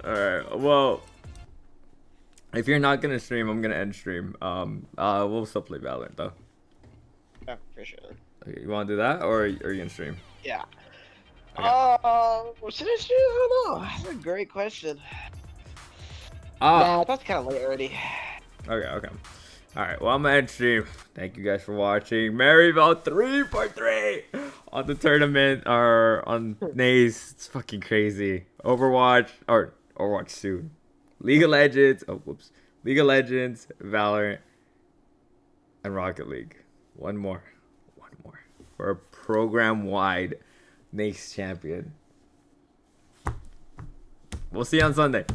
Speaker 1: All right. Well, if you're not gonna stream, I'm gonna end stream. We'll still play Valorant though.
Speaker 11: Yeah, for sure.
Speaker 1: Okay, you want to do that, or are you gonna stream?
Speaker 11: Yeah.
Speaker 1: Okay.
Speaker 11: Should I stream? I don't know. That's a great question.
Speaker 1: Ah.
Speaker 11: Nah, that's kind of late already.
Speaker 1: Okay. Alright, well, I'm gonna end stream. Thank you guys for watching. Maryville 3 for 3 on the tournament, or on Nace. It's fucking crazy. Overwatch 2. League of Legends. Oh, whoops. League of Legends, Valorant, and Rocket League. One more. For a program-wide Nace champion. We'll see you on Sunday.